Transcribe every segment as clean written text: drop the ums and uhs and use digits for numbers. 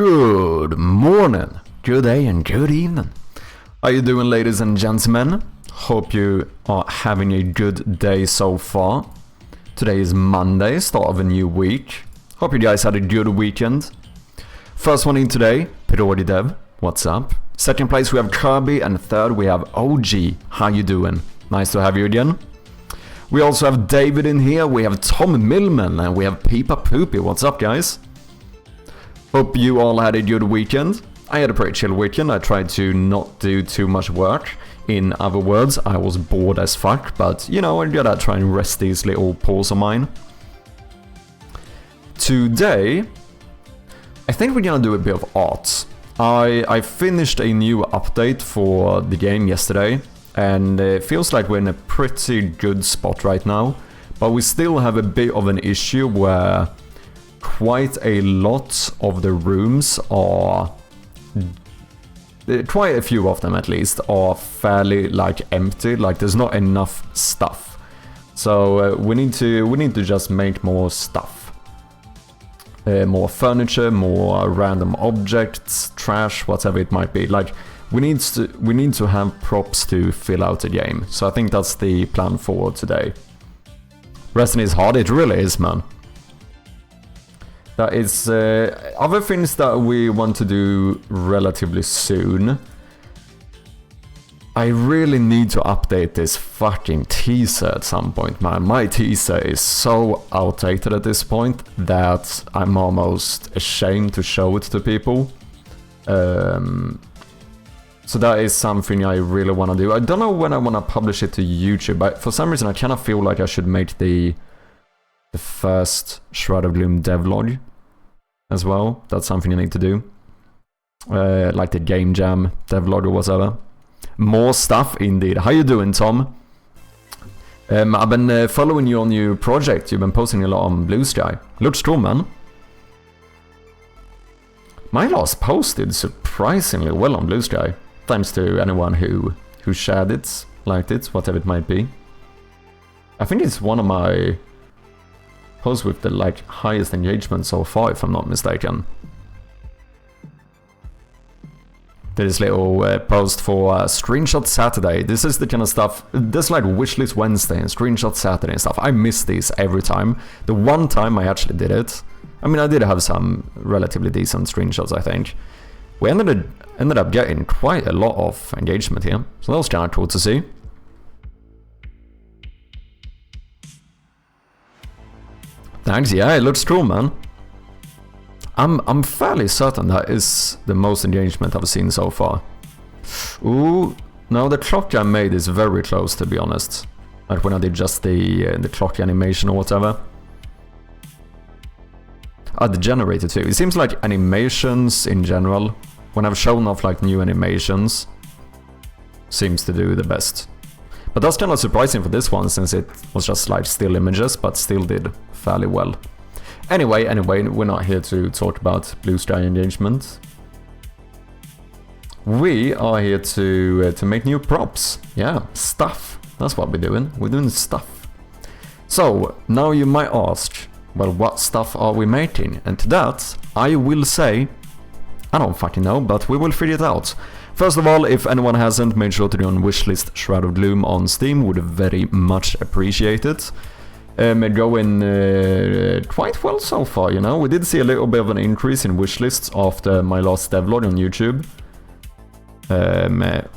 Good morning, good day and good evening. How you doing, ladies and gentlemen? Hope you are having a good day so far. Today is Monday, start of a new week. Hope you guys had a good weekend. First one in today, gamedev. What's up? Second place we have Kirby, and third we have OG. How you doing? Nice to have you again. We also have David in here, we have Tom Millman, and we have Peepa Poopy. What's up, guys? Hope you all had a good weekend. I had a pretty chill weekend. I tried to not do too much work. In other words, I was bored as fuck, but you know, I gotta try and rest these little paws of mine. Today, I think we're gonna do a bit of art. I finished a new update for the game yesterday, and it feels like we're in a pretty good spot right now, but we still have a bit of an issue where quite a lot of the rooms are, quite a few of them at least, are fairly like empty, like there's not enough stuff. So we need to just make more stuff. More furniture, more random objects, trash, whatever it might be. Like we need to have props to fill out the game. So I think that's the plan for today. Resting is hard, it really is, man. That is other things that we want to do relatively soon. I really need to update this fucking teaser at some point, man. My teaser is so outdated at this point that I'm almost ashamed to show it to people. So that is something I really want to do. I don't know when I want to publish it to YouTube, but for some reason I kind of feel like I should make the first Shroud of Gloom devlog as well. That's something I need to do. Like the Game Jam devlog or whatever. More stuff indeed. How you doing, Tom? I've been following you on your project. You've been posting a lot on Blue Sky. Looks cool, man. My last post did surprisingly well on Blue Sky. Thanks to anyone who shared it, liked it, whatever it might be. I think it's one of my posts with the like highest engagement so far, if I'm not mistaken. This little post for Screenshot Saturday. This is the kind of stuff, there's like Wishlist Wednesday and Screenshot Saturday and stuff. I miss these every time. The one time I actually did it, I mean I did have some relatively decent screenshots, I think. We ended up getting quite a lot of engagement here, so that was kind of cool to see. Thanks, yeah, it looks cool, man. I'm fairly certain that is the most engagement I've seen so far. Ooh, no, the clock I made is very close, to be honest. Like when I did just the clock animation or whatever. The generator too. It seems like animations in general, when I've shown off like new animations, seems to do the best. But that's kind of surprising for this one, since it was just like still images, but still did fairly well. Anyway, we're not here to talk about Blue Sky engagement. We are here to make new props. Yeah, stuff. That's what we're doing. We're doing stuff. So, now you might ask, well, what stuff are we making? And to that, I will say, I don't fucking know, but we will figure it out. First of all, if anyone hasn't, make sure to do on wishlist Shroud of Gloom on Steam, would very much appreciate it. Going quite well so far, you know. We did see a little bit of an increase in wishlists after my last devlog on YouTube,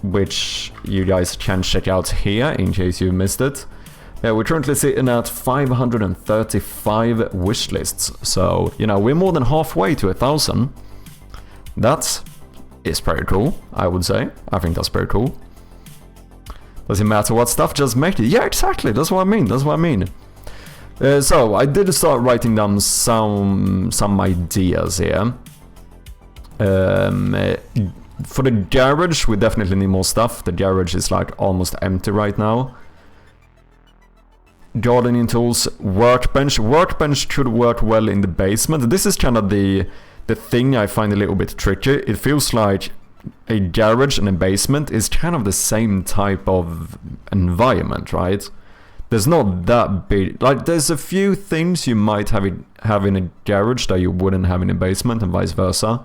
which you guys can check out here in case you missed it. We're currently sitting at 535 wishlists, so you know we're more than halfway to 1,000. That is pretty cool, I would say. I think that's pretty cool. Doesn't matter what stuff, just make it. Yeah, exactly. That's what I mean. That's what I mean. So I did start writing down some ideas here. For the garage, we definitely need more stuff. The garage is like almost empty right now. Gardening tools, workbench. Workbench could work well in the basement. This is kind of the thing I find a little bit tricky. It feels like a garage and a basement is kind of the same type of environment, right? There's not that big, like there's a few things you might have in a garage that you wouldn't have in a basement and vice versa.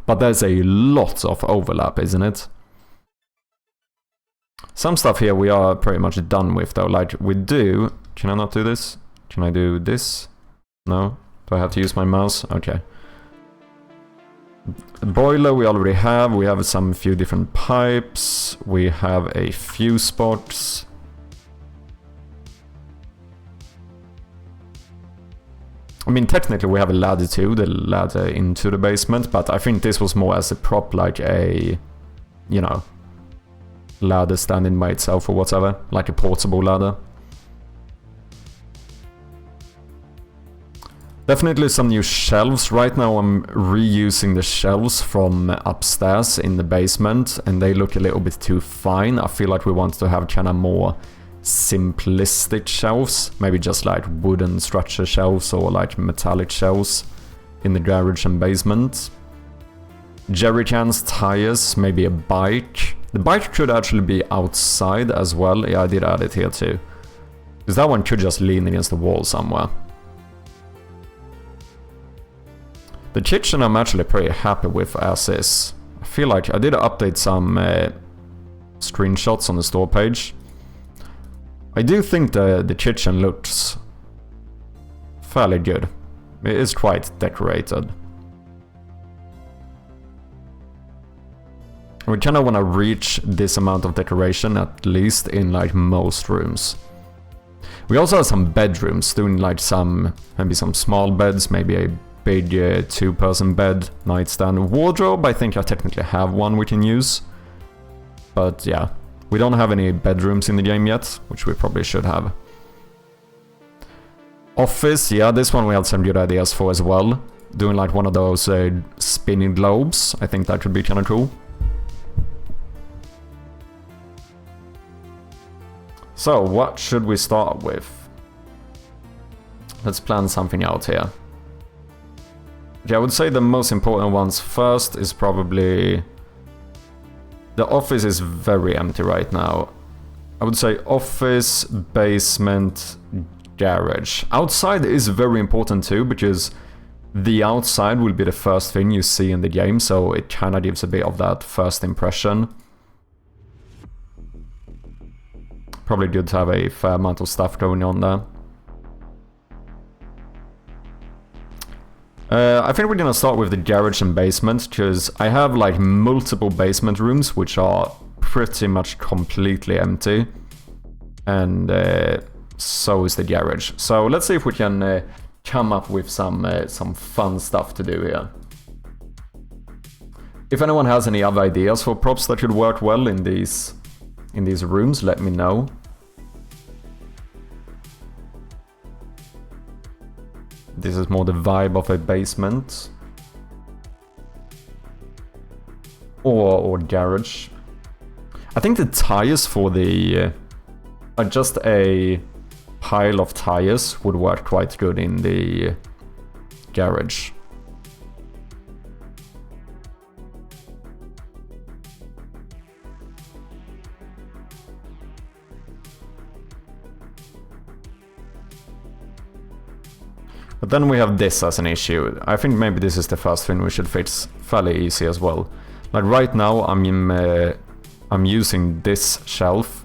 But there's a lot of overlap, isn't it? Some stuff here we are pretty much done with though, like we do... Can I not do this? Can I do this? No? Do I have to use my mouse? Okay. The boiler we already have, we have some few different pipes, we have a fuse box. I mean, technically we have a ladder too, the ladder into the basement, but I think this was more as a prop, like a, you know, ladder standing by itself or whatever, like a portable ladder. Definitely some new shelves. Right now I'm reusing the shelves from upstairs in the basement, and they look a little bit too fine. I feel like we want to have kind of more simplistic shelves, maybe just like wooden structure shelves or like metallic shelves in the garage and basement. Jerry cans, tires, maybe a bike. The bike could actually be outside as well. Yeah, I did add it here too, because that one could just lean against the wall somewhere. The kitchen I'm actually pretty happy with as is. I feel like I did update some screenshots on the store page. I do think the kitchen looks fairly good. It is quite decorated. We kind of want to reach this amount of decoration, at least in like most rooms. We also have some bedrooms, doing like maybe some small beds, maybe a big two-person bed, nightstand, wardrobe. I think I technically have one we can use. But yeah, we don't have any bedrooms in the game yet, which we probably should have. Office, yeah, this one we had some good ideas for as well. Doing like one of those spinning globes. I think that could be kind of cool. So, what should we start with? Let's plan something out here. Yeah, I would say the most important ones first is probably... The office is very empty right now. I would say office, basement, garage. Outside is very important too, because the outside will be the first thing you see in the game, so it kind of gives a bit of that first impression. Probably good to have a fair amount of stuff going on there. I think we're gonna start with the garage and basement, because I have like multiple basement rooms which are pretty much completely empty, and so is the garage. So let's see if we can come up with some fun stuff to do here. If anyone has any other ideas for props that could work well in these rooms, let me know. This is more the vibe of a basement. Or garage. I think the tires for the... just a pile of tires would work quite good in the garage. But then we have this as an issue. I think maybe this is the first thing we should fix fairly easy as well. Like right now I'm using this shelf.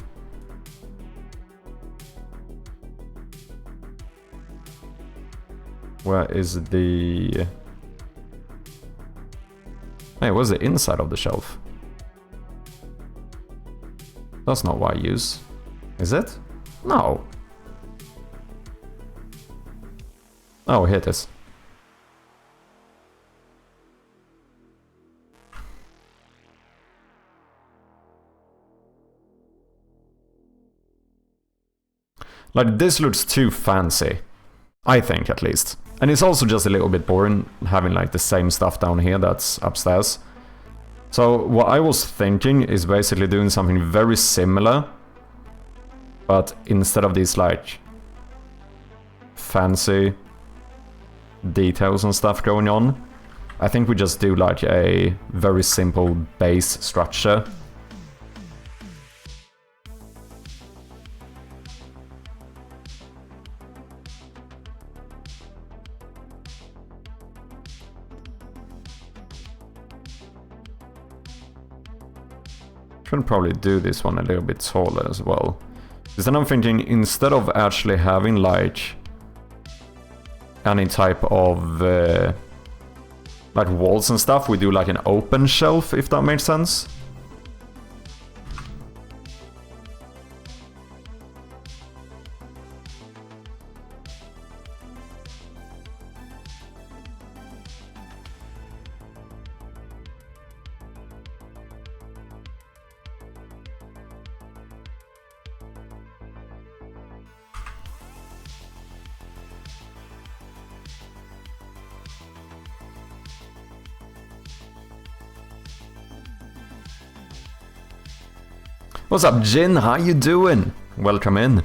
Where is the... Hey, where's the inside of the shelf? That's not what I use. Is it? No. Oh, here it is. Like, this looks too fancy. I think, at least. And it's also just a little bit boring having like the same stuff down here that's upstairs. So what I was thinking is basically doing something very similar, but instead of these like fancy details and stuff going on, I think we just do like a very simple base structure. Should probably do this one a little bit taller as well. Because then I'm thinking, instead of actually having like any type of like walls and stuff, we do like an open shelf, if that makes sense. What's up, Jin? How you doing? Welcome in.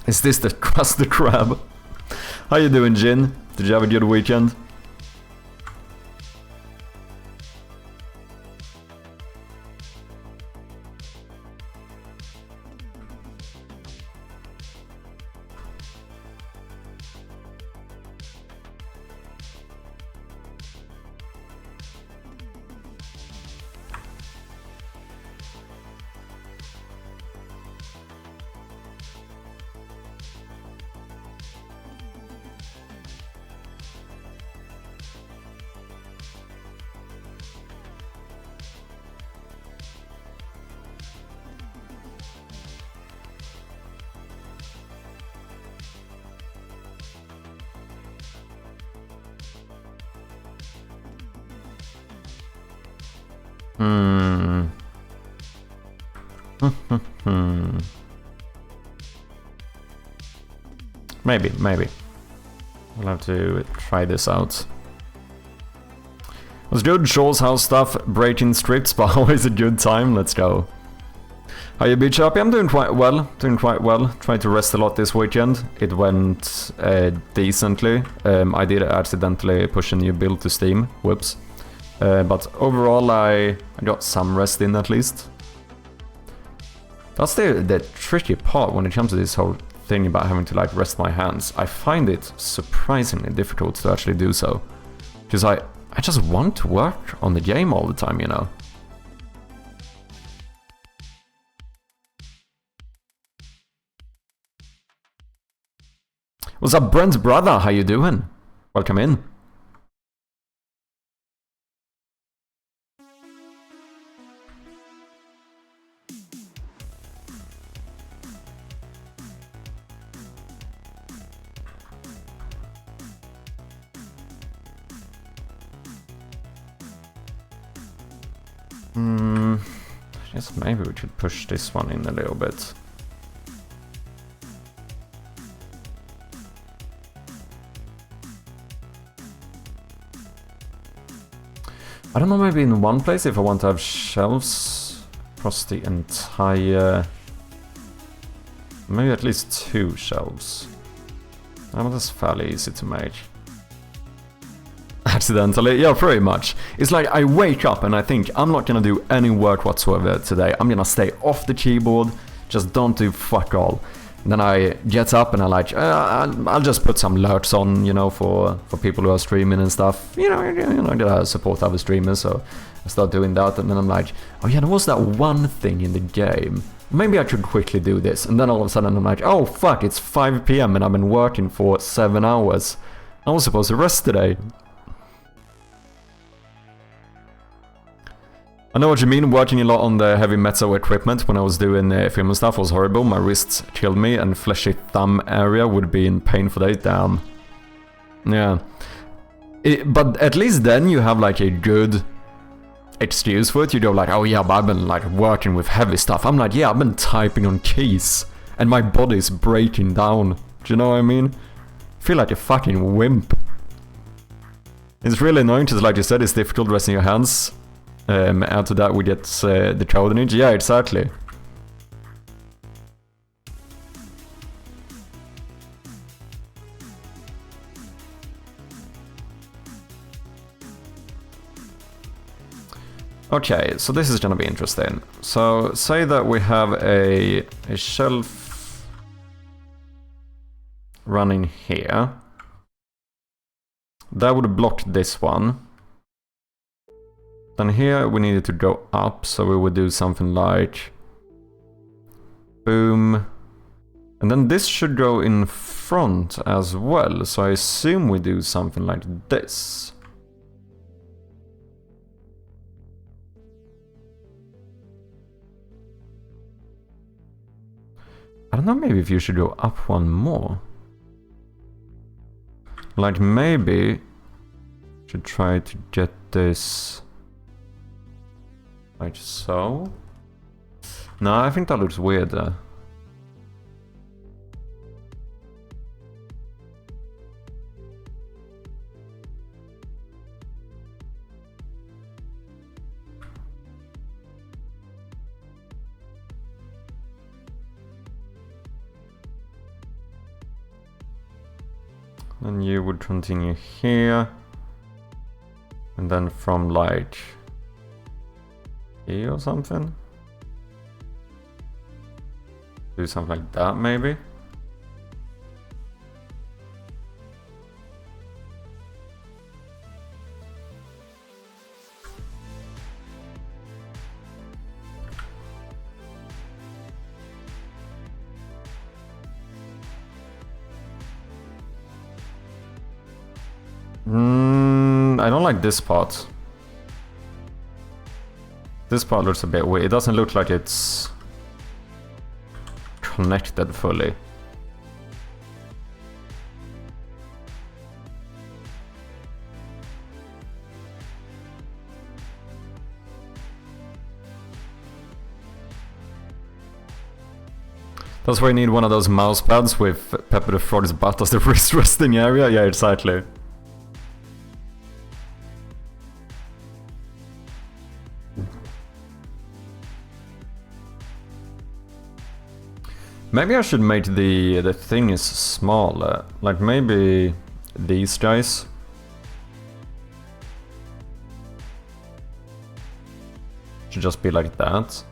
Is this the Krusty Krab? How you doing, Jin? Did you have a good weekend? Maybe. We'll have to try this out. Was good, Shaw's house stuff, breaking scripts, but always a good time. Let's go. How you, Beach Happy? I'm doing quite well. Tried to rest a lot this weekend. It went decently. I did accidentally push a new build to Steam. Whoops. But overall, I got some rest in at least. That's the tricky part when it comes to this whole thing about having to like rest my hands. I find it surprisingly difficult to actually do so. Because I just want to work on the game all the time, you know. What's up, Brent's brother? How you doing? Welcome in. I guess maybe we should push this one in a little bit. I don't know, maybe in one place if I want to have shelves across the entire... Maybe at least 2 shelves. Oh, that's fairly easy to make. Accidentally, yeah, pretty much. It's like I wake up and I think I'm not gonna do any work whatsoever today. I'm gonna stay off the keyboard, just don't do fuck all. And then I get up and I like, I'll just put some alerts on, you know, for people who are streaming and stuff. You know, gotta support other streamers, so I start doing that. And then I'm like, oh yeah, there was that one thing in the game. Maybe I should quickly do this. And then all of a sudden I'm like, oh fuck, it's 5 PM and I've been working for 7 hours. I was supposed to rest today. I know what you mean, working a lot on the heavy metal equipment when I was doing film and stuff was horrible. My wrists killed me and fleshy thumb area would be in pain for days. Damn. Yeah. But at least then you have like a good excuse for it. You go like, oh yeah, but I've been like working with heavy stuff. I'm like, yeah, I've been typing on keys and my body's breaking down. Do you know what I mean? I feel like a fucking wimp. It's really annoying because, like you said, it's difficult resting your hands. Add to that we get the coordinates. Yeah, exactly. Okay, so this is gonna be interesting. So say that we have a shelf running here. That would block this one. Then here we needed to go up, so we would do something like... boom. And then this should go in front as well, so I assume we do something like this. I don't know, maybe if you should go up one more. Like maybe... should try to get this... like so? No, I think that looks weird there. Then you would continue here. And then from like here or something. Do something like that maybe. I don't like this part. This part looks a bit weird. It doesn't look like it's connected fully. That's why you need one of those mouse pads with Pepper the Frog's butt as the wrist resting area. Yeah, exactly. Maybe I should make the things smaller. Like maybe these guys. Should just be like that.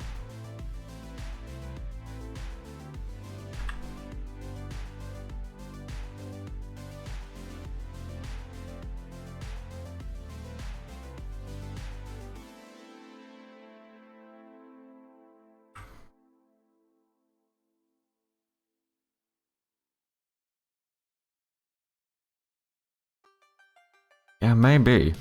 Yeah, maybe.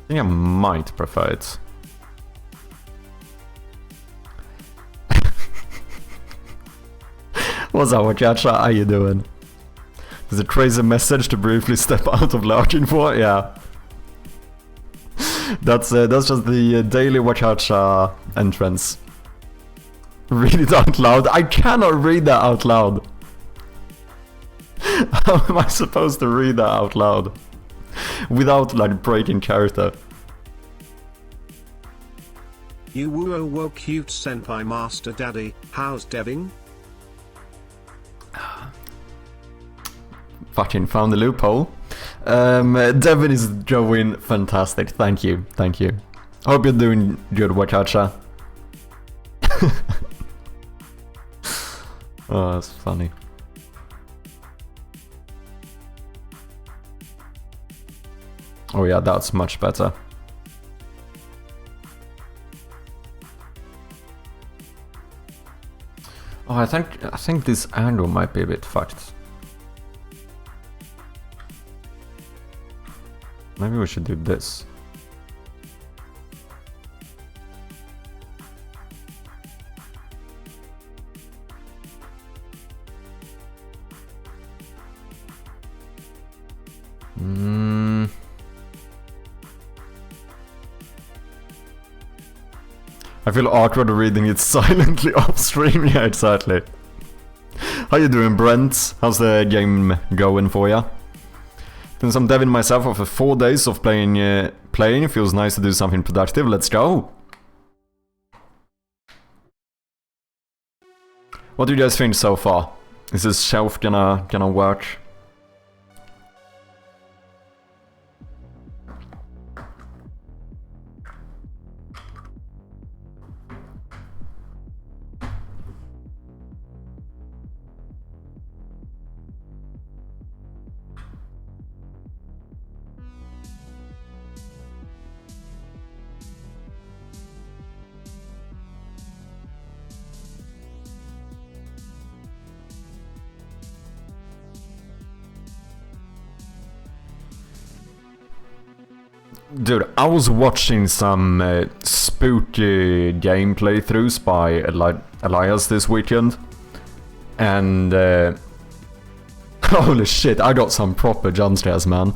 I think I might prefer it. What's up, Wachacha? How you doing? There's a crazy message to briefly step out of lurking for. Yeah. That's just the daily Wachacha entrance. Read it out loud. I cannot read that out loud. How am I supposed to read that out loud? Without like breaking character. You woo wo cute senpai master daddy, how's deving? Fucking found the loophole. Devin is doing fantastic. Thank you, thank you. Hope you're doing good, Wakacha. Oh, that's funny. Oh yeah, that's much better. Oh, I think this angle might be a bit fucked. Maybe we should do this. I feel awkward reading it silently off stream. Yeah, exactly. How you doing, Brent? How's the game going for ya? Since I'm deving myself after 4 days of playing, it feels nice to do something productive. Let's go! What do you guys think so far? Is this shelf gonna work? Dude, I was watching some spooky game playthroughs by Elias this weekend, and holy shit, I got some proper jump scares, man.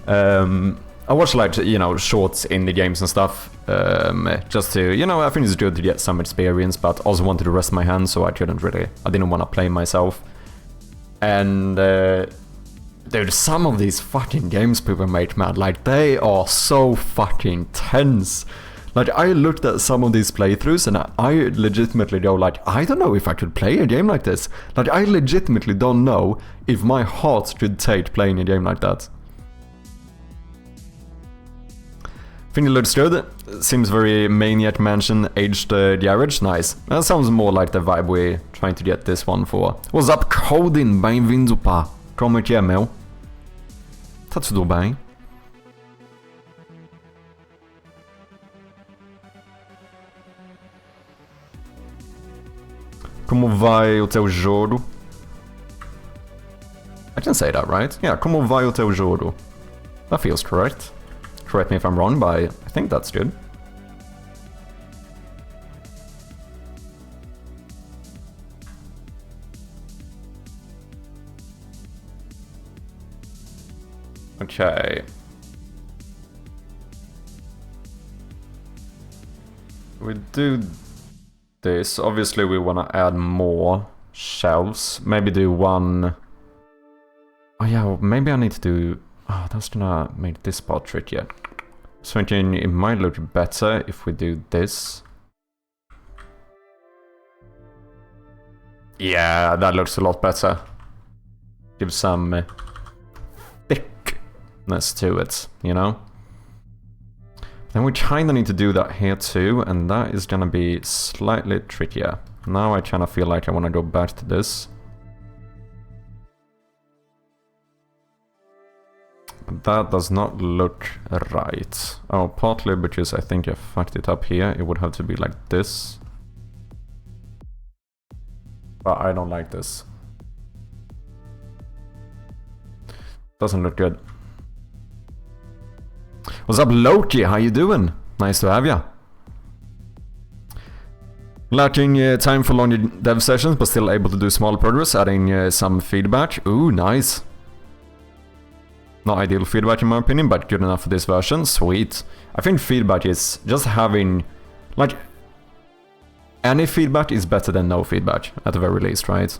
I watched, like, you know, shorts in the games and stuff, just to, you know, I think it's good to get some experience, but also wanted to rest my hands, so I didn't want to play myself. And dude, some of these fucking games people make, man, like, they are so fucking tense. Like, I looked at some of these playthroughs and I legitimately go, like, I don't know if I could play a game like this. Like, I legitimately don't know if my heart could take playing a game like that. I think it looks good. Seems very Maniac Mansion aged garage. Nice. That sounds more like the vibe we're trying to get this one for. What's up, Codin? Bem-vindo, pá. Como é que é, meu? Tá tudo bem? Como vai o teu jogo? I can say that, right? Yeah, como vai o teu jogo? That feels correct. Correct me if I'm wrong, but I think that's good. Okay. We do this. Obviously, we want to add more shelves. Maybe do one. Oh yeah, maybe I need to do. Oh, that's gonna make this part trickier. So thinking it might look better if we do this. Yeah, that looks a lot better. Give some thickness to it, you know? Then we kinda need to do that here too, and that is gonna be slightly trickier. Now I kinda feel like I wanna go back to this. But that does not look right. Oh, partly because I think I fucked it up here. It would have to be like this. But I don't like this. Doesn't look good. What's up, Loki? How you doing? Nice to have ya. Lacking time for longer dev sessions, but still able to do small progress, adding some feedback. Ooh, nice. Not ideal feedback in my opinion, but good enough for this version. Sweet. I think feedback is just having, like, any feedback is better than no feedback, at the very least, right?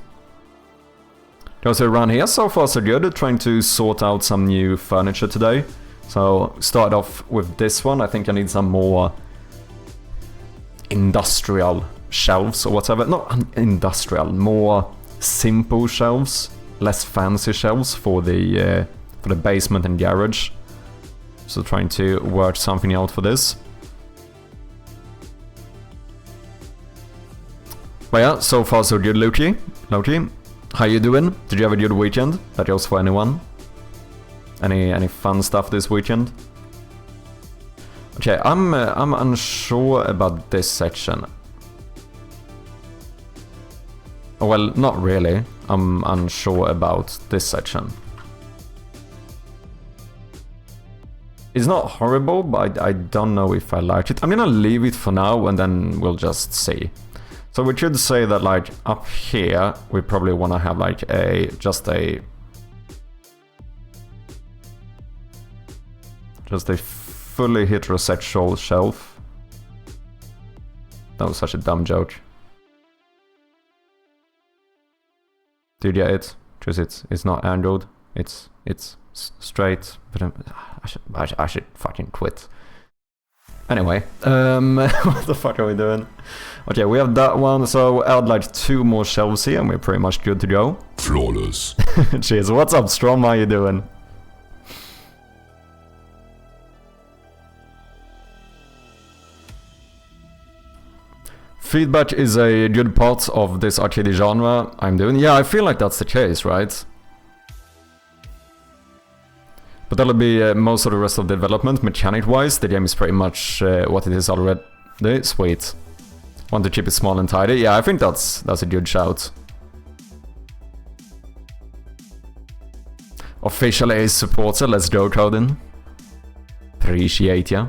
Goes around here, so far so good. Trying to sort out some new furniture today. So, start off with this one. I think I need some more industrial shelves or whatever. Not industrial, more simple shelves. Less fancy shelves for the basement and garage. So trying to work something out for this. But yeah, so far so good, Loki. Loki, how you doing? Did you have a good weekend? That goes for anyone. Any fun stuff this weekend? Okay, I'm unsure about this section. Well, not really. I'm unsure about this section. It's not horrible, but I don't know if I like it. I'm gonna leave it for now and then we'll just see. So we should say that, like, up here, we probably want to have, like, just a fully heterosexual shelf. That was such a dumb joke. Do you get it? Because it's not Android. It's straight, but I should fucking quit. Anyway, what the fuck are we doing? Okay, we have that one, so add like 2 more shelves here and we're pretty much good to go. Flawless. Cheers, what's up Strom, how you doing? Feedback is a good part of this arcade genre I'm doing. Yeah, I feel like that's the case, right? But that'll be most of the rest of the development. Mechanic-wise, the game is pretty much what it is already. Sweet. Want to keep it small and tidy? Yeah, I think that's a good shout. Official Ace supporter, let's go, Codin. Appreciate ya.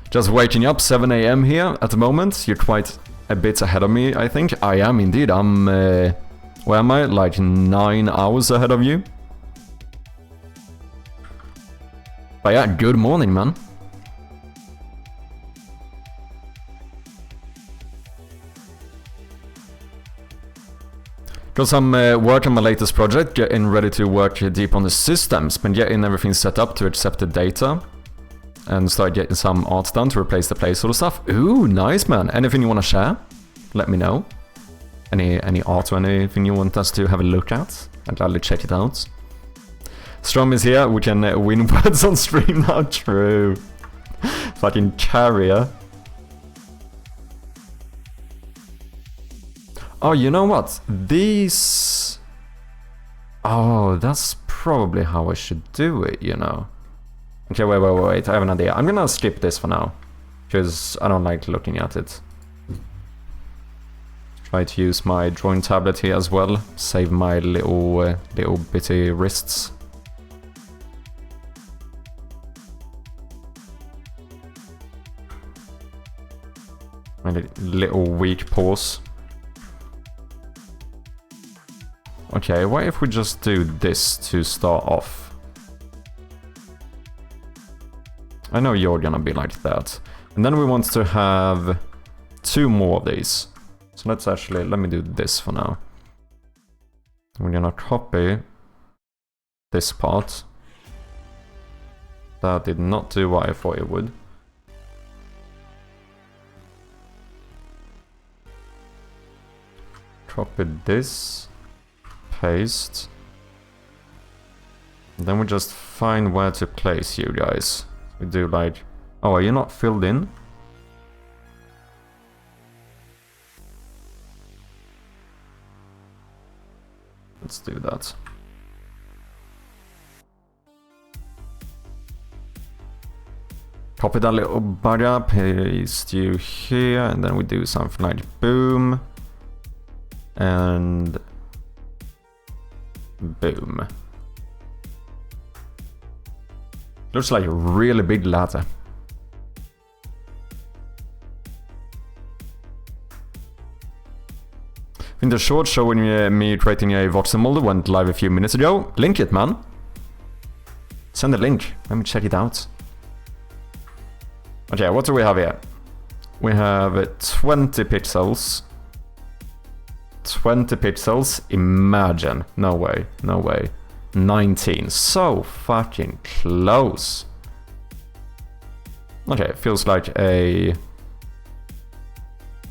Just waking up, 7 AM here at the moment. You're quite a bit ahead of me, I think. I am indeed. I'm... where am I? Like 9 hours ahead of you. But yeah, good morning, man. Got some work on my latest project, getting ready to work deep on the systems, been getting everything set up to accept the data, and start getting some art done to replace the placeholder stuff. Ooh, nice, man. Anything you want to share? Let me know. Any art or anything you want us to have a look at? I'd gladly check it out. Strom is here, we can win words on stream now, true. Fucking carrier. Oh, you know what? These... Oh, that's probably how I should do it, you know. Okay, wait, I have an idea. I'm gonna skip this for now, because I don't like looking at it. Try to use my drawing tablet here as well, save my little bitty wrists. My little weak paws. Okay, what if we just do this to start off? I know you're gonna be like that. And then we want to have 2 more of these. So let's actually, let me do this for now. We're gonna copy this part. That did not do what I thought it would. Copy this, paste. And then we just find where to place you guys. We do like, oh, are you not filled in? Let's do that. Copy that little bugger, paste you here, and then we do something like boom. And boom. Looks like a really big ladder. In the short showing me creating a voxel model went live a few minutes ago. Link it, man. Send a link. Let me check it out. Okay, what do we have here? We have 20 pixels. 20 pixels, imagine. No way, no way. 19, so fucking close. Okay, feels like a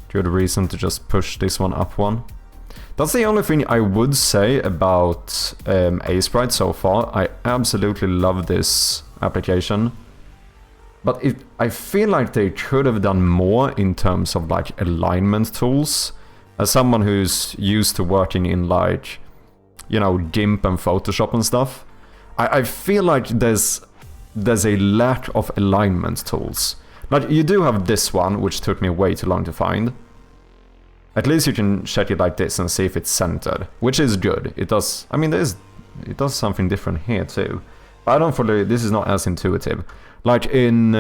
good reason to just push this one up one. That's the only thing I would say about Aseprite so far. I absolutely love this application. But I feel like they could have done more in terms of like alignment tools. As someone who's used to working in like, you know, GIMP and Photoshop and stuff, I feel like there's a lack of alignment tools. Like, you do have this one, which took me way too long to find. At least you can check it like this and see if it's centered, which is good. It does, I mean, it does something different here too. But I don't fully, this is not as intuitive. Like in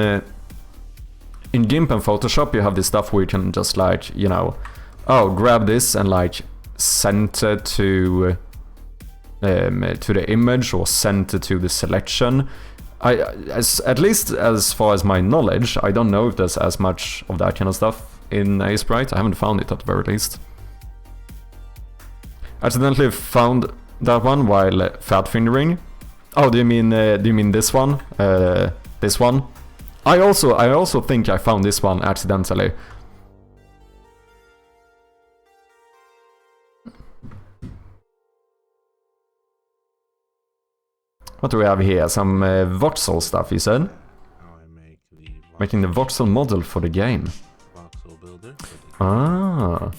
GIMP and Photoshop, you have this stuff where you can just like, you know, oh, grab this and like center to the image or center to the selection. At least as far as my knowledge, I don't know if there's as much of that kind of stuff in Aseprite. I haven't found it at the very least. Accidentally found that one while fat fingering. Oh, do you mean this one? This one? I also think I found this one accidentally. What do we have here? Some voxel stuff, you said? Making the voxel model for the game. Voxel builder. Ah.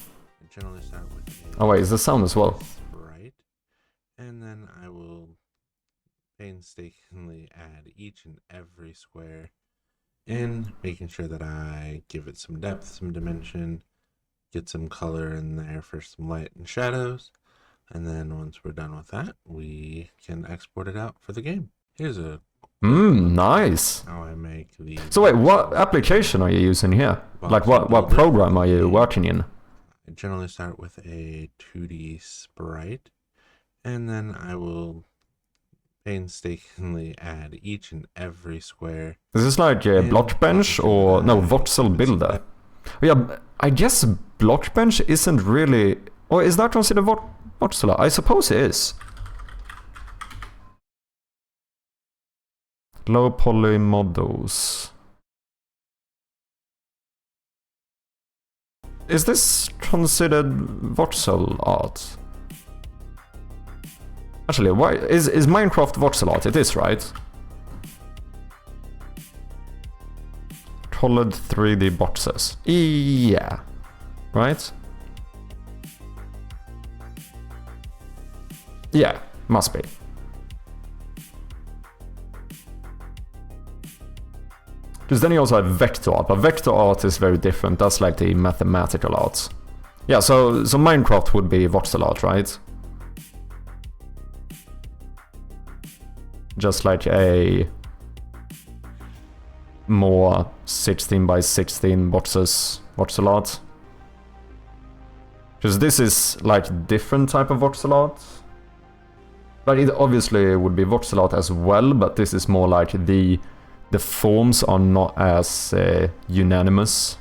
Generally start with Oh wait, is the sound as well? Right. And then I will painstakingly add each and every square in, making sure that I give it some depth, some dimension, get some color in there for some light and shadows. And then once we're done with that, we can export it out for the game. Here's a Nice. how I make the... So wait, what application are you using here? Like what program are you working in? I generally start with a 2D sprite, and then I will painstakingly add each and every square. Is this like a Blockbench or no voxel builder? Yeah, I guess Blockbench isn't really, or is that considered voxel? I suppose it is. Low poly models. Is this considered voxel art? Actually, why is Minecraft voxel art? It is, right? Colored 3D boxes. Yeah. Right? Yeah, must be. Because then you also have vector art, but vector art is very different. That's like the mathematical art. Yeah, so Minecraft would be voxel art, right? Just like a more 16 by 16 boxes voxel art. Because this is like different type of voxel art. But it obviously would be voxel art as well, but this is more like the forms are not as unanimous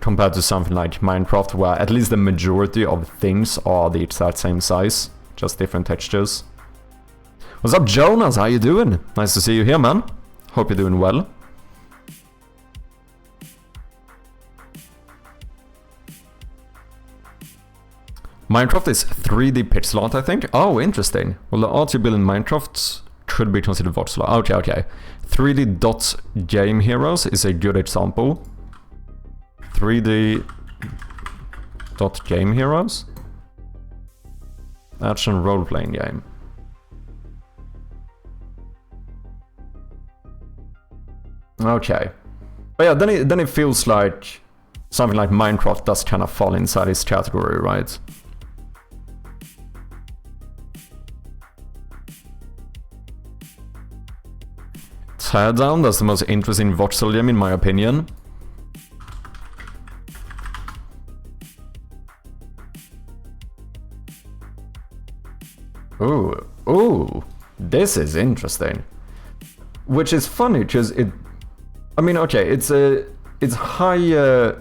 compared to something like Minecraft, where at least the majority of things are the exact same size, just different textures. What's up, Jonas? How you doing? Nice to see you here, man. Hope you're doing well. Minecraft is 3D pixel art, I think. Oh, interesting. Well, the art you build in Minecraft could be considered voxel art. Okay. 3D dot game heroes is a good example. 3D dot game heroes? Action role-playing game. Okay. But yeah, then it feels like something like Minecraft does kind of fall inside this category, right? Teardown, that's the most interesting voxel game in my opinion. Ooh, this is interesting. Which is funny, because it's higher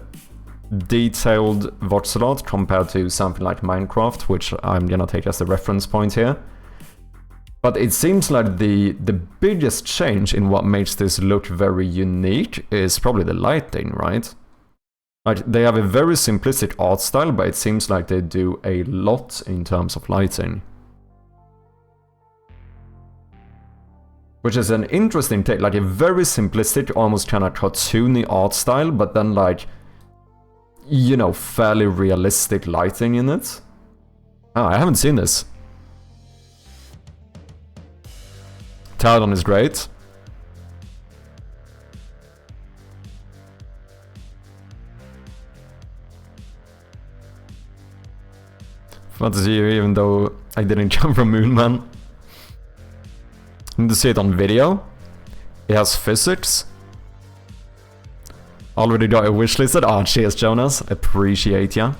detailed voxel art compared to something like Minecraft, which I'm gonna take as a reference point here. But it seems like the biggest change in what makes this look very unique is probably the lighting, right? Like, they have a very simplistic art style, but it seems like they do a lot in terms of lighting. Which is an interesting take, like a very simplistic, almost kind of cartoony art style, but then like, you know, fairly realistic lighting in it. Oh, I haven't seen this. Teardown is great. Fun to see you, even though I didn't come from Moonman. Need to see it on video. It has physics. Already got a wish listed. Ah, cheers, Jonas. Appreciate ya.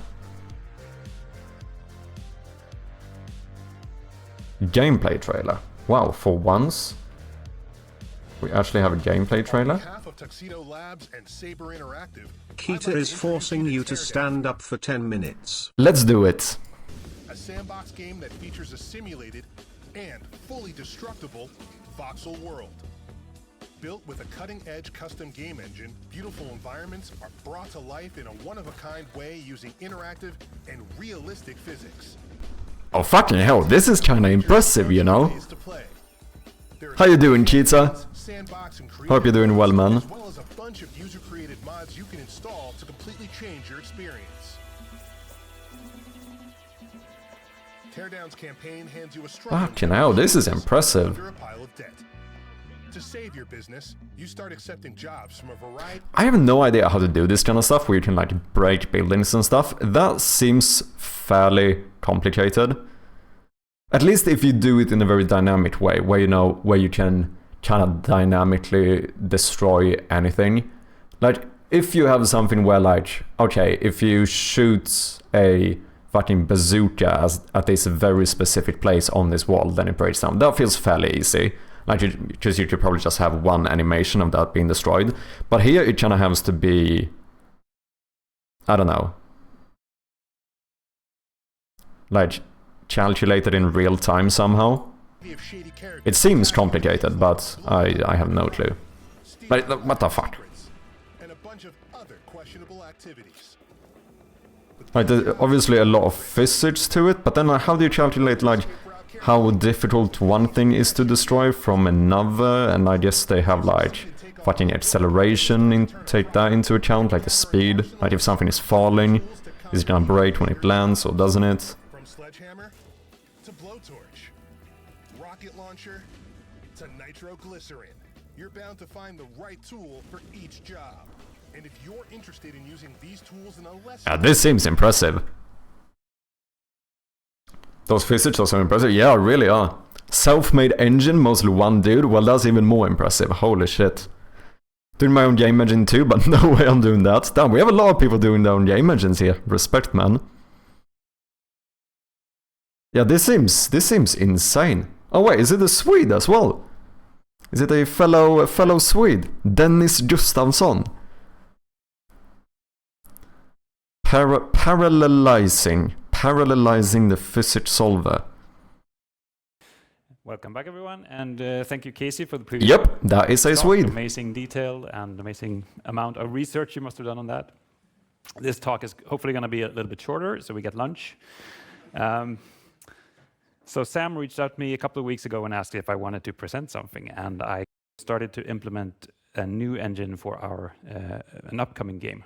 Gameplay trailer. Wow, for once, we actually have a gameplay trailer. Kita is forcing you to stand up for 10 minutes. Let's do it. sandbox game that features a simulated and fully destructible voxel world. Built with a cutting-edge custom game engine, beautiful environments are brought to life in a one-of-a-kind way using interactive and realistic physics. Oh fucking hell, this is kinda impressive, you know? How you doing, Keita? Hope you're doing well, man. As well as a bunch of user-created mods you can install to completely change your experience. Teardown's campaign hands you a Fucking hell, this is impressive. under a pile of debt. To save your business, you start accepting jobs from a variety. I have no idea how to do this kind of stuff where you can like break buildings and stuff. That seems fairly complicated. At least if you do it in a very dynamic way, where you know, where you can kind of dynamically destroy anything. Like, if you have something where like, okay, if you shoot a fucking bazooka at this very specific place on this wall, then it breaks down. That feels fairly easy. Like, because you could probably just have one animation of that being destroyed. But here it kind of has to be, I don't know, like calculated in real time somehow. It seems complicated, but I have no clue. Like, what the fuck? And a bunch of other questionable activities. Like, there's obviously a lot of physics to it, but then how do you calculate like how difficult one thing is to destroy from another? And I guess they have like fucking acceleration, take that into account, like the speed. Like if something is falling, is it gonna break when it lands or doesn't it? From sledgehammer to blowtorch, rocket launcher to nitroglycerin, you're bound to find the right tool for each job. And if you're interested in using these tools in a less... Yeah, this seems impressive. Those physics are so impressive. Yeah, really are. Self-made engine, mostly one dude. Well, that's even more impressive. Holy shit. Doing my own game engine too, but no way I'm doing that. Damn, we have a lot of people doing their own game engines here. Respect, man. Yeah, this seems insane. Oh wait, is it a Swede as well? Is it a fellow Swede? Dennis Gustafsson. Parallelizing the physics solver. Welcome back, everyone, and thank you, Casey, for the previous. Yep, that is a Swede. Amazing detail and amazing amount of research you must have done on that. This talk is hopefully going to be a little bit shorter, so we get lunch. So Sam reached out to me a couple of weeks ago and asked if I wanted to present something, and I started to implement a new engine for our an upcoming game,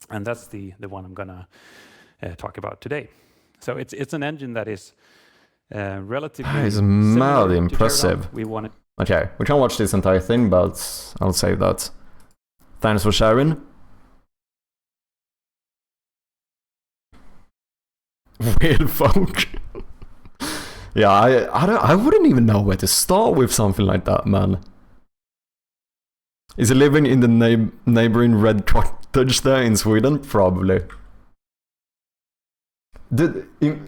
and that's the one I'm going to talk about today. So it's an engine that is relatively it's mad impressive. We want it. Okay, we can't watch this entire thing, but I'll save that. Thanks for sharing. Weird folk. Yeah, I wouldn't even know where to start with something like that, man. Is he living in the neighboring red cottage there in Sweden? Probably.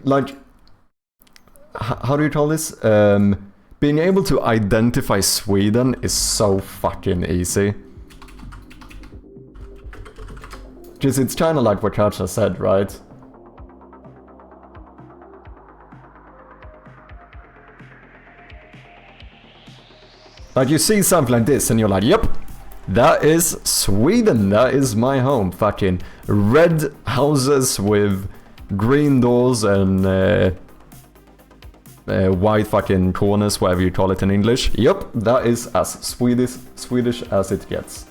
Like, how do you call this? Being able to identify Sweden is so fucking easy. Because it's kind of like what Katja said, right? Like, you see something like this and you're like, yep, that is Sweden, that is my home. Fucking red houses with green doors and white fucking corners, whatever you call it in English. Yep, that is as Swedish as it gets.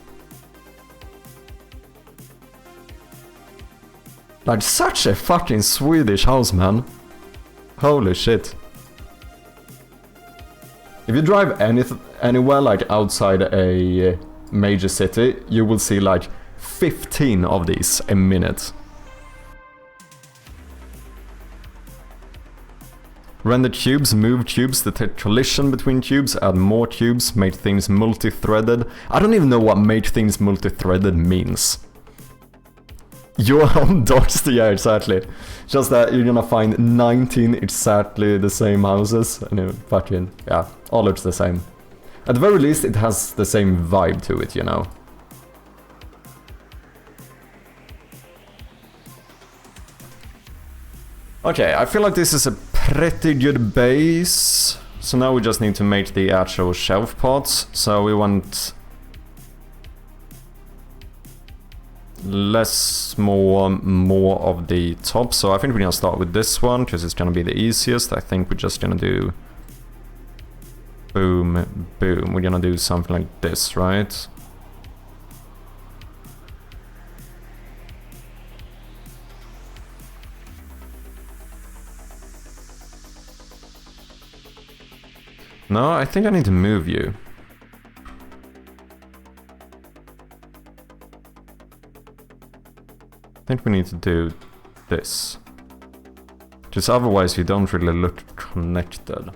Like, such a fucking Swedish house, man. Holy shit. If you drive anywhere like outside a major city, you will see like 15 of these a minute. Render cubes, move cubes, detect collision between cubes, add more cubes, make things multi-threaded. I don't even know what make things multi-threaded means. Your home docs, yeah, exactly. Just that you're gonna find 19 exactly the same houses, and it fucking, yeah, all looks the same. At the very least, it has the same vibe to it, you know. Okay, I feel like this is a pretty good base. So now we just need to make the actual shelf parts. So we want more of the top. So I think we're gonna start with this one because it's gonna be the easiest. I think we're just gonna do boom, boom. We're gonna do something like this, right? No, I think I need to move you. I think we need to do this. Because otherwise you don't really look connected.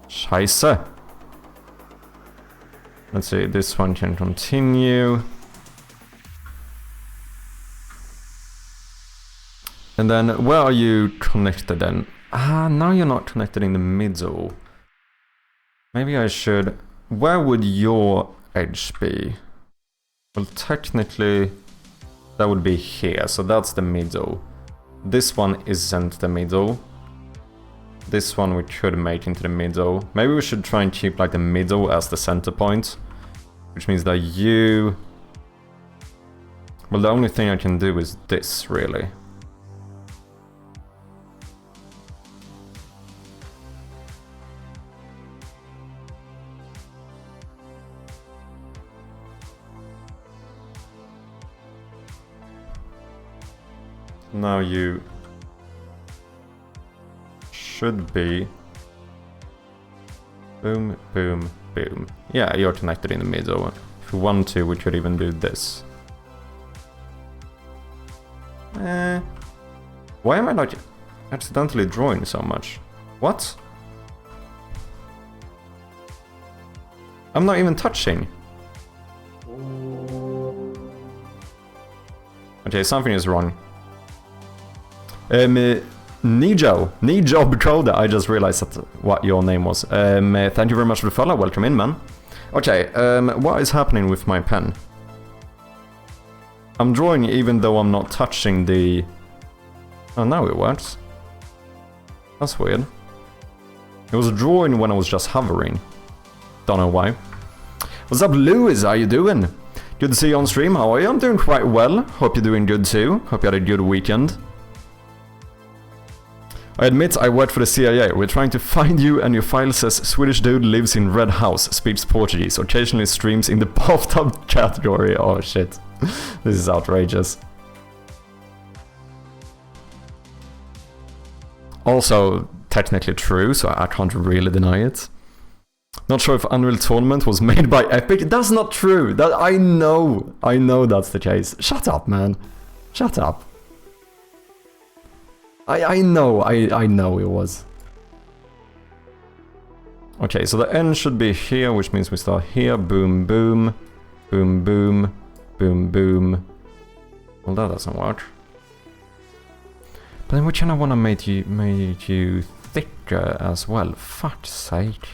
Scheisse. Let's see, this one can continue. And then, where are you connected then? Ah, now you're not connected in the middle. Maybe I should... Where would your edge be? Well, technically, that would be here, so that's the middle. This one isn't the middle. This one we could make into the middle. Maybe we should try and keep like the middle as the center point. Which means that you... Well, the only thing I can do is this, really. Now you should be boom, boom, boom. Yeah, you're connected in the middle. If we want to, we could even do this. Why am I not accidentally drawing so much? What? I'm not even touching. Okay, something is wrong. Nijo Betroda, I just realized that what your name was. Thank you very much for the follow, welcome in, man. Okay, what is happening with my pen? I'm drawing even though I'm not touching the... Oh, now it works. That's weird. It was drawing when I was just hovering. Don't know why. What's up, Lewis? How you doing? Good to see you on stream. How are you? I'm doing quite well. Hope you're doing good too. Hope you had a good weekend. I admit I worked for the CIA. We're trying to find you and your file says Swedish dude lives in red house, speaks Portuguese, occasionally streams in the bathtub category. Oh shit. This is outrageous. Also, technically true, so I can't really deny it. Not sure if Unreal Tournament was made by Epic. That's not true. That I know that's the case. Shut up, man. Shut up. I know it was. Okay, so the end should be here, which means we start here. Boom, boom, boom, boom, boom, boom. Well, that doesn't work. But then we kind of want to make you thicker as well. Fuck's sake.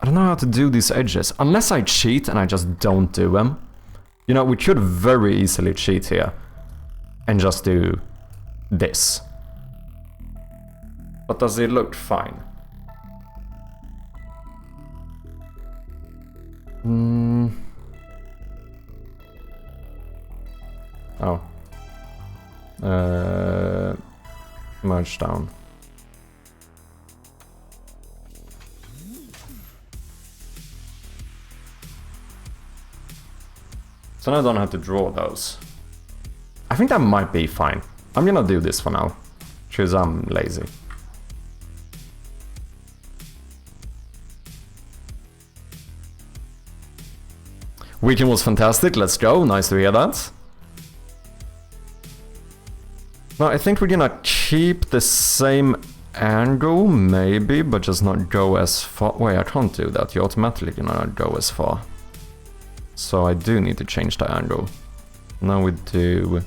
I don't know how to do these edges. Unless I cheat and I just don't do them. You know, we could very easily cheat here. And just do this. But does it look fine? Oh. Merge down. So now I don't have to draw those. I think that might be fine. I'm gonna do this for now, because I'm lazy. Weekend was fantastic, let's go, nice to hear that. Now I think we're gonna keep the same angle, maybe, but just not go as far. Wait, I can't do that, you're automatically gonna go as far. So I do need to change the angle. Now we do...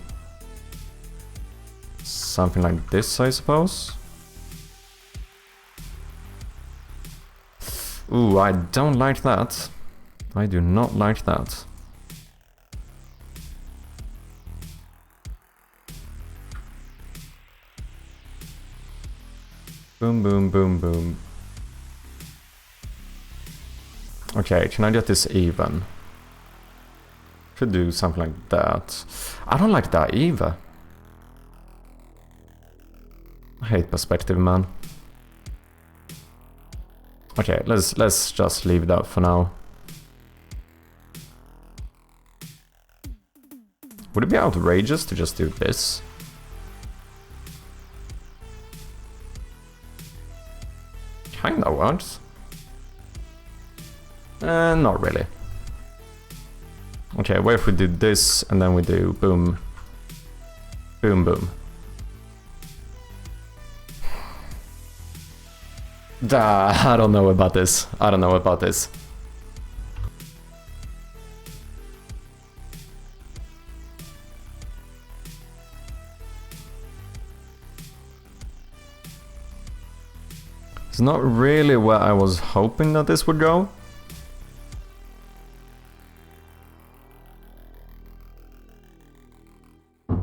something like this, I suppose. Ooh, I don't like that. I do not like that. Boom, boom, boom, boom. Okay, can I get this even? Should do something like that. I don't like that either. I hate perspective, man. Okay, let's just leave that for now. Would it be outrageous to just do this? Kinda works. Not really. Okay, what if we do this and then we do boom, boom, boom. I don't know about this. I don't know about this. It's not really where I was hoping that this would go. I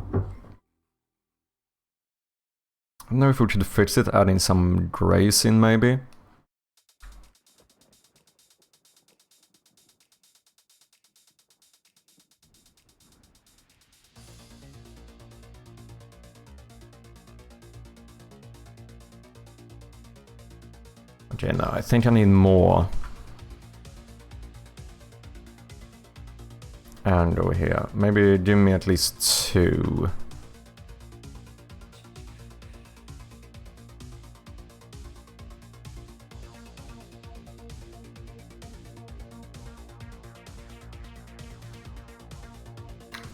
don't know if we should fix it, adding some grays in maybe. Okay, no, I think I need more. And over here, maybe give me at least 2.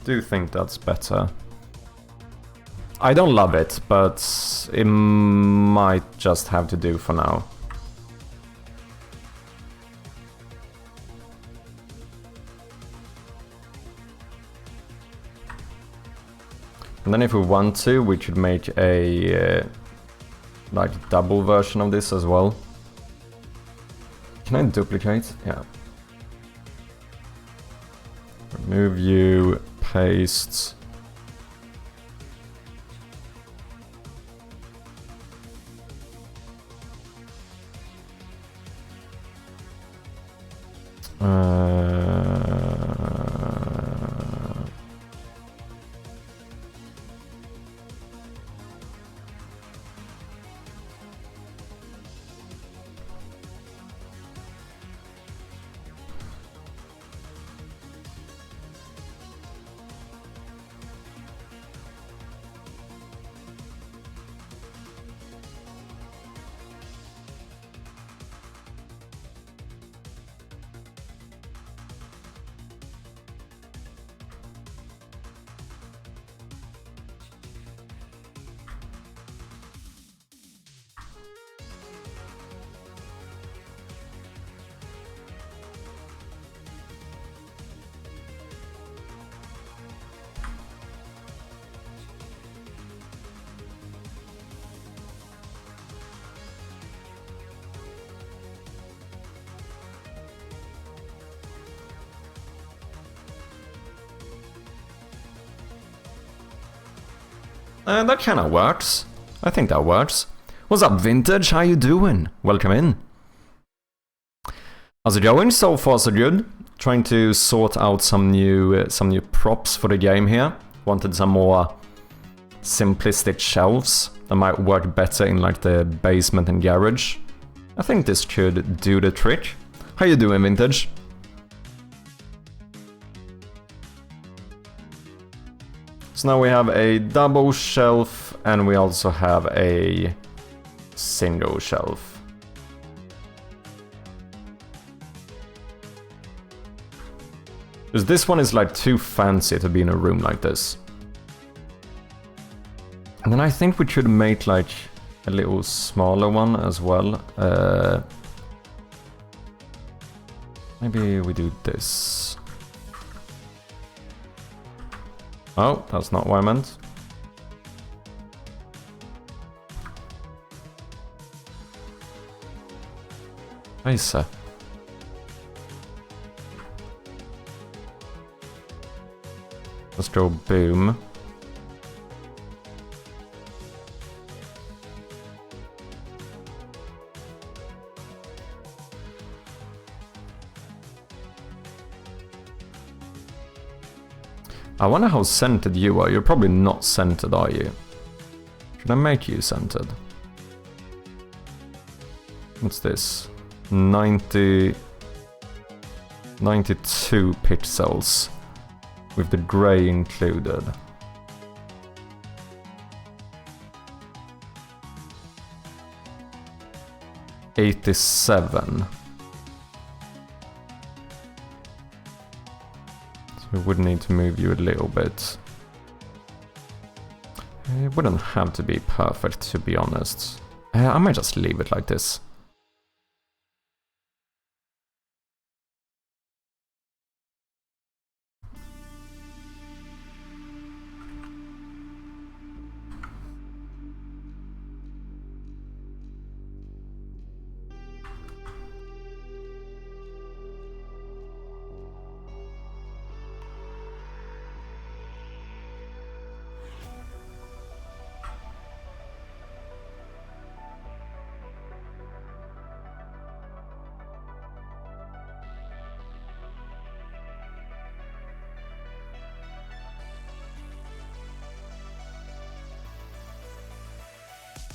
Do think that's better. I don't love it, but it might just have to do for now. And then if we want to, we could make a like double version of this as well. Can I duplicate? Yeah. Remove you, paste. That kind of works. I think that works. What's up, Vintage? How you doing? Welcome in. How's it going? So far, so good. Trying to sort out some new props for the game here. Wanted some more simplistic shelves that might work better in like the basement and garage. I think this could do the trick. How you doing, Vintage? So now we have a double shelf and we also have a single shelf. Because this one is like too fancy to be in a room like this. And then I think we should make like a little smaller one as well. Maybe we do this. Oh, that's not what I meant. Nice. Let's go boom. I wonder how centered you are. You're probably not centered, are you? Should I make you centered? What's this? 92 pixels with the gray included. $87. So we would need to move you a little bit. It wouldn't have to be perfect, to be honest. I might just leave it like this.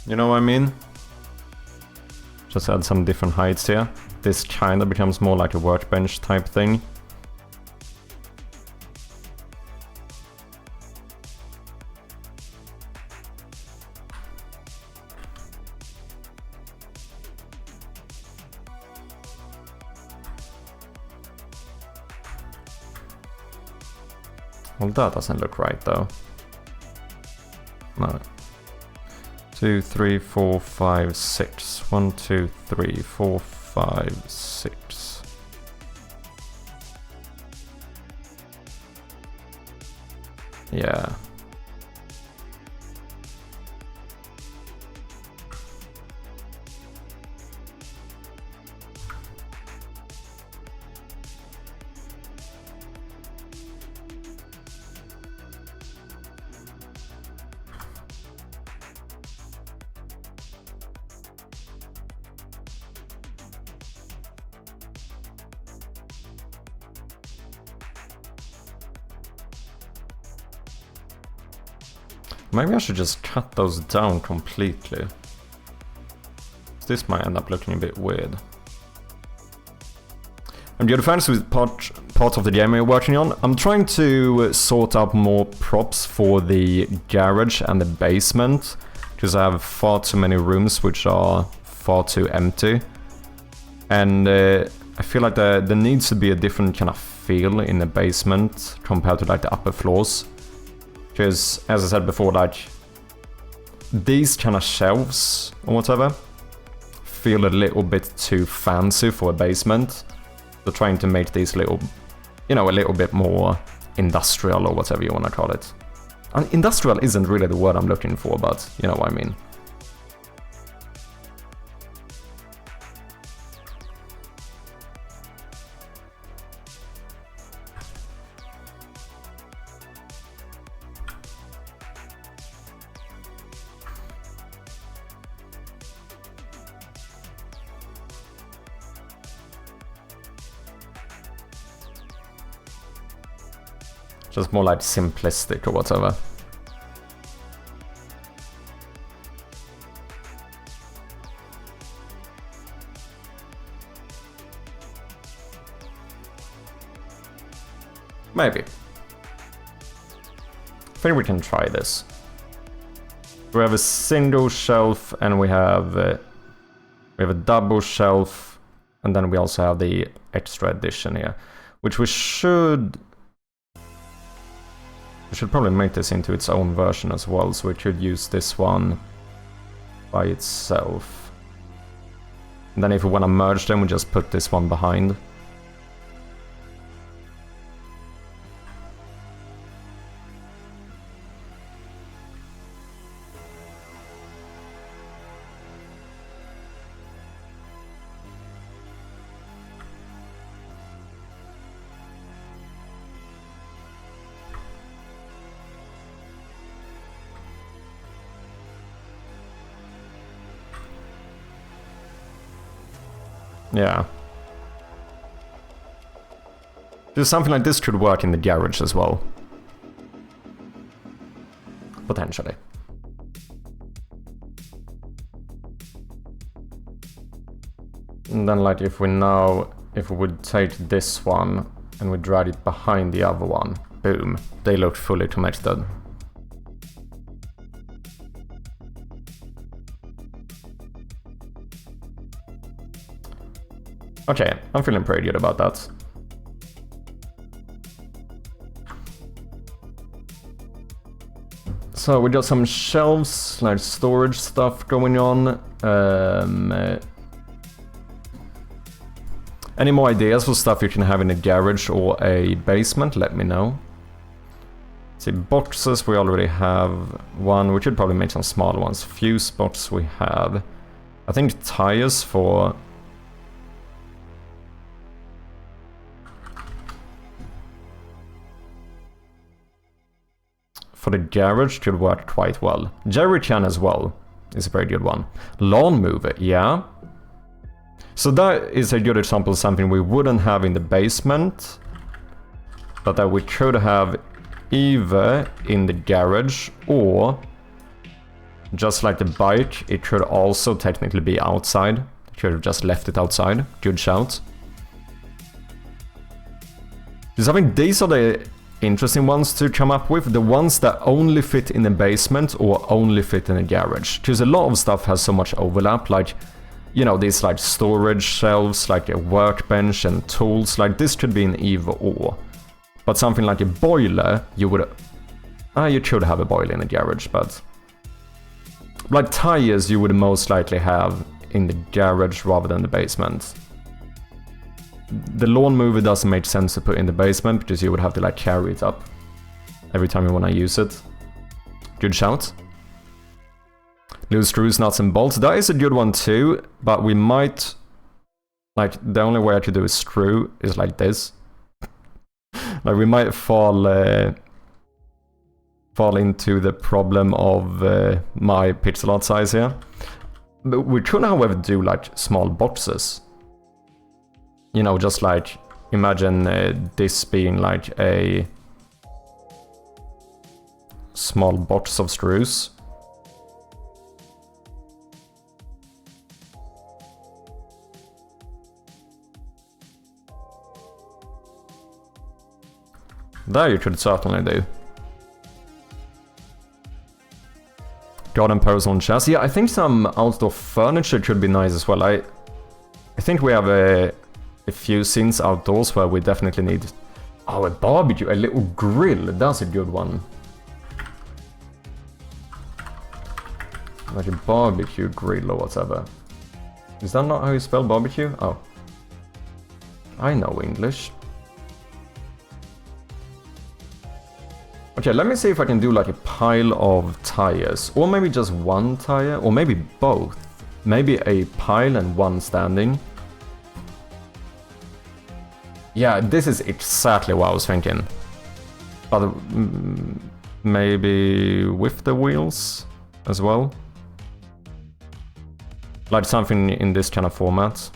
You know what I mean? Just add some different heights here. This kinda becomes more like a workbench type thing. Well, that doesn't look right though. No. 2, 3, 4, 5, 6. 1, 2, 3, 4, 5, 6. Yeah. Maybe I should just cut those down completely. This might end up looking a bit weird. And the other fans with part of the game we're working on, I'm trying to sort out more props for the garage and the basement, because I have far too many rooms which are far too empty. And I feel like there needs to be a different kind of feel in the basement compared to like the upper floors. Because, as I said before, like, these kind of shelves or whatever feel a little bit too fancy for a basement. So trying to make these little, you know, a little bit more industrial or whatever you want to call it. And industrial isn't really the word I'm looking for, but you know what I mean. Just more like simplistic or whatever. Maybe. I think we can try this. We have a single shelf and we have a double shelf, and then we also have the extra edition here, which we should probably make this into its own version as well, so we could use this one by itself. And then if we want to merge them, we just put this one behind. Yeah. Because something like this could work in the garage as well. potentially. And then like if we would take this one and we drag it behind the other one, boom, they look fully connected. Okay, I'm feeling pretty good about that. So we got some shelves, like storage stuff going on. Any more ideas for stuff you can have in a garage or a basement? Let me know. See, boxes, we already have one. We should probably make some small ones. Fuse box we have. I think tires for... the garage could work quite well. Jerry can as well. Is a very good one. Lawn mover, yeah. So that is a good example of something we wouldn't have in the basement, but that we could have either in the garage or, just like the bike, it could also technically be outside. Could have just left it outside. Good shout. Because I think these are the interesting ones to come up with, the ones that only fit in the basement or only fit in a garage. Because a lot of stuff has so much overlap, like, you know, these like storage shelves, like a workbench and tools, like this could be an either or. But something like a boiler, you would... you could have a boiler in the garage, but... like tires you would most likely have in the garage rather than the basement. The lawn mover doesn't make sense to put in the basement because you would have to like carry it up every time you want to use it. Good shout. Loose screws, nuts and bolts. That is a good one too, but we might... like the only way I could do a screw is like this. Like we might fall into the problem of my pixel art size here. But we could however do like small boxes. You know, just like, imagine this being like a small box of screws. That you could certainly do. Garden personal chairs. Yeah, I think some outdoor furniture could be nice as well. I think we have a few scenes outdoors where we definitely need... oh, a barbecue, a little grill, that's a good one. Like a barbecue grill or whatever. Is that not how you spell barbecue? Oh. I know English. Okay, let me see if I can do like a pile of tires. Or maybe just one tire, or maybe both. Maybe a pile and one standing. Yeah, this is exactly what I was thinking. But maybe with the wheels as well. Like something in this kind of format.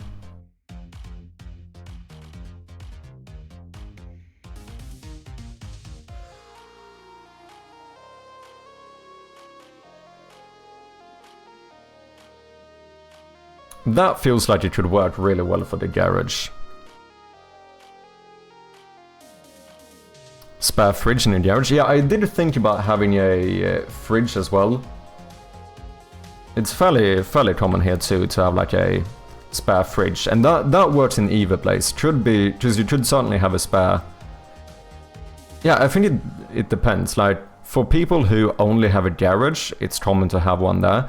That feels like it could work really well for the garage. Spare fridge in a garage. Yeah, I did think about having a fridge as well. It's fairly common here too to have like a spare fridge, and that works in either place. Could be because you could certainly have a spare. Yeah, I think it depends. Like for people who only have a garage, it's common to have one there.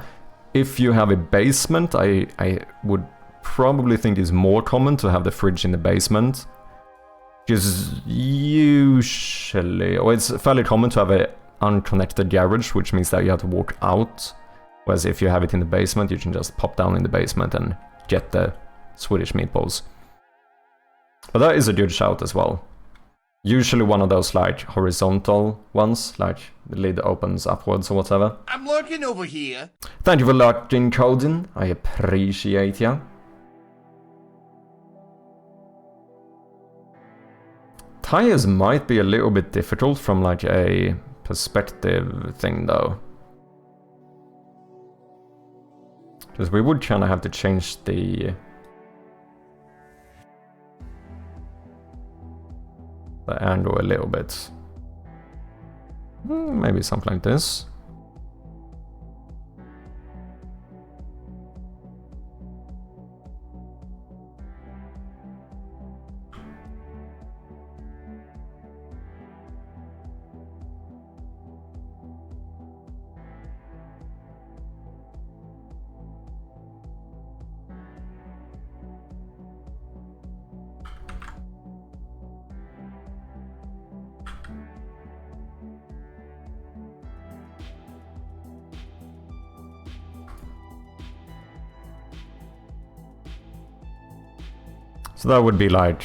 If you have a basement, I would probably think it's more common to have the fridge in the basement. Because usually, or it's fairly common to have an unconnected garage, which means that you have to walk out. Whereas if you have it in the basement, you can just pop down in the basement and get the Swedish meatballs. But that is a good shout as well. Usually one of those like horizontal ones, like the lid opens upwards or whatever. I'm lurking over here. Thank you for lurking, Codin. I appreciate ya. Tires might be a little bit difficult from like a perspective thing though. Because we would kind of have to change the angle a little bit. Maybe something like this. So that would be like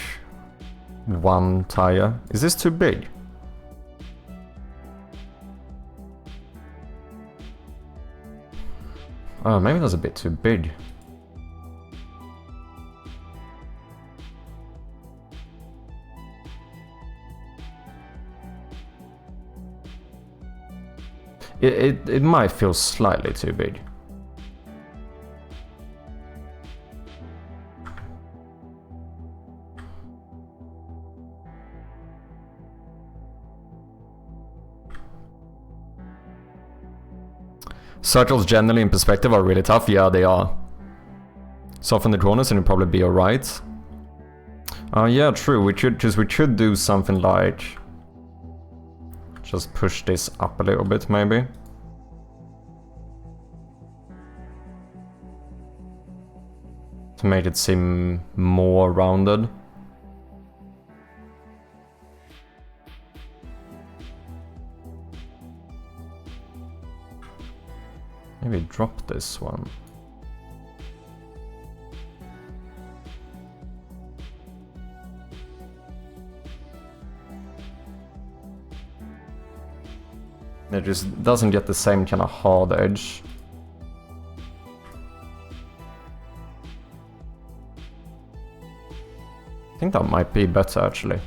one tire. Is this too big? Oh, maybe that's a bit too big. It might feel slightly too big. Circles generally in perspective are really tough. Yeah, they are. Soften the corners and it'll probably be alright. Yeah, true. We should do something like just push this up a little bit, maybe. To make it seem more rounded. Maybe drop this one. It just doesn't get the same kind of hard edge. I think that might be better actually.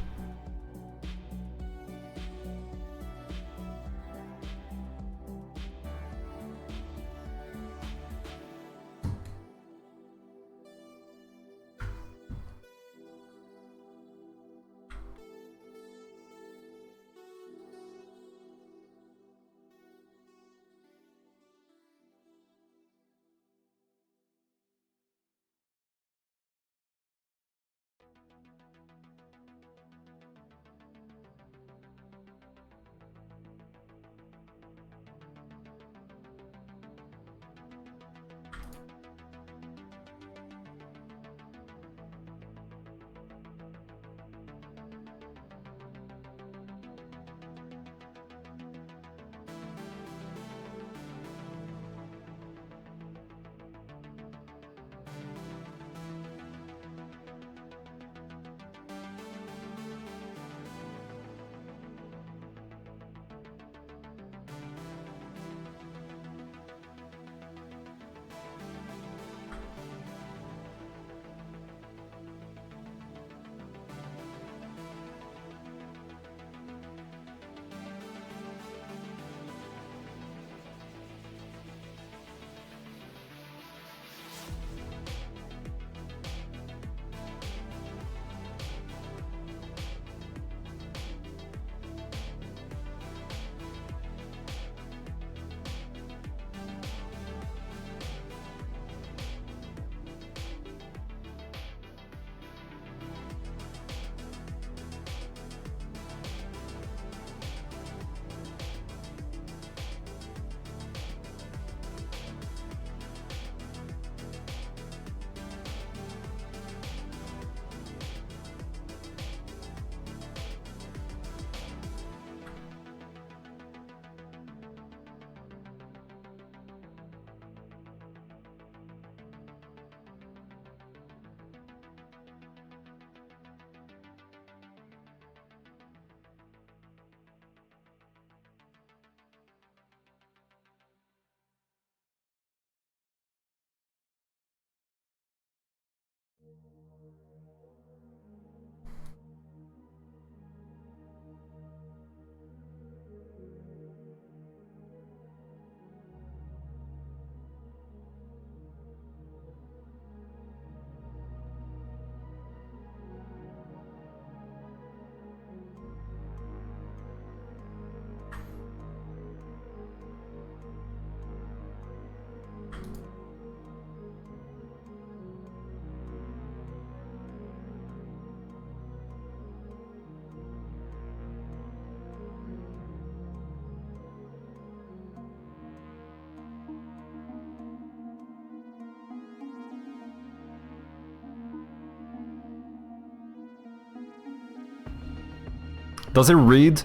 Does it read?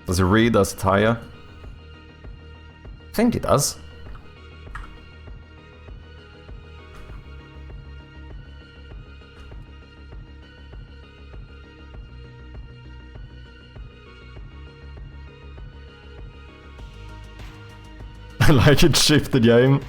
Does it read as a tire? I think it does. I like it shifted game.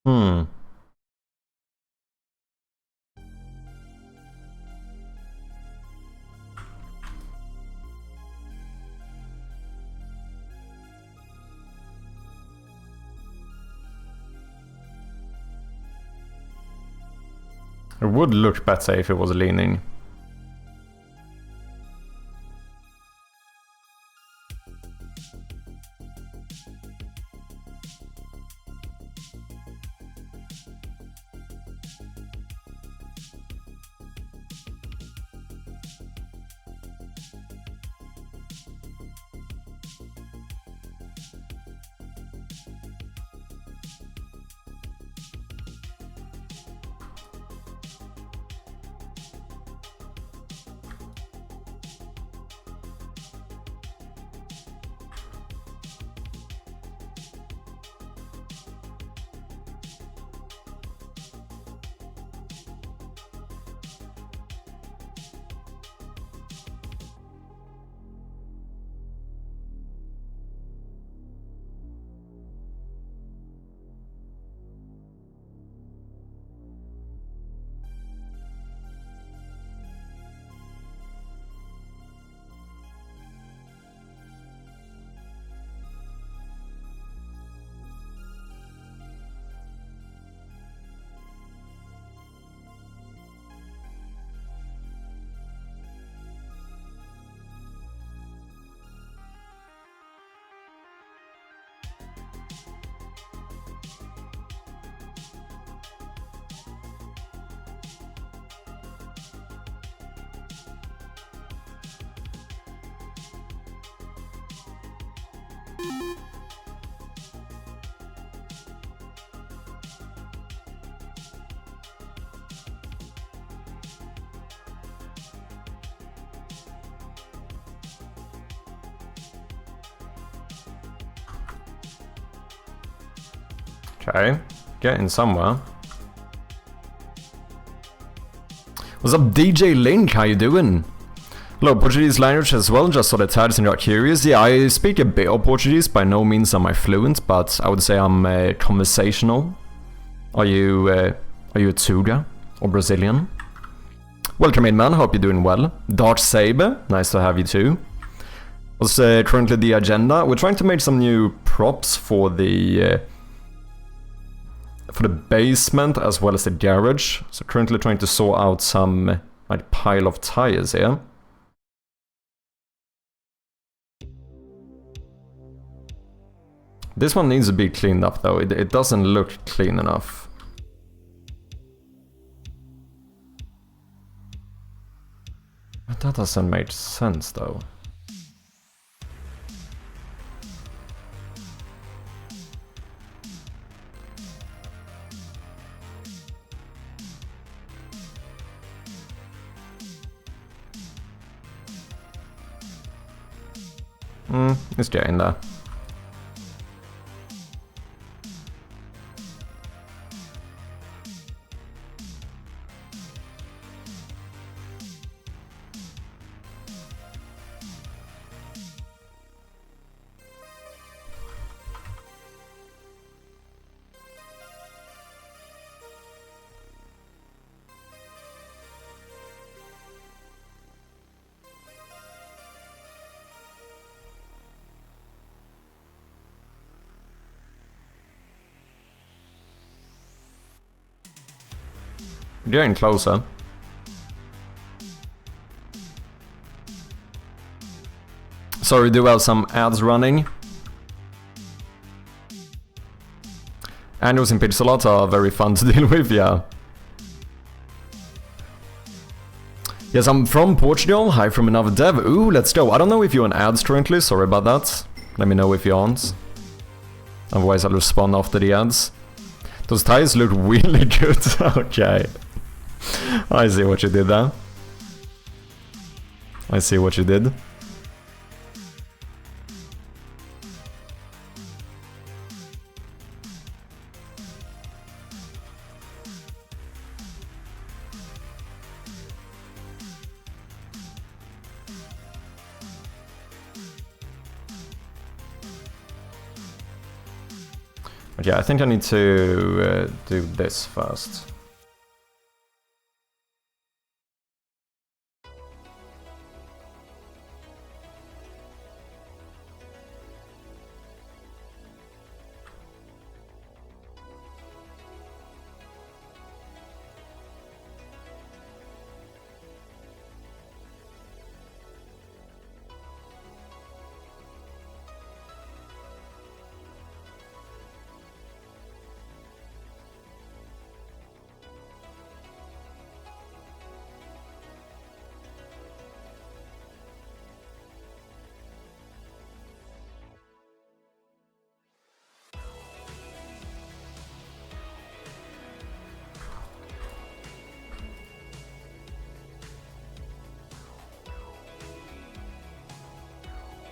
Hmm. It would look better if it was leaning. Okay, getting somewhere. What's up, DJ Link? How you doing? Hello, Portuguese language as well, just saw the tags and got curious. Yeah, I speak a bit of Portuguese, by no means am I fluent, but I would say I'm conversational. Are you a Tuga or Brazilian? Welcome in, man, hope you're doing well. Dark Saber, nice to have you too. What's currently the agenda? We're trying to make some new props for the basement as well as the garage. So currently trying to sort out some like pile of tires here. This one needs to be cleaned up though, it doesn't look clean enough. But that doesn't make sense though. It's getting there. getting closer. Sorry, we do have some ads running. Annuals in Pixelot are very fun to deal with, yeah. Yes, I'm from Portugal. Hi from another dev. Ooh, let's go. I don't know if you're on ads currently. Sorry about that. Let me know if you aren't. Otherwise, I'll respond after the ads. Those tires look really good. Okay. I see what you did there. I see what you did. But yeah, I think I need to do this first.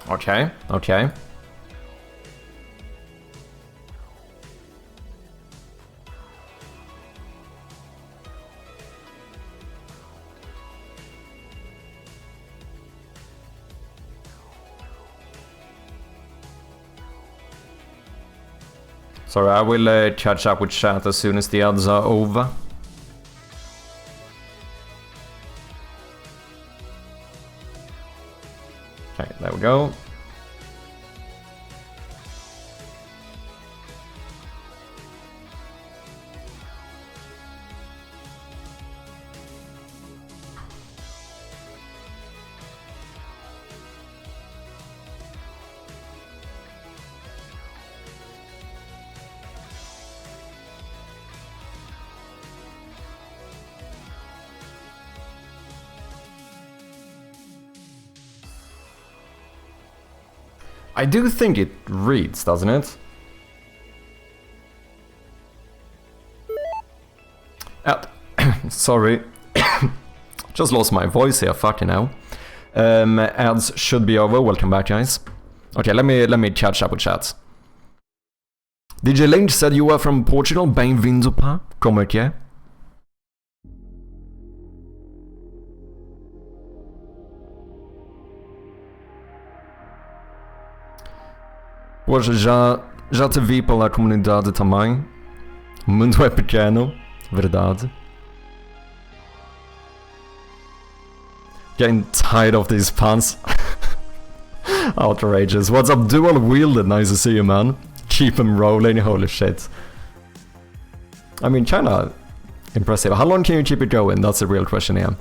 Okay, okay. Sorry, I will catch up with chat as soon as the ads are over. Okay, there we go. I do think it reads, doesn't it? Sorry. Just lost my voice here, fucking hell. Ads should be over. Welcome back, guys. Okay, let me catch up with chat. DJ Lynch said you were from Portugal. Bem-vindo, pá. Como é que é? Poxa, já te vi pela comunidade também. O mundo é pequeno, verdade. Getting tired of these pants. Outrageous. What's up, Dual Wielded? Nice to see you, man. Keep them rolling, holy shit. I mean, kinda impressive. How long can you keep it going? That's the real question here.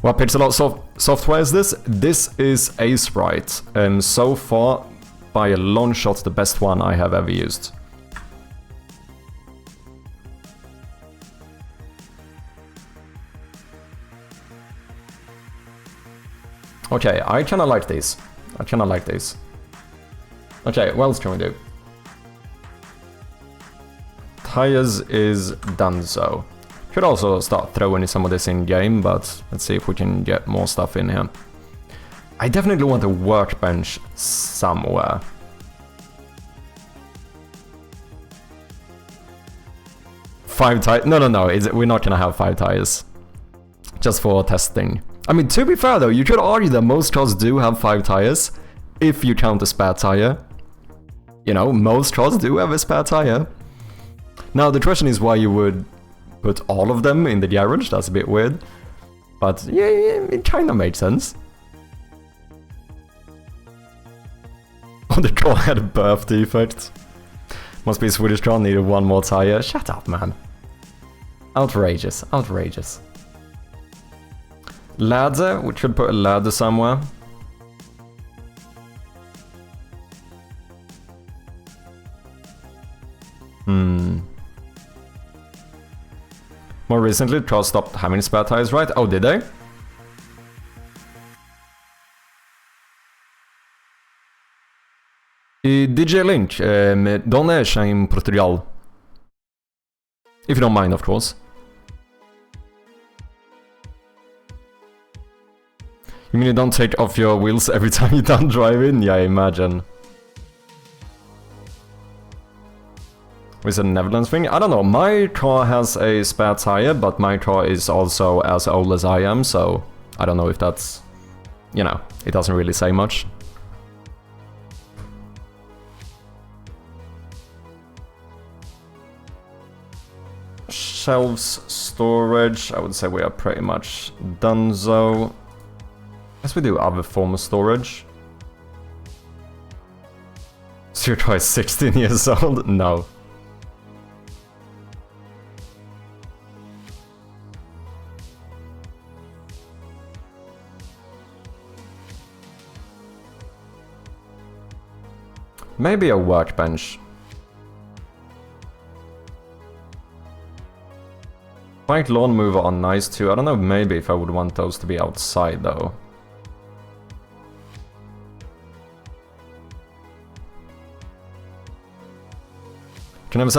What Pixelot software is this? This is Aseprite, and so far, by a long shot, the best one I have ever used. Okay, I kinda like these. Okay, what else can we do? Tires is done so. Could also start throwing some of this in game, but let's see if we can get more stuff in here. I definitely want a workbench somewhere. Five tires? No, we're not gonna have 5 tires. Just for testing. I mean, to be fair though, you could argue that most cars do have 5 tires, if you count a spare tire. You know, most cars do have a spare tire. Now, the question is why you would put all of them in the garage. That's a bit weird. But yeah, it kinda made sense. Oh, the car had a birth defect. Must be a Swedish car, needed 1 more tire. Shut up, man. Outrageous, outrageous. Ladder, we should put a ladder somewhere. More recently, Charles stopped having spare tires, right? Oh, did they? DJ Link, donde é em Portugal? If you don't mind, of course. You mean you don't take off your wheels every time you're done driving? Yeah, I imagine. Is it a Netherlands thing? I don't know. My car has a spare tire, but my car is also as old as I am, so I don't know if that's... You know, it doesn't really say much. Shelves, storage, I would say we are pretty much done so. Guess we do other form of storage. So your car is 16 years old? No. Maybe a workbench. Bike lawn mover are nice too. I don't know maybe if I would want those to be outside though. Can never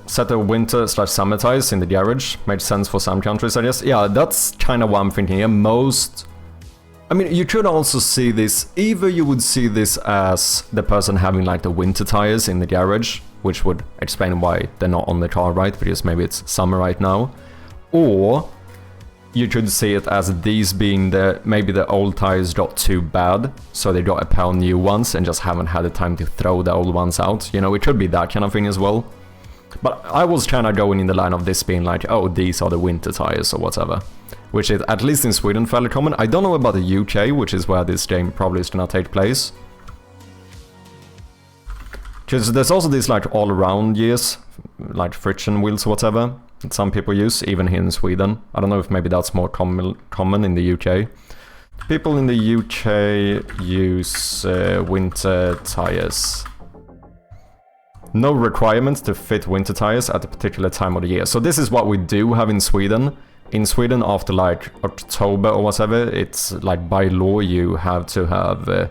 set a winter/summer tires in the garage. Makes sense for some countries, I guess. Yeah, that's kind of what I'm thinking here. I mean, you could also see this, either you would see this as the person having like the winter tires in the garage, which would explain why they're not on the car, right? Because maybe it's summer right now. Or you could see it as these being maybe the old tires got too bad, so they got a pair of new ones and just haven't had the time to throw the old ones out. You know, it could be that kind of thing as well. But I was kind of going in the line of this being like, oh, these are the winter tires or whatever. Which is, at least in Sweden, fairly common. I don't know about the UK, which is where this game probably is gonna take place. Because there's also these like all-around gears, like friction wheels or whatever, that some people use, even here in Sweden. I don't know if maybe that's more common in the UK. People in the UK use winter tires. No requirements to fit winter tires at a particular time of the year. So this is what we do have in Sweden. In Sweden, after like October or whatever, it's like by law you have to have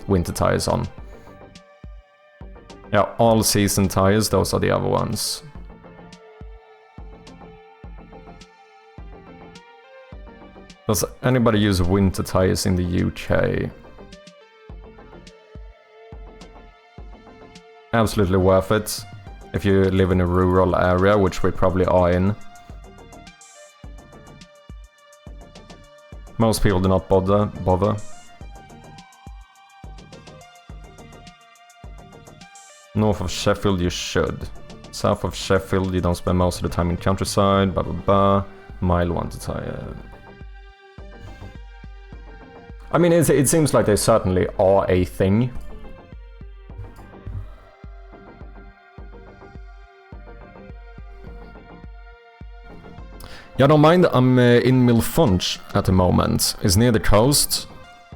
winter tires on. Yeah, all season tires, those are the other ones. Does anybody use winter tires in the UK? Absolutely worth it if you live in a rural area, which we probably are in. Most people do not bother. North of Sheffield you should. South of Sheffield you don't spend most of the time in countryside, blah blah blah. Mile one to tire. I mean, it seems like they certainly are a thing. Yeah, don't mind, I'm in Milfontes at the moment. It's near the coast,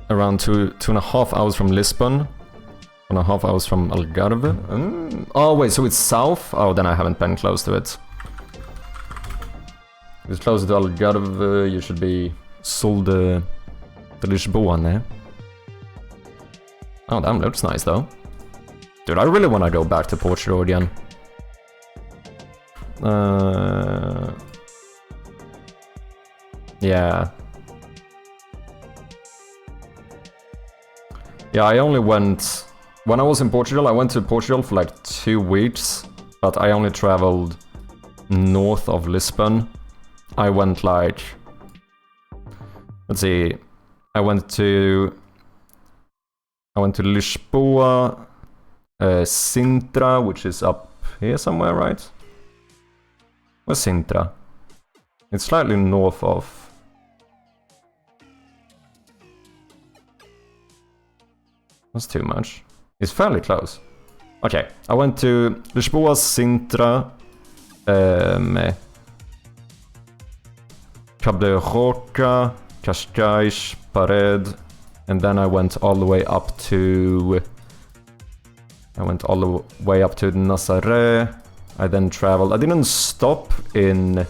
around 2.5 hours from Lisbon, 1.5 hours from Algarve. Oh wait, so it's south? Oh, then I haven't been close to it. If it's closer to Algarve, you should be Sul de Lisboa, eh? Oh, that looks nice though. Dude, I really want to go back to Portugal again. Yeah. Yeah, I only went... When I was in Portugal, I went to Portugal for like 2 weeks, but I only traveled north of Lisbon. I went like... Let's see... I went to Lisboa, Sintra, which is up here somewhere, right? Where's Sintra? It's slightly north of... That's too much. It's fairly close. Okay, I went to Lisboa, Sintra, Cabo de Roca, Cascais, Pared, and then I went all the way up to... Nazaré. I then traveled... I didn't stop in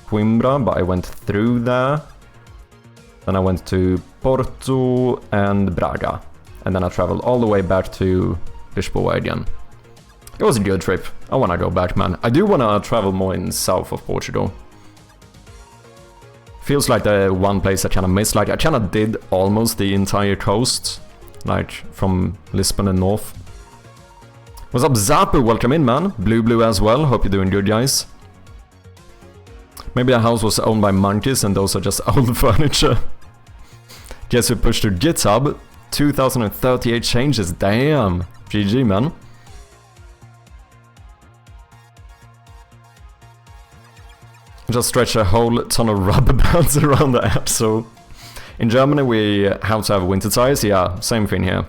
Coimbra, but I went through there. Then I went to Porto and Braga. And then I traveled all the way back to Lisboa again. It was a good trip. I wanna go back, man. I do wanna travel more in south of Portugal. Feels like the one place I kinda missed. Like, I kinda did almost the entire coast. Like, from Lisbon and north. What's up, Zapu? Welcome in, man. Blue as well. Hope you're doing good, guys. Maybe the house was owned by monkeys and those are just old furniture. Guess we pushed to GitHub. 2038 changes. Damn. GG, man. Just stretch a whole ton of rubber bands around the app, so... In Germany we have to have winter tires, yeah, same thing here.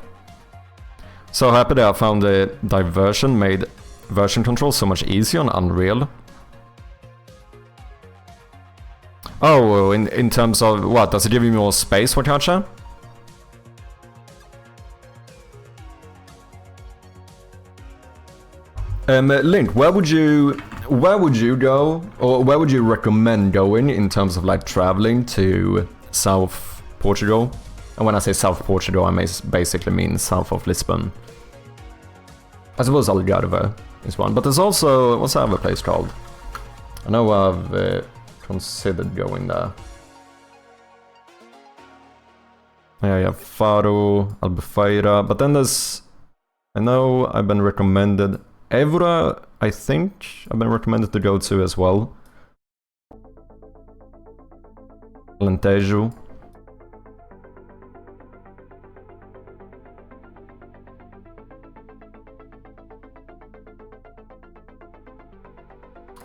So happy that I found the diversion made version control so much easier on Unreal. Oh, in terms of what? Does it give you more space for capture? Link, where would you go, or where would you recommend going in terms of like traveling to South Portugal? And when I say South Portugal, I basically mean south of Lisbon. I suppose Algarve is one, but there's also, what's the other place called? I know I've considered going there. Yeah, Faro, Albufeira, but then there's, I know I've been recommended Évora, I think I've been recommended to go to as well. Alentejo.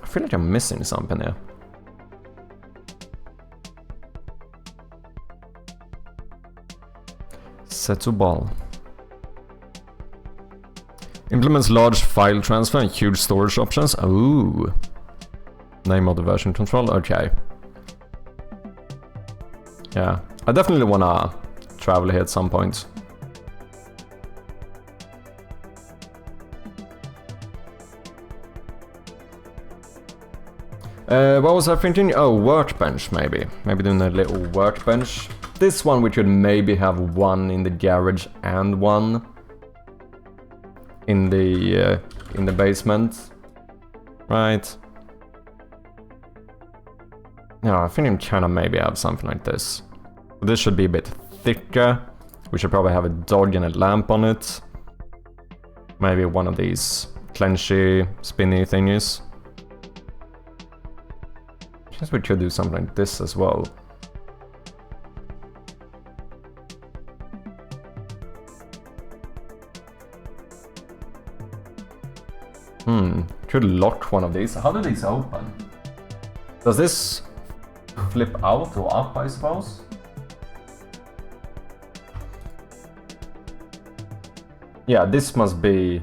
I feel like I'm missing something here. Setúbal. Implements large file transfer and huge storage options. Ooh. Name of the version control. Okay. Yeah. I definitely wanna travel here at some point. What was I thinking? Oh, workbench maybe. Maybe doing a little workbench. This one we could maybe have one in the garage and one in the basement, right? No, I think I'm trying to maybe have something like this. This should be a bit thicker. We should probably have a dog and a lamp on it. Maybe one of these clenchy, spinny thingies. I guess we could do something like this as well. Could lock one of these. How do these open? Does this flip out or up, I suppose? Yeah, this must be...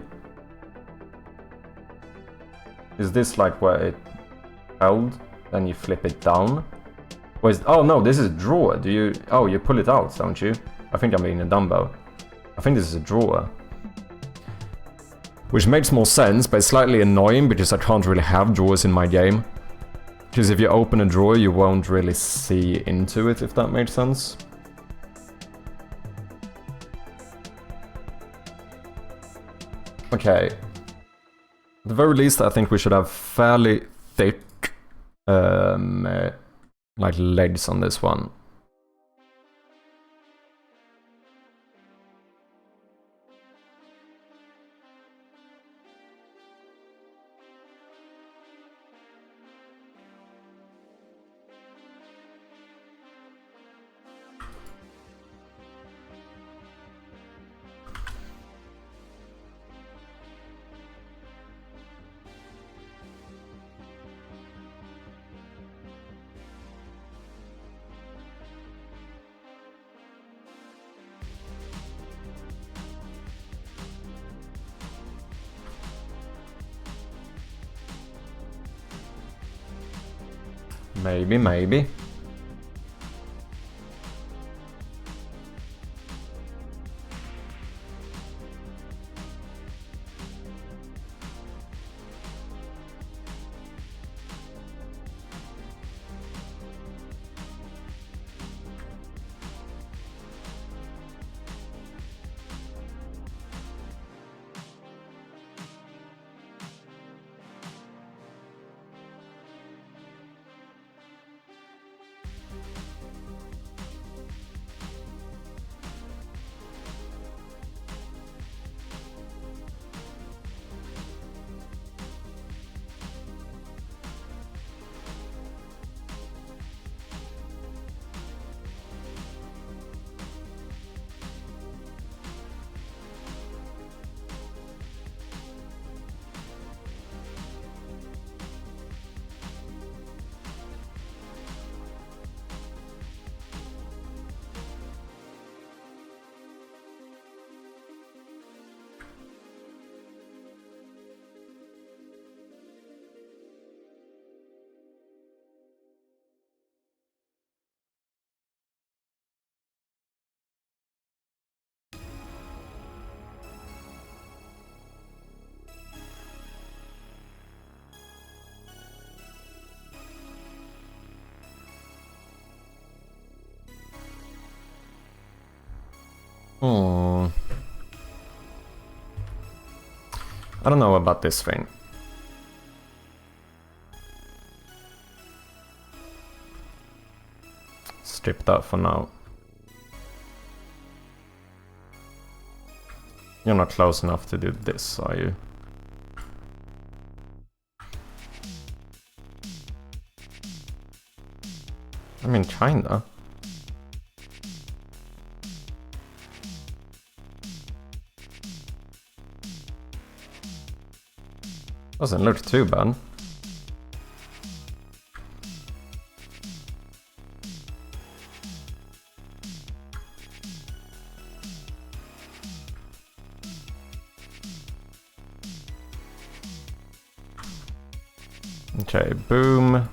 Is this like where it held? Then you flip it down? Or is... Oh no, this is a drawer. Do you... Oh, you pull it out, don't you? I think I'm being a dumbo. I think this is a drawer. Which makes more sense, but it's slightly annoying because I can't really have drawers in my game. Because if you open a drawer, you won't really see into it, if that makes sense. Okay. At the very least, I think we should have fairly thick like legs on this one. Maybe. Hmm. I don't know about this thing. Strip that for now. You're not close enough to do this, are you? I mean, kinda. Doesn't look too bad. Okay, boom.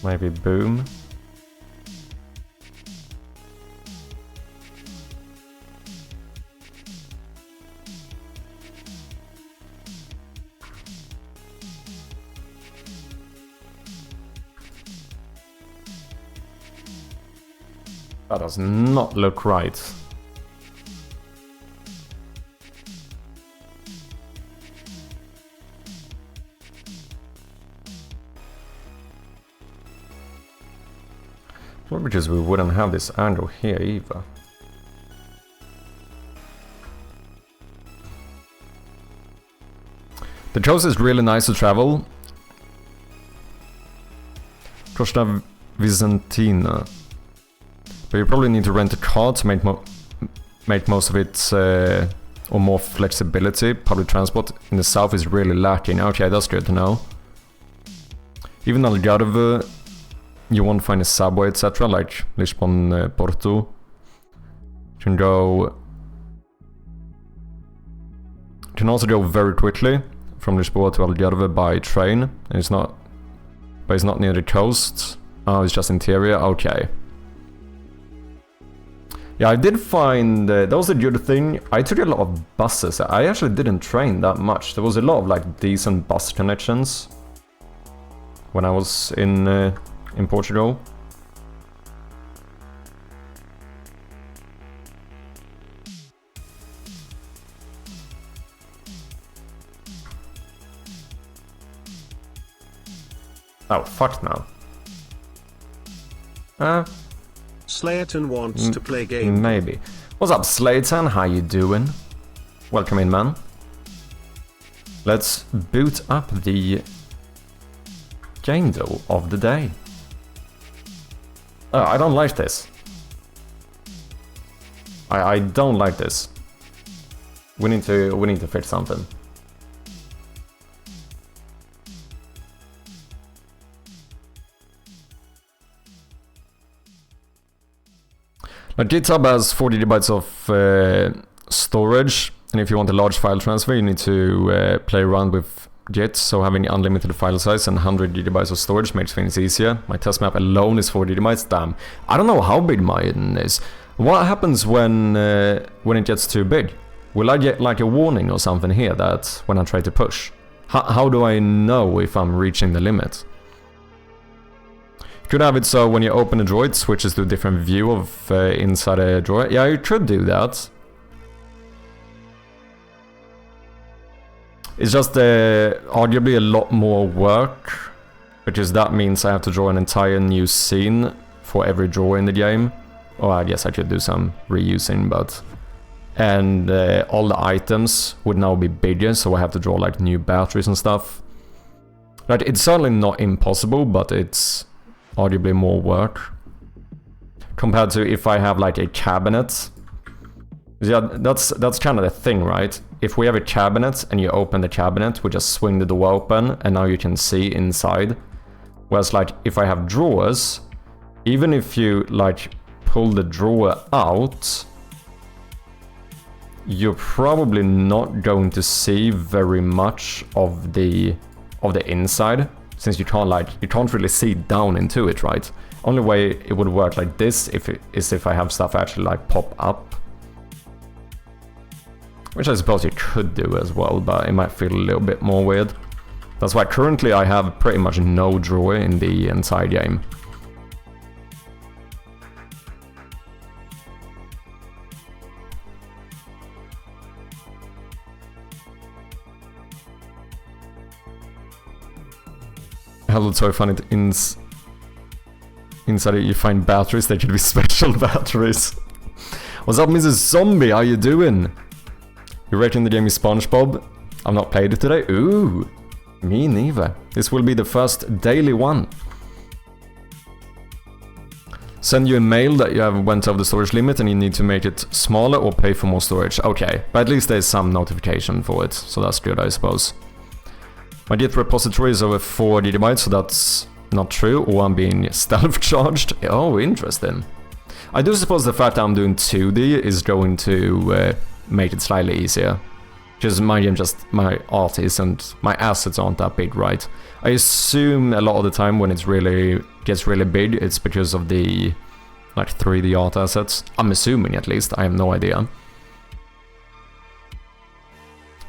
Maybe boom. That does not look right. Well, because we wouldn't have this angle here either. The coast is really nice to travel. Costa Vicentina. But you probably need to rent a car to make most of it, or more flexibility. Public transport in the south is really lacking. Okay, that's good to know. Even Algarve, you won't find a subway, etc. like Lisbon, Porto. You can go. You can also go very quickly from Lisboa to Algarve by train. And it's not, but it's not near the coast. Oh, it's just interior. Okay. Yeah, I did find that was a good thing. I took a lot of buses. I actually didn't train that much. There was a lot of like decent bus connections when I was in Portugal. Oh, fuck now. Slayton wants to play game. Maybe. What's up, Slayton? How you doing? Welcome in, man. Let's boot up the game though of the day. Oh, I don't like this. I don't like this. We need to fix something. Like GitHub has 40 GB of storage, and if you want a large file transfer, you need to play around with Git. So having unlimited file size and 100 GB of storage makes things easier. My test map alone is 40 GB. Damn, I don't know how big mine is. What happens when it gets too big? Will I get like a warning or something here that when I try to push? How do I know if I'm reaching the limit? Could have it so when you open a drawer, it switches to a different view of inside a drawer. Yeah, you could do that. It's just arguably a lot more work, because that means I have to draw an entire new scene for every drawer in the game. Or I guess I could do some reusing, but... And all the items would now be bigger, so I have to draw like new batteries and stuff. Like, it's certainly not impossible, but it's arguably more work compared to if I have like a cabinet. Yeah, that's kind of the thing, right? If we have a cabinet and you open the cabinet, we just swing the door open and now you can see inside. Whereas like if I have drawers, even if you like pull the drawer out, you're probably not going to see very much of the inside. Since you can't really see down into it, right? Only way it would work like this is if I have stuff actually like pop up. Which I suppose you could do as well, but it might feel a little bit more weird. That's why currently I have pretty much no drawer in the entire game. Hello Toy find it inside it you find batteries, they could be special batteries. What's up, Mrs. Zombie? How you doing? You rating the game is SpongeBob? I've not played it today. Ooh, me neither. This will be the first daily one. Send you a mail that you have went over the storage limit and you need to make it smaller or pay for more storage. Okay, but at least there's some notification for it, so that's good, I suppose. My Git repository is over 4 GB, so that's not true, or I'm being stealth-charged. Oh, interesting. I do suppose the fact that I'm doing 2D is going to make it slightly easier. Because my game my art isn't, my assets aren't that big, right? I assume a lot of the time when it gets really big, it's because of the, like, 3D art assets. I'm assuming, at least, I have no idea.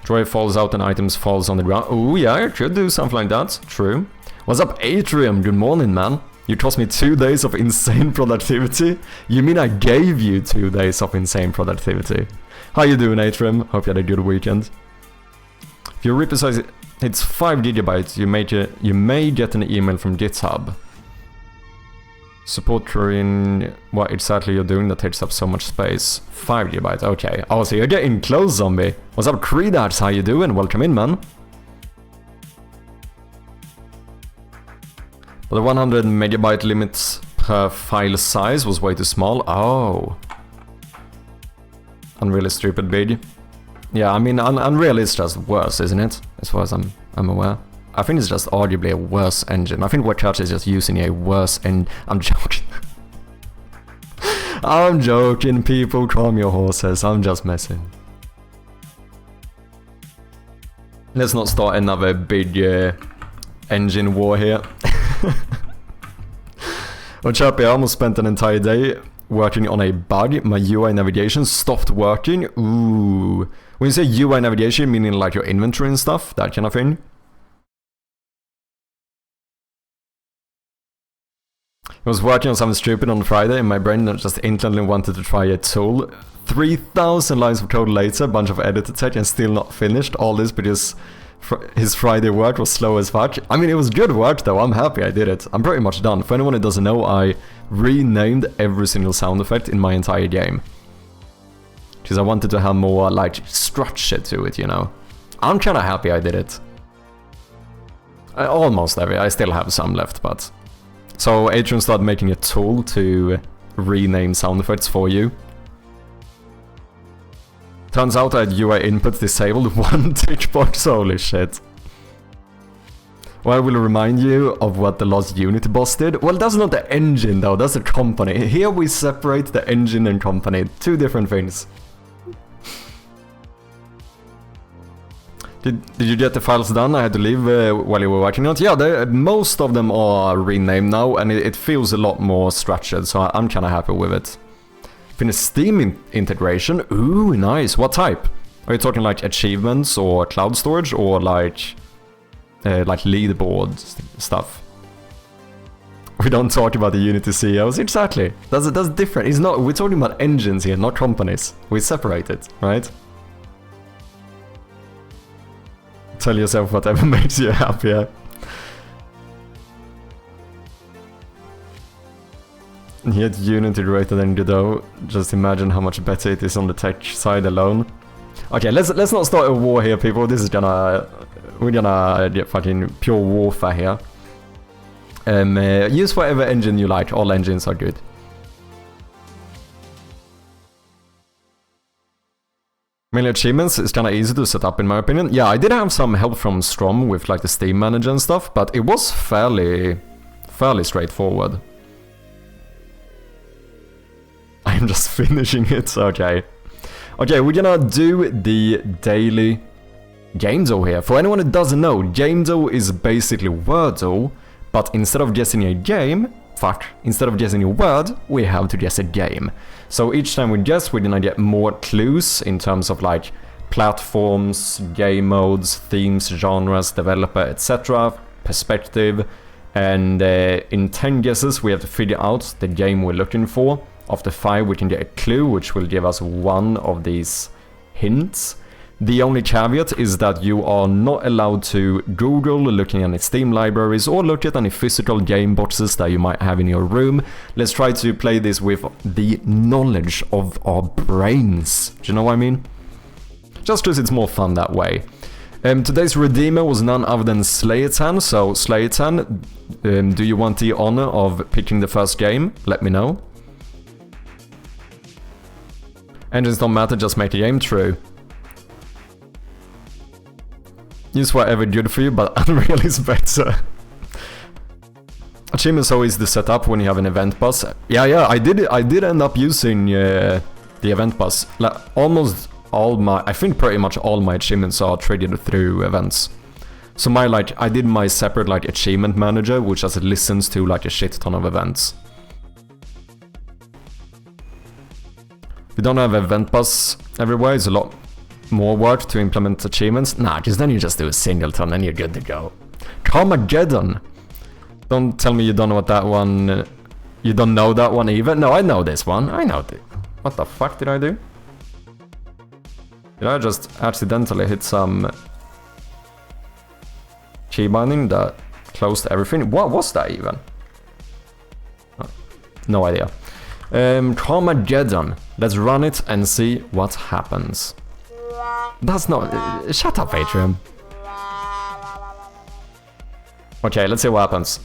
Joy falls out and items falls on the ground. Oh yeah, I could do something like that, true. What's up, Atrium? Good morning, man. You cost me 2 days of insane productivity? You mean I gave you 2 days of insane productivity? How you doing, Atrium? Hope you had a good weekend. If your repo size hits 5 GB, you may get an email from GitHub. Support Korean, what exactly you're doing that takes up so much space. 5 GB, okay. Oh, so you're getting close, Zombie. What's up, Creedax? How you doing? Welcome in, man. But the 100 megabyte limit per file size was way too small. Oh. Unreal is stupid big. Yeah, I mean, Unreal is just worse, isn't it? As far as I'm aware. I think it's just arguably a worse engine. I think Watch is just using a worse and I'm joking. I'm joking, people, calm your horses. I'm just messing. Let's not start another big engine war here. Well, Chappy, I almost spent an entire day working on a bug. My UI navigation stopped working. Ooh. When you say UI navigation, meaning like your inventory and stuff, that kind of thing. I was working on something stupid on Friday and my brain just instantly wanted to try a tool. 3,000 lines of code later, a bunch of editor tech and still not finished. All this because his Friday work was slow as fuck. I mean, it was good work though, I'm happy I did it. I'm pretty much done. For anyone who doesn't know, I renamed every single sound effect in my entire game. Because I wanted to have more, like, structure to it, you know. I'm kinda happy I did it. Almost every, I still have some left, but... So Adrian started making a tool to rename sound effects for you. Turns out I had UI input disabled, 1 tick box, holy shit. Well, I will remind you of what the last Unity boss did. Well, that's not the engine though, that's the company. Here we separate the engine and company, 2 different things. Did you get the files done? I had to leave while you were working on it. Yeah, most of them are renamed now and it feels a lot more structured, so I'm kinda happy with it. Finished Steam integration. Ooh, nice. What type? Are you talking like achievements or cloud storage or like leaderboard stuff? We don't talk about the Unity CEOs. Exactly. That's different. It's not. We're talking about engines here, not companies. We separate it, right? Tell yourself whatever makes you happier. Yet Unity rated than Godot. Just imagine how much better it is on the tech side alone. Okay, let's not start a war here, people. This is we're gonna get fucking pure warfare here. Use whatever engine you like. All engines are good. Mainly achievements is kinda easy to set up in my opinion. Yeah, I did have some help from Strom with like the Steam manager and stuff, but it was fairly straightforward. I'm just finishing it, okay. Okay, we're gonna do the daily gamedev here. For anyone who doesn't know, gamedev is basically Wordle, but instead of guessing a game, instead of guessing a word, we have to guess a game. So each time we guess, we're gonna get more clues in terms of like platforms, game modes, themes, genres, developer, etc., perspective, and in 10 guesses we have to figure out the game we're looking for. After 5 we can get a clue which will give us one of these hints. The only caveat is that you are not allowed to Google looking at any Steam libraries or look at any physical game boxes that you might have in your room. Let's try to play this with the knowledge of our brains. Do you know what I mean? Just because it's more fun that way. Today's redeemer was none other than Slayatan. So Slayatan, do you want the honor of picking the first game? Let me know. Engines don't matter, just make the game true. Use whatever good for you, but Unreal is better. Achievements always the setup when you have an event bus. Yeah, I did end up using the event bus. Like, almost all my, I think pretty much all my achievements are triggered through events. So my, like, I did my separate, like, achievement manager, which just listens to, like, a shit ton of events. We don't have event bus everywhere, it's a lot more work to implement achievements. Nah, because then you just do a singleton and you're good to go. Carmageddon! Don't tell me you don't know what that one... you don't know that one either? No, I know this one. I know it. What the fuck did I do? Did I just accidentally hit some... key binding that closed everything? What was that even? Oh, no idea. Carmageddon. Let's run it and see what happens. That's not... shut up, Atrium. Okay, let's see what happens.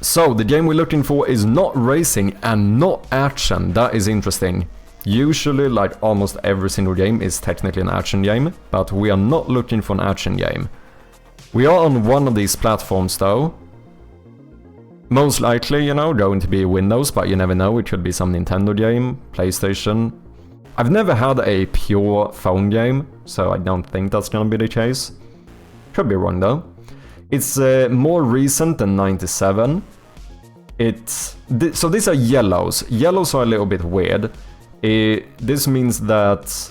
So, the game we're looking for is not racing and not action. That is interesting. Usually, like almost every single game is technically an action game, but we are not looking for an action game. We are on one of these platforms though. Most likely, you know, going to be Windows, but you never know, it could be some Nintendo game, PlayStation. I've never had a pure phone game, so I don't think that's gonna be the case. Could be wrong though. It's more recent than 97. So these are yellows. Yellows are a little bit weird. This means that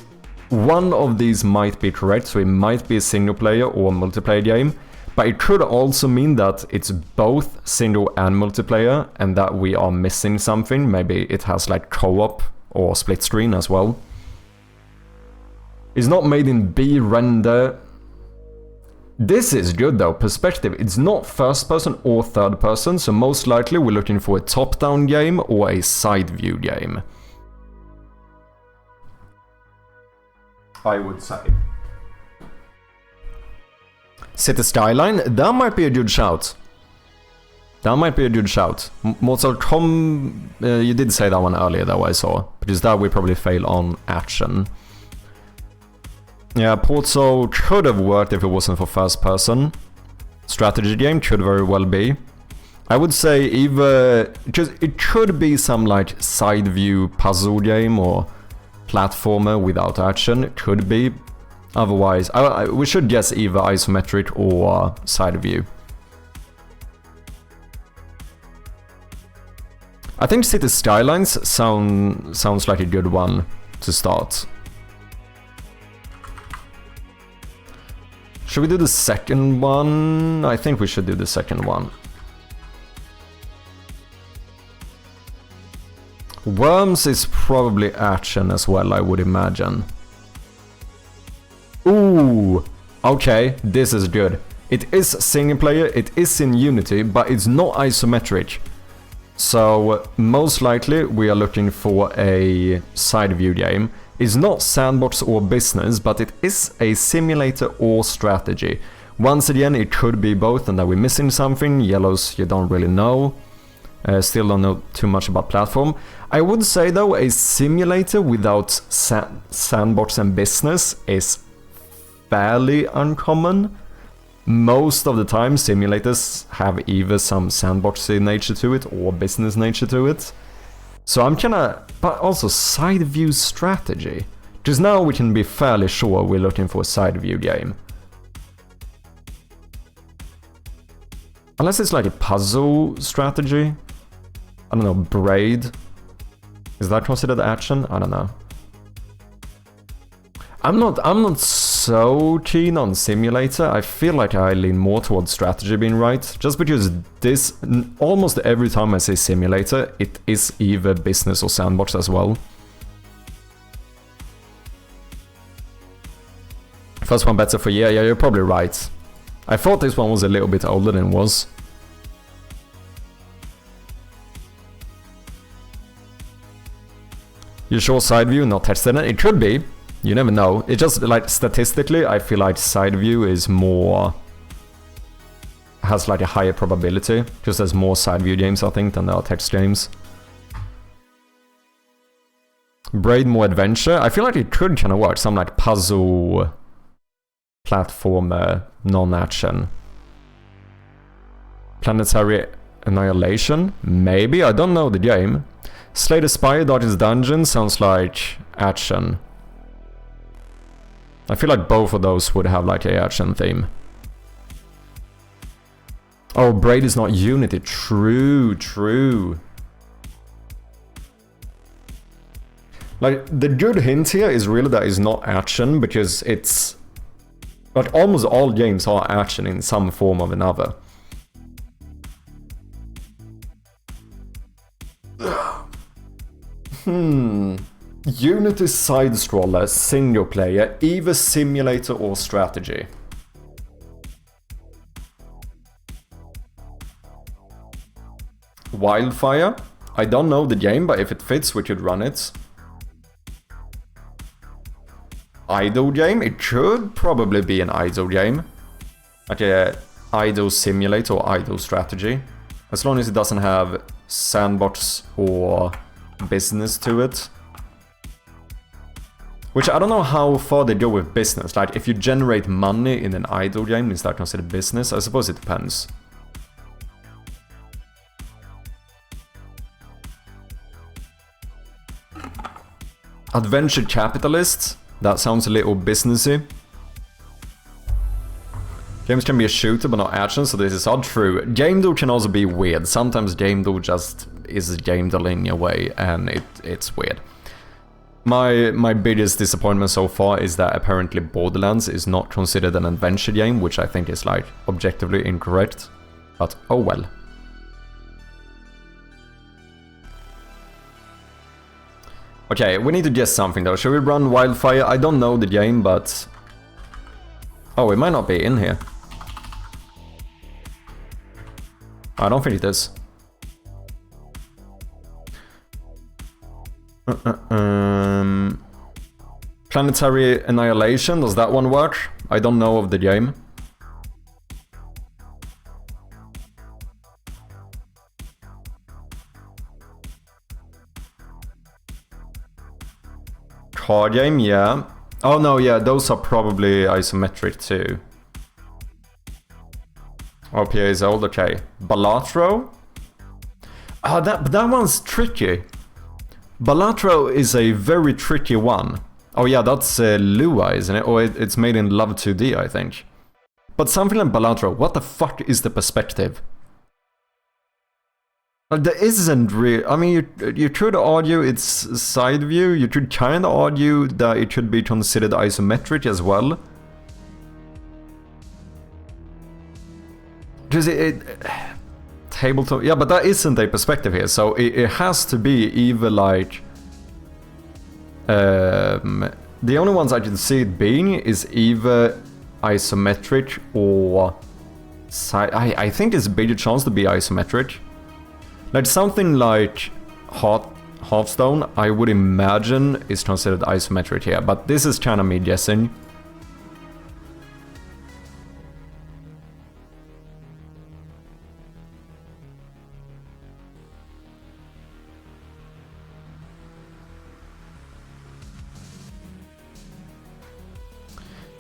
one of these might be correct, so it might be a single player or multiplayer game. But it could also mean that it's both single and multiplayer, and that we are missing something. Maybe it has like co-op or split screen as well. It's not made in B render. This is good though, perspective. It's not first person or third person, so most likely we're looking for a top-down game or a side view game. I would say. City Skyline, that might be a good shout. That might be a good shout. Mortal Kombat, you did say that one earlier though, I saw. Because that we probably fail on action. Yeah, Porto could have worked if it wasn't for first person. Strategy game could very well be. I would say either... just it could be some like side view puzzle game or platformer without action. It could be. Otherwise, we should guess either isometric or side view. I think City Skylines sounds like a good one to start. Should we do the second one? I think we should do the second one. Worms is probably action as well, I would imagine. Ooh, okay, this is good. It is single player, it is in Unity, but it's not isometric. So most likely we are looking for a side view game. It's not sandbox or business, but it is a simulator or strategy. Once again, it could be both, and that we're missing something. Yellows, you don't really know. Still don't know too much about platform. I would say though, a simulator without sandbox and business is fairly uncommon. Most of the time, simulators have either some sandboxy nature to it or business nature to it. So I'm kinda... but also side view strategy. Just now we can be fairly sure we're looking for a side view game. Unless it's like a puzzle strategy. I don't know, Braid. Is that considered action? I don't know. I'm not so keen on simulator. I feel like I lean more towards strategy being right. Just because this, almost every time I say simulator, it is either business or sandbox as well. First one better for yeah, you're probably right. I thought this one was a little bit older than it was. You sure side view not tested it? It could be. You never know. It just like statistically, I feel like side view is more has like a higher probability because there's more side view games I think than there are text games. Braid more adventure. I feel like it could kind of work. Some like puzzle, platformer, non-action. Planetary Annihilation? Maybe, I don't know the game. Slay the Spy, Dodges Dungeon sounds like action. I feel like both of those would have like a action theme. Oh, Braid is not Unity. True, true. Like, the good hint here is really that it's not action, because it's... like, almost all games are action in some form or another. Unity side-scroller, single-player, either simulator or strategy. Wildfire? I don't know the game, but if it fits, we could run it. Idle game? It could probably be an idle game. Like a idle simulator or idle strategy. As long as it doesn't have sandbox or business to it. Which I don't know how far they go with business. Like, if you generate money in an idle game, is that considered business? I suppose it depends. Adventure capitalist? That sounds a little businessy. Games can be a shooter but not action, so this is odd. True. Game dev can also be weird. Sometimes game dev just is game dev in a way, and it's weird. My biggest disappointment so far is that apparently Borderlands is not considered an adventure game, which I think is like objectively incorrect. But oh well. Okay, we need to guess something though. Should we run Wildfire? I don't know the game, but... oh, it might not be in here. I don't think it is. Planetary Annihilation, does that one work? I don't know of the game. Card game, yeah. Oh no, yeah, those are probably isometric too. RPA is old, okay. Balatro? Oh, that one's tricky. Balatro is a very tricky one. Oh yeah, that's Lua, isn't it? Or it's made in Love 2D, I think. But something like Balatro, what the fuck is the perspective? There isn't really... I mean, you could argue it's side view. You could kind of argue that it should be considered isometric as well. Because tabletop... yeah, but that isn't a perspective here. So it has to be either like... the only ones I can see it being is either isometric or... I think there's a bigger chance to be isometric. Like something like Hearthstone, I would imagine is considered isometric here, but this is kind of me guessing.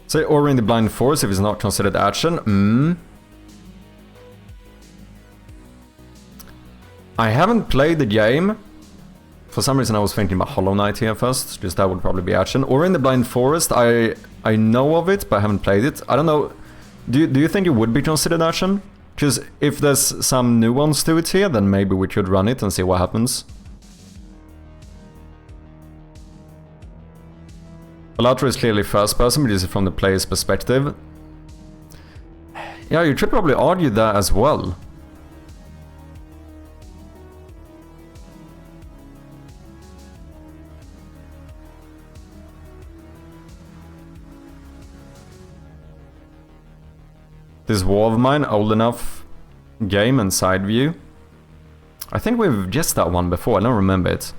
Say Ori in the Blind Forest if it's not considered action. I haven't played the game. For some reason I was thinking about Hollow Knight here first, because that would probably be action. Or in the Blind Forest, I know of it, but I haven't played it. I don't know, do you think it would be considered action? Because if there's some nuance to it here, then maybe we could run it and see what happens. Balatro is clearly first person, but this is from the player's perspective. Yeah, you could probably argue that as well. This War of Mine, old enough game and side view. I think we've guessed that one before, I don't remember it.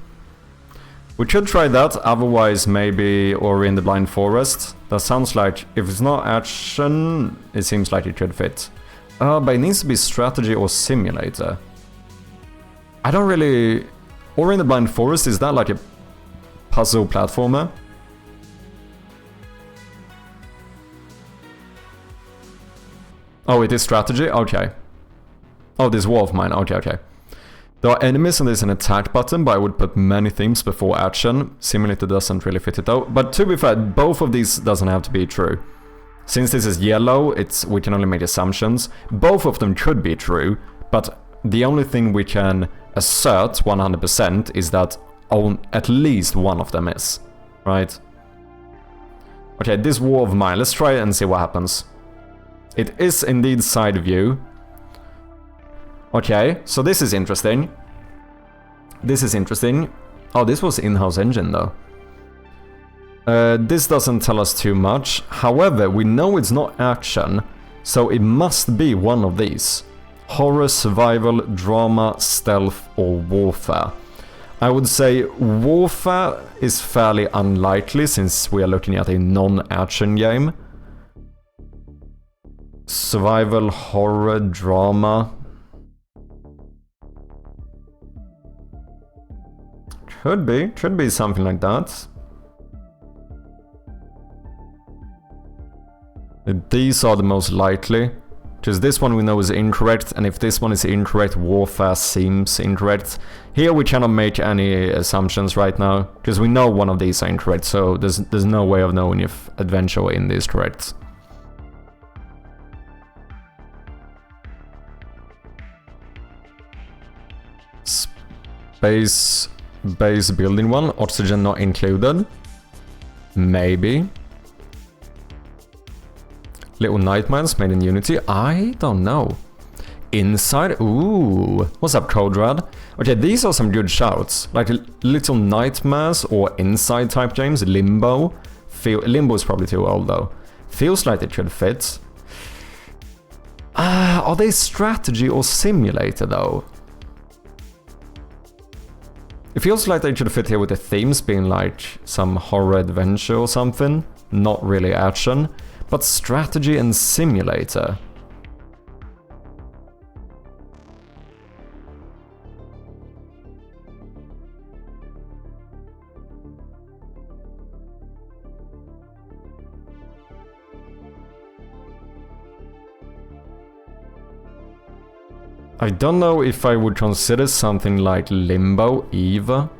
We should try that, otherwise maybe Ori in the Blind Forest. That sounds like, if it's not action, it seems like it should fit. But it needs to be strategy or simulator. I don't really... Ori in the Blind Forest, is that like a puzzle platformer? Oh, it is strategy? Okay. Oh, this War of Mine, okay. There are enemies and there's an attack button, but I would put many themes before action. Simulator doesn't really fit it though. But to be fair, both of these doesn't have to be true. Since this is yellow, we can only make assumptions. Both of them could be true, but the only thing we can assert 100% is that at least one of them is. Right? Okay, this War of Mine, let's try it and see what happens. It is indeed side view. Okay, so this is interesting. This is interesting. Oh, this was in-house engine though. This doesn't tell us too much. However, we know it's not action, so it must be one of these. Horror, survival, drama, stealth, or warfare. I would say warfare is fairly unlikely since we are looking at a non-action game. Survival, horror, drama. Could be something like that. These are the most likely. Because this one we know is incorrect, and if this one is incorrect, warfare seems incorrect. Here we cannot make any assumptions right now, because we know one of these are incorrect, so there's no way of knowing if adventure or indie is correct. Base building one, oxygen not included. Maybe. Little Nightmares made in Unity? I don't know. Inside? Ooh. What's up, Code Red? Okay, these are some good shouts. Like Little Nightmares or Inside type games. Limbo. Limbo is probably too old though. Feels like it should fit. Are they strategy or simulator though? It feels like they should fit here with the themes being like some horror adventure or something. Not really action. But strategy and simulator. I don't know if I would consider something like Limbo either.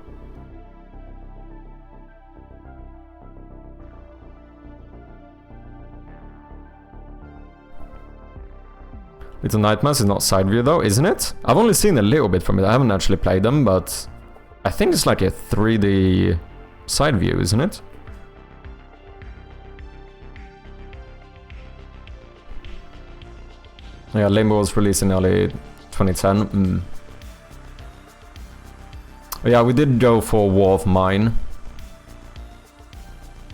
Little Nightmares is not side view though, isn't it? I've only seen a little bit from it, I haven't actually played them, but I think it's like a 3D side view, isn't it? Yeah, Limbo was released in early 2010. Yeah, we did go for War of Mine.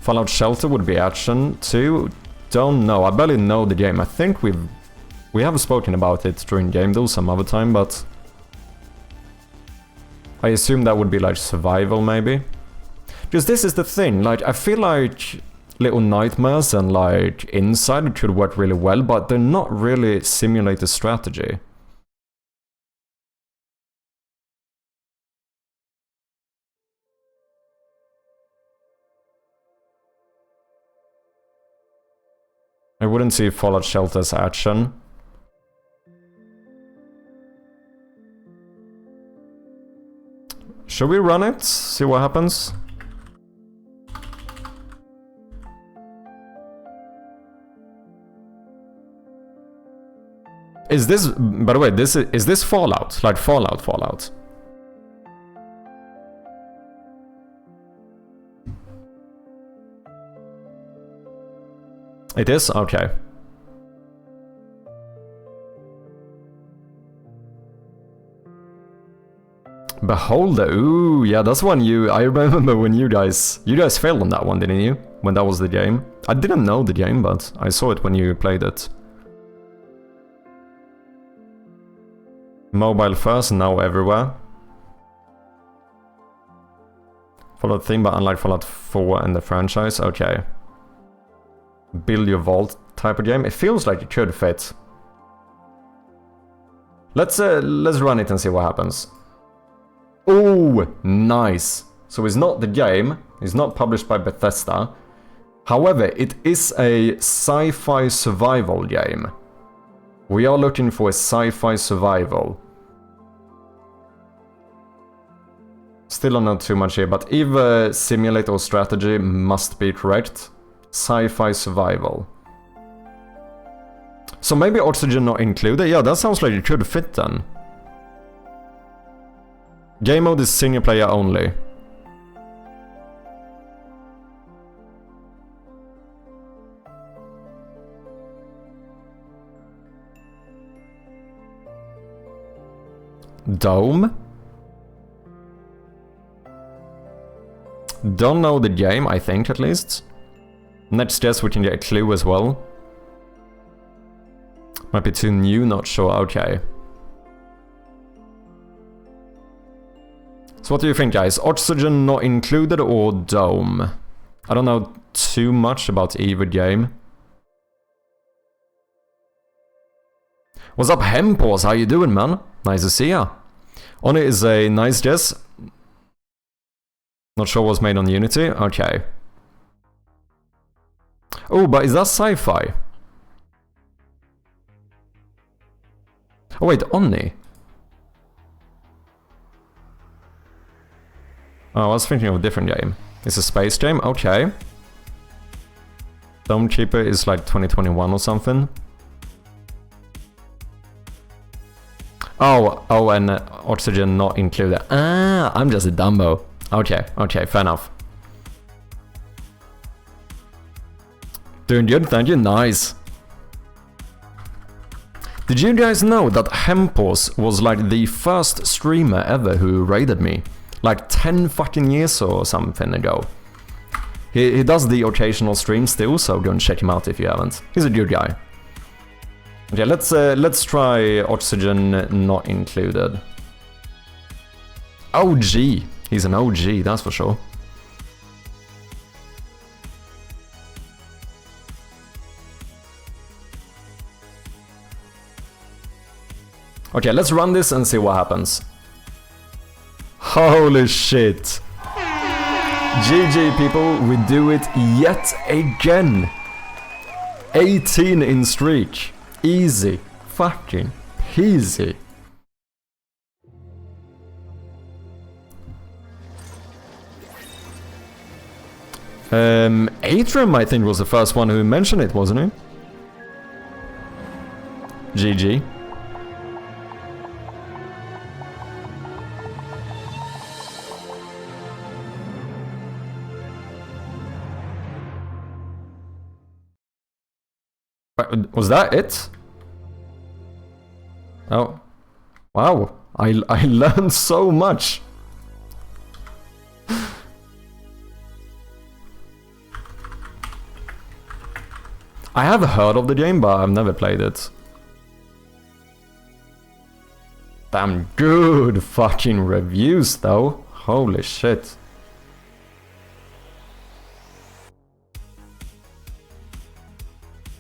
Fallout Shelter would be action too. Don't know, I barely know the game. I think we have spoken about it during game though some other time, but I assume that would be like survival maybe. Because this is the thing, like I feel like Little Nightmares and like Inside could work really well, but they're not really simulator strategy. I wouldn't see Fallout Shelter as action. Should we run it? See what happens? Is this, by the way, is this Fallout? Like Fallout? It is? Okay. Beholder, ooh, yeah, that's one I remember when you guys failed on that one, didn't you? When that was the game. I didn't know the game, but I saw it when you played it. Mobile first, now everywhere. Fallout theme, but unlike Fallout 4 and the franchise. Okay. Build your vault type of game. It feels like it could fit. Let's run it and see what happens. Oh, nice. So it's not the game. It's not published by Bethesda. However, it is a sci-fi survival game. We are looking for a sci-fi survival. Still don't know too much here, but either simulator or strategy must be correct. Sci-fi survival. So maybe oxygen not included? Yeah, that sounds like it could fit then. Game mode is single player only. Dome? Don't know the game, I think at least. Next guess we can get a clue as well. Might be too new, not sure, okay. So what do you think, guys? Oxygen not included or Dome? I don't know too much about either game. What's up, Hempos? How you doing, man? Nice to see ya. Oni is a nice guess. Not sure what's made on Unity. Okay. Oh, but is that sci-fi? Oh wait, Oni. Oh, I was thinking of a different game. It's a space game? Okay. Dome Keeper is like 2021 or something. Oh, and oxygen not included. Ah, I'm just a Dumbo. Okay, fair enough. Doing good, thank you, nice. Did you guys know that Hempos was like the first streamer ever who raided me? Like 10 fucking years or something ago. He does the occasional stream still, so go and check him out if you haven't. He's a good guy. Okay, let's try oxygen not included. OG. He's an OG, that's for sure. Okay, let's run this and see what happens. Holy shit. GG people, we do it yet again. 18 in streak. Easy. Fucking peasy. Atrium, I think, was the first one who mentioned it, wasn't he? GG. Was that it? Oh. Wow. I learned so much. I have heard of the game, but I've never played it. Damn good fucking reviews, though. Holy shit.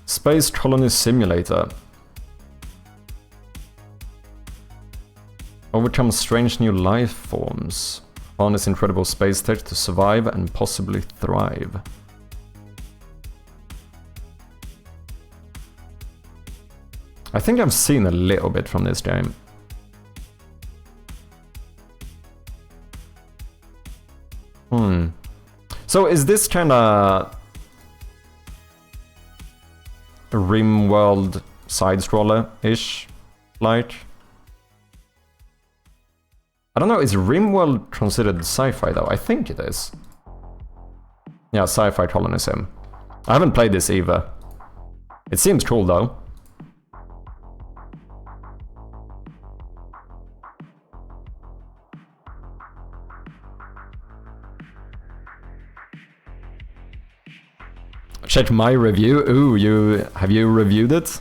Space Colony Simulator. Overcome strange new life forms. Harness incredible space tech to survive and possibly thrive. I think I've seen a little bit from this game. So is this kinda RimWorld side-scroller-ish, like? I don't know, is RimWorld considered sci-fi though? I think it is. Yeah, sci-fi colony sim. I haven't played this either. It seems cool though. Check my review. Ooh, have you reviewed it?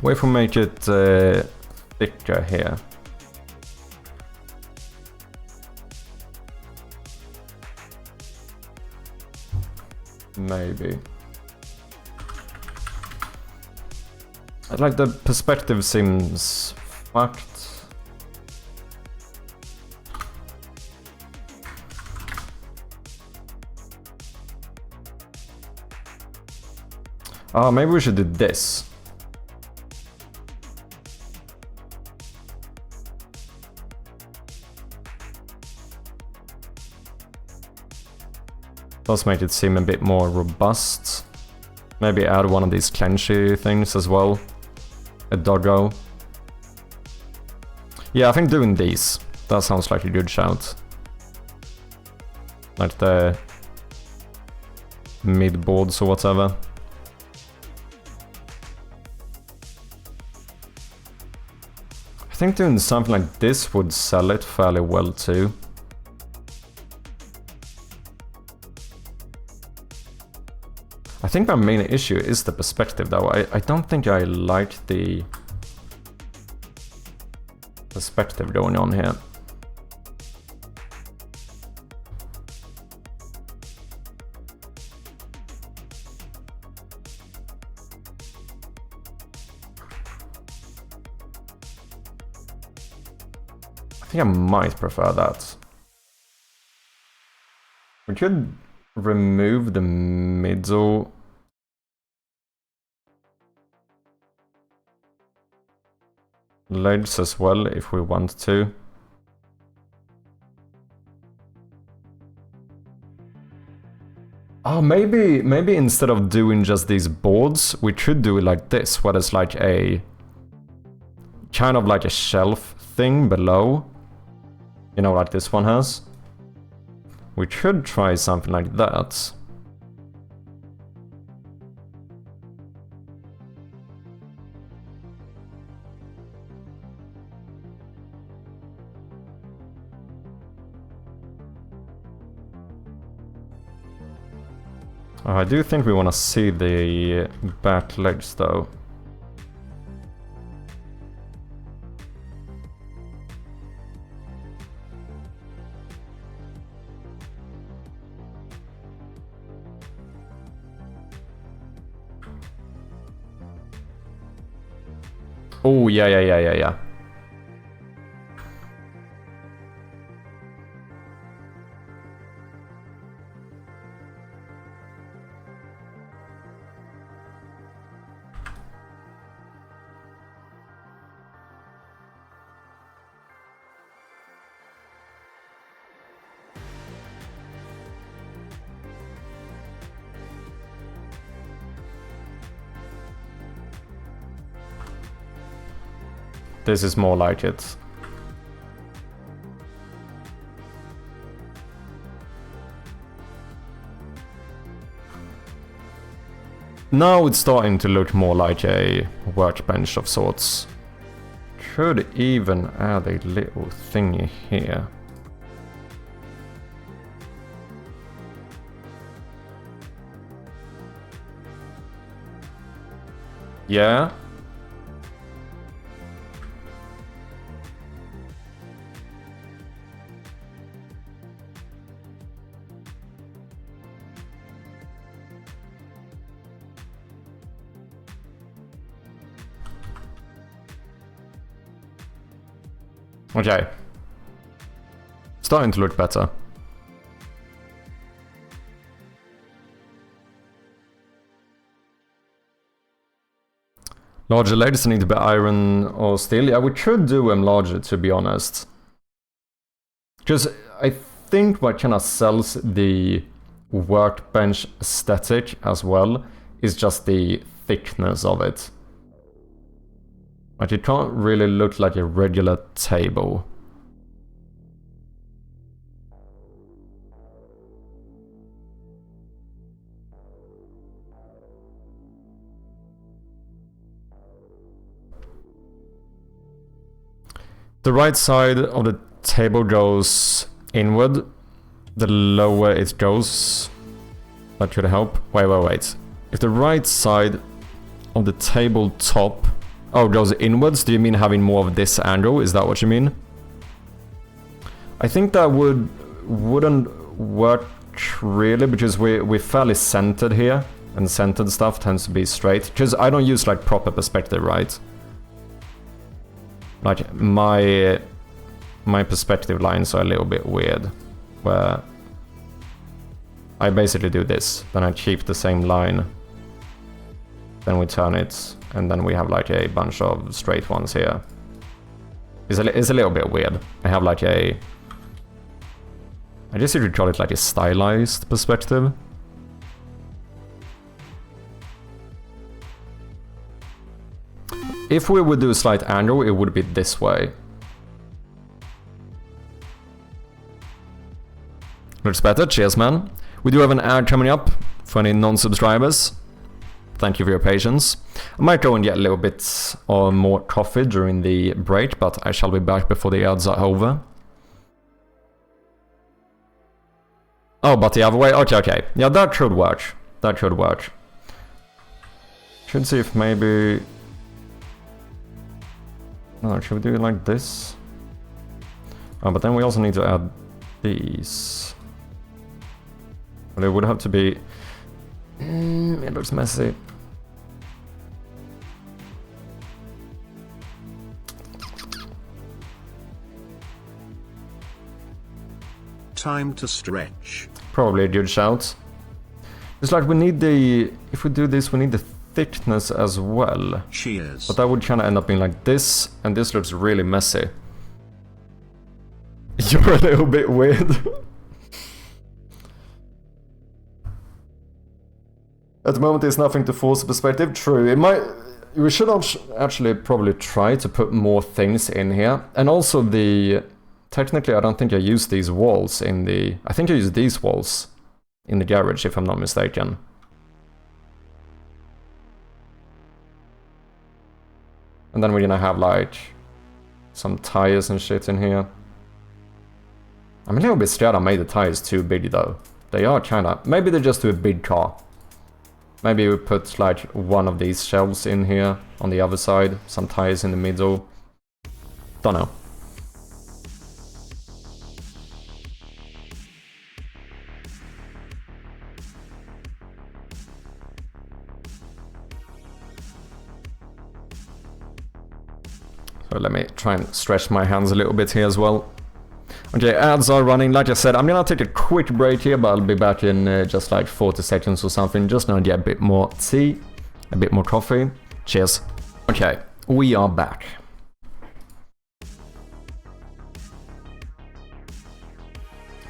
What if we make it thicker here? Maybe. Like the perspective seems fucked. Oh, maybe we should do this. Does make it seem a bit more robust. Maybe add one of these clenchy things as well. A doggo. Yeah, I think doing these. That sounds like a good shout. Like the mid boards or whatever. I think doing something like this would sell it fairly well too. I think my main issue is the perspective though. I don't think I like the perspective going on here. I think I might prefer that. We could remove the middle legs as well if we want to. Oh, maybe instead of doing just these boards, we could do it like this, where there's like a kind of like a shelf thing below. You know, like this one has. We could try something like that. I do think we want to see the back legs though. Oh, yeah. This is more like it. Now it's starting to look more like a workbench of sorts. Could even add a little thingy here. Yeah. Okay. Starting to look better. Larger legs need to be iron or steel. Yeah, we could do them larger, to be honest. Because I think what kind of sells the workbench aesthetic as well is just the thickness of it. Like, it can't really look like a regular table. The right side of the table goes inward. The lower it goes, that should help. Wait. If the right side of the tabletop Oh, goes inwards? Do you mean having more of this angle? Is that what you mean? I think that wouldn't work really, because we're fairly centered here, and centered stuff tends to be straight. Because I don't use like proper perspective, right? Like my perspective lines are a little bit weird, where I basically do this, then I keep the same line, then we turn it, and then we have like a bunch of straight ones here. It's a little bit weird. I have like I guess you could call it like a stylized perspective. If we would do a slight angle, it would be this way. Looks better, cheers man. We do have an ad coming up for any non-subscribers. Thank you for your patience. I might go and get a little bit more coffee during the break, but I shall be back before the ads are over. Oh, but the other way? Okay. Yeah, that should work. That should work. Should see if maybe... No, should we do it like this? Oh, but then we also need to add these. But it would have to be... it looks messy. Time to stretch. Probably a good shout. It's like we need the... If we do this, we need the thickness as well. Cheers. But that would kind of end up being like this, and this looks really messy. You're a little bit weird. At the moment, there's nothing to force perspective. True, it might... We should actually probably try to put more things in here. And also the... Technically, I don't think I used these walls in the... I think I used these walls in the garage, if I'm not mistaken. And then we're gonna have, like, some tires and shit in here. I'm a little bit scared I made the tires too big, though. They are kinda... Maybe they're just to a big car. Maybe we put, like, one of these shelves in here on the other side. Some tires in the middle. Don't know. So let me try and stretch my hands a little bit here as well. Okay, ads are running. Like I said, I'm gonna take a quick break here, but I'll be back in just like 40 seconds or something. Just gonna get a bit more tea, a bit more coffee. Cheers. Okay, we are back.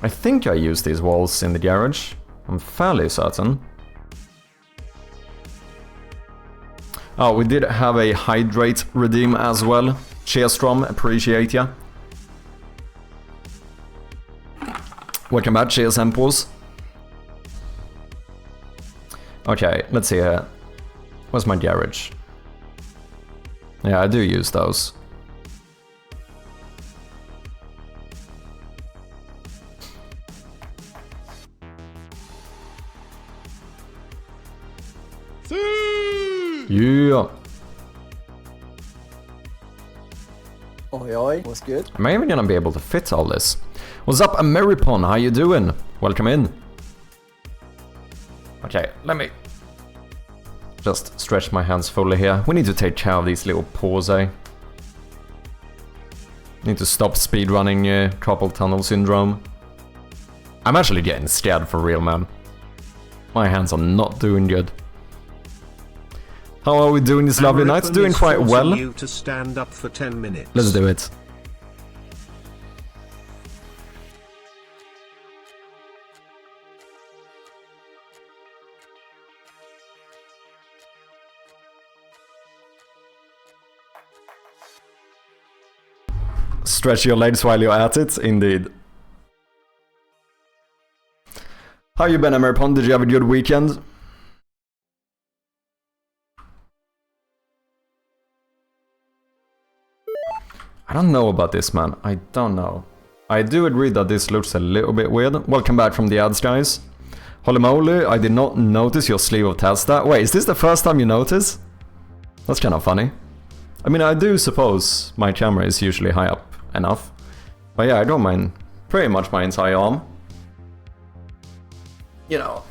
I think I used these walls in the garage. I'm fairly certain. Oh, we did have a hydrate redeem as well. Cheers, Strom, appreciate ya. Welcome back, cheers, Empos. Okay, let's see here. Where's my garage? Yeah, I do use those. Yeah. Oi, oi, what's good? Am I even gonna be able to fit all this? What's up, Ameripon? How you doing? Welcome in. Okay, let me just stretch my hands fully here. We need to take care of these little paws, eh? Need to stop speedrunning carpal tunnel syndrome. I'm actually getting scared for real, man. My hands are not doing good. How are we doing this lovely night? Doing quite well. You to stand up for 10 minutes. Let's do it. Stretch your legs while you're at it, indeed. How you been, Ameripon? Did you have a good weekend? I don't know about this, man. I don't know. I do agree that this looks a little bit weird. Welcome back from the ads, guys. Holy moly, I did not notice your sleeve of Testa. Wait, is this the first time you notice? That's kind of funny. I mean, I do suppose my camera is usually high up enough. But yeah, I don't mind pretty much my entire arm. You know.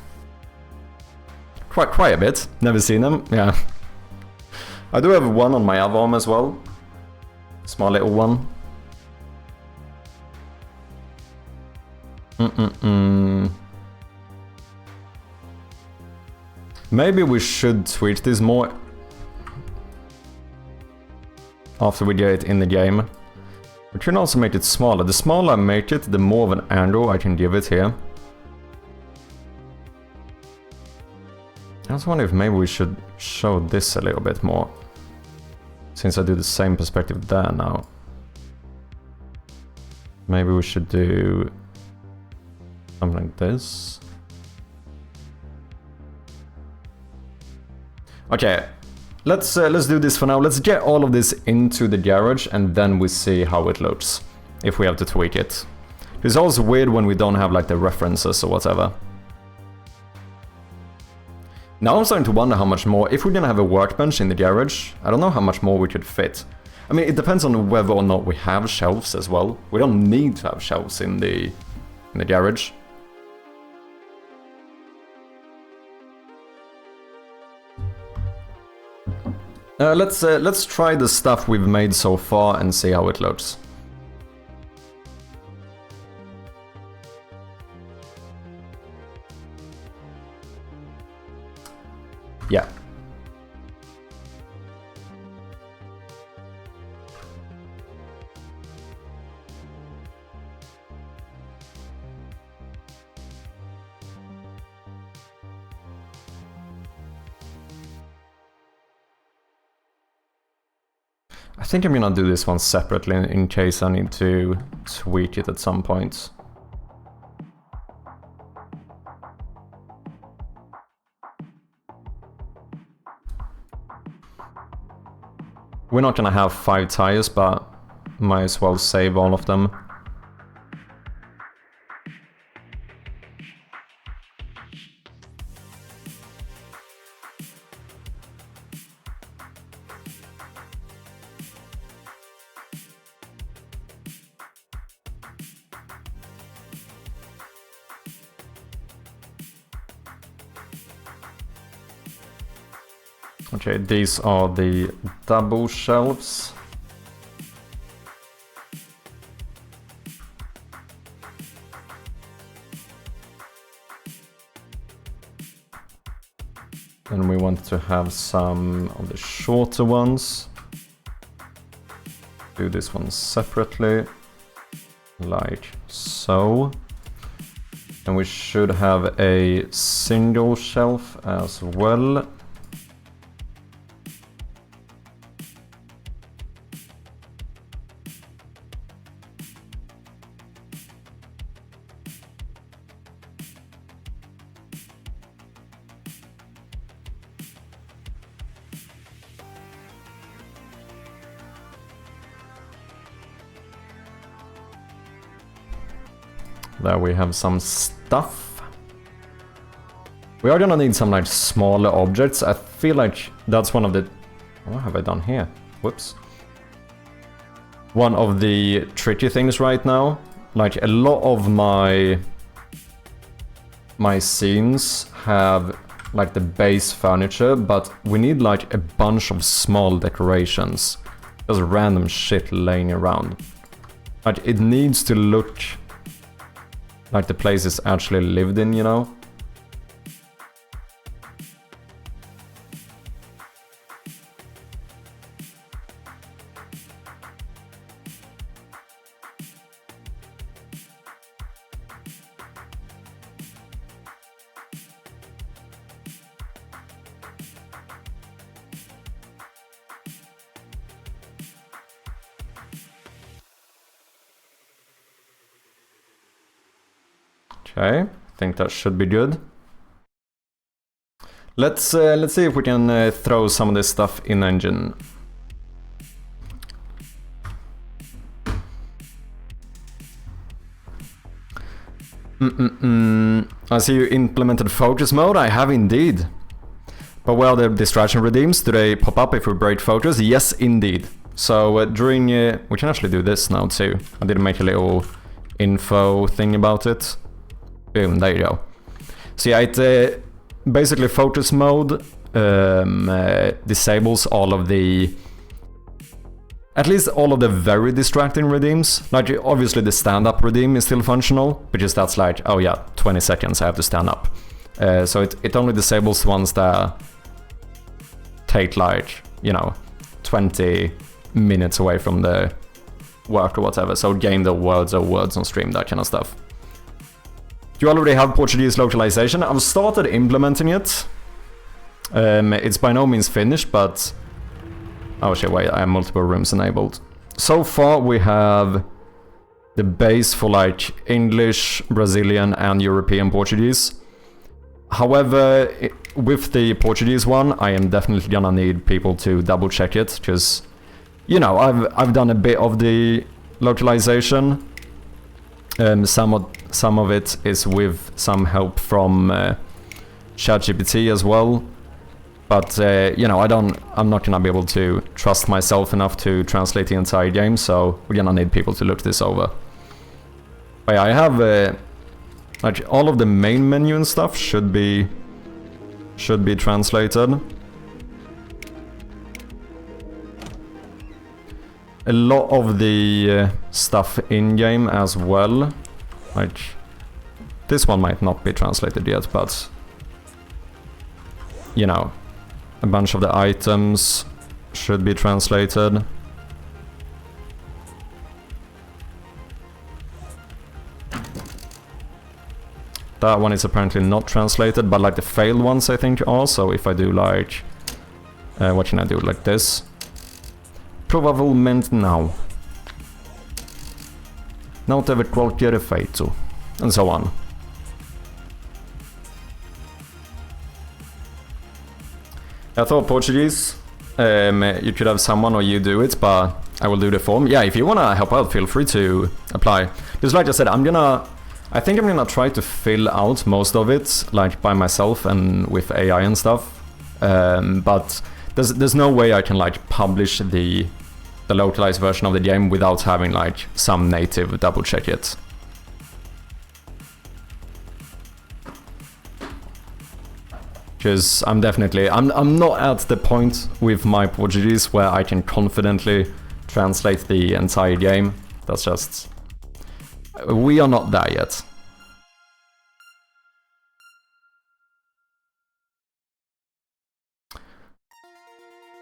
Quite a bit. Never seen them, yeah. I do have one on my other arm as well. Small little one. Maybe we should tweak this more after we get it in the game. We can also make it smaller. The smaller I make it, the more of an angle I can give it here. I was wondering if maybe we should show this a little bit more. Since I do the same perspective there now. Maybe we should do something like this. Okay, let's do this for now. Let's get all of this into the garage and then we see how it looks. If we have to tweak it. It's also weird when we don't have like the references or whatever. Now I'm starting to wonder how much more, if we're gonna have a workbench in the garage, I don't know how much more we could fit. I mean, it depends on whether or not we have shelves as well. We don't need to have shelves in the garage. Let's try the stuff we've made so far and see how it looks. Yeah. I think I'm gonna do this one separately in case I need to tweak it at some point. We're not gonna have 5 tires, but might as well save all of them. Okay, these are the double shelves. And we want to have some of the shorter ones. Do this one separately, like so. And we should have a single shelf as well. There we have some stuff. We are gonna need some like smaller objects. I feel like that's one of the... What have I done here? Whoops. One of the tricky things right now. Like a lot of my scenes have like the base furniture, but we need like a bunch of small decorations. Just random shit laying around. Like it needs to look like the place is actually lived in, you know? Okay, I think that should be good. Let's see if we can throw some of this stuff in engine. I see you implemented focus mode. I have indeed. But where are the distraction redeems? Do they pop up if we break photos? Yes, indeed. So during... we can actually do this now too. I did make a little info thing about it. Boom, there you go. So yeah, it basically photos mode disables all of the... At least all of the very distracting redeems. Like, obviously the stand-up redeem is still functional, because that's like, oh yeah, 20 seconds I have to stand up. So it only disables the ones that take like, you know, 20 minutes away from the work or whatever. So game the words or words on stream, that kind of stuff. You already have Portuguese localization. I've started implementing it. It's by no means finished, but... Oh shit, wait, I have multiple rooms enabled. So far we have the base for like English, Brazilian and European Portuguese. However, with the Portuguese one, I am definitely gonna need people to double check it, because, you know, I've done a bit of the localization. Some of it is with some help from ChatGPT as well. But, you know, I'm not gonna be able to trust myself enough to translate the entire game, so we're gonna need people to look this over. But yeah, I have, like, all of the main menu and stuff should be translated. A lot of the stuff in-game as well. Like, this one might not be translated yet, but, you know, a bunch of the items should be translated. That one is apparently not translated, but like the failed ones I think are. So if I do like... what can I do? Like this. Provavelmente não. Não teve qualquer efeito. And so on. I thought Portuguese, you could have someone or you do it, but I will do the form. Yeah, if you wanna help out, feel free to apply. Because like I said, I think I'm gonna try to fill out most of it, like by myself and with AI and stuff. But there's no way I can like publish the localized version of the game without having like some native double check it. Because I'm not at the point with my Portuguese where I can confidently translate the entire game. That's just... We are not there yet.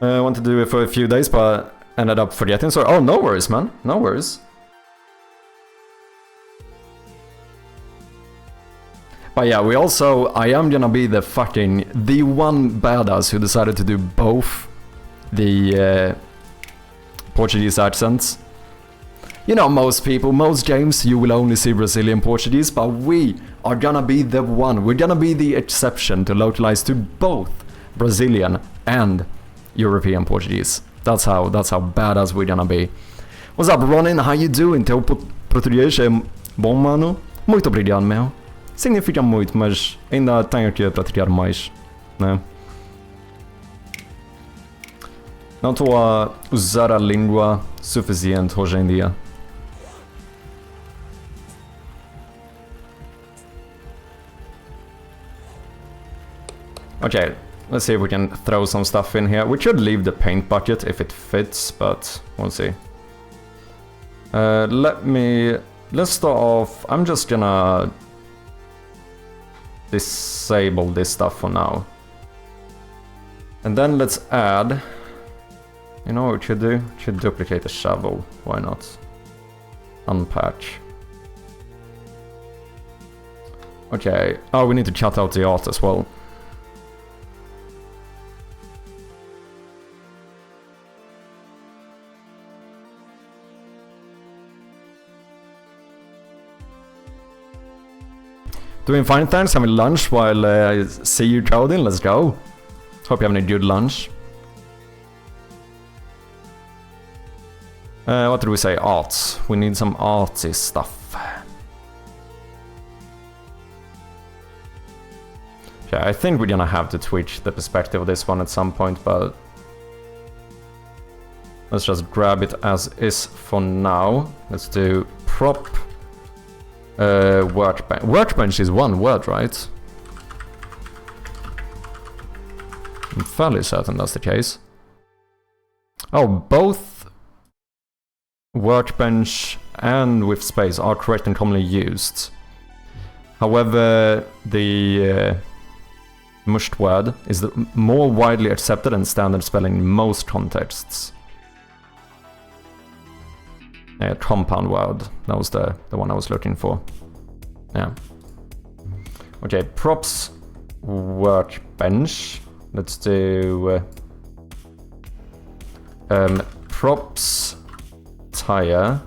I wanted to do it for a few days, but ended up forgetting. So, oh, no worries, man. No worries. But yeah, I am gonna be the one badass who decided to do both the Portuguese accents. You know, most games, you will only see Brazilian Portuguese, but we are gonna be the one. We're gonna be the exception to localize to both Brazilian and European Portuguese. That's how badass we're gonna be. What's up, Ronin? How you doing? Teu português é bom, mano? Muito obrigado, meu. Significa muito, mas ainda tenho que praticar mais, né? Não estou a usar a língua suficiente hoje em dia. Okay, let's see if we can throw some stuff in here. We should leave the paint bucket if it fits, but we'll see. Let's start off. I'm just gonna disable this stuff for now. And then let's add... You know what we should do? We should duplicate the shovel. Why not? Unpatch. Okay. Oh, we need to cut out the art as well. Doing fine, thanks. Having lunch while I see you coding. Let's go. Hope you're having a good lunch. What did we say? Arts. We need some artsy stuff. Okay, Okay, I think we're gonna have to twitch the perspective of this one at some point, but let's just grab it as is for now. Let's do prop workbench. Workbench is one word, right? I'm fairly certain that's the case. Oh, both workbench and with space are correct and commonly used. However, the mushed word is the more widely accepted and standard spelling in most contexts. Compound word, that was the one I was looking for. Yeah. Okay, props workbench. Let's do props tire.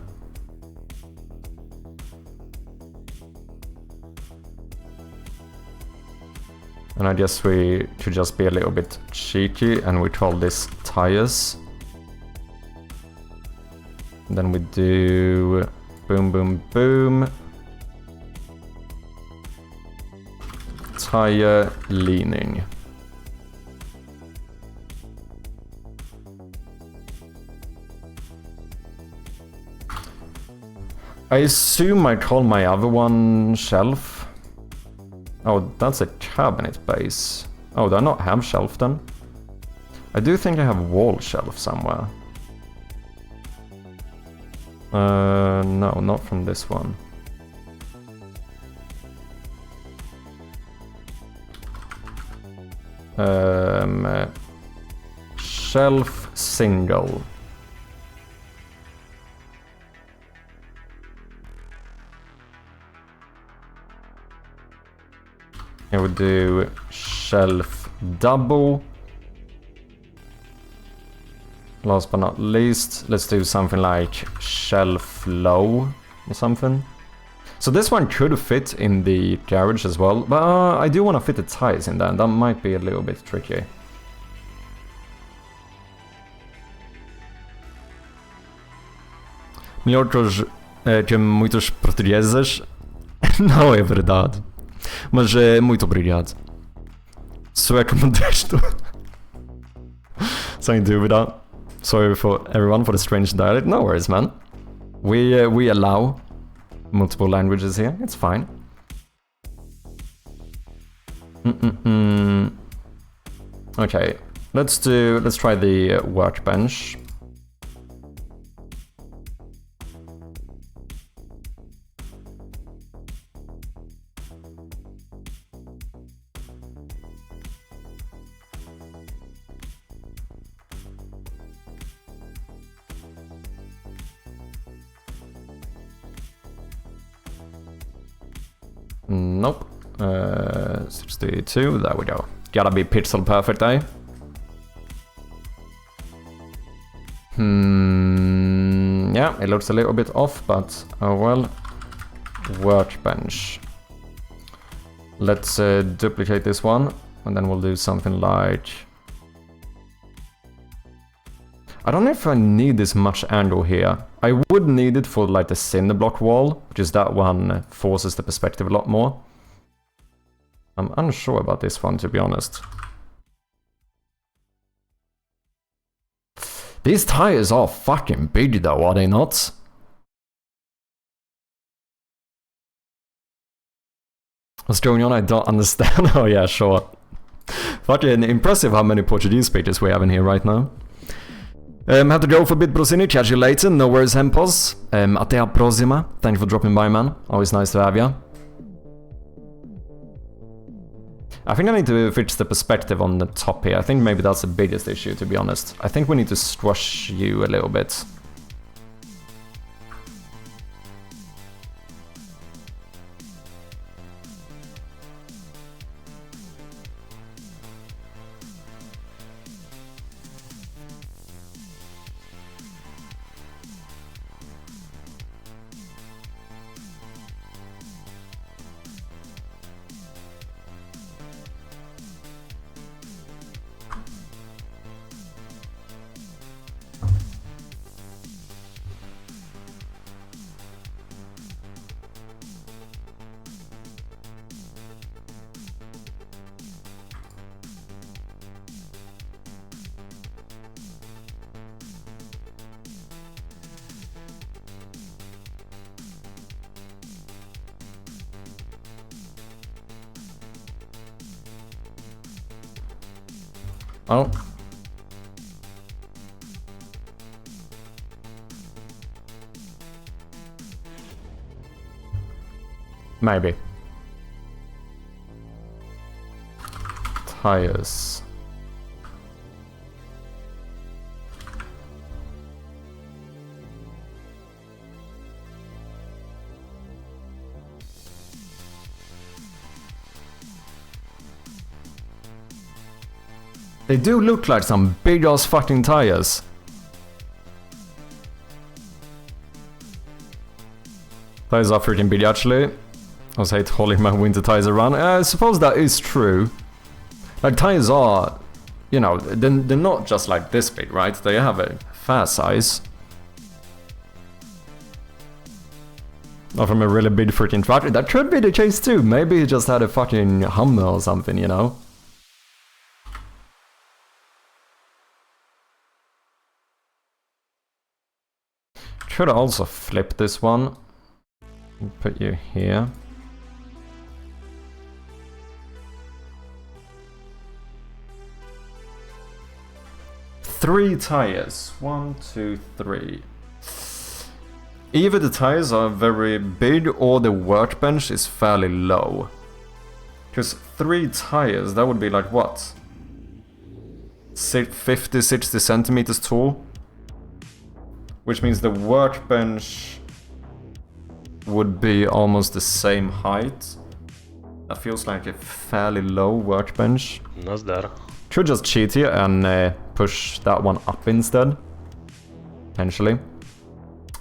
And I guess we should just be a little bit cheeky and we call this tires. And then we do boom, boom, boom. Tire leaning. I assume I call my other one shelf. Oh, that's a cabinet base. Oh, do I not have shelf then? I do think I have wall shelf somewhere. No, not from this one. Shelf single. I would do shelf double. Last but not least, let's do something like shelf low or something. So this one could fit in the garage as well, but I do want to fit the tires in there, and that might be a little bit tricky. Melhor que muitos portugueses. Não é verdade. Mas muito obrigado. Sueco modesto. Sem dúvida. Sorry for everyone for the strange dialect. No worries, man. We allow multiple languages here. It's fine. Okay, let's try the workbench. Nope. 62, there we go. Gotta be pixel perfect, eh? Yeah, it looks a little bit off, but oh well. Workbench. Let's duplicate this one, and then we'll do something like... I don't know if I need this much angle here. I would need it for like the cinder block wall, which is that one forces the perspective a lot more. I'm unsure about this one, to be honest. These tires are fucking big though, are they not? What's going on? I don't understand. Oh yeah, sure. Fucking impressive how many Portuguese speakers we have in here right now. Have to go for a bit, Brosini. Catch you later. No worries, Hempos. Até a próxima. Thank you for dropping by, man. Always nice to have you. I think I need to fix the perspective on the top here. I think maybe that's the biggest issue, to be honest. I think we need to squash you a little bit. Oh. Maybe. Tires. They do look like some big ass fucking tires. Tires are freaking big actually. I was hate hauling my winter tires around. I suppose that is true. Like tires are, you know, they're not just like this big, right? They have a fair size. Not from a really big freaking tractor. That could be the case too. Maybe he just had a fucking Hummer or something, you know? Could also flip this one. Put you here. Three tires. 1, 2, 3. Either the tires are very big or the workbench is fairly low. Because 3 tires, that would be like what? 50, 60 centimeters tall? Which means the workbench would be almost the same height. That feels like a fairly low workbench. Нас дар. Could just cheat here and push that one up instead. Potentially.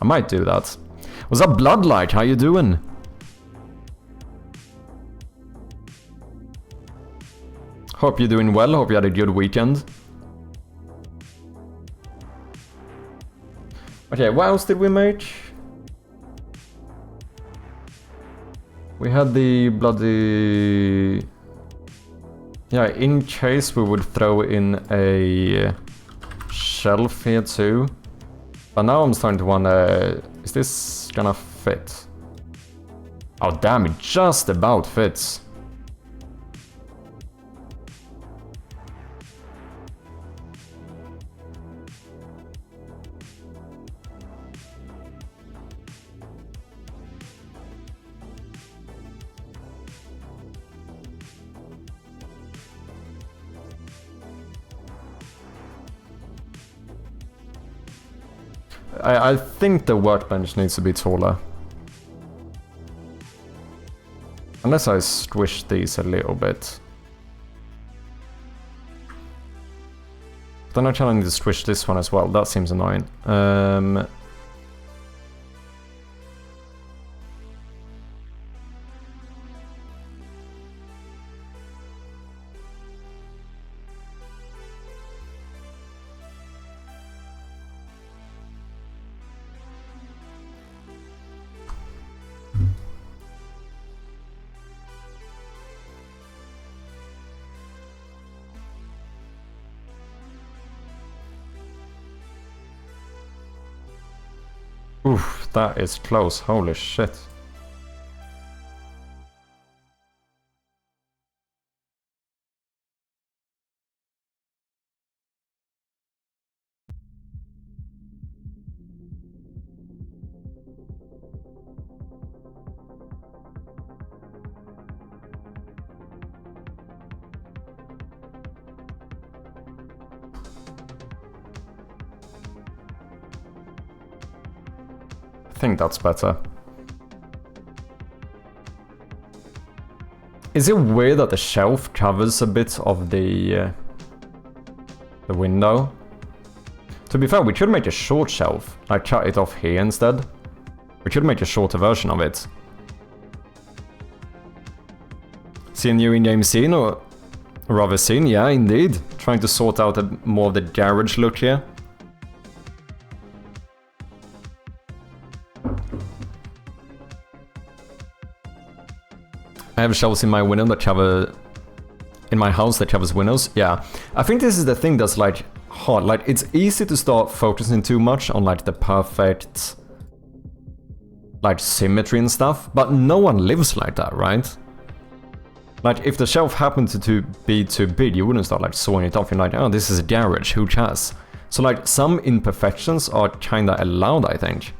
I might do that. What's up, Bloodlight? How you doing? Hope you're doing well. Hope you had a good weekend. Okay, what else did we make? We had the bloody... Yeah, in case we would throw in a shelf here too. But now I'm starting to wonder, is this gonna fit? Oh damn, it just about fits. I think the workbench needs to be taller. Unless I squish these a little bit. Then I kind of need to squish this one as well. That seems annoying. Oof, that is close. Holy shit. I think that's better. Is it weird that the shelf covers a bit of the window? To be fair, we could make a short shelf. Like cut it off here instead. We could make a shorter version of it. See a new in-game scene, or rather scene? Yeah, indeed. Trying to sort out more of the garage look here. I have shelves in my window that cover... in my house that covers windows. Yeah. I think this is the thing that's like hard. Like it's easy to start focusing too much on like the perfect... like symmetry and stuff. But no one lives like that, right? Like, if the shelf happened to be too big, you wouldn't start, like, sawing it off. You're like, oh, this is a garage, who cares? So, like, some imperfections are kinda allowed, I think.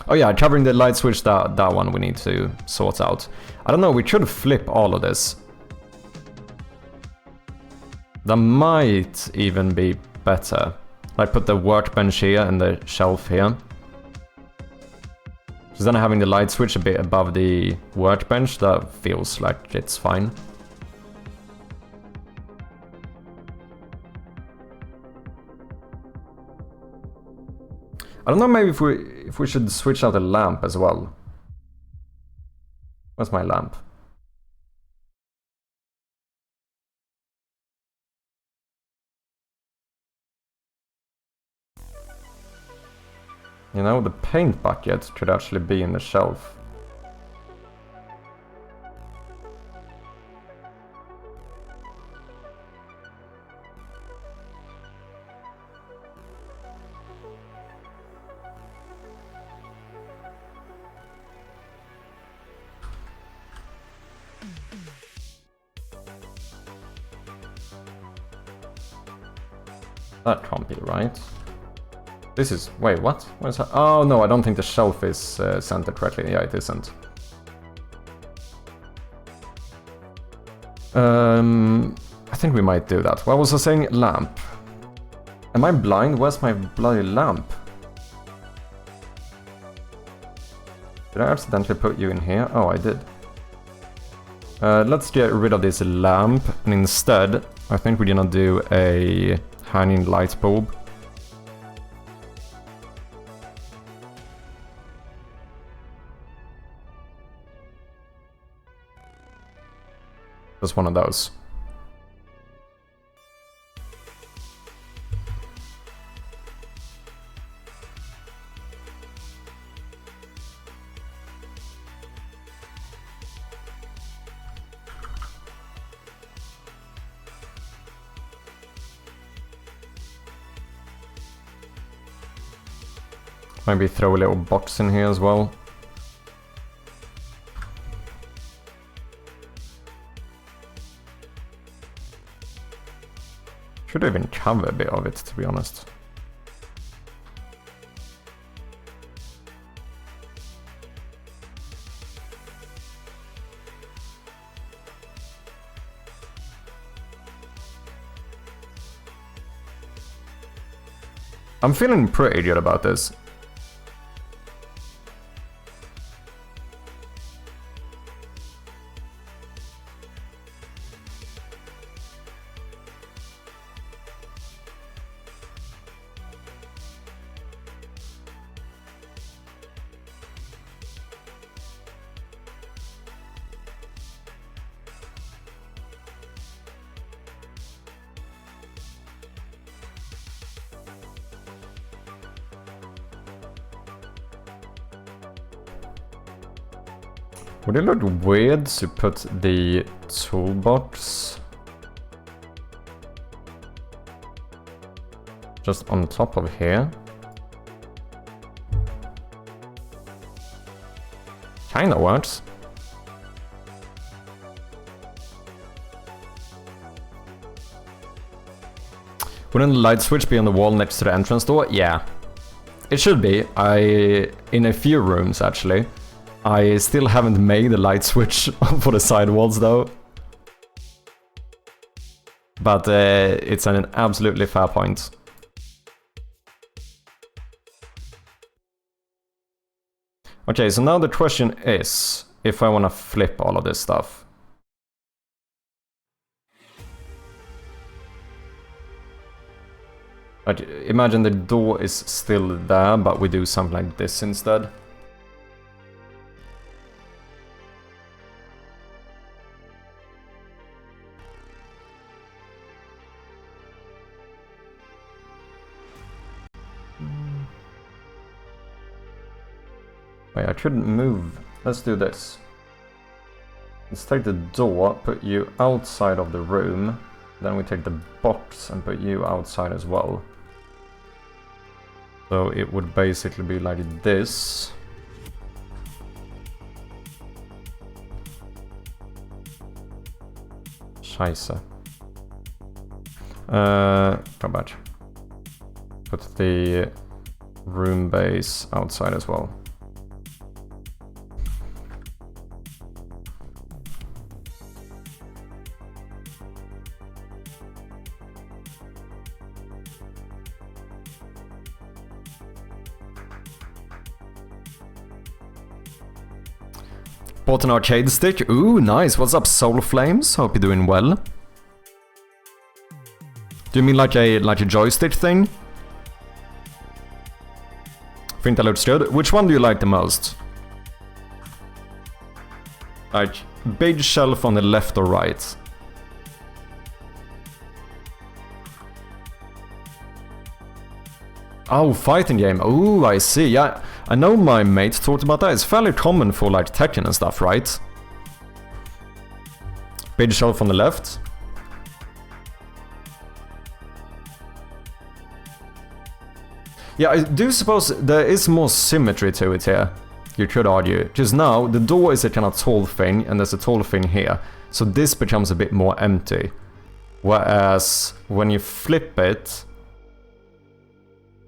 Oh yeah, covering the light switch, that one we need to sort out. I don't know, we should flip all of this. That might even be better. Like, put the workbench here and the shelf here. Because then having the light switch a bit above the workbench, that feels like it's fine. I don't know, maybe if we should switch out the lamp as well. Where's my lamp? You know, the paint bucket could actually be in the shelf. That can't be right. This is... wait, what? What is that? Oh, no, I don't think the shelf is centered correctly. Yeah, it isn't. I think we might do that. What was I saying? Lamp. Am I blind? Where's my bloody lamp? Did I accidentally put you in here? Oh, I did. Let's get rid of this lamp, and instead, I think we're gonna do a hanging light bulb. Just one of those. Maybe throw a little box in here as well. Should even cover a bit of it, to be honest. I'm feeling pretty good about this. Would it look weird to put the toolbox just on top of here? Kinda works. Wouldn't the light switch be on the wall next to the entrance door? Yeah. It should be. In a few rooms actually. I still haven't made a light switch for the sidewalls though. But it's an absolutely fair point. Okay, so now the question is if I want to flip all of this stuff. Like, imagine the door is still there, but we do something like this instead. Wait, I couldn't move. Let's do this. Let's take the door, put you outside of the room. Then we take the box and put you outside as well. So it would basically be like this. Scheisse. How about put the room base outside as well. Bought an arcade stick. Ooh, nice. What's up, Soul Flames? Hope you're doing well. Do you mean like a joystick thing? Think that looks good. Which one do you like the most? Like, big shelf on the left or right? Oh, fighting game. Oh, I see. Yeah, I know my mate talked about that. It's fairly common for like Tekken and stuff, right? Big shelf on the left. Yeah, I do suppose there is more symmetry to it here, you could argue. Because now, the door is a kind of tall thing, and there's a tall thing here. So this becomes a bit more empty. Whereas, when you flip it,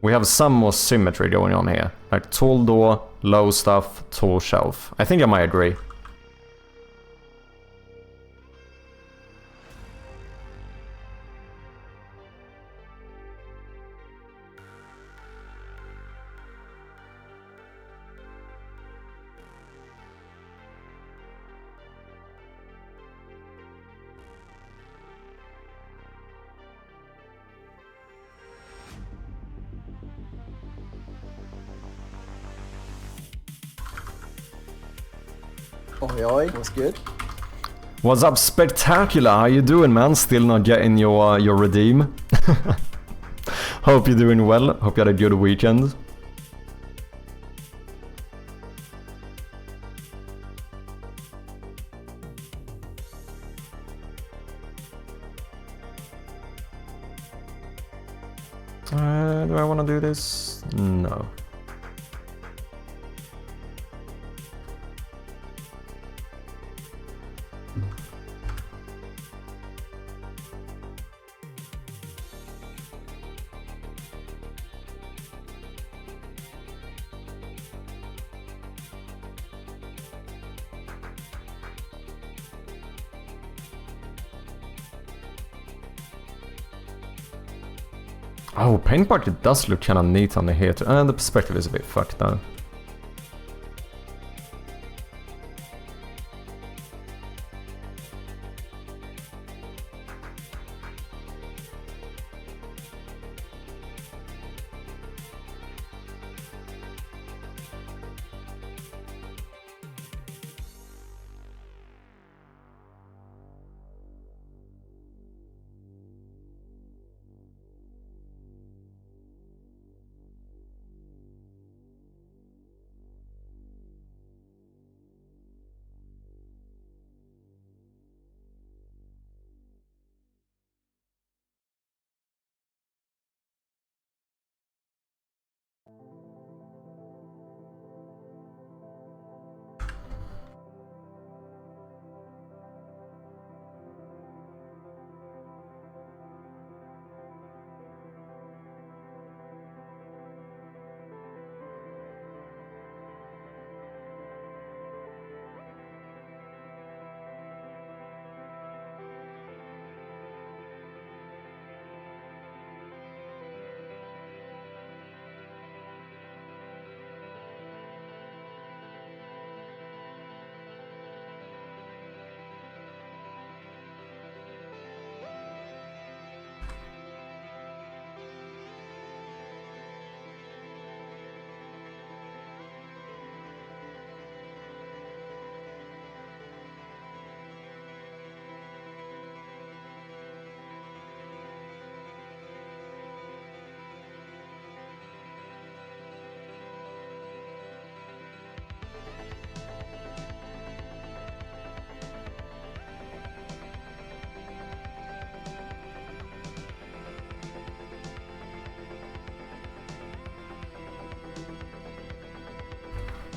we have some more symmetry going on here. Like tall door, low stuff, tall shelf. I think I might agree. Oi, oi, what's good? What's up, Spectacular? How you doing, man? Still not getting your redeem? Hope you're doing well. Hope you had a good weekend. Do I want to do this? No. Oh, paint bucket does look kind of neat on the here too. And the perspective is a bit fucked though.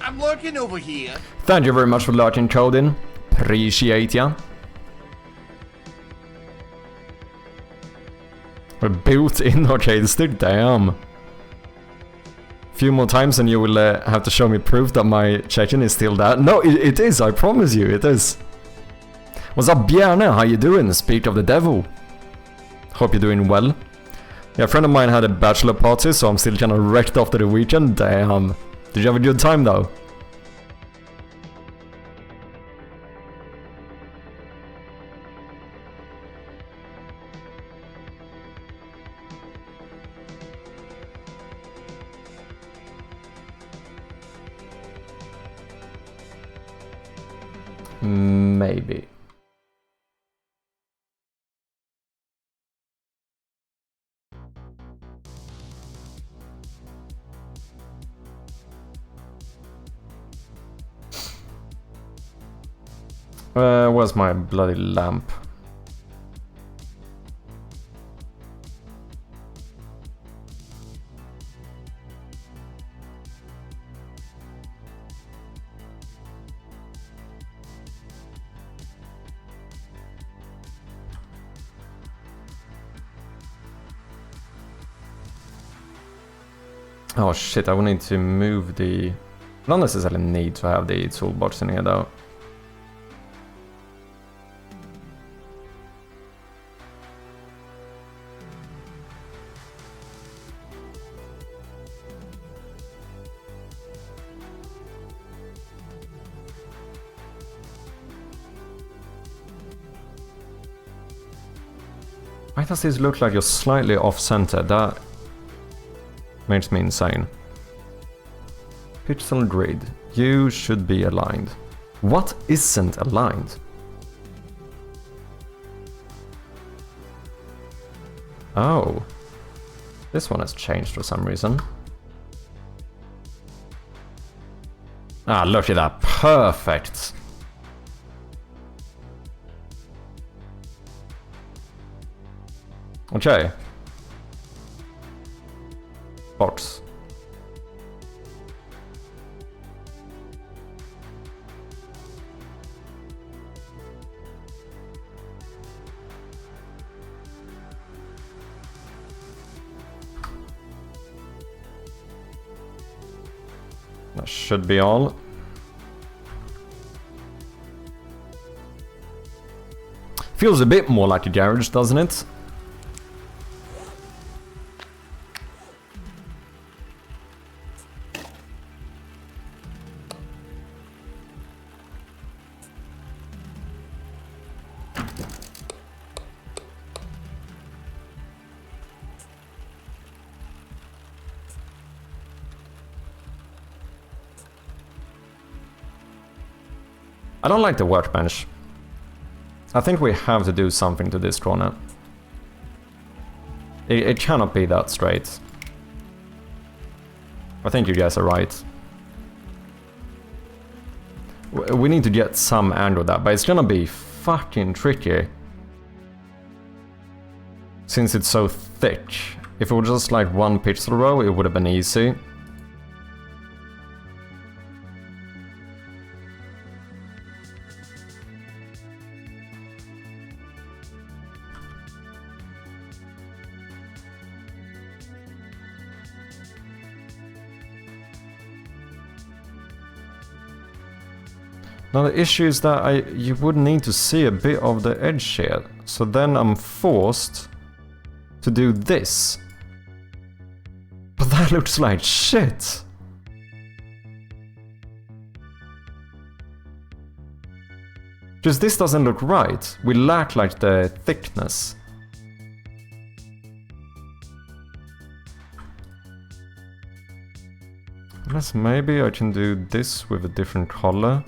I'm lurking over here. Thank you very much for lurking, Codin. Appreciate ya. A built-in arcade stick, damn. Few more times and you will have to show me proof that my check-in is still that. No, it is, I promise you, it is. What's up, Bjarne? How you doing? Speak of the devil. Hope you're doing well. Yeah, a friend of mine had a bachelor party, so I'm still kind of wrecked after the weekend. Damn. Did you have a good time, though? Maybe. Where's my bloody lamp? Oh shit, I will need to move the... I don't necessarily need to have the toolbox in here though. Why does this look like you're slightly off-center? That makes me insane. Pixel grid. You should be aligned. What isn't aligned? Oh. This one has changed for some reason. Ah, look at that. Perfect. Okay. Box. That should be all. Feels a bit more like a garage, doesn't it? I don't like the workbench. I think we have to do something to this corner. It cannot be that straight. I think you guys are right. We need to get some angle that, but it's gonna be fucking tricky. Since it's so thick. If it was just like one pixel row, it would have been easy. Now the issue is that you would need to see a bit of the edge here, so then I'm forced to do this. But that looks like shit! Because this doesn't look right, we lack like the thickness. Unless maybe I can do this with a different color.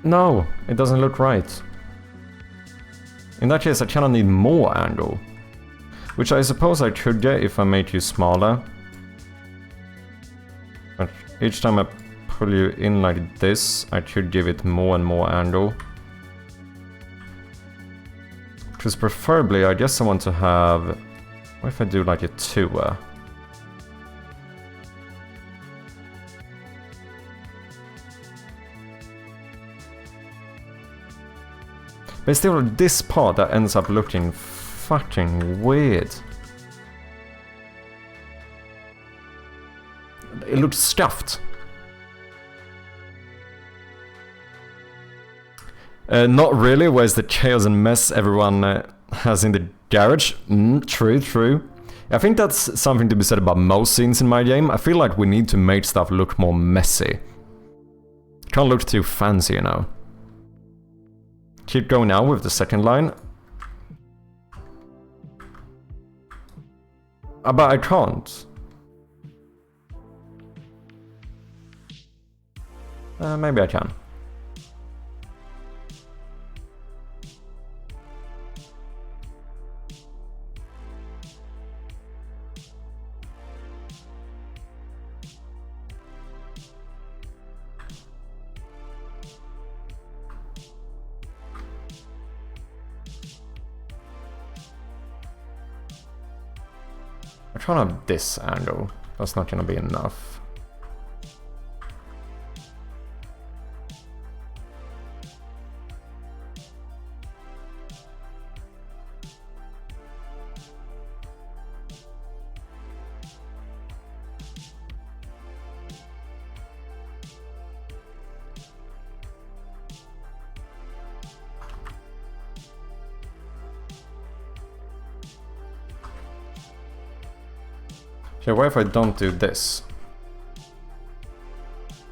No, it doesn't look right. In that case, I kinda need more angle. Which I suppose I could get if I make you smaller. But each time I pull you in like this, I could give it more and more angle. Because preferably, I guess I want to have... What if I do like a 2? But it's still this part that ends up looking fucking weird. It looks stuffed. Not really, where's the chaos and mess everyone has in the garage? True, true. I think that's something to be said about most scenes in my game. I feel like we need to make stuff look more messy. Can't look too fancy, you know. Keep going now with the second line. But I can't. Maybe I can. I can't have this angle. That's not gonna be enough. Okay, what if I don't do this?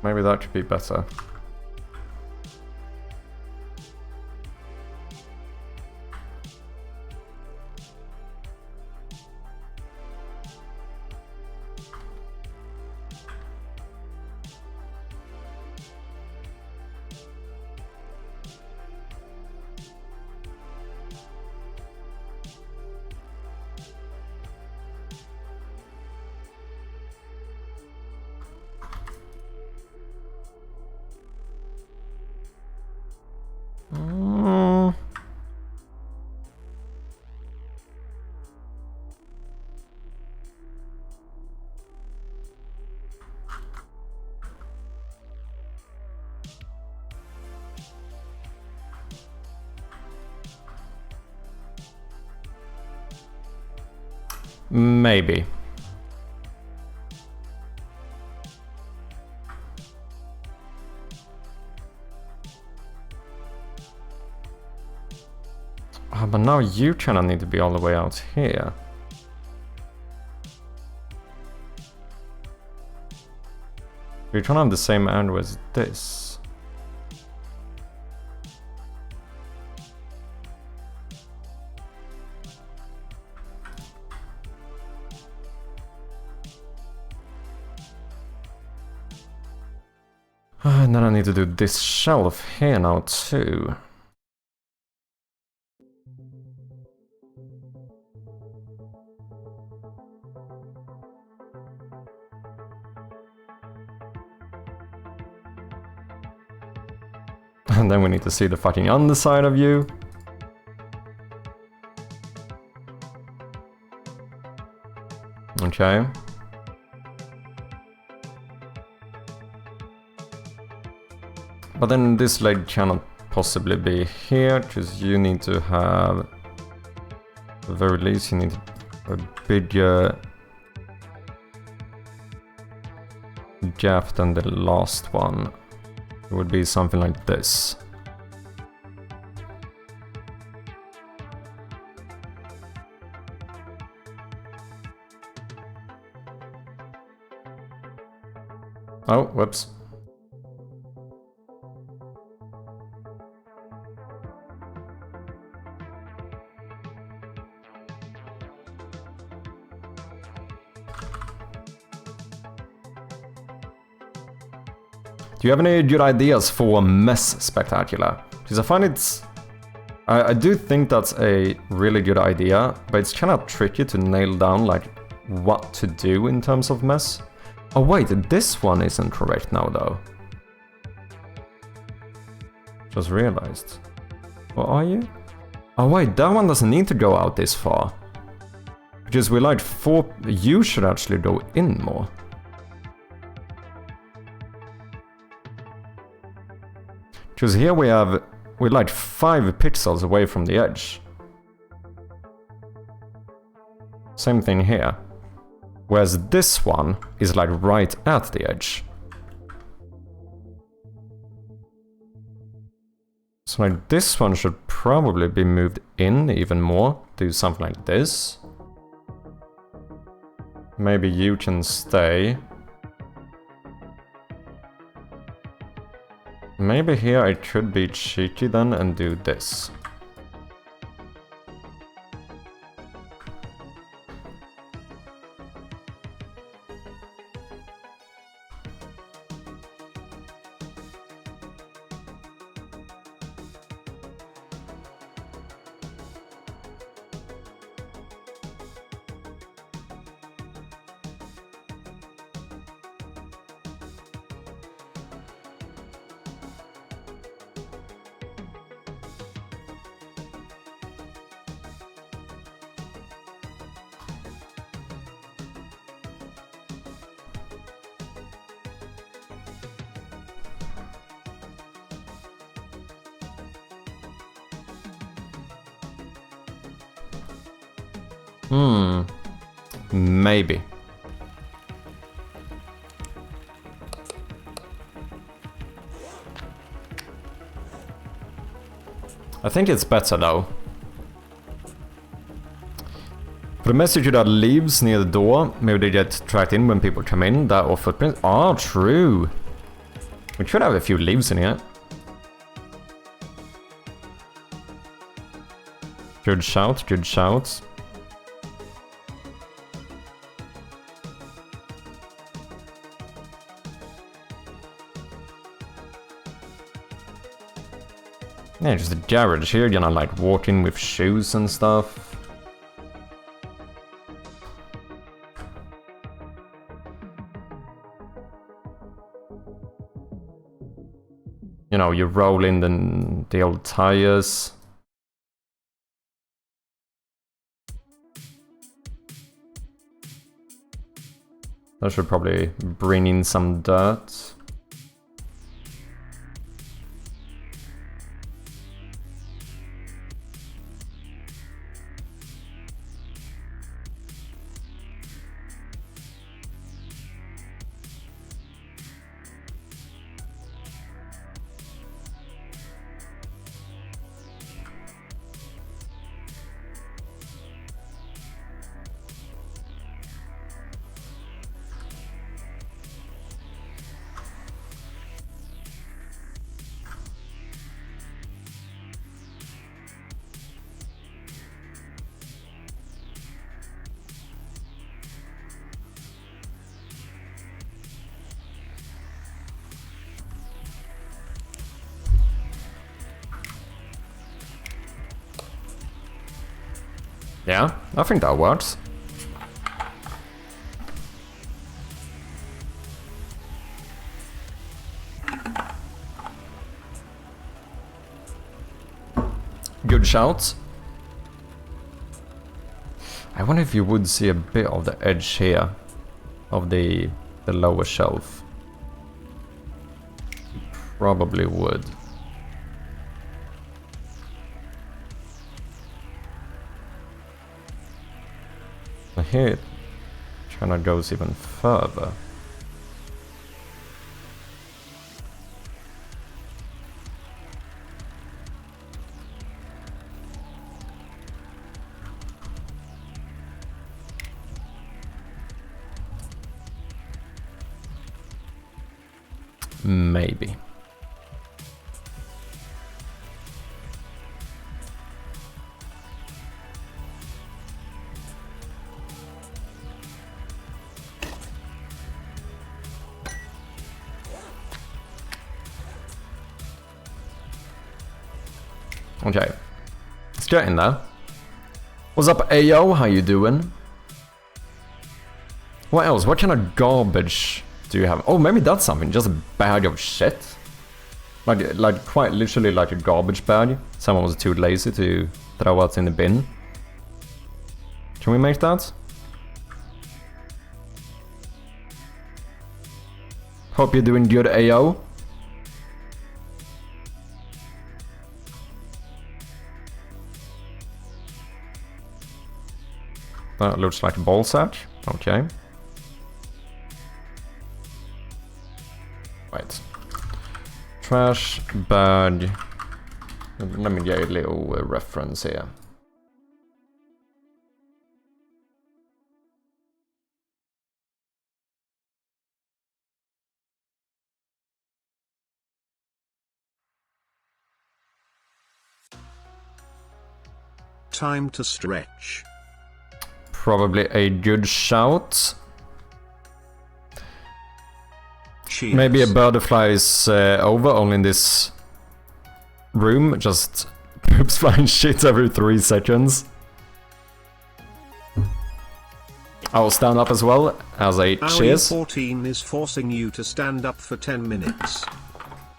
Maybe that could be better. Maybe. But now you kinda need to be all the way out here. You're trying to have the same angle as this. And then I need to do this shelf here now too. And then we need to see the fucking underside of you. Okay. But then this leg cannot possibly be here, because you need to have, at the very least, you need a bigger gap than the last one. It would be something like this. Oh, whoops. Do you have any good ideas for Mess Spectacular? Because I find it's... I do think that's a really good idea, but it's kind of tricky to nail down like what to do in terms of mess. Oh wait, this one isn't correct now though. Just realized. What are you? Oh wait, that one doesn't need to go out this far. Because we like four... You should actually go in more. Because here we have we're like 5 pixels away from the edge. Same thing here. Whereas this one is like right at the edge. So like this one should probably be moved in even more. Do something like this. Maybe you can stay. Maybe here I could be cheeky then and do this. Maybe. I think it's better though. For the message that leaves near the door, maybe they get tracked in when people come in, that or footprints. Oh, true. We should have a few leaves in here. Good shout, good shout. Yeah, just a garage here, you know, like walking with shoes and stuff. You know, you roll in the old tires. That should probably bring in some dirt. Yeah, I think that works. Good shout. I wonder if you would see a bit of the edge here of the lower shelf. You probably would. Here it kind of goes even further. Maybe. Okay, let's get in there. What's up, Ayo? How you doing? What else? What kind of garbage do you have? Oh, maybe that's something. Just a bag of shit. Like quite literally like a garbage bag. Someone was too lazy to throw out in the bin. Can we make that? Hope you're doing good, Ayo. That looks like a ball sack. Okay. Right. Trash bag. Let me get a little reference here. Time to stretch. Probably a good shout. Cheers. Maybe a butterfly is over, only in this room. Just poops flying shit every 3 seconds. I'll stand up as well as a cheers. 14 is forcing you to stand up for 10 minutes.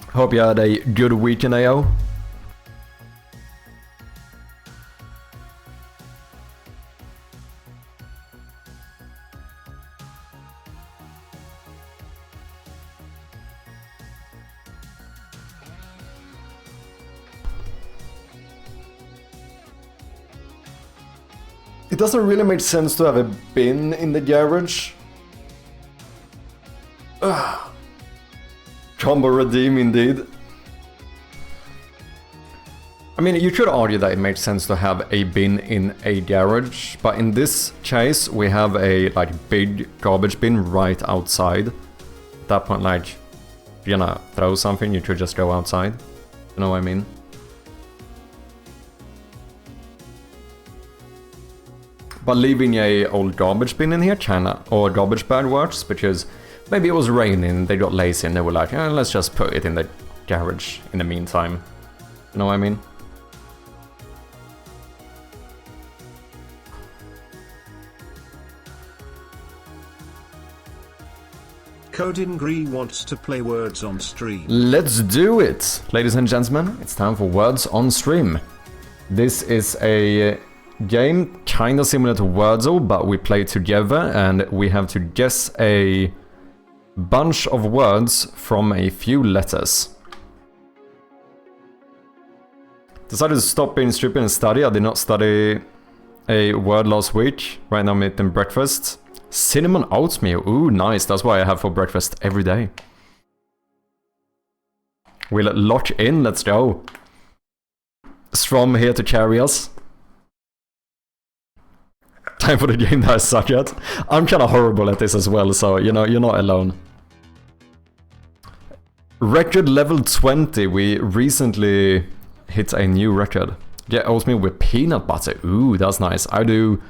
Hope you had a good weekend, AO. It doesn't really make sense to have a bin in the garage. Ugh. Combo redeem indeed. I mean, you could argue that it makes sense to have a bin in a garage, but in this case we have a big garbage bin right outside. At that point, if you're gonna throw something, you could just go outside. You know what I mean? But leaving a old garbage bin in here or garbage bag works, because maybe it was raining, they got lazy and they were like, let's just put it in the garage in the meantime. You know what I mean? Codingry wants to play words on stream. Let's do it! Ladies and gentlemen, it's time for Words on Stream. This is a game kinda similar to Wordle, but we play together and we have to guess a bunch of words from a few letters. Decided to stop being stupid and study. I did not study a word last week. Right now I'm eating breakfast. Cinnamon oatmeal. Ooh, nice. That's what I have for breakfast every day. We'll lock in. Let's go. Strom here to carry us. Time for the game that I suck at. I'm kind of horrible at this as well, so you know, you're not alone. Record level 20. We recently hit a new record. Yeah, oatmeal with peanut butter. Ooh, that's nice. I do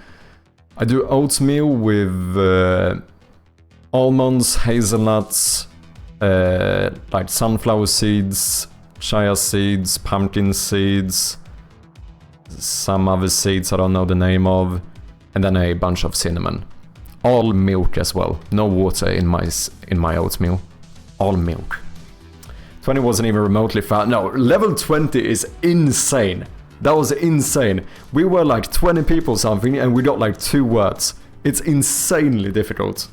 oatmeal with almonds, hazelnuts, sunflower seeds, chia seeds, pumpkin seeds, some other seeds I don't know the name of, and then a bunch of cinnamon. All milk as well. No water in my oatmeal. All milk. 20 wasn't even remotely fast. No, level 20 is insane. That was insane. We were 20 people something and we got 2 words. It's insanely difficult.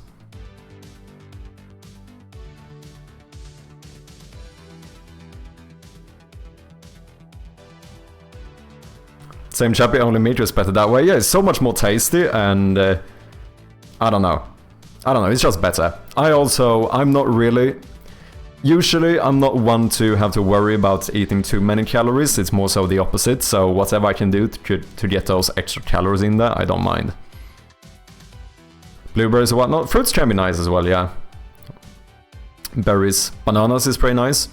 Same chappy, only meat is better that way. Yeah, it's so much more tasty and I don't know, it's just better. I'm not really... Usually, I'm not one to have to worry about eating too many calories, it's more so the opposite, so whatever I can do to get those extra calories in there, I don't mind. Blueberries and whatnot. Fruits can be nice as well, yeah. Berries. Bananas is pretty nice.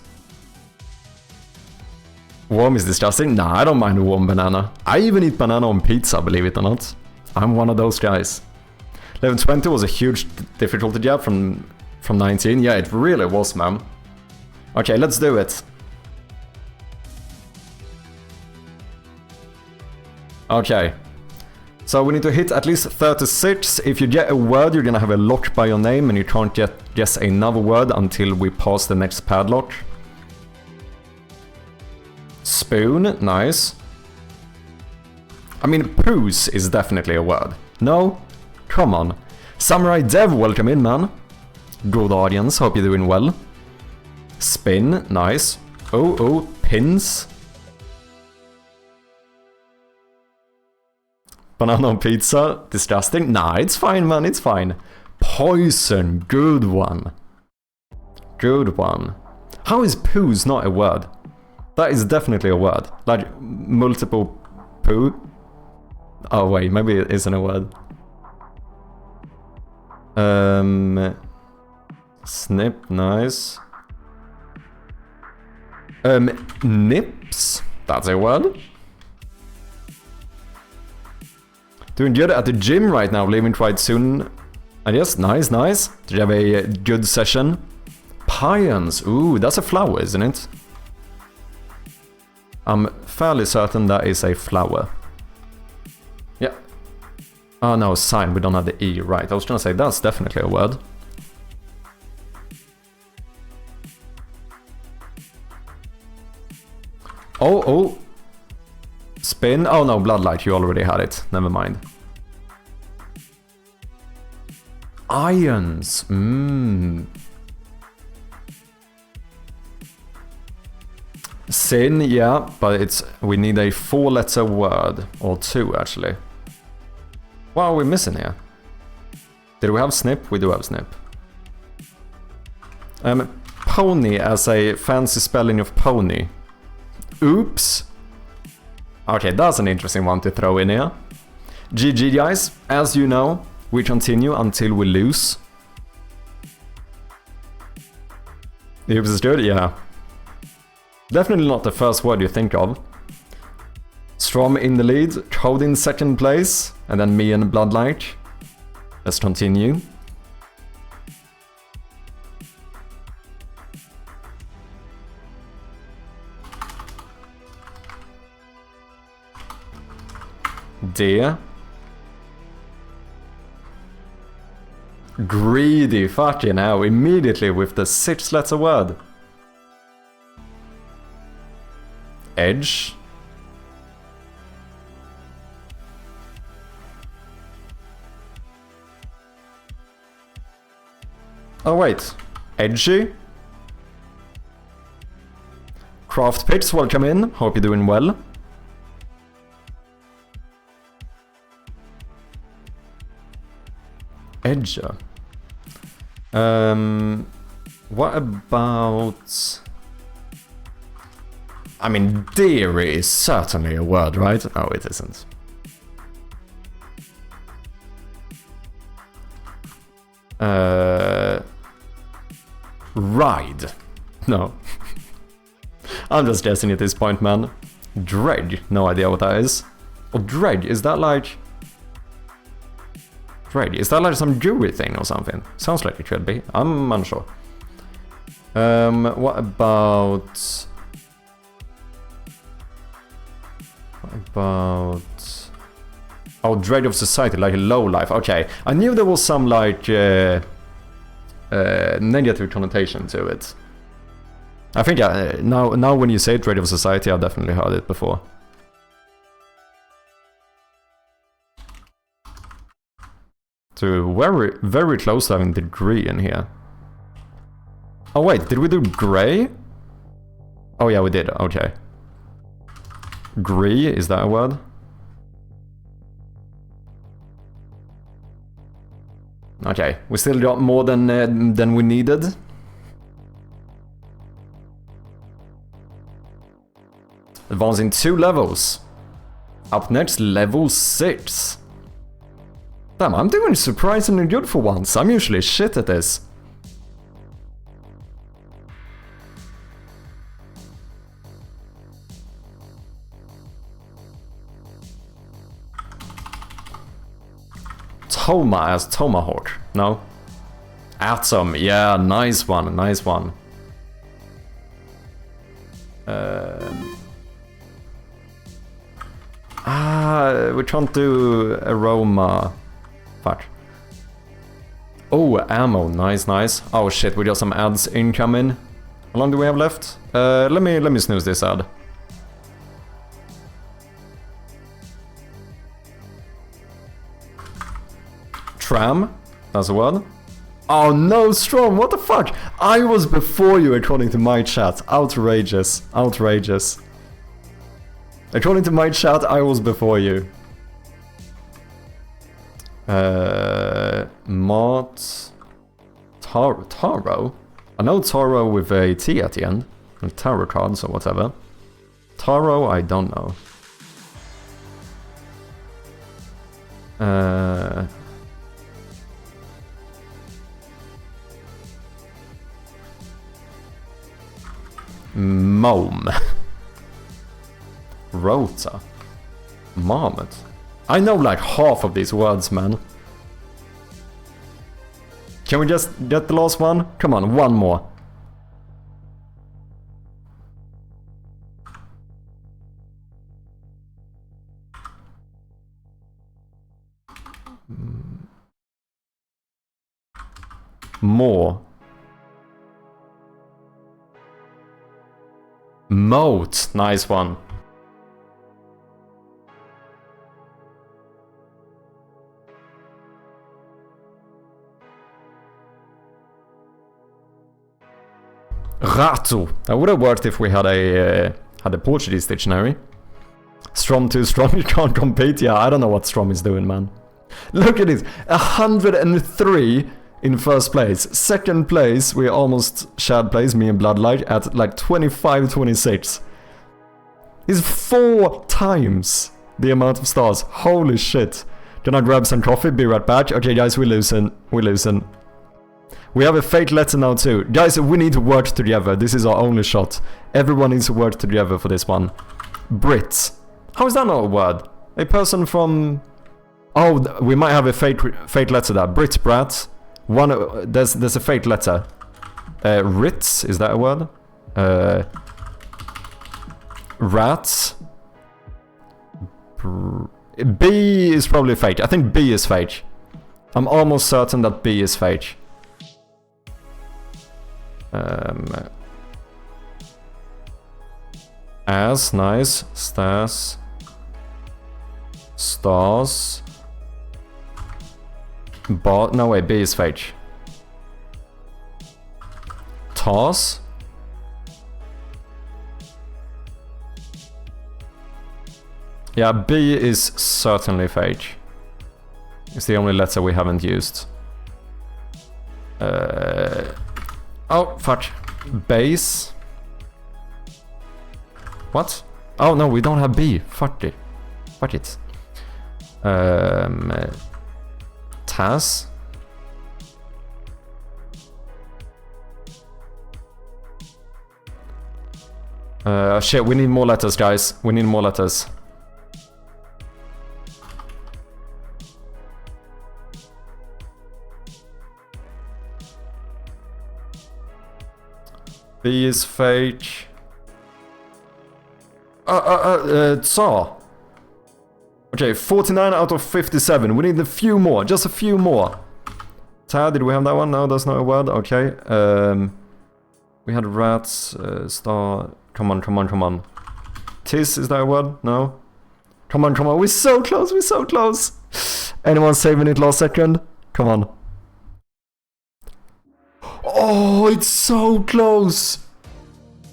Warm is disgusting? Nah, I don't mind a warm banana. I even eat banana on pizza, believe it or not. I'm one of those guys. Level 20 was a huge difficulty gap from 19. Yeah, it really was, man. Okay, let's do it. Okay. So we need to hit at least 36. If you get a word, you're gonna have a lock by your name and you can't guess another word until we pass the next padlock. Spoon, nice. I mean, poos is definitely a word. No? Come on. Samurai Dev, welcome in, man. Good audience, hope you're doing well. Spin, nice. Pins. Banana on pizza, disgusting. Nah, it's fine, man, it's fine. Poison, good one. Good one. How is poos not a word? That is definitely a word. Like, multiple poo? Oh wait, maybe it isn't a word. Snip, nice. Nips? That's a word. Doing good at the gym right now, leaving quite soon. And yes, nice, nice. Did you have a good session? Pions, ooh, that's a flower, isn't it? I'm fairly certain that is a flower. Yeah. Oh no, sign, we don't have the E, right. I was trying to say, that's definitely a word. Oh, oh. Spin? Oh no, Bloodlight, you already had it. Never mind. Ions. Sin, yeah, but we need a 4-letter word. Or 2, actually. What are we missing here? Did we have snip? We do have snip. Pony as a fancy spelling of pony. Oops. Okay, that's an interesting one to throw in here. GG guys, as you know, we continue until we lose. Oops is good, yeah. Definitely not the first word you think of. Strom in the lead, Code in second place, and then me and Bloodlight. Let's continue. Deer. Greedy, fucking hell, immediately with the 6-letter word. Edge. Oh wait, edgy. Craft Pits, welcome in, hope you're doing well. Edger. What about... I mean, deer is certainly a word, right? Oh, it isn't. Ride. No. I'm just guessing at this point, man. Dredge. No idea what that is. Or dredge, is that like... Dredge, is that like some jewelry thing or something? Sounds like it could be. I'm unsure. What about... Oh, dread of society, like a low life. Okay, I knew there was some like negative connotation to it. I think now when you say dread of society, I've definitely heard it before. So very, very close to having degree in here. Oh wait, did we do grey? Oh yeah, we did, okay. Grey, is that a word? Okay, we still got more than we needed. Advancing 2 levels. Up next, level 6. Damn, I'm doing surprisingly good for once. I'm usually shit at this. Toma as Tomahawk. No. Atom. Yeah, nice one. Nice one. We can't do aroma. Fuck. Oh, ammo. Nice, nice. Oh shit, we got some ads incoming. How long do we have left? Let me snooze this ad. Tram, that's a word. Oh no, Strom, what the fuck? I was before you according to my chat. Outrageous, outrageous. According to my chat, I was before you. Mart... Taro? I know Taro with a T at the end. With tarot cards or whatever. Taro, I don't know. Mome. Rota. Marmot. I know like half of these words, man. Can we just get the last one? Come on, one more. More. Moat. Nice one. Rato. That would have worked if we had a Portuguese dictionary. Strom too strong, you can't compete. Yeah, I don't know what Strom is doing, man. Look at this. 103 in first place. Second place, we almost shared place, me and Bloodlight, at like 25-26. He's 4 times the amount of stars. Holy shit. Can I grab some coffee? Be right back. Okay, guys, we're losing. We're losing. We have a fake letter now too. Guys, we need to work together. This is our only shot. Everyone needs to work together for this one. Brits. How is that not a word? A person from... Oh, we might have a fake letter there. Brit, brat. One. There's a fake letter. Ritz, is that a word? Rats. B is probably fake. I think B is fake. I'm almost certain that B is fake. As, nice. Stars. Stars. No way, B is fake. Toss. Yeah, B is certainly fake. It's the only letter we haven't used. Oh, fuck. Base. What? Oh no, we don't have B. Fuck it. Fuck it. Taz. Shit, we need more letters, guys. We need more letters. B is fake. Tsar. Okay, 49 out of 57. We need a few more, just a few more. Ta, did we have that one? No, that's not a word. Okay. We had rats, star. Come on, come on, come on. Tis, is that a word? No. Come on, come on. We're so close, we're so close. Anyone saving it last second? Come on. Oh, it's so close.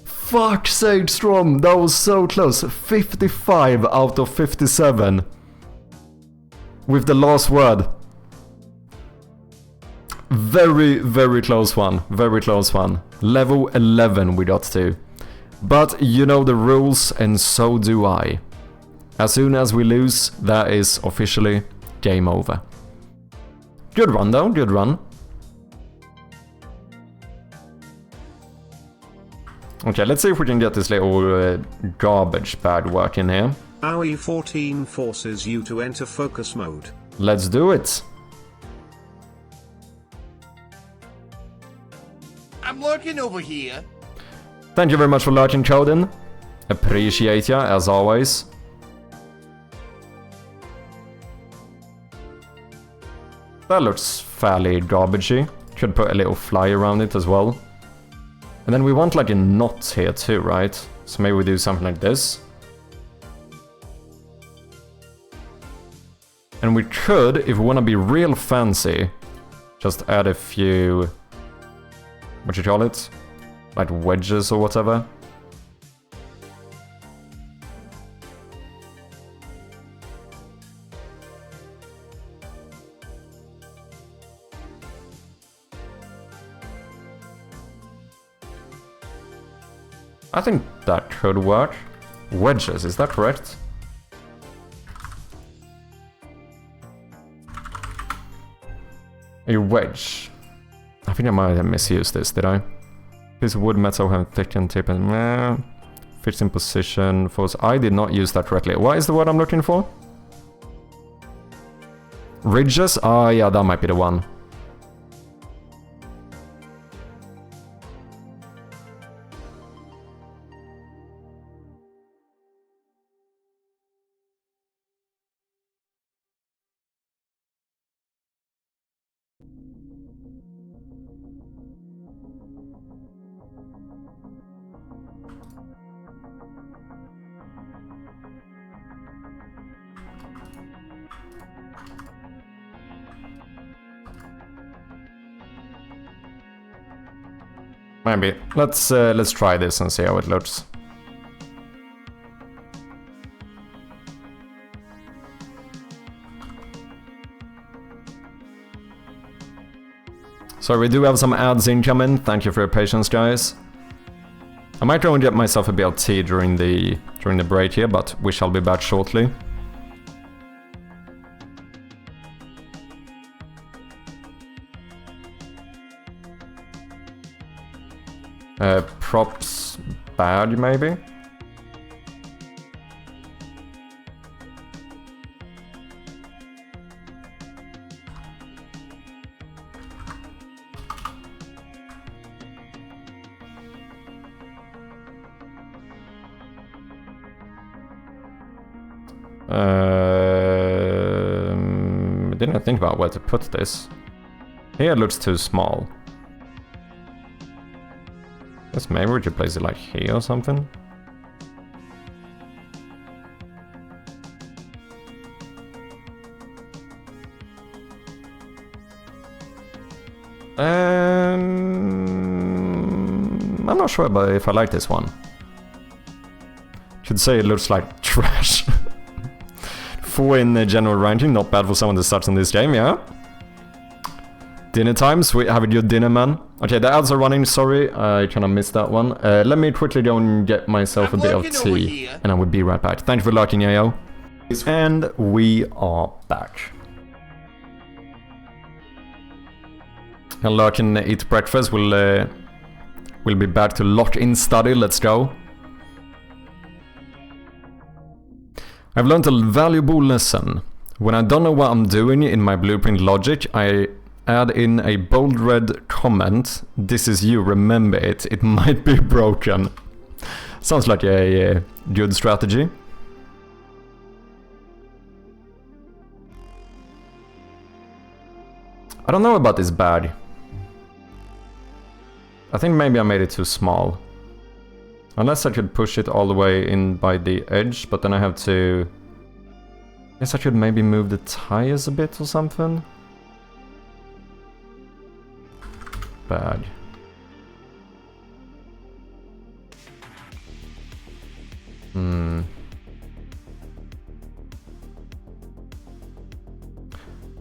Fuck's sake, Strom. That was so close. 55 out of 57. With the last word. Very, very close one. Very close one. Level 11 we got to. But you know the rules, and so do I. As soon as we lose, that is officially game over. Good run though, good run. Okay, let's see if we can get this little garbage bag working here. AOE 14 forces you to enter focus mode. Let's do it. I'm lurking over here. Thank you very much for lurking, Coden. Appreciate ya, as always. That looks fairly garbagey. Could put a little fly around it as well. And then we want like a knot here too, right? So maybe we do something like this. And we could, if we want to be real fancy, just add a few... what you call it? Like wedges or whatever. I think that could work. Wedges, is that correct? A wedge. I think I might have misused this, did I? Piece of wood, metal, have thickened tip and fits in position. Force. I did not use that correctly. What is the word I'm looking for? Ridges? Ah, yeah, that might be the one. Maybe. Let's try this and see how it looks. So we do have some ads incoming. Thank you for your patience, guys. I might go and get myself a bit of tea during the break here, but we shall be back shortly. Props bad, maybe? Didn't think about where to put this. Here it looks too small. Guess maybe we should place it like here or something. I'm not sure about if I like this one. Should say it looks like trash. 4 in the general ranking, not bad for someone that starts in this game, yeah. Dinner time, sweet, have a good dinner, man. Okay, the ads are running, sorry, I kind of missed that one. Let me quickly go and get myself a bit of tea, and I will be right back. Thank you for lurking, Yayo. And we are back. And lurk and eat breakfast, we'll be back to lock in study, let's go. I've learned a valuable lesson. When I don't know what I'm doing in my blueprint logic, I add in a bold red comment. This is you, remember it. It might be broken. Sounds like a good strategy. I don't know about this bag. I think maybe I made it too small. Unless I could push it all the way in by the edge, but then I have to... Guess I could maybe move the tires a bit or something. Bad.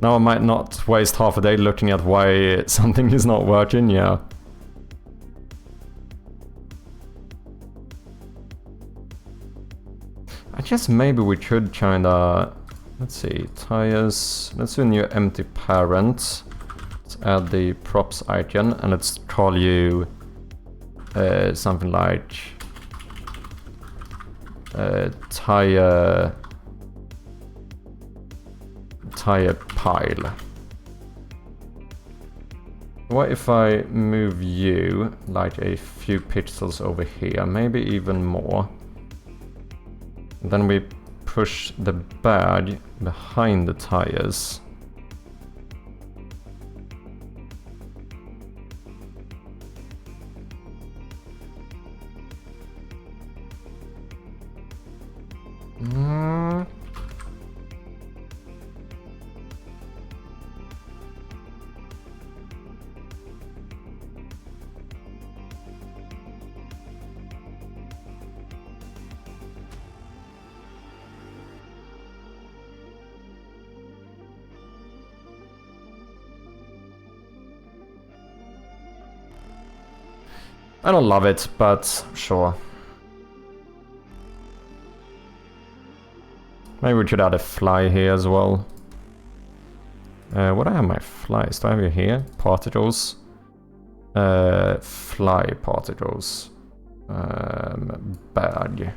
Now I might not waste half a day looking at why something is not working, yeah. I guess maybe we could kinda... Let's see, tires... Let's do a new empty parent. Let's add the props icon and let's call you... something like... tire pile. What if I move you like a few pixels over here, maybe even more? Then we push the bag behind the tires. I don't love it, but sure. Maybe we should add a fly here as well. What do I have my flies? Do I have it here? Particles. Fly particles. Bag.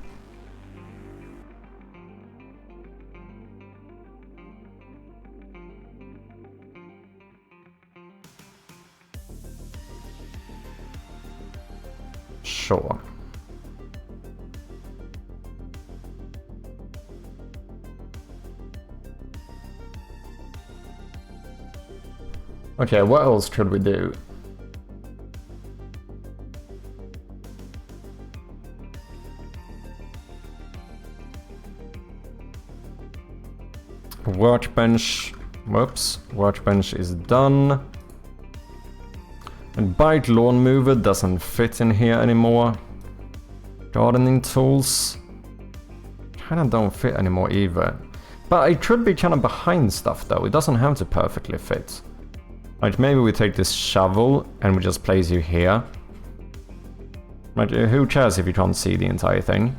Sure. Okay, what else should we do? Workbench. Whoops. Workbench is done. And bike lawn mover doesn't fit in here anymore. Gardening tools kinda don't fit anymore either. But it should be kinda behind stuff though. It doesn't have to perfectly fit. Like maybe we take this shovel and we just place you here. Like who cares if you can't see the entire thing?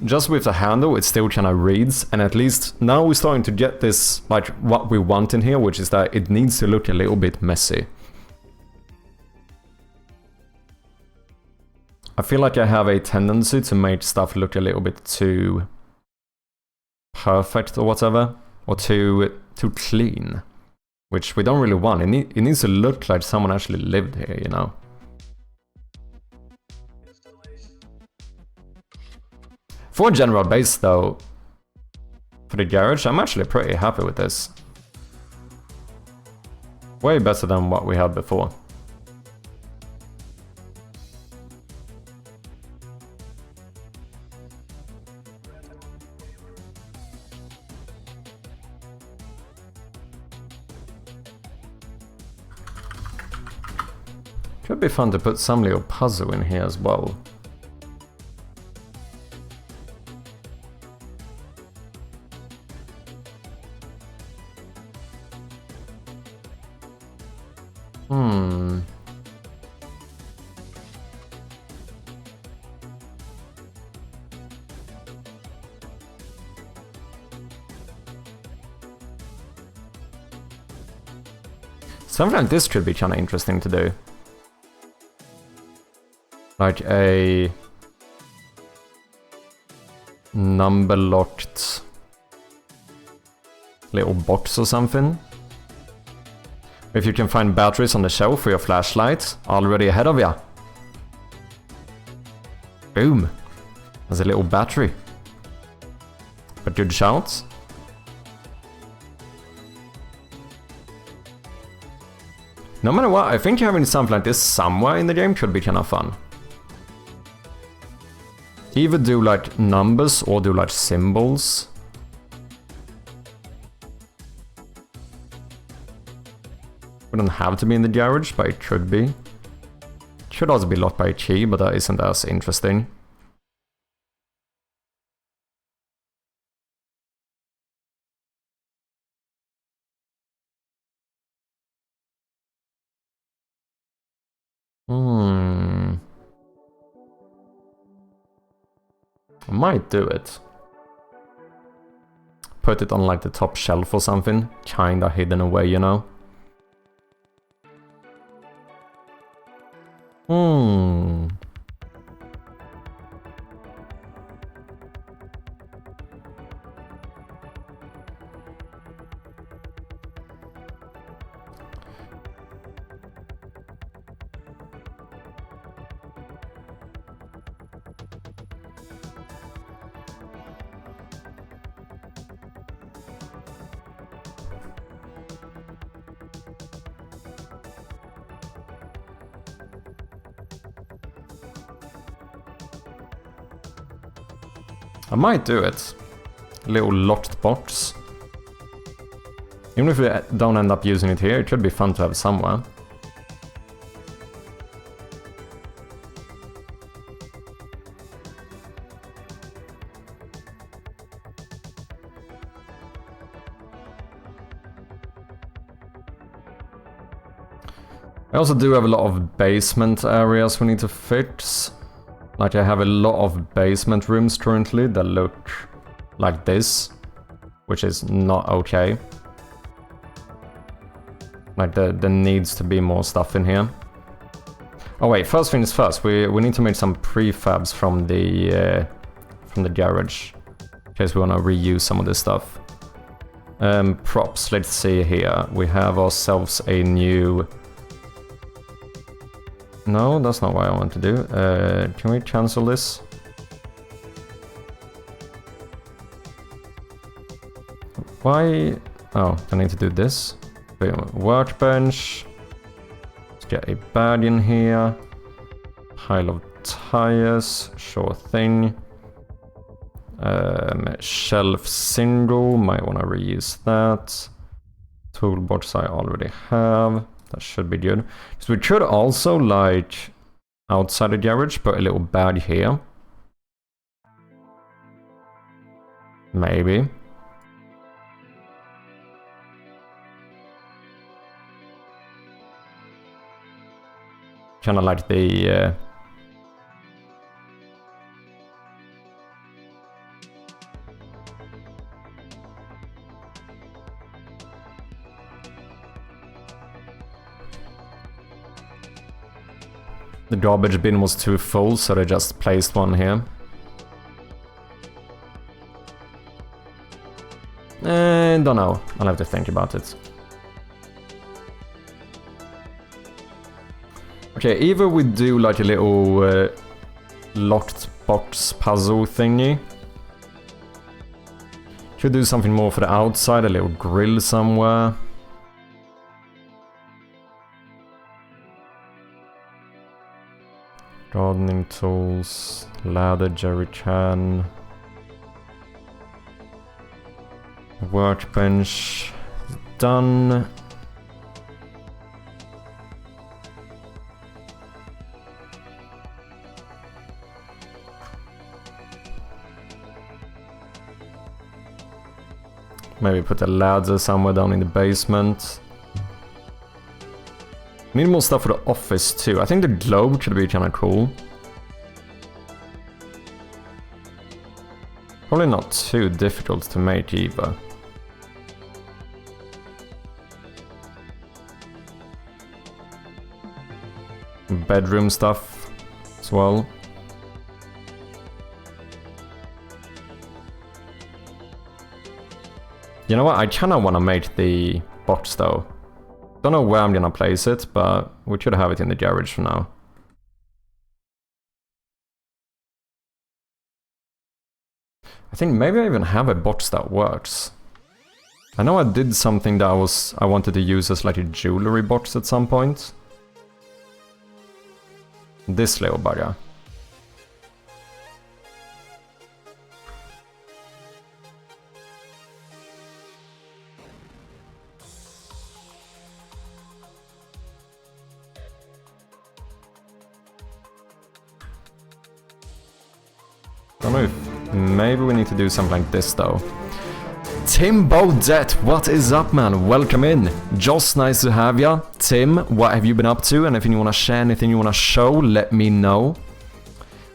Just with the handle, it still kind of reads, and at least now we're starting to get this, like, what we want in here, which is that it needs to look a little bit messy. I feel like I have a tendency to make stuff look a little bit too perfect or whatever, or too clean, which we don't really want. It needs to look like someone actually lived here, you know? For a general base though, for the garage, I'm actually pretty happy with this. Way better than what we had before. Could be fun to put some little puzzle in here as well. Something like this could be kind of interesting to do. Like a number locked little box or something. If you can find batteries on the shelf for your flashlight, already ahead of ya. Boom. There's a little battery. But good shout. No matter what, I think having something like this somewhere in the game could be kind of fun. Either do like numbers or do like symbols. Wouldn't have to be in the garage, but it could be. It should also be locked by a key, but that isn't as interesting. I might do it. Put it on like the top shelf or something, kinda hidden away, you know? I might do it. A little locked box. Even if we don't end up using it here, it could be fun to have somewhere. I also do have a lot of basement areas we need to fix. Like I have a lot of basement rooms currently that look like this, which is not okay. Like there needs to be more stuff in here. Oh wait, first things first, we need to make some prefabs from the garage. In case we want to reuse some of this stuff. Props, let's see here. We have ourselves a new... No, that's not what I want to do. Can we cancel this? Why? Oh, I need to do this. Workbench. Let's get a bag in here. Pile of tires. Sure thing. Shelf single. Might want to reuse that. Toolbox I already have. That should be good. So we could also, like, outside the garage, put a little bag here. Maybe. Kind of like the... The garbage bin was too full, so they just placed one here. Don't know. I'll have to think about it. Okay, either we do like a little locked box puzzle thingy. Should do something more for the outside, a little grill somewhere. Gardening tools, ladder, jerry can, workbench, done. Maybe put a ladder somewhere down in the basement. Need more stuff for the office too. I think the globe could be kind of cool. Probably not too difficult to make either. Bedroom stuff as well. You know what? I kind of want to make the box though. Don't know where I'm gonna place it, but we should have it in the garage for now. I think maybe I even have a box that works. I know I did something that I wanted to use as like a jewelry box at some point. This little bugger. Don't know if maybe we need to do something like this though. Tim Baudet, what is up man? Welcome in. Just nice to have ya. Tim, what have you been up to? And if you wanna share anything you wanna show, let me know.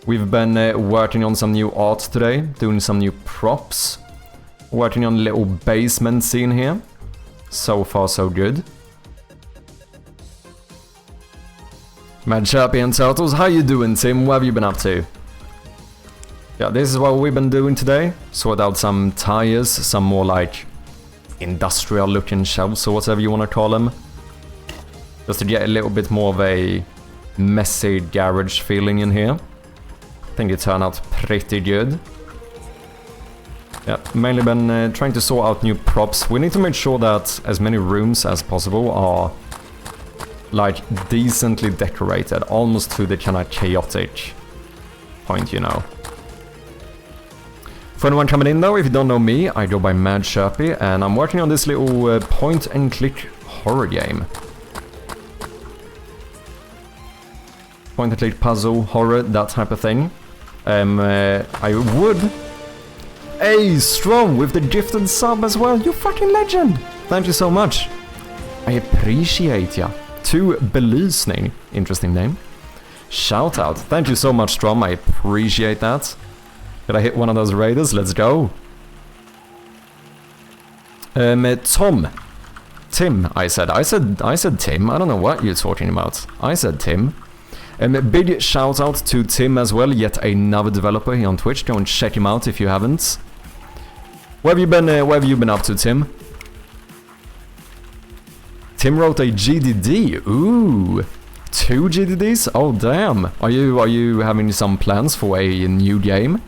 We've been working on some new art today, doing some new props. Working on a little basement scene here. So far so good. Mad Sharpie and Turtles, how you doing Tim? What have you been up to? Yeah, this is what we've been doing today. Sort out some tires, some more like industrial looking shelves or whatever you want to call them. Just to get a little bit more of a messy garage feeling in here. I think it turned out pretty good. Yeah, mainly been trying to sort out new props. We need to make sure that as many rooms as possible are like decently decorated, almost to the kind of chaotic point, you know. For anyone coming in though, if you don't know me, I go by Mad Sharpie and I'm working on this little point and click horror game. Point and click puzzle, horror, that type of thing. I would... Hey, Strong with the gifted sub as well, you fucking legend! Thank you so much. I appreciate ya. to Belysning. Interesting name. Shout out. Thank you so much, Strom. I appreciate that. Did I hit one of those raiders? Let's go. Tom. Tim, I said Tim. I don't know what you're talking about. I said Tim. Big shout out to Tim as well, yet another developer here on Twitch. Go and check him out if you haven't. Where have you been up to, Tim? Tim wrote a GDD. Ooh, 2 GDDs? Oh damn. Are you having some plans for a new game?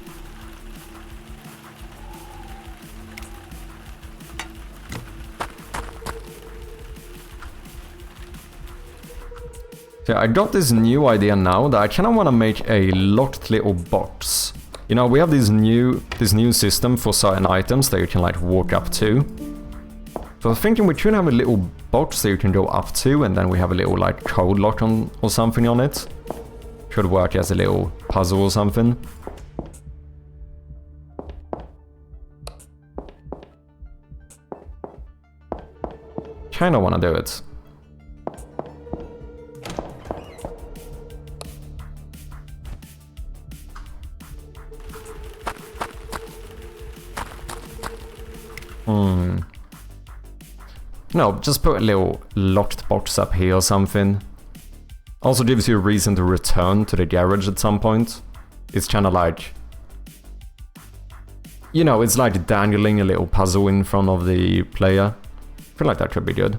Yeah, I got this new idea now that I kind of want to make a locked little box. You know, we have this new system for certain items that you can like walk up to. So I was thinking we should have a little box that you can go up to, and then we have a little like code lock on or something on it. Could work as a little puzzle or something. Kinda wanna do it. No, just put a little locked box up here or something. Also gives you a reason to return to the garage at some point. It's kind of like... You know, it's like dangling a little puzzle in front of the player. I feel like that could be good.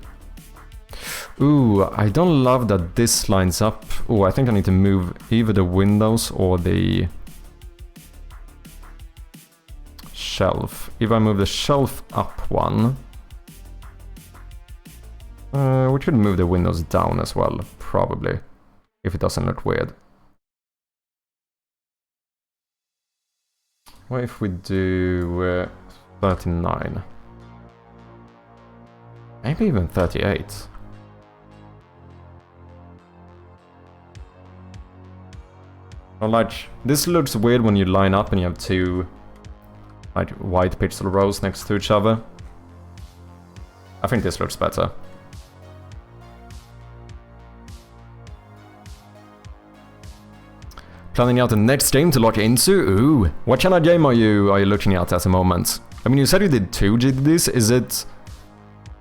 Ooh, I don't love that this lines up. Ooh, I think I need to move either the windows or the... shelf. If I move the shelf up one... we could move the windows down as well, probably, if it doesn't look weird. What if we do 39? Maybe even 38. Or like, this looks weird when you line up and you have two like white pixel rows next to each other. I think this looks better. Planning out the next game to lock into? Ooh, what kind of game are you looking at the moment? I mean, you said you did 2 GDDs. Is it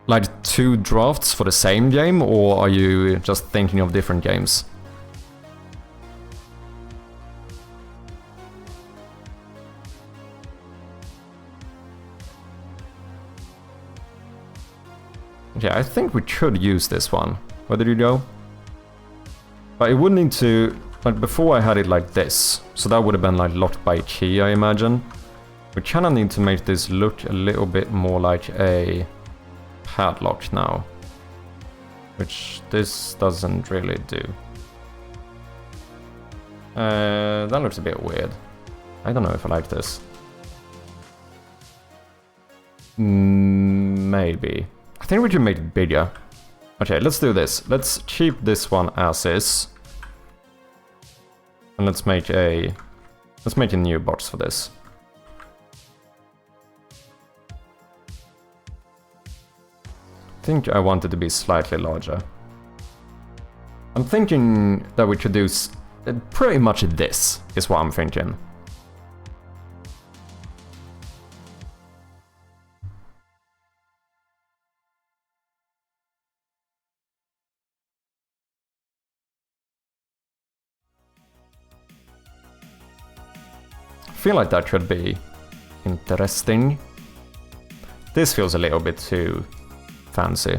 like 2 drafts for the same game, or are you just thinking of different games? Yeah, I think we could use this one. Where did you go? But it would need to... Like before I had it like this, so that would have been like locked by a key, I imagine. We kinda need to make this look a little bit more like a padlock now. Which this doesn't really do. That looks a bit weird. I don't know if I like this. Maybe. I think we can make it bigger. Okay, let's do this. Let's keep this one as is. And let's make a new box for this. I think I want it to be slightly larger. I'm thinking that we could do pretty much this, is what I'm thinking. I feel like that could be interesting. This feels a little bit too fancy.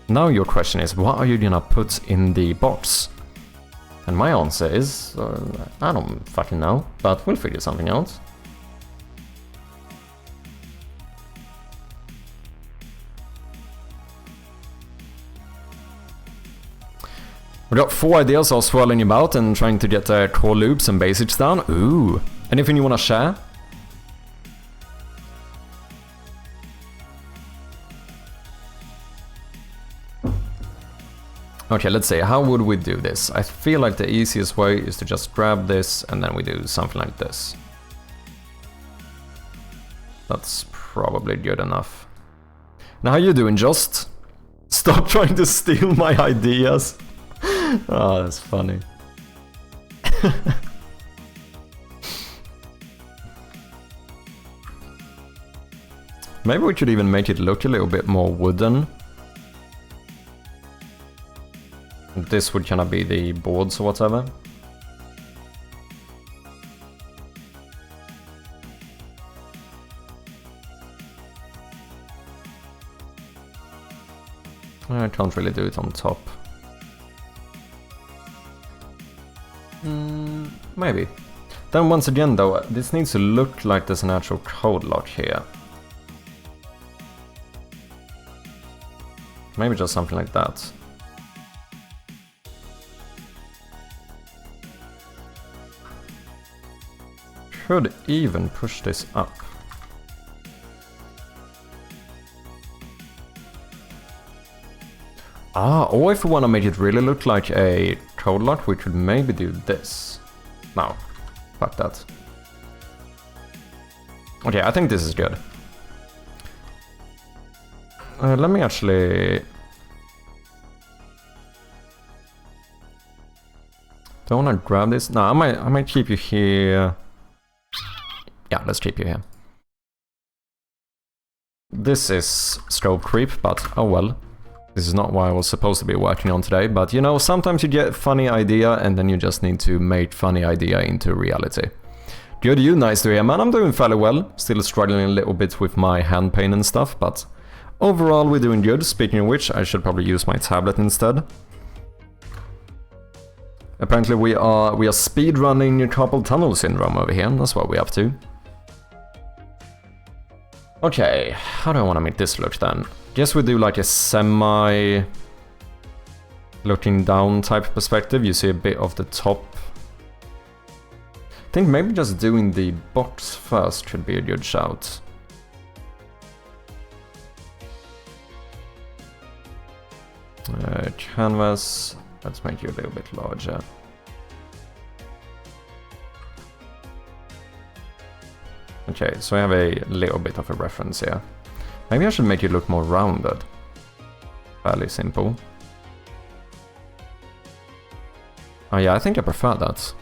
Now your question is, what are you gonna put in the box? And my answer is, I don't fucking know, but we'll figure something out. We got 4 ideas all swirling about and trying to get core loops and basics down. Ooh, anything you wanna share? Okay, let's see, how would we do this? I feel like the easiest way is to just grab this and then we do something like this. That's probably good enough. Now how you doing, Just? Stop trying to steal my ideas. Oh, that's funny. Maybe we should even make it look a little bit more wooden. This would kind of be the boards or whatever. I can't really do it on top. Maybe. Then once again though, this needs to look like there's an actual code lock here. Maybe just something like that. Could even push this up. Or if we want to make it really look like a code lock, we could maybe do this. No, fuck that. Okay, I think this is good. Let me actually... Do I want to grab this? No, I might keep you here. Yeah, let's keep you here. This is scope creep, but oh well. This is not what I was supposed to be working on today, but you know, sometimes you get a funny idea and then you just need to make funny idea into reality. Good, you, nice to hear, man. I'm doing fairly well. Still struggling a little bit with my hand pain and stuff, but overall we're doing good. Speaking of which, I should probably use my tablet instead. Apparently we are speedrunning carpal tunnel syndrome over here. That's what we're up to. Okay, how do I want to make this look then? Guess we do like a semi looking down type perspective. You see a bit of the top. I think maybe just doing the box first should be a good shout. Canvas, let's make you a little bit larger. Okay, so I have a little bit of a reference here. Maybe I should make it look more rounded. Fairly simple. Oh yeah, I think I prefer that.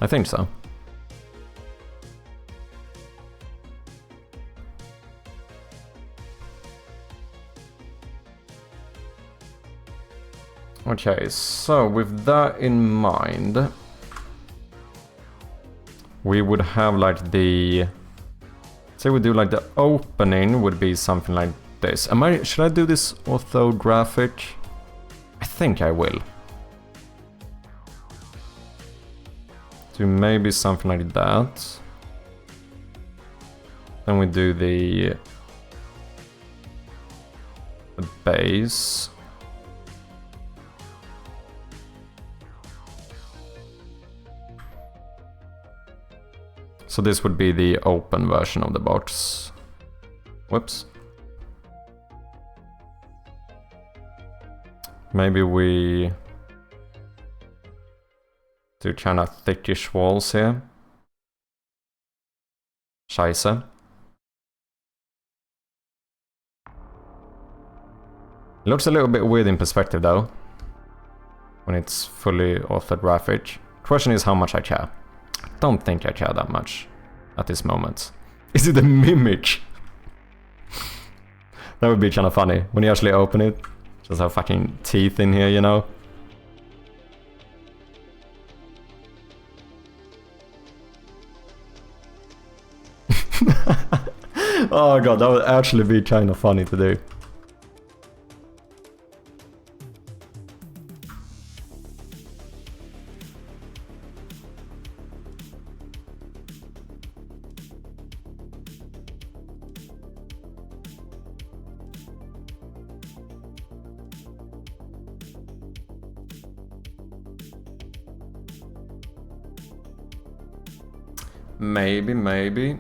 I think so. Okay, so with that in mind, we would have like the... Say we do like the opening would be something like this. Should I do this orthographic? I think I will. Do maybe something like that. Then we do the base. So this would be the open version of the box. Whoops. Maybe we do kind of thickish walls here. Scheisse. Looks a little bit weird in perspective though, when it's fully orthographic. Question is how much I care. I don't think I care that much at this moment. Is it a mimic? That would be kind of funny when you actually open it. Just have fucking teeth in here, you know? Oh god, that would actually be kind of funny to do. Maybe.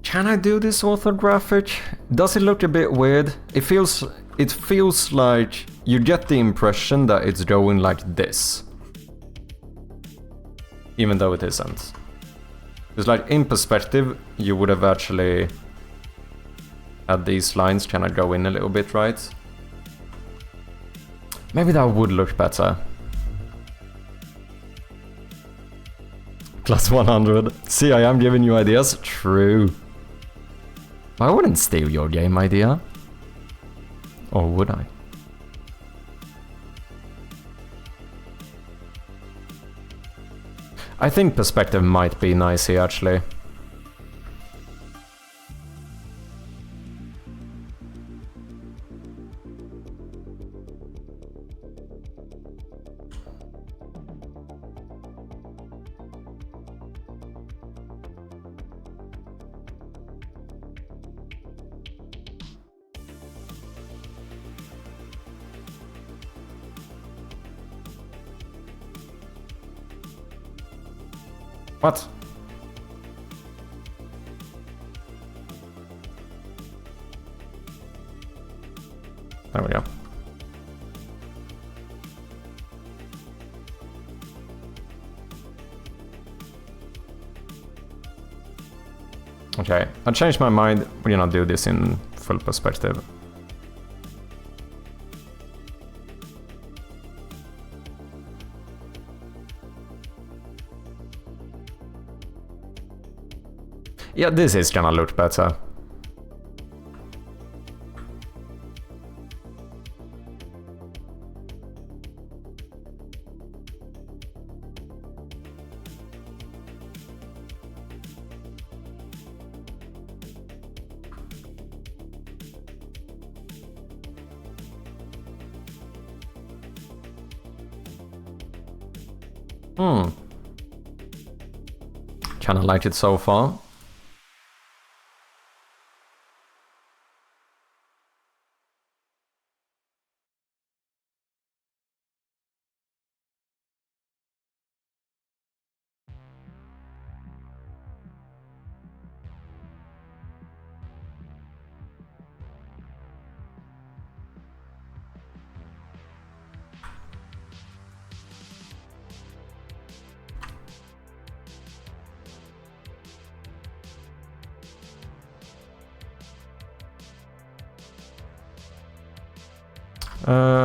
Can I do this orthographic? Does it look a bit weird? It feels like you get the impression that it's going like this. Even though it isn't. It's like, in perspective, you would have actually had these lines kind of go in a little bit, right? Maybe that would look better. Plus 100. See, I am giving you ideas. True. I wouldn't steal your game idea. Or would I? I think perspective might be nice here, actually. What? There we go. Okay, I changed my mind. We're gonna do this in full perspective. Yeah, this is gonna look better. Kinda like it so far.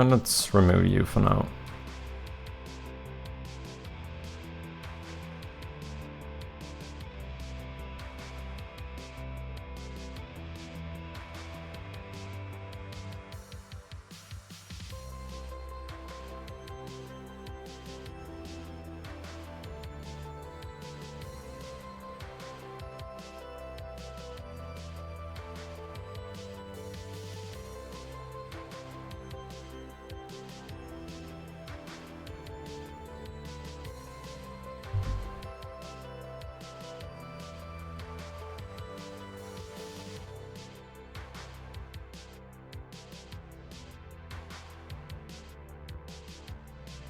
Let's remove you for now.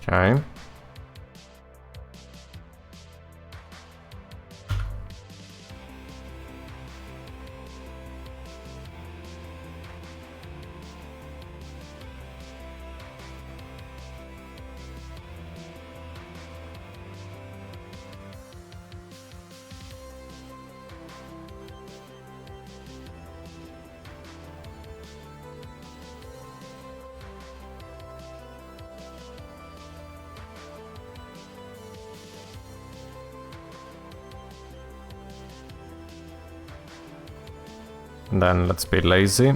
Okay. And then let's be lazy.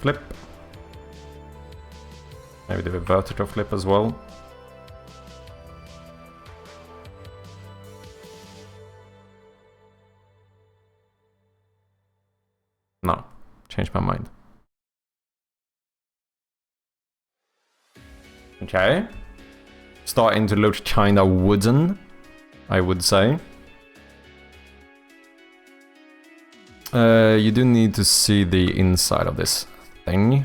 Flip. Maybe do a vertical flip as well. No, changed my mind. Okay. Starting to look kinda wooden, I would say. You do need to see the inside of this thing.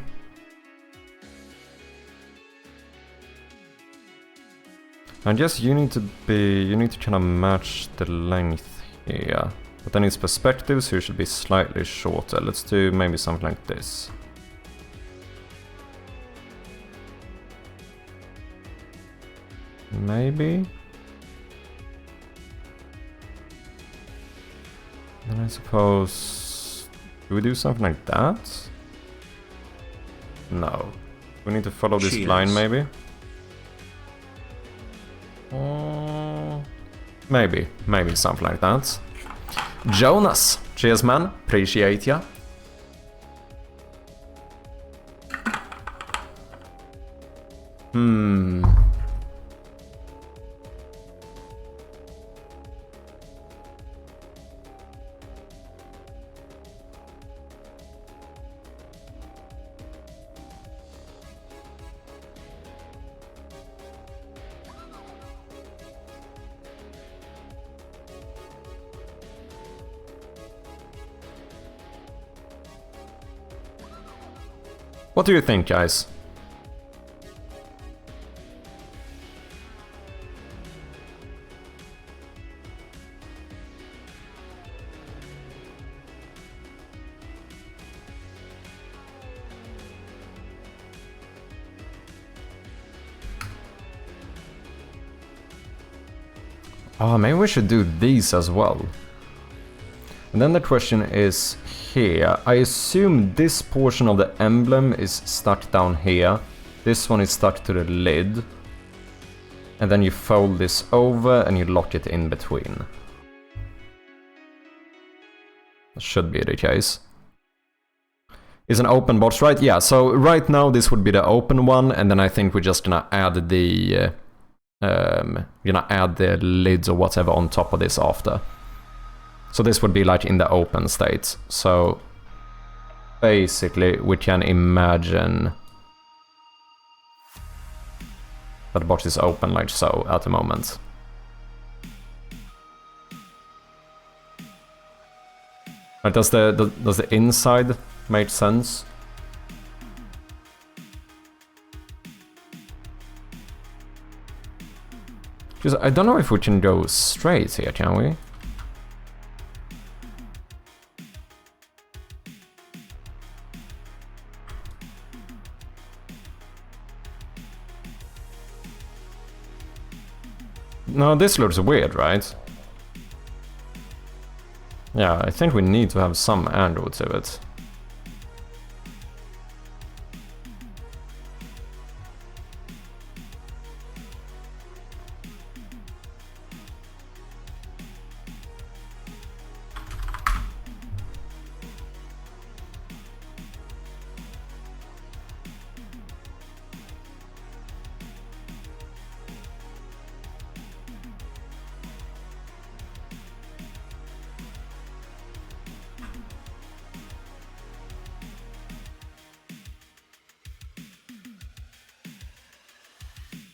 I guess you need to kind of match the length here. But then it's perspective, so you should be slightly shorter. Let's do maybe something like this. Maybe? Then I suppose... Do we do something like that? No. We need to follow this line, maybe? Maybe something like that. Jonas! Cheers, man. Appreciate ya. What do you think, guys? Oh, maybe we should do these as well. And then the question is here. I assume this portion of the emblem is stuck down here. This one is stuck to the lid. And then you fold this over and you lock it in between. That should be the case. Is an open box, right? Yeah, so right now this would be the open one, and then I think we're just gonna add the add the lids or whatever on top of this after. So this would be like in the open state. So basically we can imagine that the box is open like so at the moment. Does the inside make sense? Because I don't know if we can go straight here, can we? No, this looks weird, right? Yeah, I think we need to have some angle to it.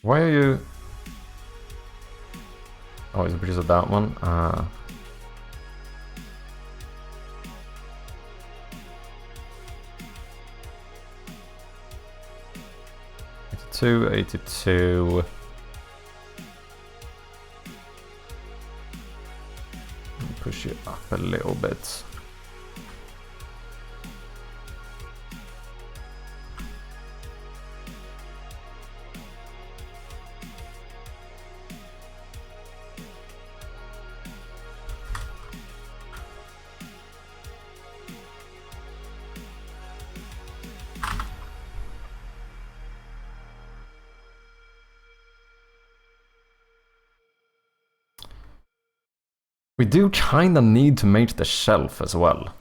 Why are you... Oh, it's because of that one? Ah. 82. Push it up a little bit. We do kinda need to make the shelf as well.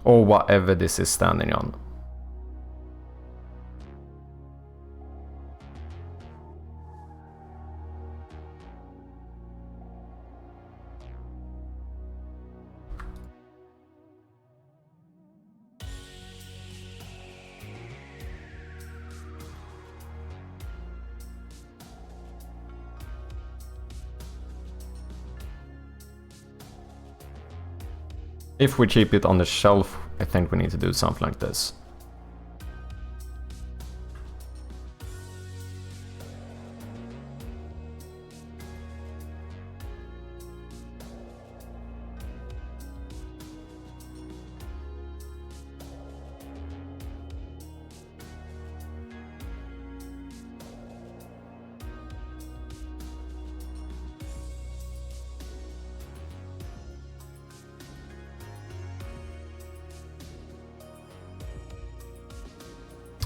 Or whatever this is standing on. If we keep it on the shelf I think we need to do something like this.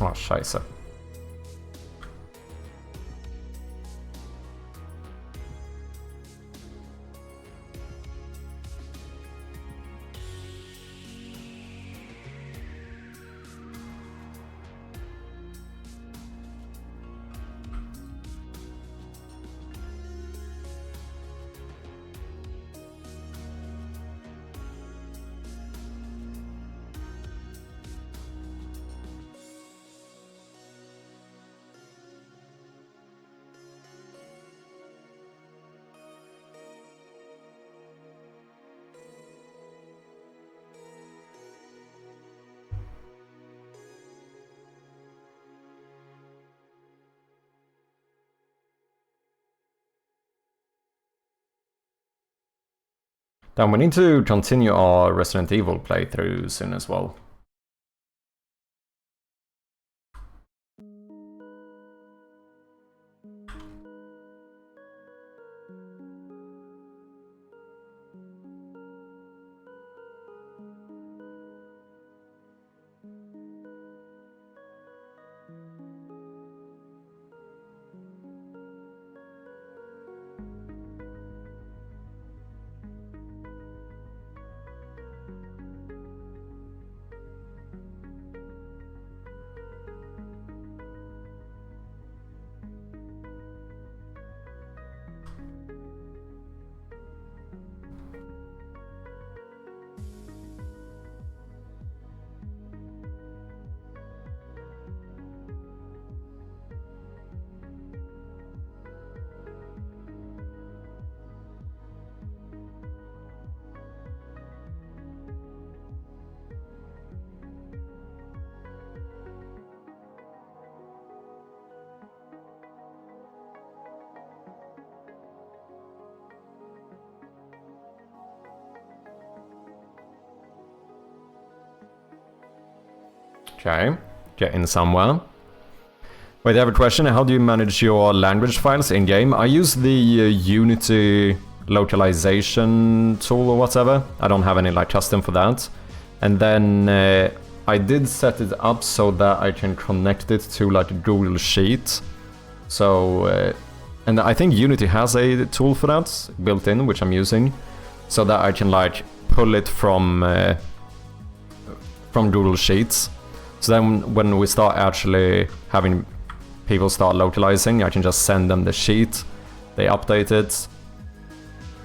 Oh, scheiße. Then we need to continue our Resident Evil playthrough soon as well. Okay, getting somewhere. Wait, I have a question. How do you manage your language files in-game? I use the Unity localization tool or whatever. I don't have any like custom for that. And then I did set it up so that I can connect it to like Google Sheet. So, and I think Unity has a tool for that built in, which I'm using, so that I can like pull it from Google Sheets. So then when we start actually having people start localizing, I can just send them the sheet, they update it,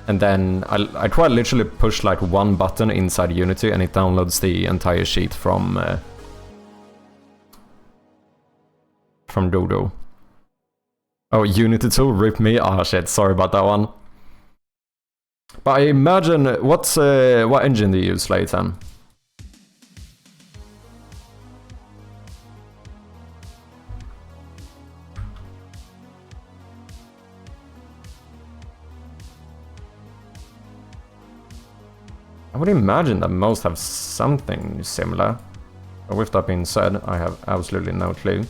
and then I try to literally push like one button inside Unity and it downloads the entire sheet from Dodo. Oh, Unity tool, rip me. Oh shit, sorry about that one. But I imagine, what engine do you use, Layton? I would imagine that most have something similar. But with that being said, I have absolutely no clue.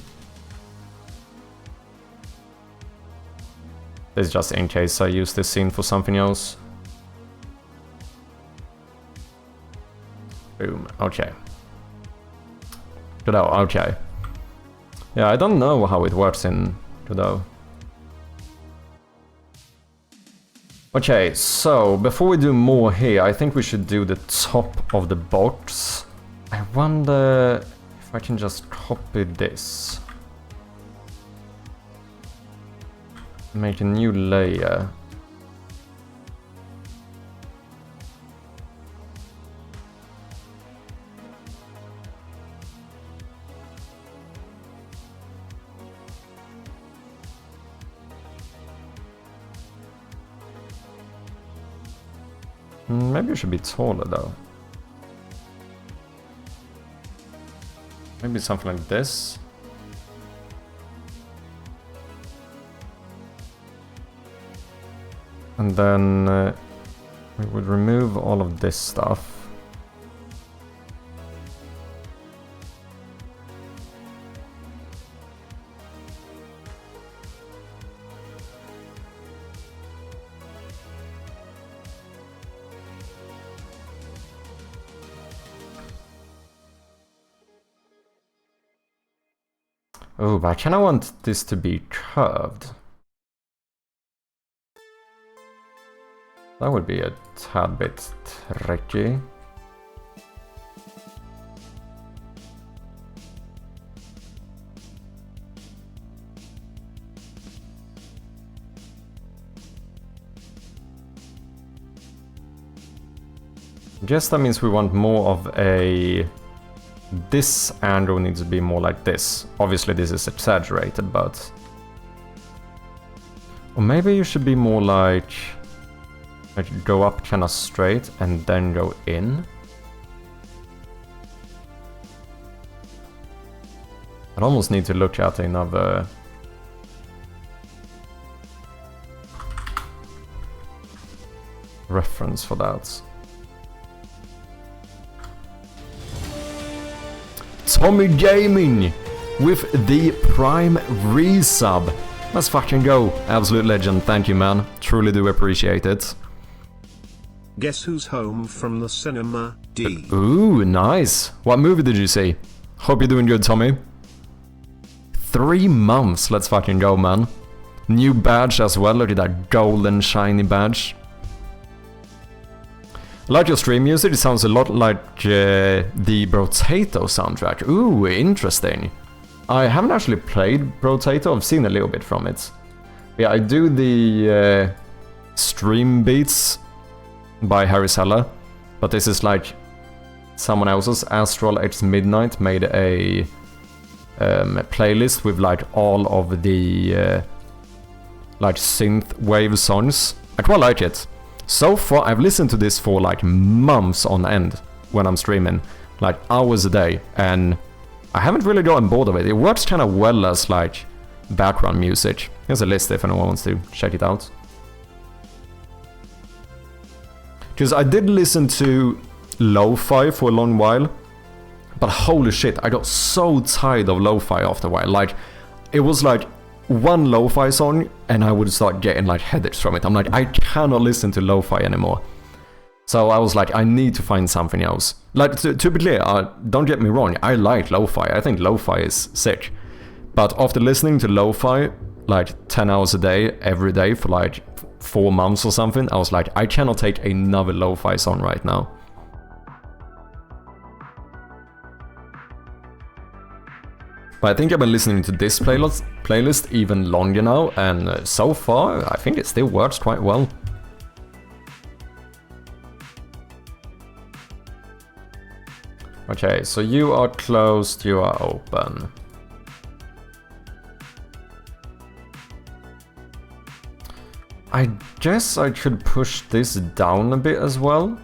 This is just in case I use this scene for something else. Boom, okay. Godot, okay. Yeah, I don't know how it works in Godot. Okay, so before we do more here, I think we should do the top of the box. I wonder if I can just copy this. Make a new layer. Maybe it should be taller though. Maybe something like this. And then we would remove all of this stuff. Oh, but I kinda want this to be curved. That would be a tad bit tricky. I guess that means we want more of a... This angle needs to be more like this. Obviously this is exaggerated, but... Or maybe you should be more like go up kinda straight and then go in. I'd almost need to look at another... reference for that. Tommy Gaming with the Prime resub. Let's fucking go. Absolute legend. Thank you, man. Truly do appreciate it. Guess who's home from the cinema? D. Ooh, nice. What movie did you see? Hope you're doing good, Tommy. 3 months. Let's fucking go, man. New badge as well. Look at that golden shiny badge. I like your stream music, it sounds a lot like the Brotato soundtrack. Ooh, interesting. I haven't actually played Brotato, I've seen a little bit from it. Yeah, I do the stream beats by Harry Seller, but this is like someone else's. Astral X Midnight made a playlist with like all of the like synth wave songs. I quite like it. So far, I've listened to this for like months on end when I'm streaming, like hours a day, and I haven't really gotten bored of it. It works kind of well as like background music. Here's a list if anyone wants to check it out. Because I did listen to lo-fi for a long while, but holy shit, I got so tired of lo-fi after a while. Like, it was like one lo-fi song and I would start getting like headaches from it. I'm like, I cannot listen to lo-fi anymore. So I was like, I need to find something else. Like, to be clear, don't get me wrong, I like lo-fi. I think lo-fi is sick. But after listening to lo-fi like 10 hours a day, every day for like 4 months or something, I was like, I cannot take another lo-fi song right now. But I think I've been listening to this playlist even longer now, and so far, I think it still works quite well. Okay, so you are closed, you are open. I guess I should push this down a bit as well.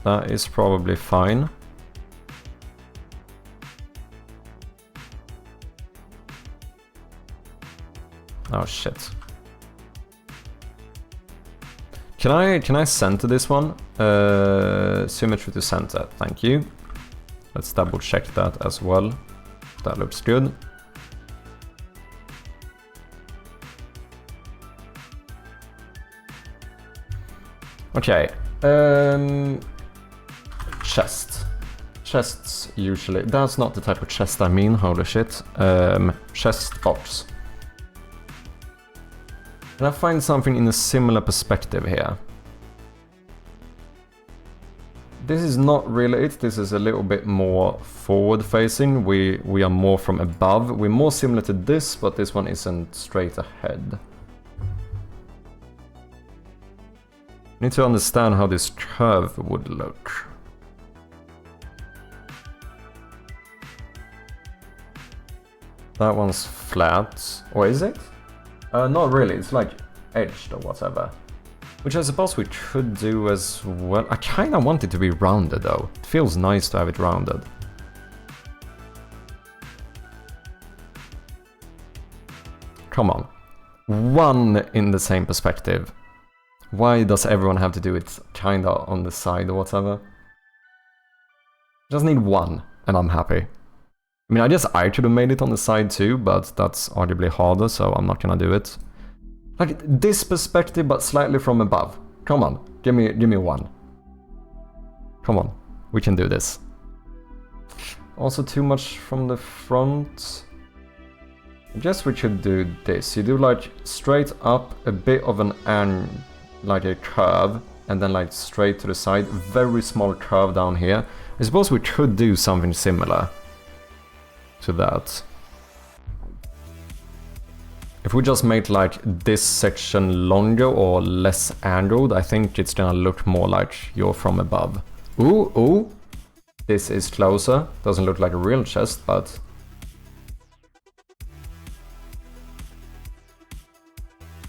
That is probably fine. Oh shit. Can I center this one? Symmetry to center, thank you. Let's double check that as well. That looks good. Okay. Chest. Chests usually. That's not the type of chest I mean, holy shit. Chest box. Can I find something in a similar perspective here? This is not really it, this is a little bit more forward facing. We are more from above. We're more similar to this, but this one isn't straight ahead. Need to understand how this curve would look. That one's flat. Or is it? Not really, it's like edged or whatever. Which I suppose we could do as well. I kinda want it to be rounded though. It feels nice to have it rounded. Come on. One in the same perspective. Why does everyone have to do it kinda on the side or whatever? Just need one, and I'm happy. I mean, I guess I could have made it on the side too, but that's arguably harder, so I'm not gonna do it. Like, this perspective, but slightly from above. Come on, give me one. Come on, we can do this. Also too much from the front. I guess we could do this. You do like straight up, a bit of an like a curve, and then like straight to the side, very small curve down here. I suppose we could do something similar to that. If we just make like this section longer or less angled, I think it's gonna look more like you're from above. Ooh, ooh! This is closer. Doesn't look like a real chest, but...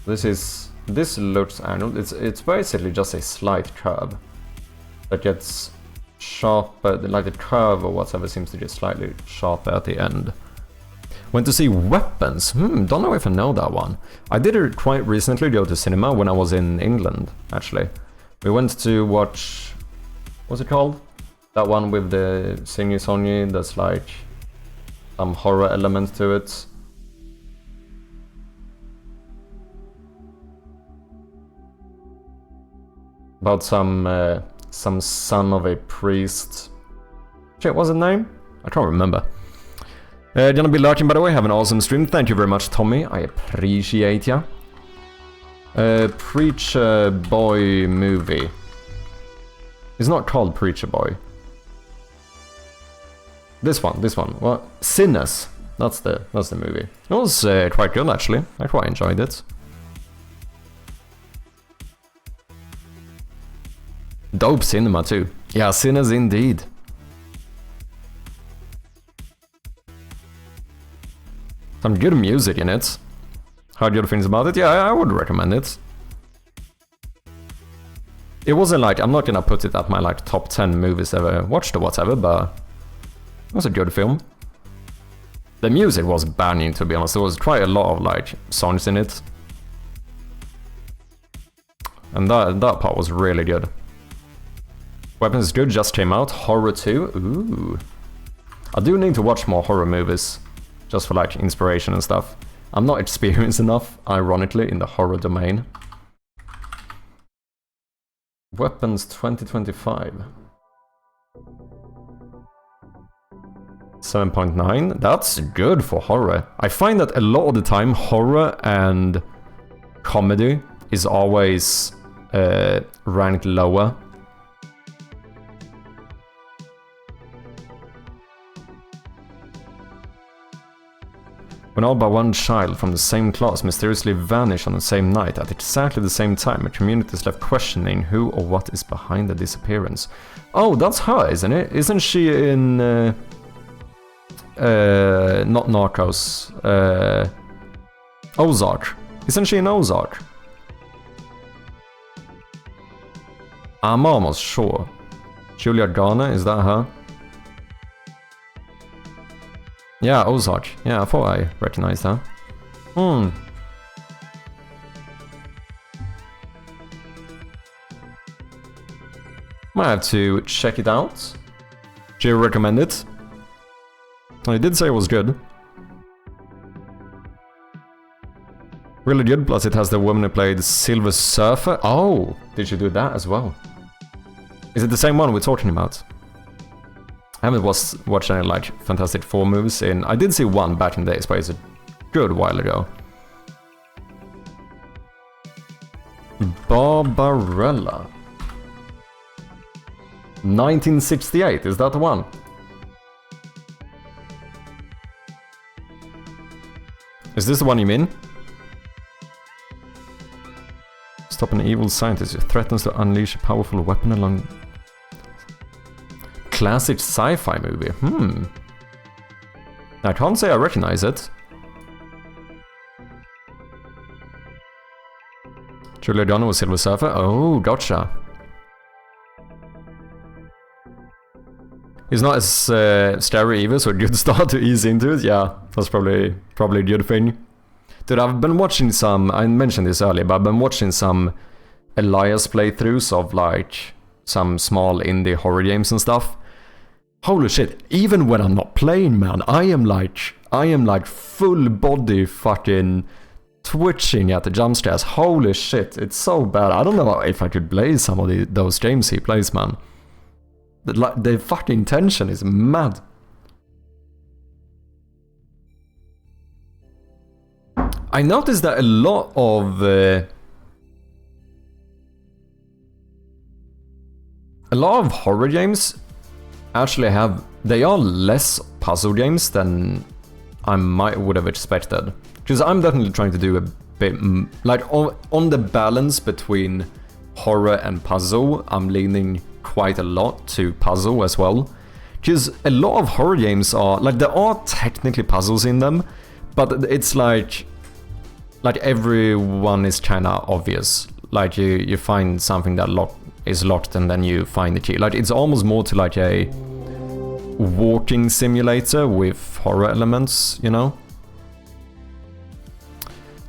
This looks angled. It's basically just a slight curve that gets sharper, like the curve or whatever seems to get slightly sharper at the end. Went to see Weapons. Don't know if I know that one. I did it quite recently, go to cinema when I was in England, actually. We went to watch... what's it called? That one with the singy-songy, there's like some horror element to it. About some son of a priest. Shit, what's his name? I can't remember. Gonna be lurking, by the way. Have an awesome stream. Thank you very much, Tommy. I appreciate ya. Preacher Boy movie. It's not called Preacher Boy. This one. What? Sinners. That's the movie. It was quite good, actually. I quite enjoyed it. Dope cinema too. Yeah, Sinners indeed. Some good music in it. Heard good things about it? Yeah, I would recommend it. It wasn't like, I'm not gonna put it at my like top 10 movies ever watched or whatever, but it was a good film. The music was banging, to be honest. There was quite a lot of like songs in it. And that part was really good. Weapons is good, just came out. Horror 2, ooh. I do need to watch more horror movies, just for like inspiration and stuff. I'm not experienced enough, ironically, in the horror domain. Weapons 2025. 7.9, that's good for horror. I find that a lot of the time, horror and comedy is always ranked lower. When all but one child from the same class mysteriously vanish on the same night at exactly the same time, a community is left questioning who or what is behind the disappearance. Oh, that's her, isn't it? Isn't she in... not Narcos. Ozark. Isn't she in Ozark? I'm almost sure. Julia Garner, is that her? Yeah, Ozark. Yeah, I thought I recognized her. Might have to check it out. Do you recommend it? I did say it was good. Really good, plus it has the woman who played Silver Surfer. Oh, did she do that as well? Is it the same one we're talking about? I haven't watched any like Fantastic Four movies in... I did see one back in the days, but it's a good while ago. Barbarella. 1968, is that the one? Is this the one you mean? Stop an evil scientist who threatens to unleash a powerful weapon along... Classic sci-fi movie. I can't say I recognize it. Giuliano was Silver Surfer. Oh, gotcha. He's not as scary either, so a good start to ease into it. Yeah, that's probably a good thing. Dude, I've been watching some, I mentioned this earlier, but I've been watching some Elias playthroughs of like some small indie horror games and stuff. Holy shit, even when I'm not playing, man, I am like full body fucking twitching at the jump scares. Holy shit, it's so bad. I don't know if I could play some of those games he plays, man. The fucking tension is mad. I noticed that a lot of horror games actually they are less puzzle games than I would have expected. Because I'm definitely trying to do a bit like on the balance between horror and puzzle. I'm leaning quite a lot to puzzle as well. Because a lot of horror games are like, there are technically puzzles in them, but it's like everyone is kind of obvious. Like you find something that is locked and then you find the key. Like it's almost more to like a walking simulator with horror elements, you know?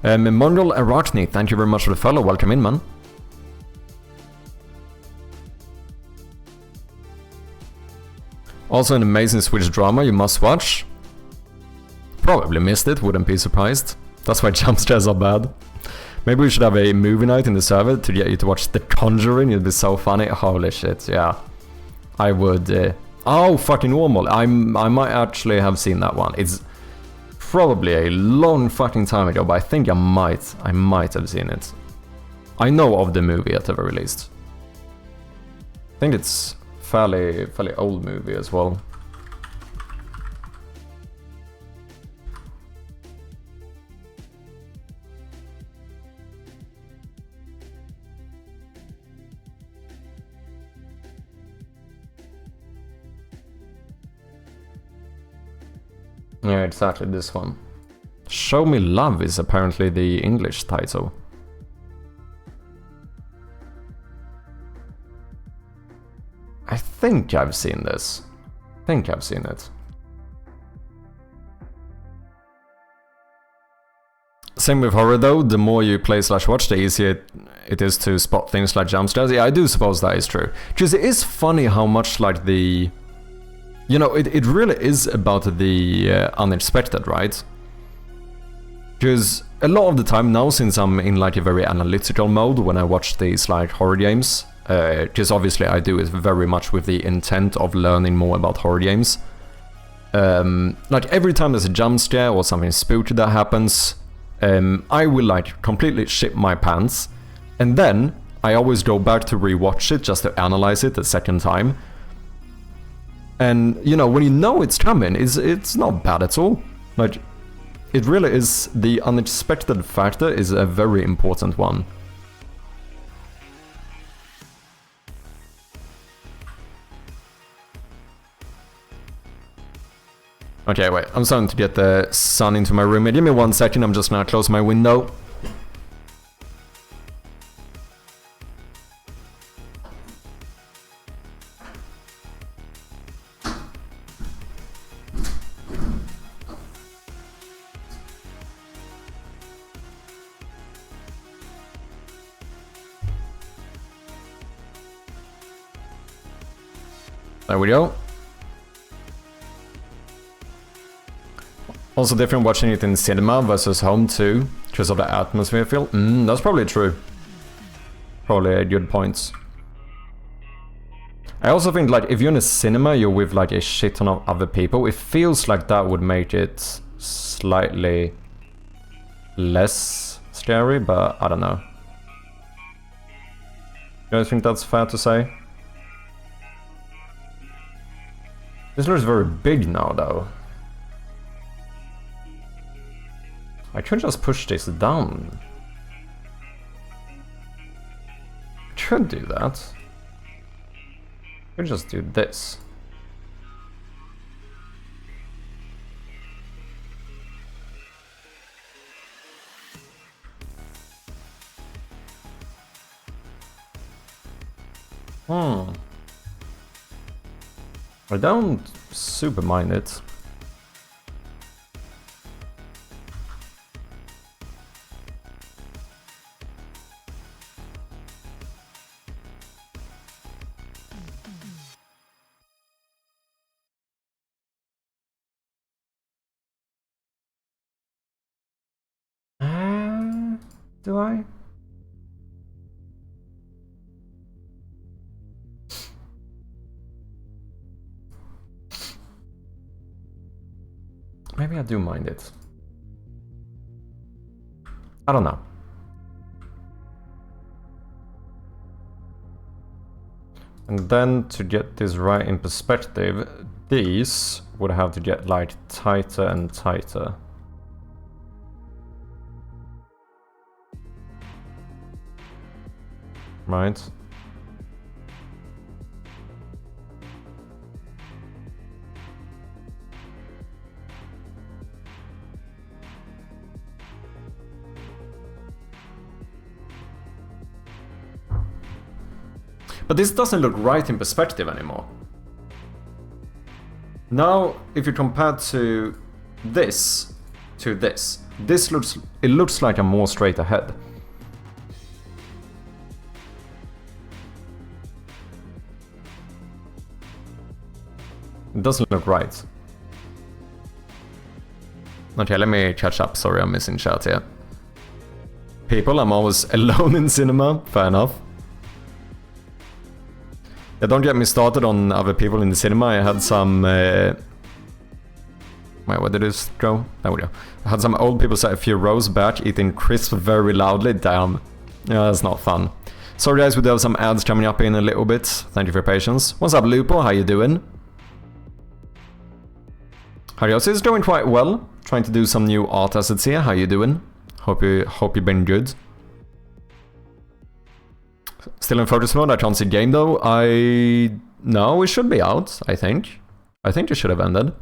Mongol Arachne, thank you very much for the follow. Welcome in, man. Also an amazing Swedish drama you must watch. Probably missed it, wouldn't be surprised. That's why jump scares are bad. Maybe we should have a movie night in the server to get you to watch The Conjuring. It'd be so funny. Holy shit, yeah. I would... oh, fucking normal. I might actually have seen that one. It's probably a long fucking time ago, but I think I might have seen it. I know of the movie at the very least. I think it's fairly old movie as well. Yeah, exactly this one. Show Me Love is apparently the English title. I think I've seen this. I think I've seen it. Same with horror though, the more you play / watch, the easier it is to spot things like jump scares. Yeah, I do suppose that is true. Because it is funny how much like the... You know, it really is about the unexpected, right? Because a lot of the time now, since I'm in like a very analytical mode when I watch these like horror games, because obviously I do it very much with the intent of learning more about horror games. Like every time there's a jump scare or something spooky that happens, I will like completely shit my pants, and then I always go back to rewatch it just to analyze it a second time. And, you know, when you know it's coming, it's not bad at all. Like, it really is, the unexpected factor is a very important one. Okay, wait, I'm starting to get the sun into my room. Give me 1 second, I'm just gonna close my window. There we go. Also different watching it in cinema versus home too, because of the atmosphere feel. That's probably true. Probably a good point. I also think like if you're in a cinema, you're with like a shit ton of other people. It feels like that would make it slightly less scary, but I don't know. You guys think that's fair to say? This looks very big now, though. I could just push this down. I could do that. I could just do this. I don't super mind it. Do I? Maybe I do mind it. I don't know. And then to get this right in perspective, these would have to get like tighter and tighter. Right? But this doesn't look right in perspective anymore. Now, if you compare to this, this looks like I'm more straight ahead. It doesn't look right. Okay, let me catch up. Sorry, I'm missing chat here. People, I'm always alone in cinema. Fair enough. Yeah, don't get me started on other people in the cinema. I had some... Wait, where did this go? There we go. I had some old people sat a few rows back eating crisps very loudly. Damn. Yeah, that's not fun. Sorry guys, we do have some ads coming up in a little bit. Thank you for your patience. What's up, Lupo? How you doing? Harios is going quite well. Trying to do some new art assets here. How you doing? Hope you've been good. Still in focus mode. I can't see game though. No, it should be out, I think. I think it should have ended.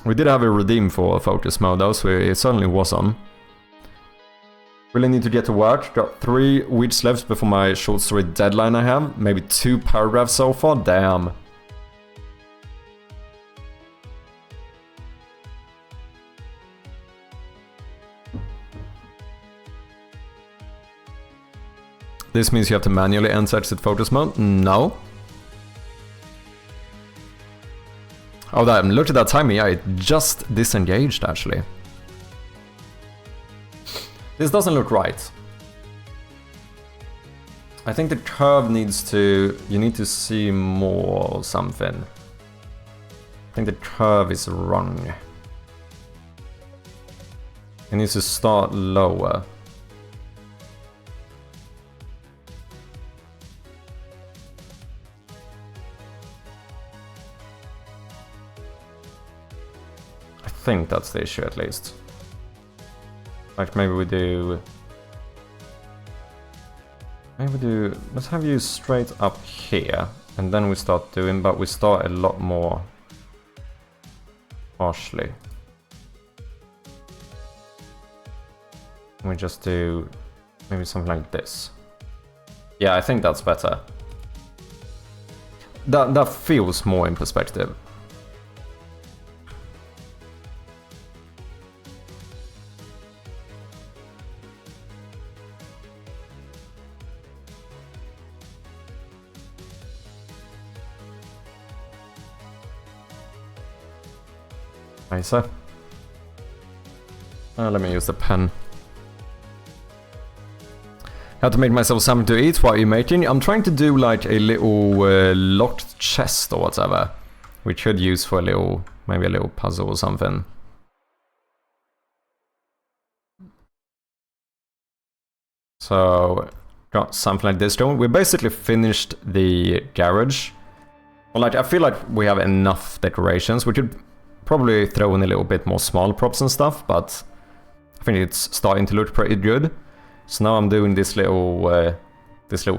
We did have a redeem for focus mode though, so it certainly was on. Really need to get to work. Got 3 weeks left before my short story deadline I have. Maybe 2 paragraphs so far. Damn. This means you have to manually enter exit focus mode? No. Oh damn, look at that timing. Yeah, it just disengaged actually. This doesn't look right. I think the curve needs to... You need to see more or something. I think the curve is wrong. It needs to start lower. I think that's the issue at least. Like maybe we do... Let's have you straight up here, and then we start doing, but we start a lot more harshly. We just do maybe something like this. Yeah, I think that's better. That feels more in perspective. Nicer. Let me use the pen. How to make myself something to eat. What are you making? I'm trying to do like a little locked chest or whatever. We could use for a little, maybe a little puzzle or something. So, got something like this going. We basically finished the garage. Well, like, I feel like we have enough decorations. We could probably throw in a little bit more small props and stuff, but I think it's starting to look pretty good. So now I'm doing this little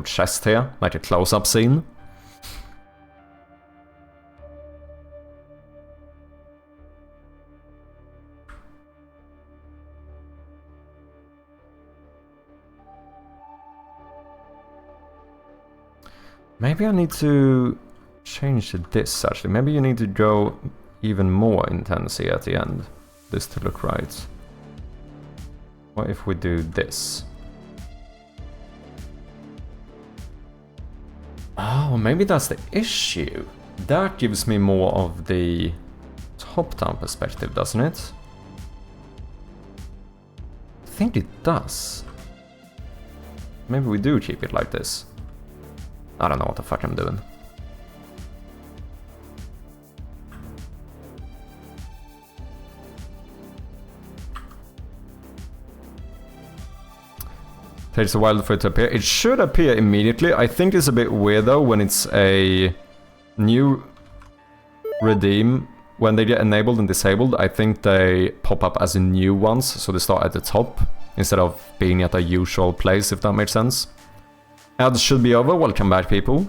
chest here, like a close-up scene. Maybe I need to change this actually. Maybe you need to go even more intensity at the end. This to look right. What if we do this? Oh, maybe that's the issue. That gives me more of the top-down perspective, doesn't it? I think it does. Maybe we do keep it like this. I don't know what the fuck I'm doing. Takes a while for it to appear. It should appear immediately. I think it's a bit weird though when it's a new redeem. When they get enabled and disabled, I think they pop up as new ones, so they start at the top instead of being at a usual place, if that makes sense. Ads should be over. Welcome back, people.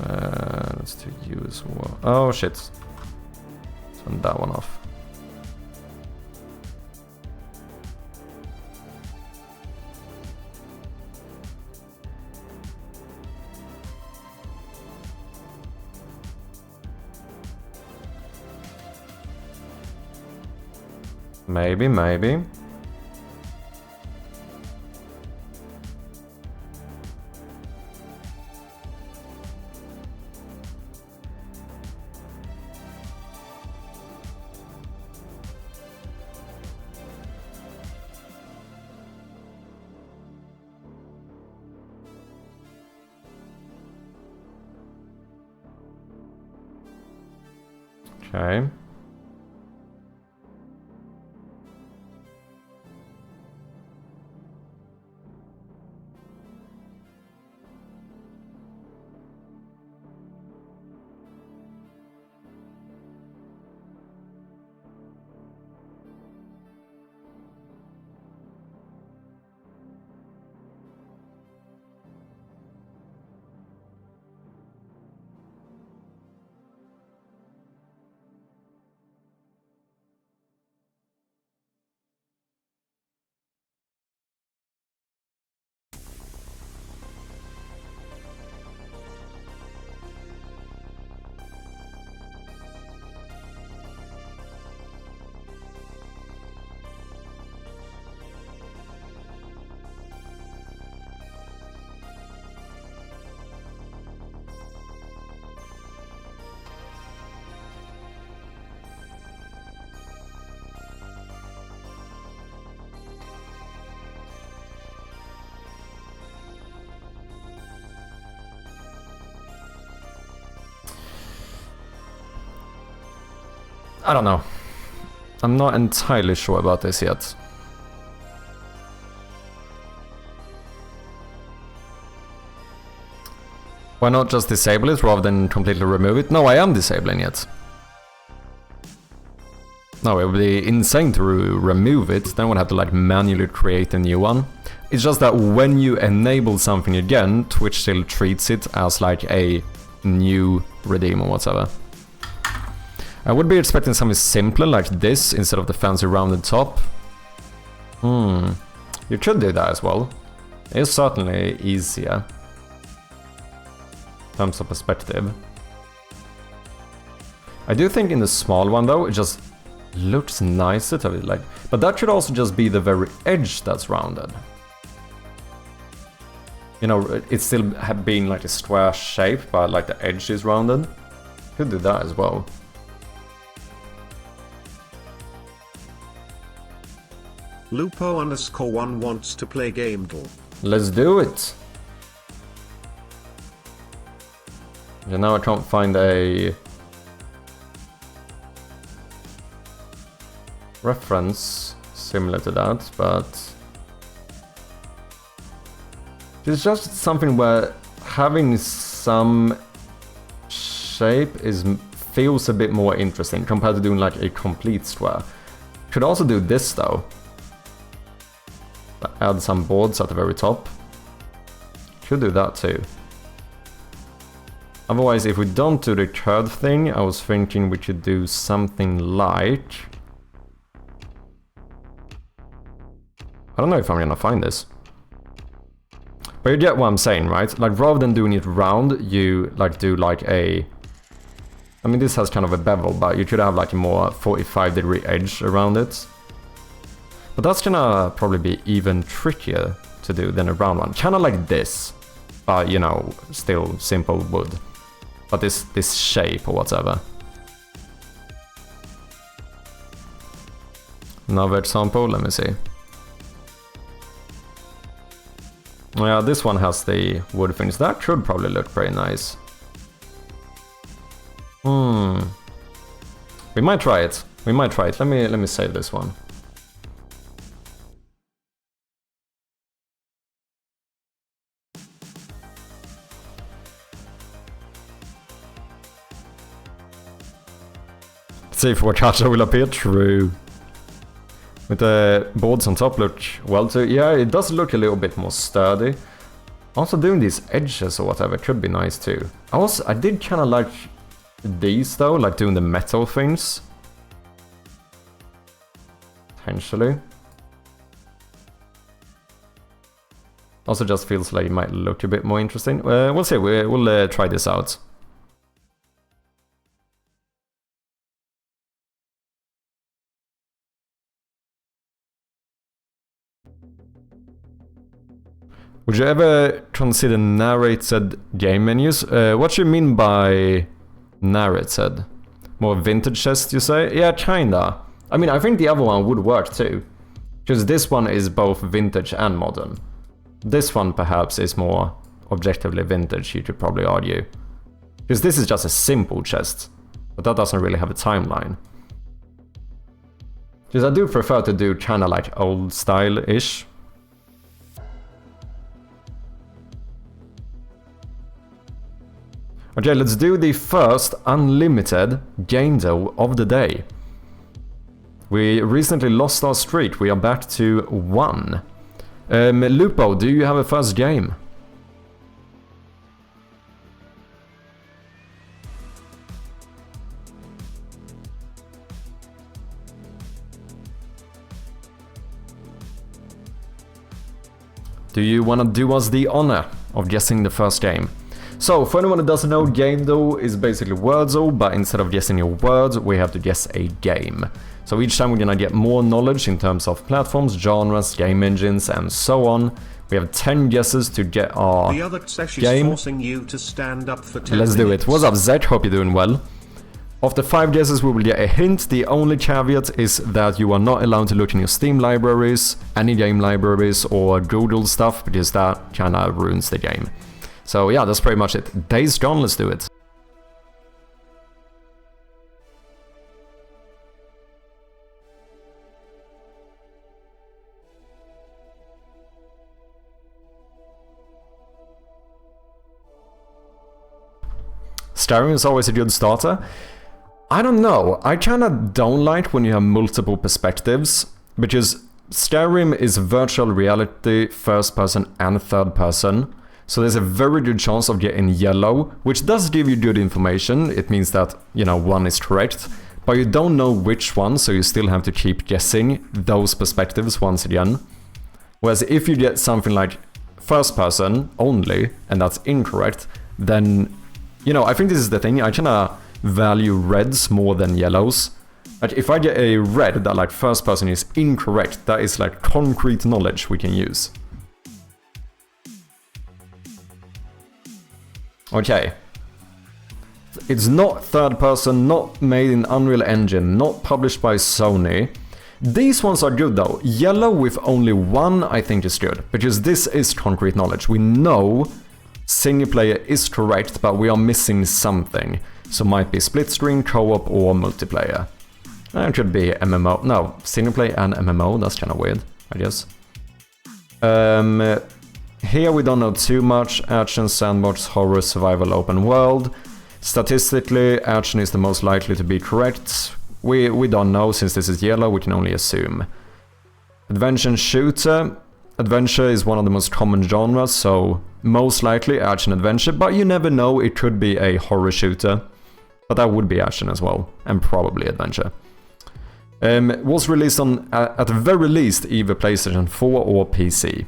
Let's do you as well. Oh shit. Turn that one off. Maybe, maybe. Okay. I don't know. I'm not entirely sure about this yet. Why not just disable it rather than completely remove it? No, I am disabling it. No, it would be insane to remove it, then we'd have to like manually create a new one. It's just that when you enable something again, Twitch still treats it as like a new redeem or whatever. I would be expecting something simpler like this instead of the fancy rounded top. You could do that as well. It's certainly easier in terms of perspective. I do think in the small one though, it just looks nicer to it, like, but that should also just be the very edge that's rounded. You know, it's still being like a square shape, but like the edge is rounded. Could do that as well. Lupo_1 wants to play gamedev. Let's do it. Yeah, now I can't find a reference similar to that, but it's just something where having some shape feels a bit more interesting compared to doing like a complete square. Could also do this though. Add some boards at the very top. Could do that too. Otherwise, if we don't do the curved thing, I was thinking we could do something like... I don't know if I'm gonna find this. But you get what I'm saying, right? Like, rather than doing it round, you, like, do, like, a... I mean, this has kind of a bevel, but you could have, like, a more 45-degree edge around it. But that's gonna probably be even trickier to do than a round one. Kinda like this. But, you know, still simple wood. But this shape or whatever. Another example, let me see. Yeah, this one has the wood finish. That could probably look pretty nice. We might try it. We might try it. Let me save this one. Let's see if what color will appear. True. With the boards on top look well too. Yeah, it does look a little bit more sturdy. Also doing these edges or whatever could be nice too. I did kind of like these though, like doing the metal things. Potentially. Also just feels like it might look a bit more interesting. We'll see, we'll try this out. Would you ever consider narrated game menus? What do you mean by narrated? More vintage chest, you say? Yeah, kinda. I mean, I think the other one would work too. Because this one is both vintage and modern. This one perhaps is more objectively vintage, you could probably argue. Because this is just a simple chest. But that doesn't really have a timeline. Because I do prefer to do kinda like old style-ish. Okay, let's do the first unlimited gamedev of the day. We recently lost our streak. We are back to 1. Lupo, do you have a first game? Do you want to do us the honor of guessing the first game? So, for anyone who doesn't know, gamedev is basically Wordle, but instead of guessing your words, we have to guess a game. So each time we're gonna get more knowledge in terms of platforms, genres, game engines, and so on. We have 10 guesses to get our The other session game. is forcing you to stand up for 10 Let's do minutes. it. What's up, Zach? Hope you're doing well. After 5 guesses, we will get a hint. The only caveat is that you are not allowed to look in your Steam libraries, any game libraries, or Google stuff, because that kinda ruins the game. So yeah, that's pretty much it. Days Gone, let's do it. Skyrim is always a good starter. I don't know, I kinda don't like when you have multiple perspectives, because Skyrim is virtual reality, first person and third person. So there's a very good chance of getting yellow, which does give you good information. It means that, you know, one is correct, but you don't know which one, so you still have to keep guessing those perspectives once again. Whereas if you get something like first person only, and that's incorrect, then, you know, I think this is the thing, I kinda value reds more than yellows. Like, if I get a red that like first person is incorrect, that is like concrete knowledge we can use. Okay. It's not third person, not made in Unreal Engine, not published by Sony. These ones are good though. Yellow with only one I think is good, because this is concrete knowledge. We know single player is correct, but we are missing something. So might be split screen, co-op, or multiplayer. It could be MMO. No, single player and MMO, that's kind of weird, I guess. Here we don't know too much. Action, sandbox, horror, survival, open world. Statistically, action is the most likely to be correct. We don't know, since this is yellow, we can only assume. Adventure and shooter. Adventure is one of the most common genres, so most likely action adventure, but you never know, it could be a horror shooter. But that would be action as well, and probably adventure. Was released on, at the very least, either PlayStation 4 or PC.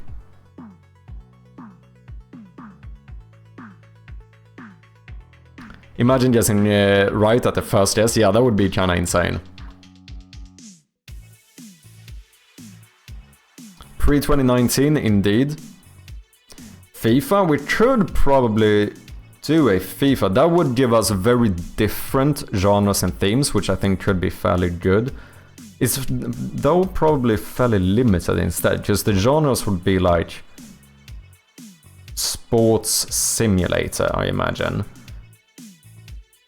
Imagine guessing right at the first guess. Yeah, that would be kinda insane. Pre-2019, indeed. FIFA, we could probably do a FIFA. That would give us very different genres and themes, which I think could be fairly good. It's though probably fairly limited instead, because the genres would be like sports simulator, I imagine.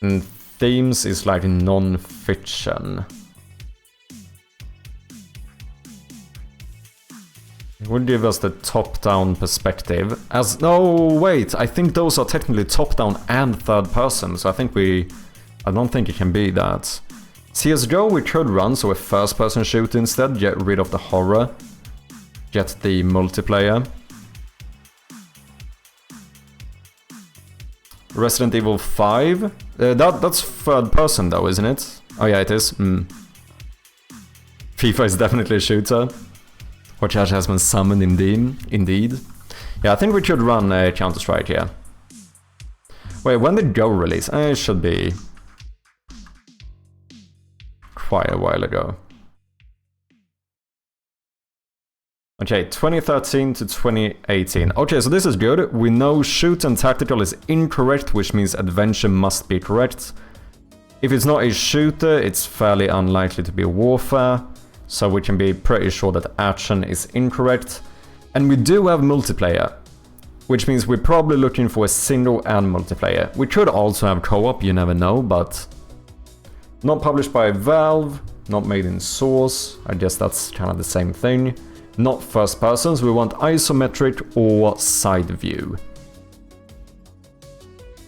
And themes is like non-fiction. It would give us the top-down perspective. No, wait, I think those are technically top-down and third-person, so I don't think it can be that. CSGO we could run, so a first-person shooter instead, get rid of the horror, get the multiplayer. Resident Evil 5? That's third-person though, isn't it? Oh yeah, it is. FIFA is definitely a shooter. Which has been summoned indeed. Yeah, I think we should run a Counter-Strike here. Wait, when did Go release? It should be quite a while ago. Okay, 2013 to 2018. Okay, so this is good. We know shoot and tactical is incorrect, which means adventure must be correct. If it's not a shooter, it's fairly unlikely to be a warfare. So we can be pretty sure that action is incorrect. And we do have multiplayer, which means we're probably looking for a single and multiplayer. We could also have co-op, you never know, but not published by Valve, not made in Source, I guess that's kind of the same thing. Not first persons, we want isometric or side view.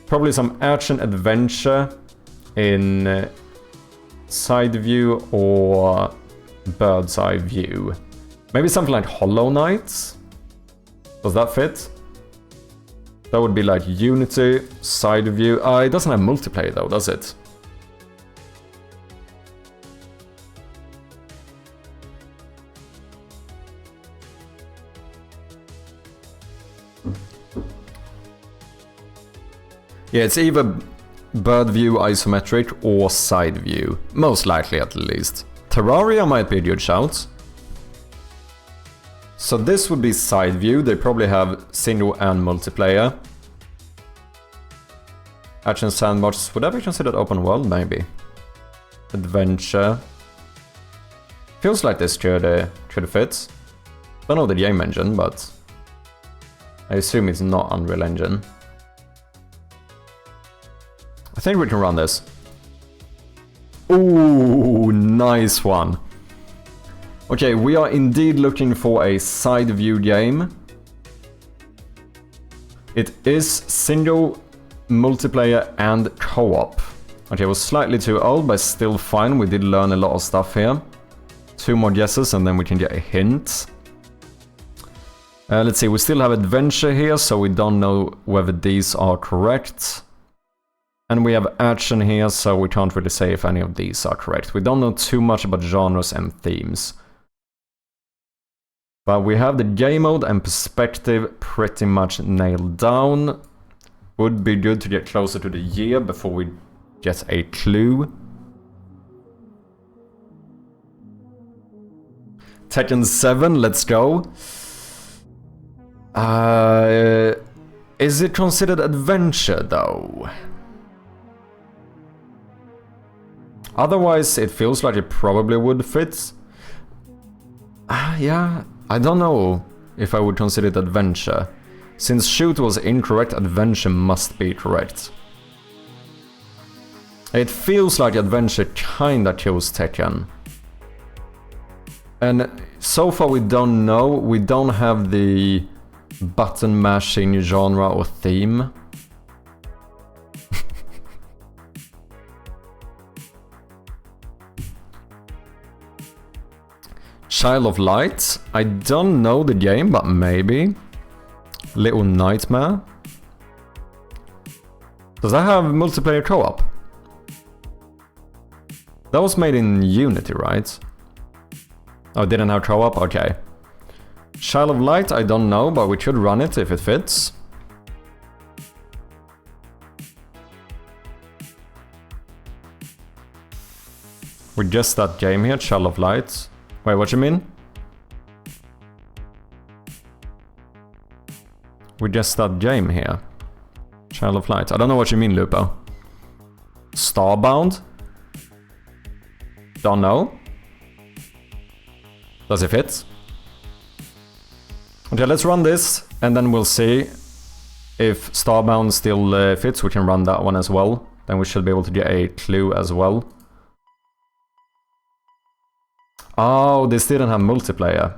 Probably some action adventure in side view or bird's eye view. Maybe something like Hollow Knight? Does that fit? That would be like Unity, side view. It doesn't have multiplayer though, does it? Yeah, it's either bird view isometric or side view. Most likely at least. Terraria might be a good shout. So this would be side view, they probably have single and multiplayer. Action sandbox, would that be considered open world? Maybe. Adventure. Feels like this could fit. Don't know the game engine, but I assume it's not Unreal Engine. I think we can run this. Ooh, nice one. Okay, we are indeed looking for a side view game. It is single, multiplayer and co-op. Okay, it was slightly too old, but still fine. We did learn a lot of stuff here. 2 more guesses and then we can get a hint. Let's see, we still have adventure here, so we don't know whether these are correct. And we have action here, so we can't really say if any of these are correct. We don't know too much about genres and themes. But we have the game mode and perspective pretty much nailed down. Would be good to get closer to the year before we get a clue. Tekken 7, let's go. Is it considered adventure though? Otherwise, it feels like it probably would fit. Yeah, I don't know if I would consider it adventure. Since shoot was incorrect, adventure must be correct. It feels like adventure kinda kills Tekken. And so far we don't know, we don't have the button mashing genre or theme. Child of Light, I don't know the game, but maybe. Little Nightmare. Does that have multiplayer co-op? That was made in Unity, right? Oh, it didn't have co-op? Okay. Child of Light, I don't know, but we should run it if it fits. We guessed that game here, Child of Light. Wait, what you mean? We guessed that game here. Child of Light. I don't know what you mean, Lupo. Starbound? Don't know. Does it fit? Okay, let's run this, and then we'll see if Starbound still fits. We can run that one as well. Then we should be able to get a clue as well. Oh, this didn't have multiplayer.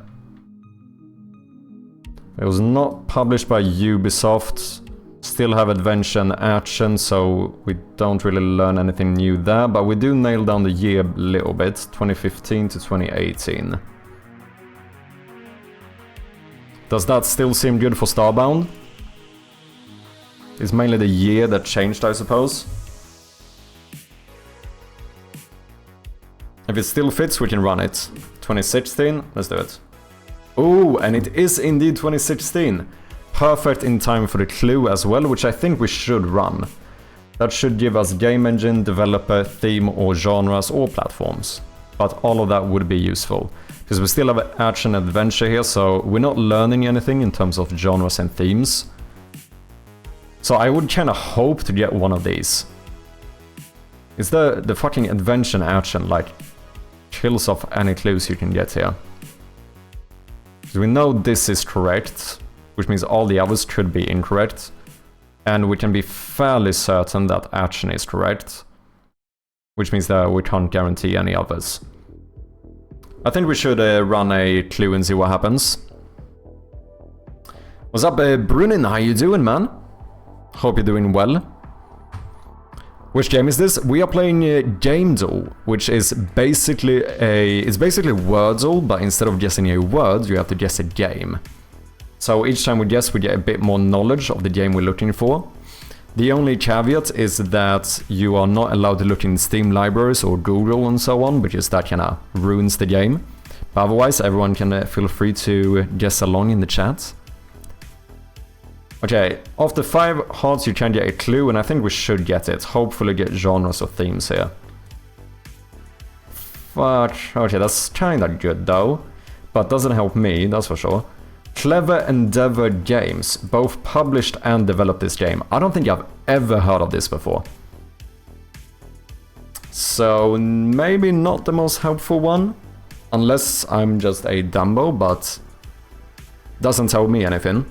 It was not published by Ubisoft. Still have adventure and action, so we don't really learn anything new there. But we do nail down the year a little bit. 2015 to 2018. Does that still seem good for Starbound? It's mainly the year that changed, I suppose. If it still fits, we can run it. 2016, let's do it. Oh, and it is indeed 2016. Perfect in time for the clue as well, which I think we should run. That should give us game engine, developer, theme, or genres, or platforms. But all of that would be useful. Because we still have action and adventure here, so we're not learning anything in terms of genres and themes. So I would kind of hope to get one of these. Is the fucking adventure and action like kills off any clues you can get here? Because we know this is correct, which means all the others could be incorrect. And we can be fairly certain that action is correct. Which means that we can't guarantee any others. I think we should run a clue and see what happens. What's up, Brunin? How you doing, man? Hope you're doing well. Which game is this? We are playing gamedev, which is basically Wordle, but instead of guessing a word, you have to guess a game. So each time we guess, we get a bit more knowledge of the game we're looking for. The only caveat is that you are not allowed to look in Steam libraries or Google and so on, because that kinda ruins the game. But otherwise, everyone can feel free to guess along in the chat. Okay, after 5 hearts you can get a clue, and I think we should get it. Hopefully get genres or themes here. Fuck, okay, that's kinda good though. But doesn't help me, that's for sure. Clever Endeavor Games, both published and developed this game. I don't think I've ever heard of this before. So maybe not the most helpful one. Unless I'm just a Dumbo, but doesn't tell me anything.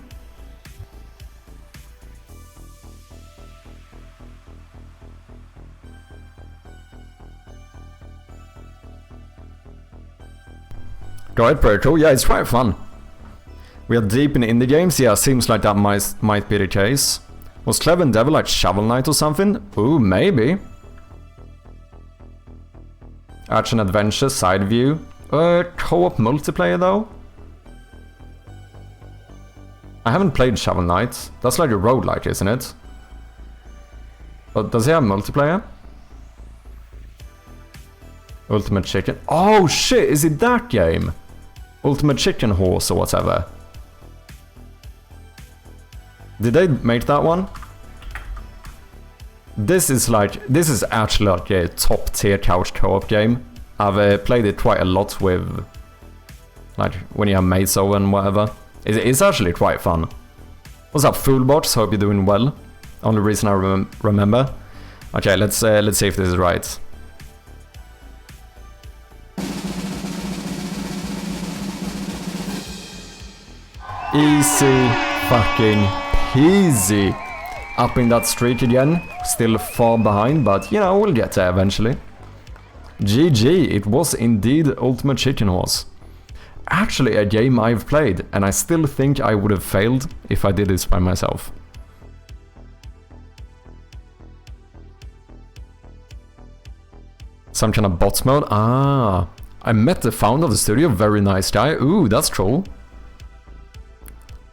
Go ahead, pretty cool. Yeah, it's quite fun. We are deep in indie games. Yeah, seems like that might be the case. Was Clever Endeavor like Shovel Knight or something? Ooh, maybe. Action adventure, side view. Co-op multiplayer though? I haven't played Shovel Knight. That's like a roguelike, isn't it? But does he have multiplayer? Ultimate Chicken. Oh shit, is it that game? Ultimate Chicken Horse or whatever. Did they make that one? This is actually like a top tier couch co-op game. I've played it quite a lot with, like, when you have mates over and whatever. It's actually quite fun. What's up, Foolbox? Hope you're doing well. Only reason I remember. Okay, let's see if this is right. Easy fucking peasy. Up in that streak again. Still far behind, but you know, we'll get there eventually. GG, it was indeed Ultimate Chicken Horse. Actually a game I've played, and I still think I would have failed if I did this by myself. Some kind of bots mode? Ah, I met the founder of the studio, very nice guy. Ooh, that's cool.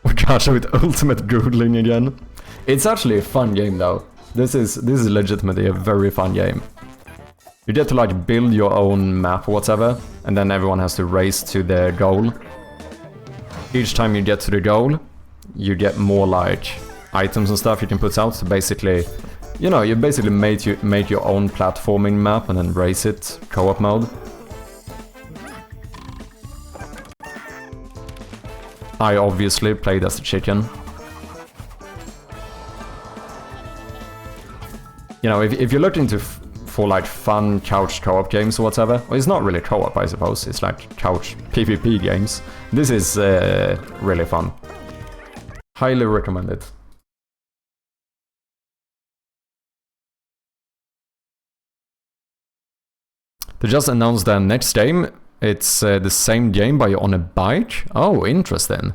We got with Ultimate Googling again. It's actually a fun game though. This is legitimately a very fun game. You get to like build your own map or whatever, and then everyone has to race to their goal. Each time you get to the goal, you get more like items and stuff you can put out to basically you know, you basically make your own platforming map and then race it co-op mode. I obviously played as the chicken. You know, if you're looking for like fun couch co-op games or whatever, well, it's not really co-op, I suppose. It's like couch PvP games. This is really fun. Highly recommend it. They just announced their next game. It's the same game but you're on a bike. Oh, interesting.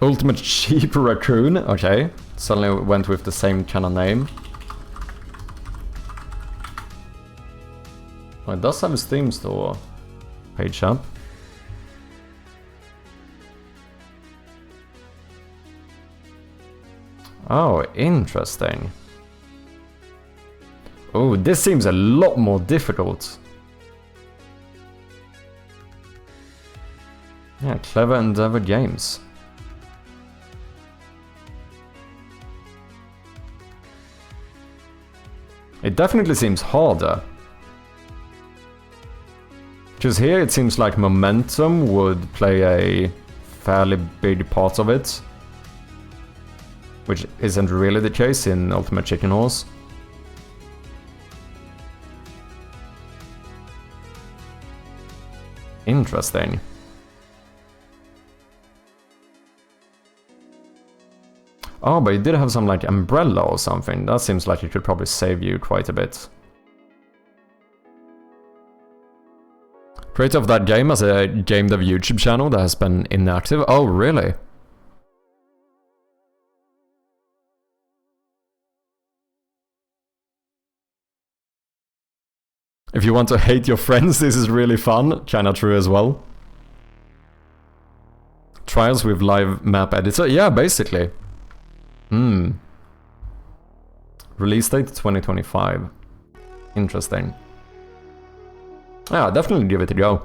Ultimate Sheep Raccoon. Okay, suddenly went with the same kind of name. Oh, it does have a Steam store page up. Oh, interesting. Oh, this seems a lot more difficult. Yeah, Clever Endeavor Games. It definitely seems harder. Because here it seems like momentum would play a fairly big part of it. Which isn't really the case in Ultimate Chicken Horse. Interesting. Oh, but you did have some like umbrella or something. That seems like it could probably save you quite a bit. Creator of that game has a gamedev YouTube channel that has been inactive. Oh, really? If you want to hate your friends, this is really fun. Kinda true as well. Trials with live map editor. Yeah, basically. Release date 2025. Interesting. Yeah, definitely give it a go.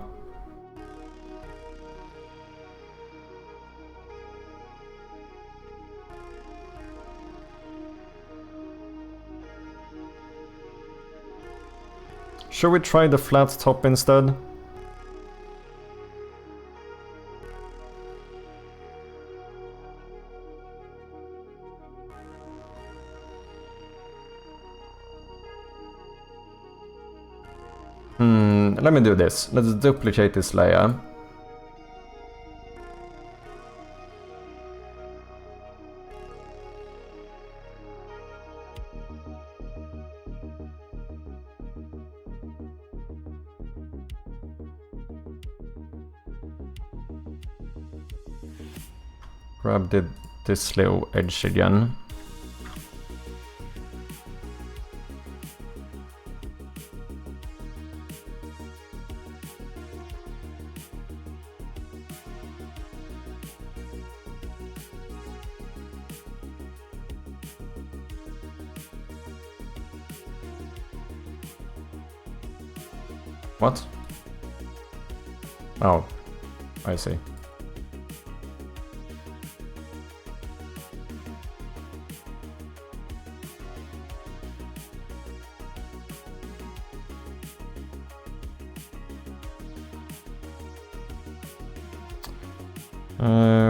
Should we try the flat top instead? Let me do this. Let's duplicate this layer. Grab this little edge again. What? Oh, I see.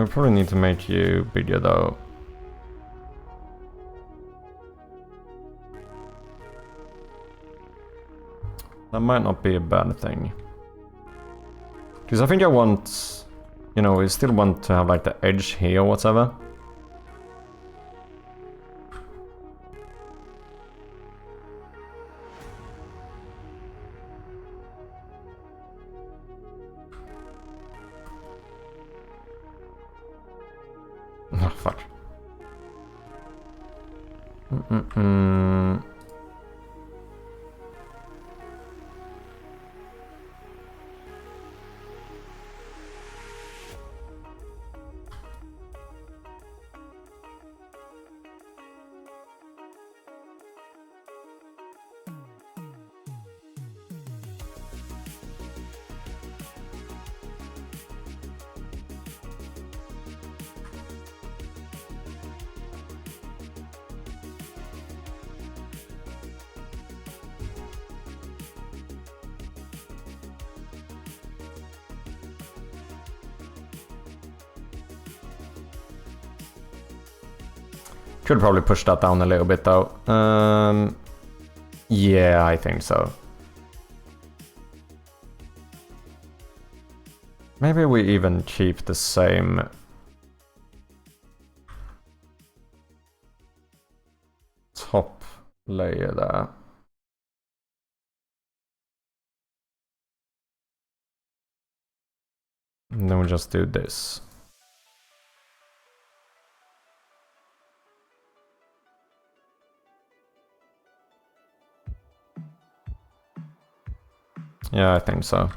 Probably need to make you bigger though. That might not be a bad thing. Because I think I want, you know, we still want to have like the edge here or whatever. Oh, fuck. Could probably push that down a little bit though. Yeah, I think so. Maybe we even keep the same top layer there. And then we'll just do this. Yeah, I think so.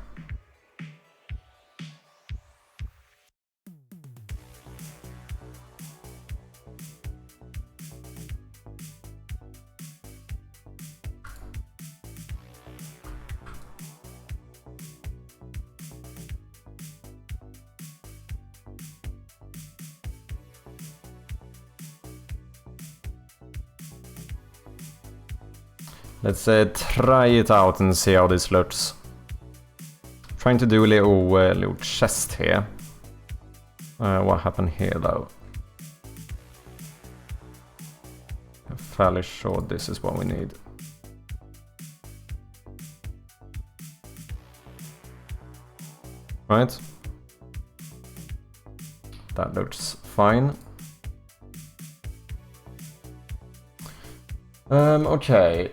Let's try it out and see how this looks. Trying to do a little chest here. What happened here though? I'm fairly sure this is what we need. Right? That looks fine. Okay.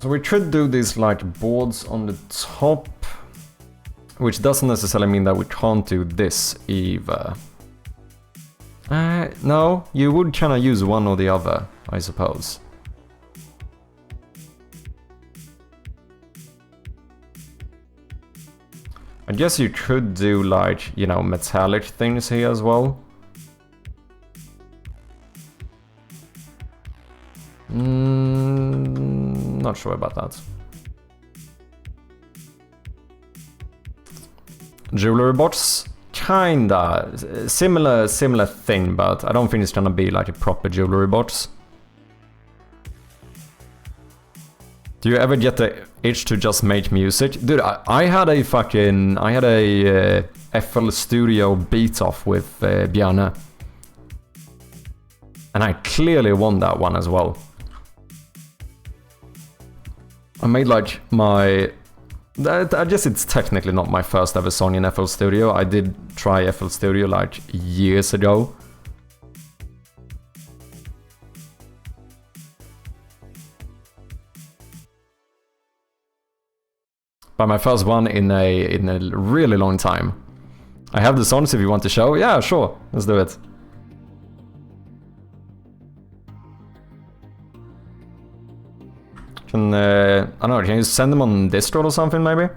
So we should do these like boards on the top, which doesn't necessarily mean that we can't do this either. No, you would kind of use one or the other, I suppose. I guess you could do like, you know, metallic things here as well. Not sure about that. Jewelry box, kinda similar thing, but I don't think it's gonna be like a proper jewelry box. Do you ever get the itch to just make music? Dude, I had a FL Studio beat off with Bjarne. And I clearly won that one as well. I made like I guess it's technically not my first ever song in FL Studio. I did try FL Studio like years ago. But my first one in a really long time. I have the songs if you want to show. Yeah, sure. Let's do it. I don't know, can you send them on Discord or something, maybe?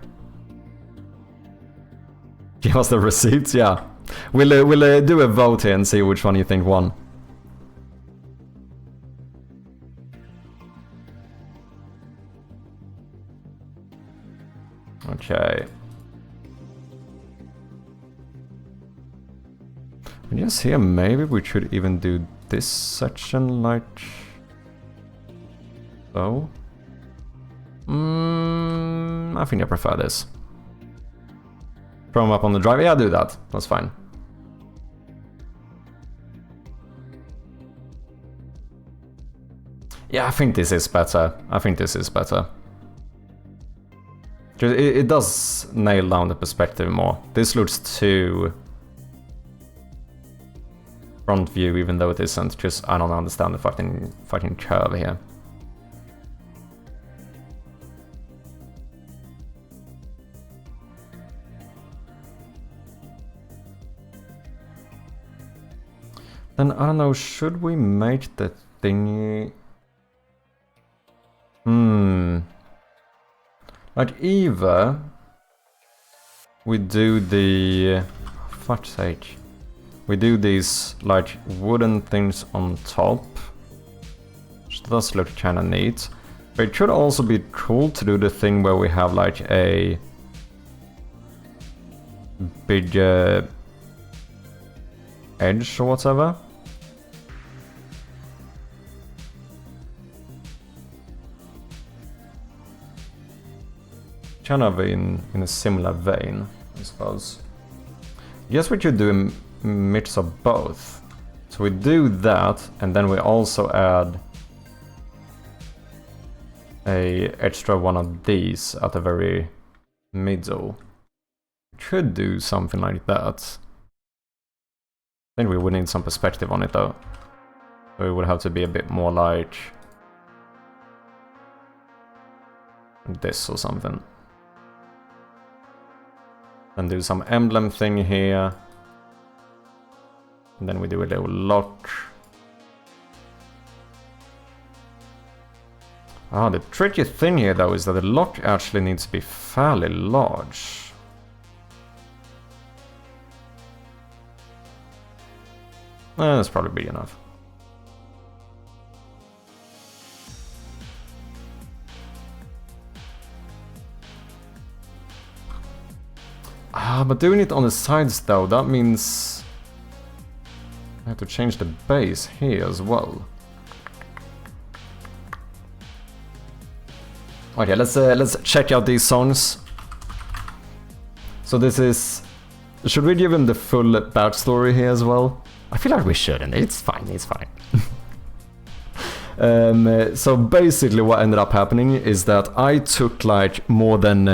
Give us the receipts, yeah. We'll do a vote here and see which one you think won. Okay. And yes, here maybe we should even do this section like so. I think I prefer this. Throw them up on the drive. Yeah, do that. That's fine. Yeah, I think this is better. It does nail down the perspective more. This looks too front view, even though it isn't. Just I don't understand the fucking curve here. Then, I don't know, should we make the thingy... Like, either... we do the... fuck's sake. We do these, like, wooden things on top. Which does look kinda neat. But it could also be cool to do the thing where we have, like, a... big... edge or whatever. Kind of in a similar vein, I suppose. I guess we could do a mix of both, So we do that, and then we also add a extra one of these at the very middle. Could do something like that. I think we would need some perspective on it though. So it would have to be a bit more like this or something. Then do some emblem thing here. And then we do a little lock. Ah, the tricky thing here though is that the lock actually needs to be fairly large. That's probably big enough. Ah, but doing it on the sides though, that means I have to change the base here as well. Okay, let's check out these songs. So this is... Should we give him the full backstory here as well? I feel like we shouldn't. It's fine, it's fine. So basically what ended up happening is that I took like more than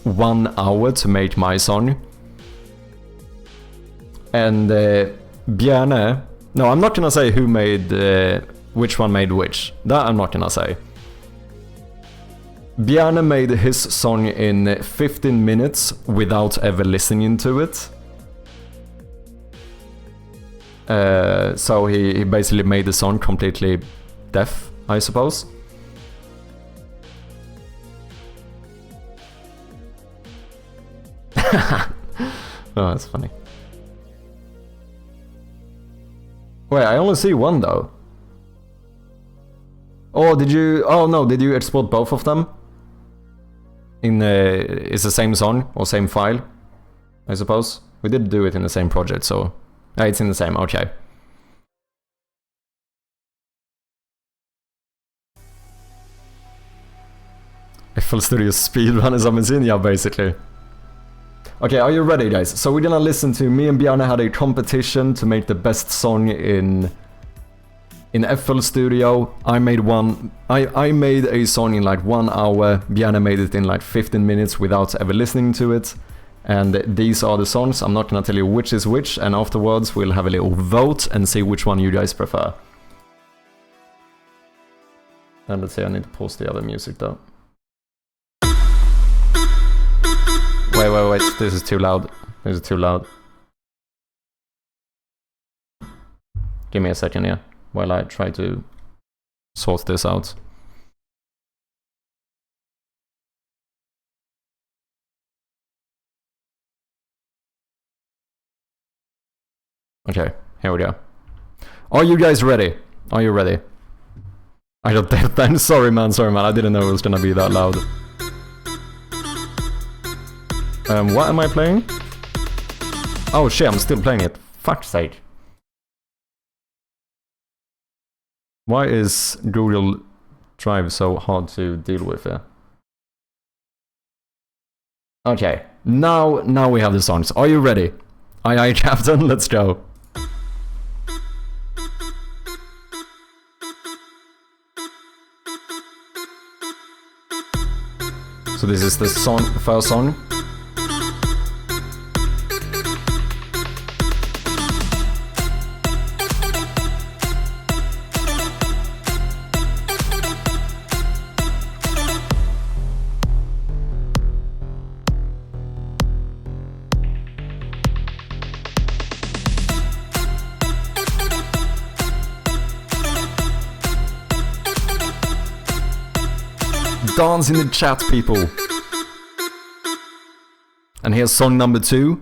1 hour to make my song. And Bjarne... No, I'm not gonna say who made... which one made which. That I'm not gonna say. Bjarne made his song in 15 minutes without ever listening to it. So he basically made the song completely deaf, I suppose. Oh, that's funny. Wait, I only see one though. Oh, did you... Oh no, did you export both of them? It's the same song or same file, I suppose. We did do it in the same project, so... it's in the same, okay. FL Studio speedrun is amazing, yeah, basically. Okay, are you ready, guys? So we're gonna listen to... Me and Bjarne had a competition to make the best song in FL Studio. I made a song in like 1 hour. Bjarne made it in like 15 minutes without ever listening to it. And these are the songs. I'm not gonna tell you which is which, and afterwards we'll have a little vote and see which one you guys prefer. And let's see, I need to pause the other music though. Wait, this is too loud. This is too loud. Give me a second here while I try to sort this out. Okay, here we go. Are you guys ready? Are you ready? I don't think then. Sorry man, I didn't know it was gonna be that loud. What am I playing? Oh shit, I'm still playing it. Fuck's sake. Why is Google Drive so hard to deal with here? Okay, now we have the songs. Are you ready? Aye, Captain, let's go. So this is the song, first song. Dance in the chat, people. And here's song number 2.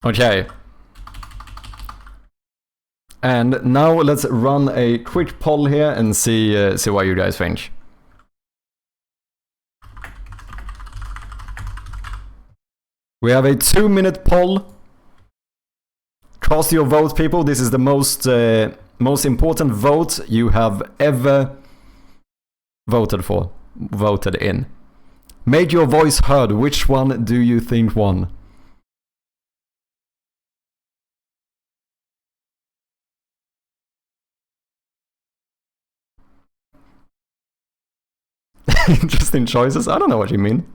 Okay. And now let's run a quick poll here and see what you guys think. We have a 2-minute poll. Cast your vote, people. This is the most important vote you have ever voted in. Make your voice heard. Which one do you think won? Interesting choices. I don't know what you mean.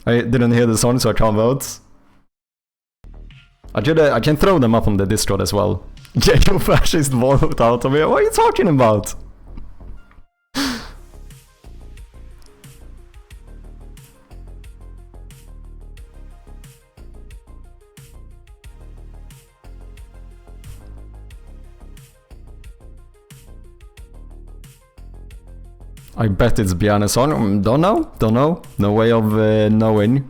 I didn't hear the song, so I can't vote. I can throw them up on the Discord as well. Get your fascist vote out of here. What are you talking about? I bet it's Bjarne's song. Don't know. No way of knowing.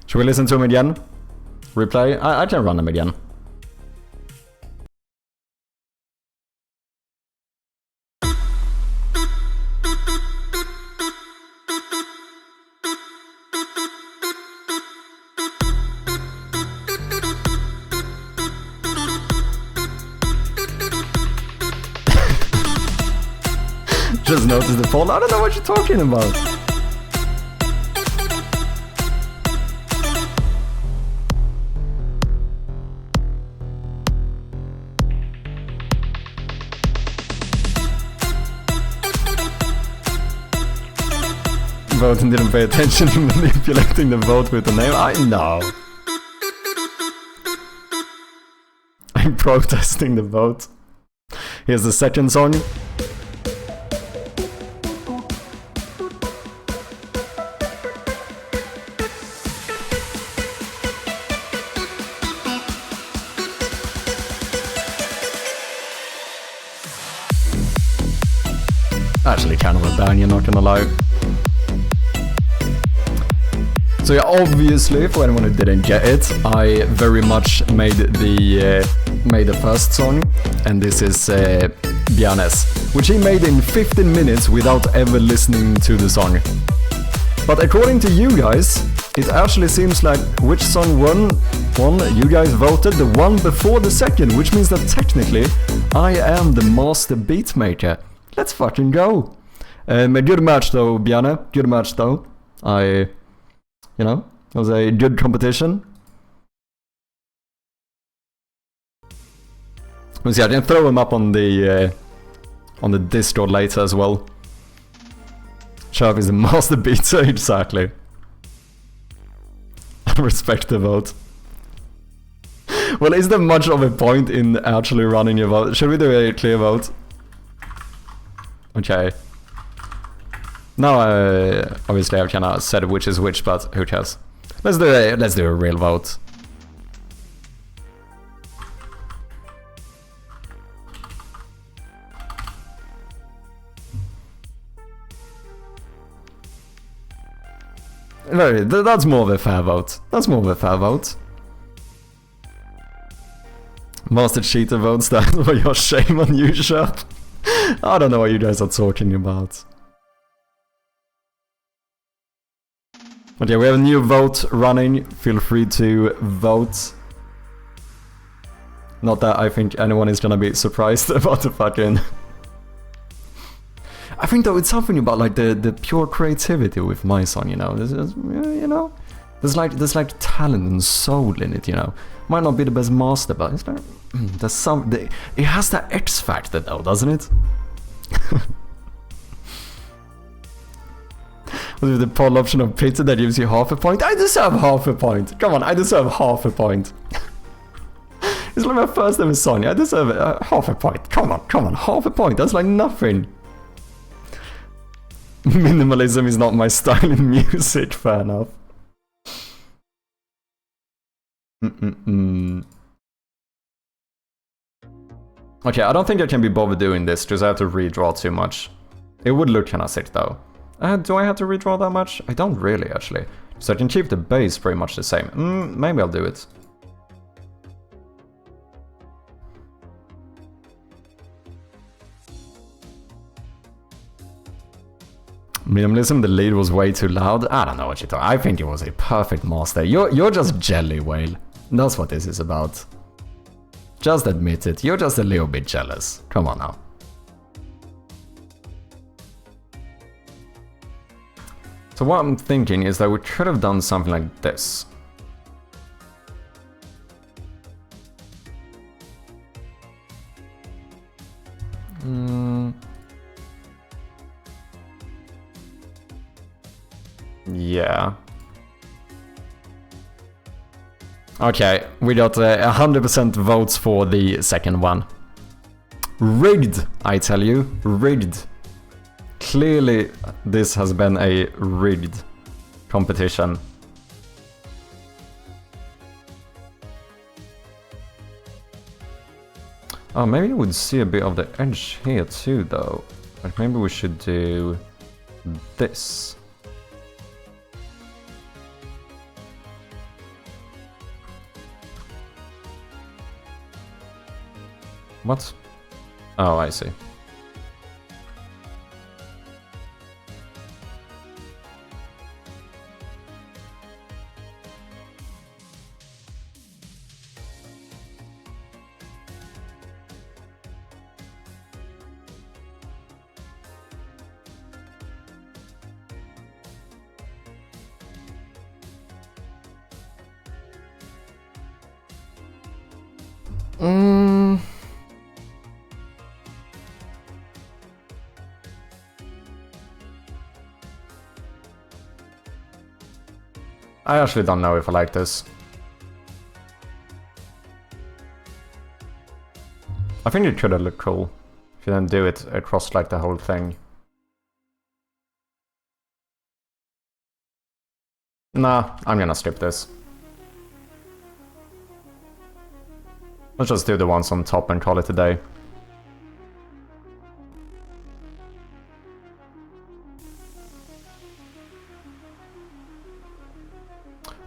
Should we listen to him again? Replay? I can run him again. Just noticed the poll. I don't know what you're talking about. Voting didn't pay attention to manipulating the vote with the name. I know. I'm protesting the vote. Here's the second song. Actually kind of a banger, not gonna lie. So yeah, obviously, for anyone who didn't get it, I very much made the first song, and this is Bjarne's, which he made in 15 minutes without ever listening to the song. But according to you guys, it actually seems like which song won, you guys voted the one before the second, which means that technically I am the master beatmaker. Let's fucking go. A good match though, Bjarne. Good match though. You know, it was a good competition. We'll see, I can throw him up on the Discord later as well. Sharp is the master beater, exactly. Respect the vote. Well, is there much of a point in actually running your vote? Should we do a clear vote? Okay. Now, obviously I've kind of said which is which, but who cares? Let's do a real vote. That's more of a fair vote. That's more of a fair vote. Master cheater votes, that's for your shame on you, Sharp. I don't know what you guys are talking about. Okay, we have a new vote running. Feel free to vote. Not that I think anyone is gonna be surprised about the fucking... I think though it's something about like the pure creativity with my song, you know. There's like talent and soul in it, you know. Might not be the best master, but it's like there's some. It has that X factor though, doesn't it? With the poll option of pizza that gives you half a point. I deserve half a point. Come on, I deserve half a point. It's like my first ever song. I deserve half a point. Come on, half a point. That's like nothing. Minimalism is not my style in music. Fair enough. Okay, I don't think I can be bothered doing this, just I have to redraw too much. It would look kinda sick though. Do I have to redraw that much? I don't really, actually. So I can keep the base pretty much the same. Maybe I'll do it. Minimalism, the lead was way too loud. I don't know what you're talking. I think it was a perfect master. You're just jelly, Whale. That's what this is about. Just admit it. You're just a little bit jealous. Come on now. So what I'm thinking is that we could have done something like this. Yeah. Okay, we got 100% votes for the second one. Rigged, I tell you. Rigged. Clearly, this has been a rigged competition. Oh, maybe you would see a bit of the edge here too, though. But maybe we should do this. What? Oh, I see. I actually don't know if I like this. I think it could have looked cool if you didn't do it across like the whole thing. Nah, I'm gonna skip this. Let's just do the ones on top and call it a day.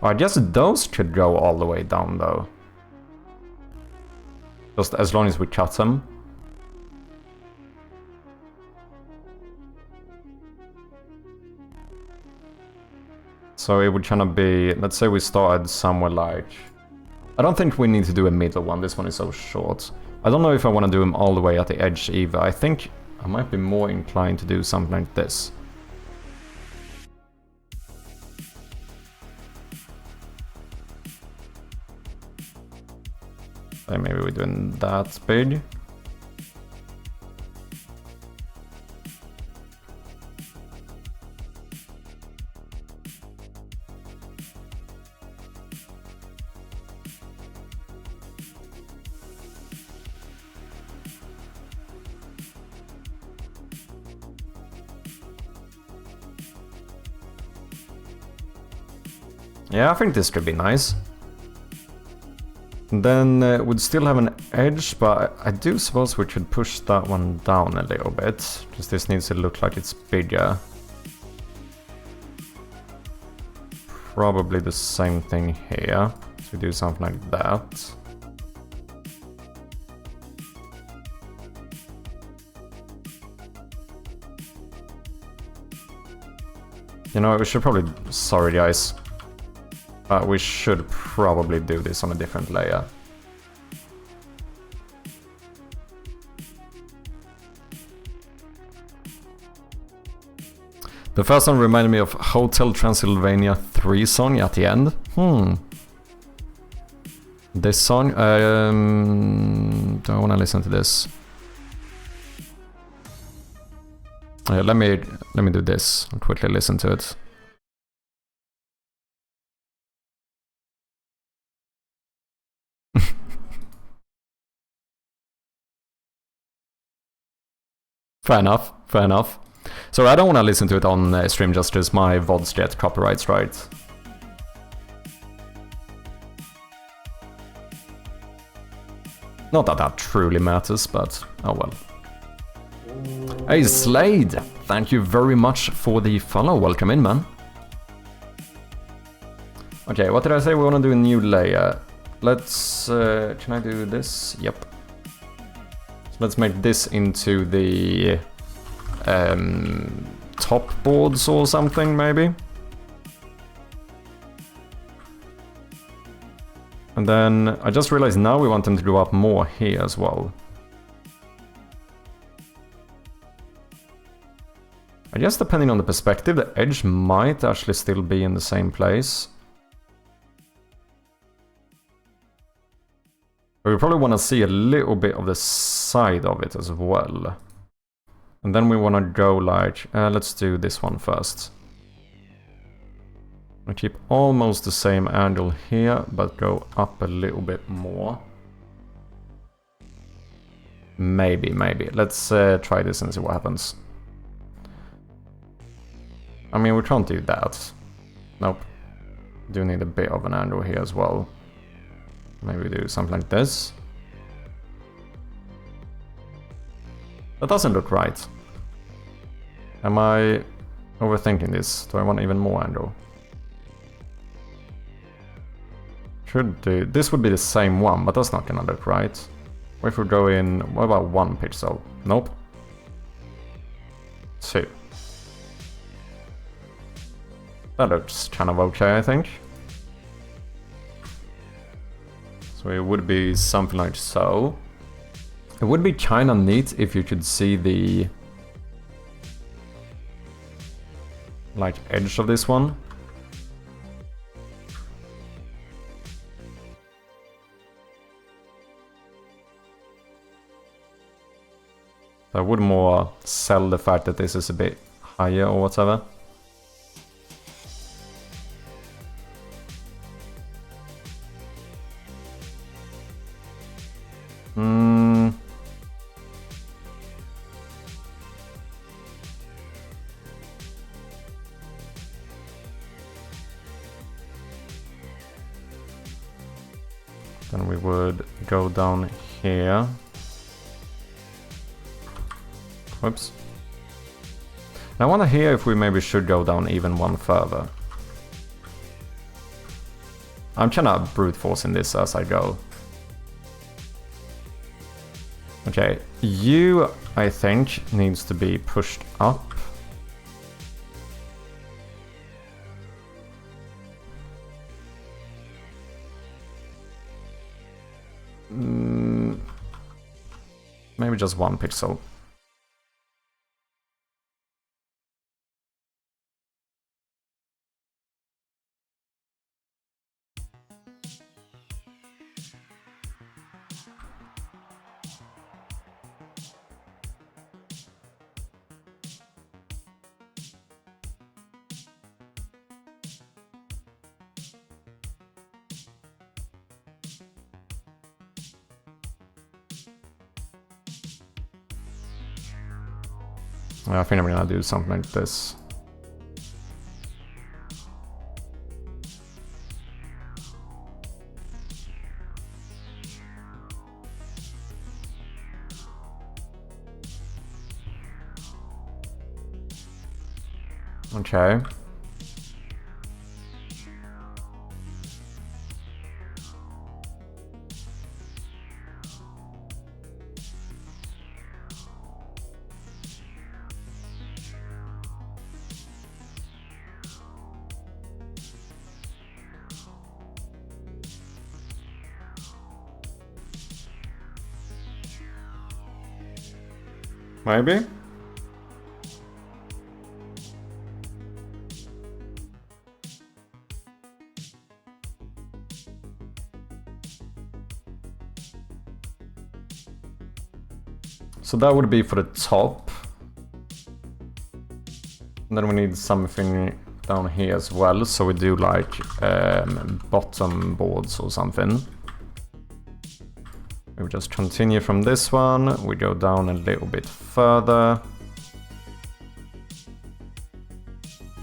I guess those could go all the way down though. Just as long as we cut them. So it would kind of be, let's say we started somewhere like... I don't think we need to do a middle one, this one is so short. I don't know if I want to do them all the way at the edge either. I think I might be more inclined to do something like this. So maybe we're doing that big. Yeah, I think this could be nice. Then we'd still have an edge, but I do suppose we could push that one down a little bit, because this needs to look like it's bigger. Probably the same thing here, so we do something like that. You know, we should probably... Sorry guys. We should probably do this on a different layer. The first one reminded me of Hotel Transylvania 3 song at the end. This song, don't want to listen to this. Let me do this. I'll quickly listen to it. Fair enough, fair enough. So I don't want to listen to it on stream just because my VODs get copyrights, right? Not that that truly matters, but oh well. Hey Slade, thank you very much for the follow. Welcome in, man. Okay, what did I say? We want to do a new layer. Let's... can I do this? Yep. So let's make this into the top boards or something, maybe. And then I just realized now we want them to go up more here as well. I guess depending on the perspective, the edge might actually still be in the same place. But we probably want to see a little bit of the side of it as well. And then we want to go like, let's do this one first. We keep almost the same angle here, but go up a little bit more. Maybe. Let's try this and see what happens. I mean, we can't do that. Nope. Do need a bit of an angle here as well. Maybe do something like this. That doesn't look right. Am I overthinking this? Do I want even more angle? Should do. This would be the same one, but that's not gonna look right. What if we go in... What about 1 pixel? Nope. 2. That looks kind of okay, I think. So it would be something like so. It would be kind of neat if you could see the... like edge of this one. I would more sell the fact that this is a bit higher or whatever. Then we would go down here. Whoops. I wonder here if we maybe should go down even one further. I'm trying to brute forcing this as I go. Okay, you, I think, needs to be pushed up. Maybe just 1 pixel. I think I'm gonna do something like this. Okay. Maybe? So that would be for the top. And then we need something down here as well, so we do like bottom boards or something. We just continue from this one, we go down a little bit further.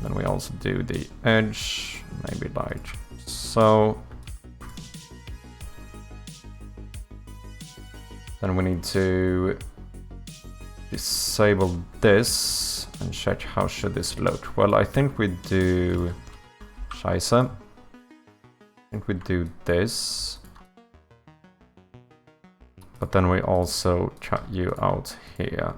Then we also do the edge, maybe like so. Then we need to disable this and check how should this look. Well, I think we do... Scheisse. I think we do this. But then we also cut you out here.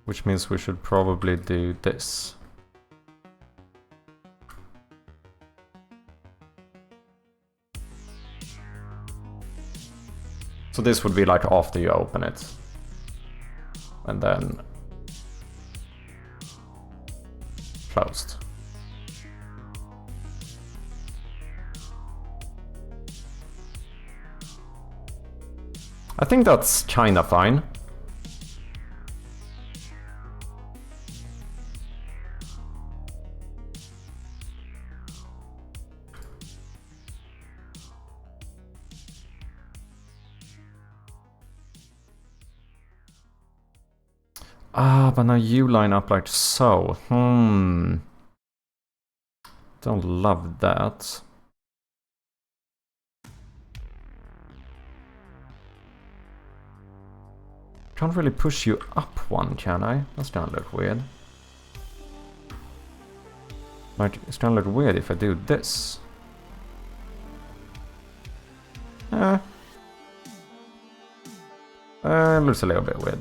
Which means we should probably do this. So this would be like after you open it. And then closed. I think that's kinda fine. Ah, but now you line up like so. Don't love that. Can't really push you up one, can I? That's gonna look weird. Like, it's gonna look weird if I do this. Looks a little bit weird.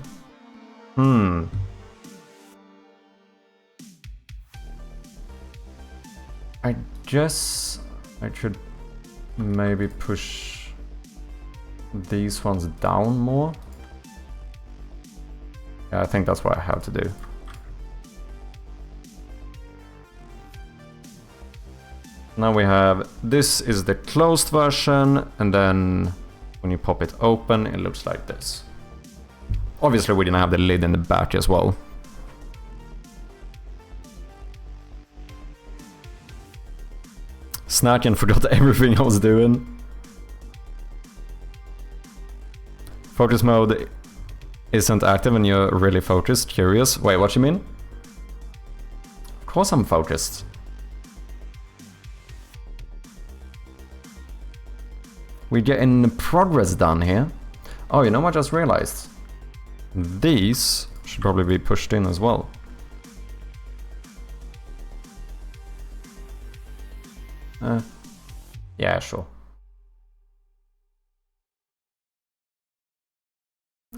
I guess I should maybe push these ones down more. Yeah, I think that's what I have to do. Now we have, this is the closed version, and then when you pop it open, it looks like this. Obviously we didn't have the lid in the back as well. Snack and forgot everything I was doing. Focus mode isn't active when you're really focused. Curious. Wait, what you mean? Of course I'm focused. We're getting progress done here. Oh, you know what I just realized? These should probably be pushed in as well. Yeah, sure.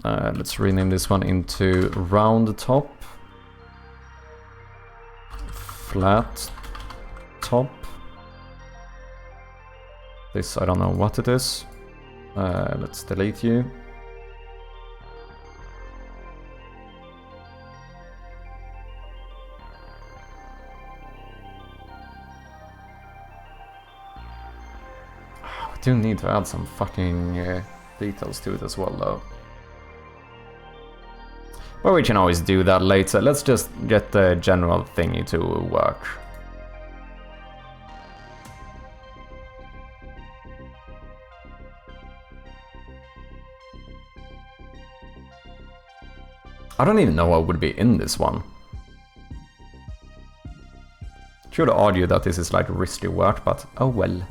Let's rename this one into round top, flat top. This, I don't know what it is. Let's delete you. I do need to add some fucking details to it as well, though. But we can always do that later. Let's just get the general thingy to work. I don't even know what would be in this one. Should argue that this is like risky work, but oh well.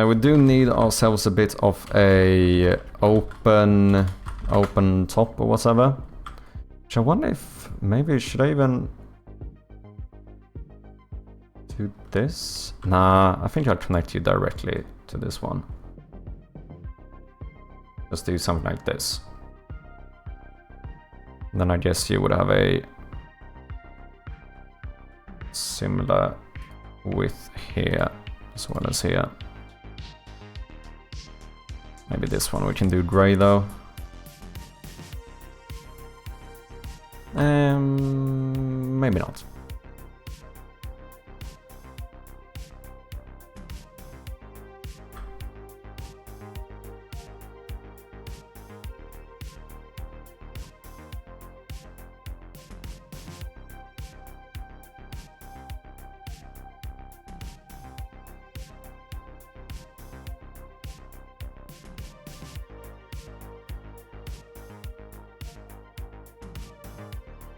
We do need ourselves a bit of a open top or whatever. Which I wonder if maybe should I even do this? Nah, I think I'll connect you directly to this one. Let's do something like this. And then I guess you would have a similar width here as well as here. Maybe this one we can do grey though. Maybe not.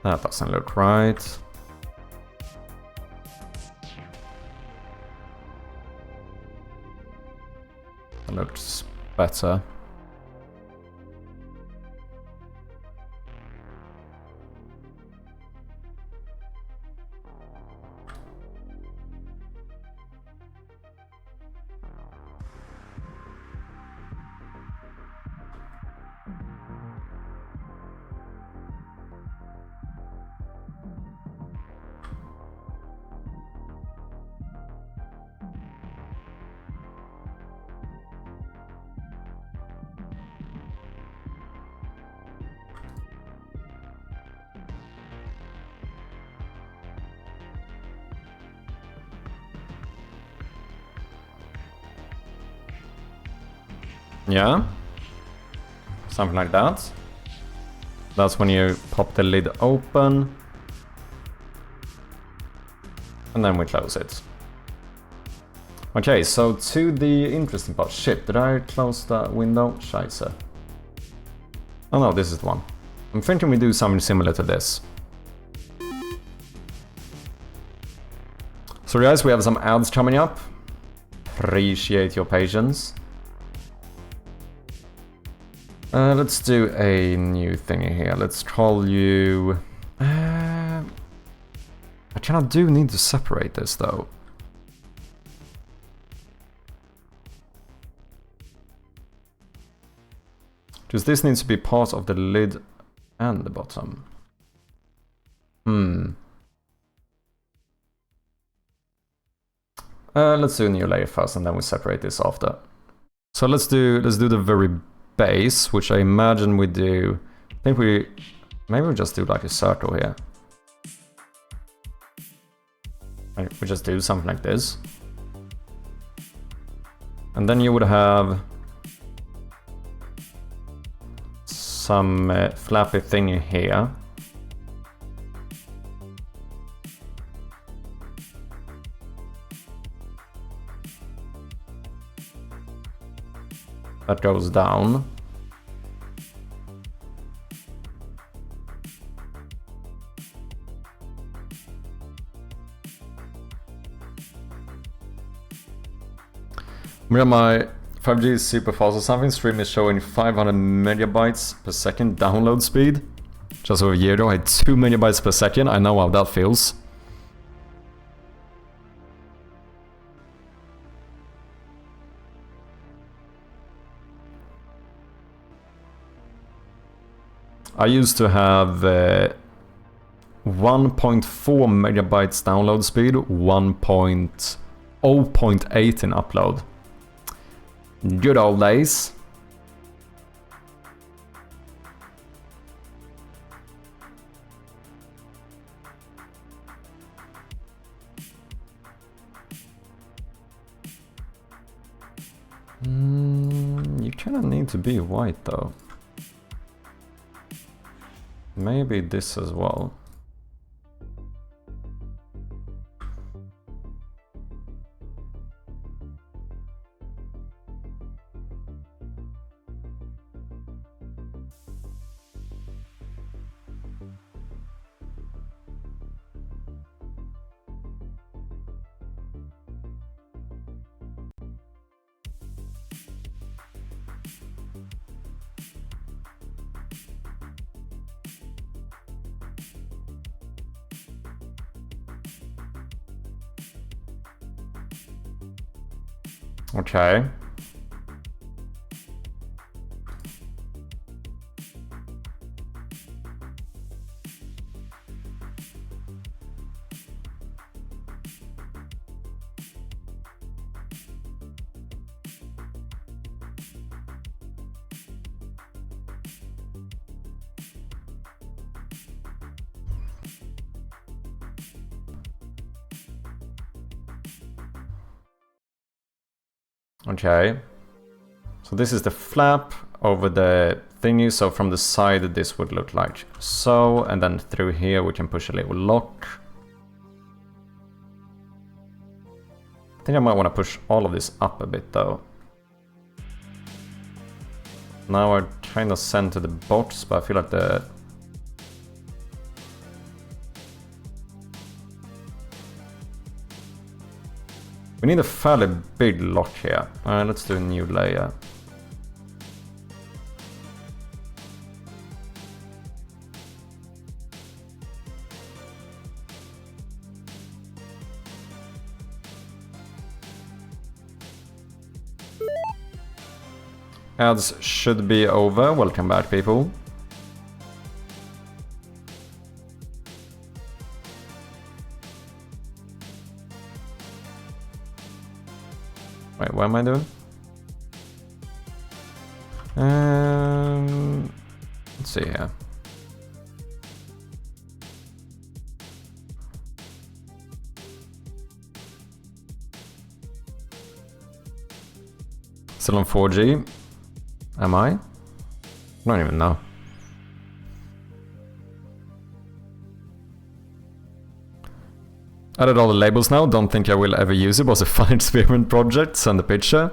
That doesn't look right. looks better. Yeah, something like that. That's when you pop the lid open. And then we close it. Okay, so to the interesting part. Shit, did I close the window? Scheiße. Oh no, this is the one. I'm thinking we do something similar to this. So guys, we have some ads coming up. Appreciate your patience. Let's do a new thingy here. Let's call you... I kind of do need to separate this though. Because this needs to be part of the lid and the bottom. Let's do a new layer first and then we separate this after. So let's do the very base, which I imagine we do. I think maybe we just do like a circle here. Right, we just do something like this. And then you would have some flappy thingy here. That goes down. My 5G is super fast or something. Stream is showing 500 megabytes per second download speed. Just over a year ago I had 2 megabytes per second. I know how that feels. I used to have 1.4 megabytes download speed, 0.8 in upload. Good old days. You kind of need to be white though. Maybe this as well. Okay. Okay, so this is the flap over the thingy, so from the side this would look like so, and then through here we can push a little lock. I think I might want to push all of this up a bit though. Now I kind of center the box, but I feel like the... We need a fairly big lock here. Alright, let's do a new layer. Ads should be over. Welcome back, people. Wait, what am I doing? Let's see here. Still on 4G. Am I? I don't even know. Added all the labels now, don't think I will ever use it. Was a fun experiment project, send a picture.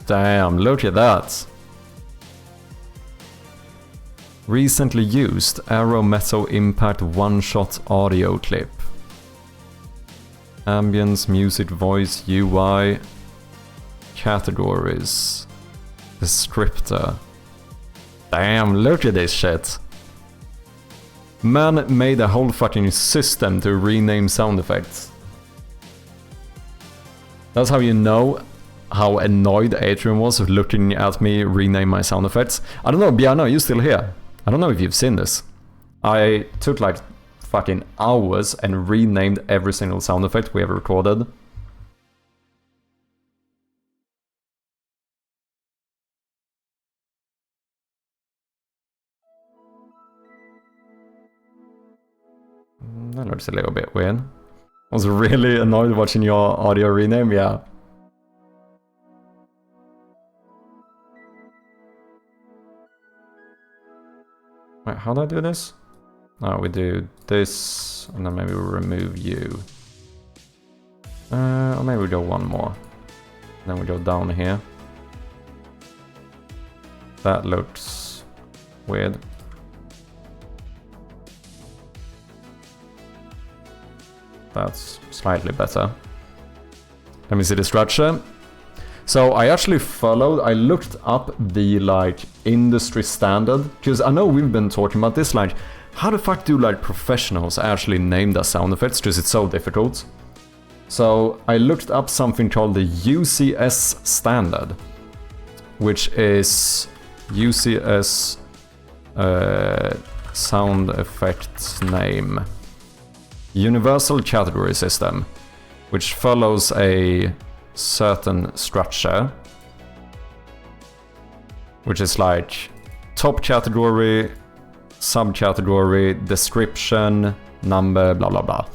Damn, look at that. Recently used Aero Metal Impact one-shot audio clip. Ambience, music, voice, UI, categories, descriptor. Damn, look at this shit. Man made a whole fucking system to rename sound effects. That's how you know how annoyed Adrian was looking at me rename my sound effects. I don't know, Bjarno, are you still here? I don't know if you've seen this. I took like fucking hours and renamed every single sound effect we ever recorded. That looks a little bit weird. I was really annoyed watching your audio rename, yeah. Wait, how do I do this? Oh, we do this, and then maybe we remove you. Or maybe we go one more. Then we go down here. That looks weird. That's slightly better. Let me see the structure. So I actually followed, I looked up the like industry standard, because I know we've been talking about this, like how the fuck do like professionals actually name their sound effects, because it's so difficult. So I looked up something called the UCS standard, which is UCS sound effect name. Universal category system, which follows a certain structure, which is like top category, subcategory, description, number, blah blah blah.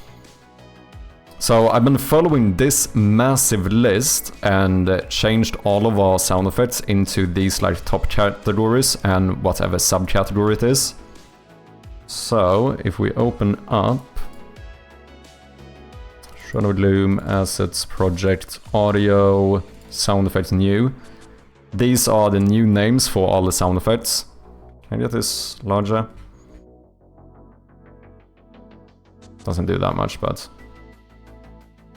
So I've been following this massive list and changed all of our sound effects into these like top categories and whatever subcategory it is. So if we open up Shadow Gloom, Assets, Project, Audio, Sound Effects New. These are the new names for all the sound effects. Can I get this larger? Doesn't do that much, but...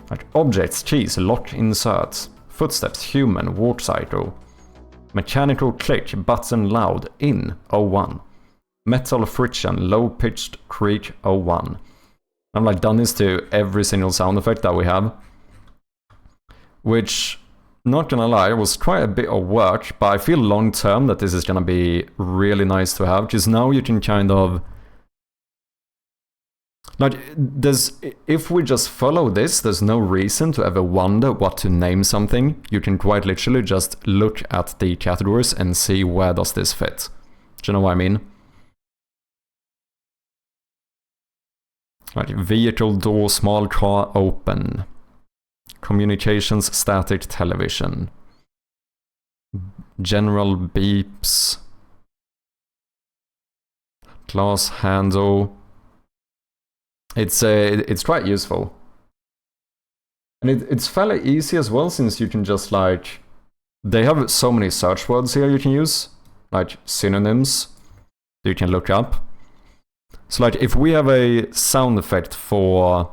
like objects, cheese, lock, insert, footsteps, human, walk cycle, mechanical click, button loud, in, 01. Metal friction, low pitched creak, 01. I've like done this to every single sound effect that we have. Which, not gonna lie, was quite a bit of work, but I feel long term that this is gonna be really nice to have, because now you can kind of... like, if we just follow this, there's no reason to ever wonder what to name something. You can quite literally just look at the categories and see where does this fit. Do you know what I mean? Like vehicle door, small car, open. Communications, static, television. General beeps. Glass handle. It's quite useful. And it's fairly easy as well, since you can just like... they have so many search words here you can use. Like synonyms. that you can look up. So like if we have a sound effect for,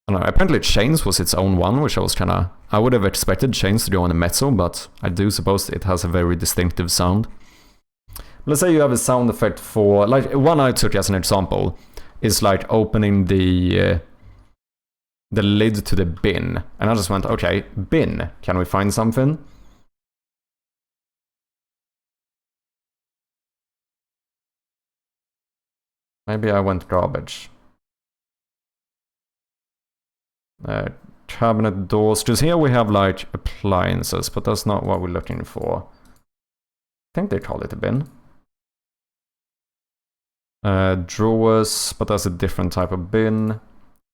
I don't know, apparently Chains was its own one, which I was kinda, I would have expected Chains to go on a metal, but I do suppose it has a very distinctive sound. Let's say you have a sound effect for, like one I took as an example is like opening the lid to the bin. And I just went, okay, bin, can we find something? Maybe I went garbage. Cabinet doors, because here we have like appliances, but that's not what we're looking for. I think they call it a bin. Drawers, but that's a different type of bin.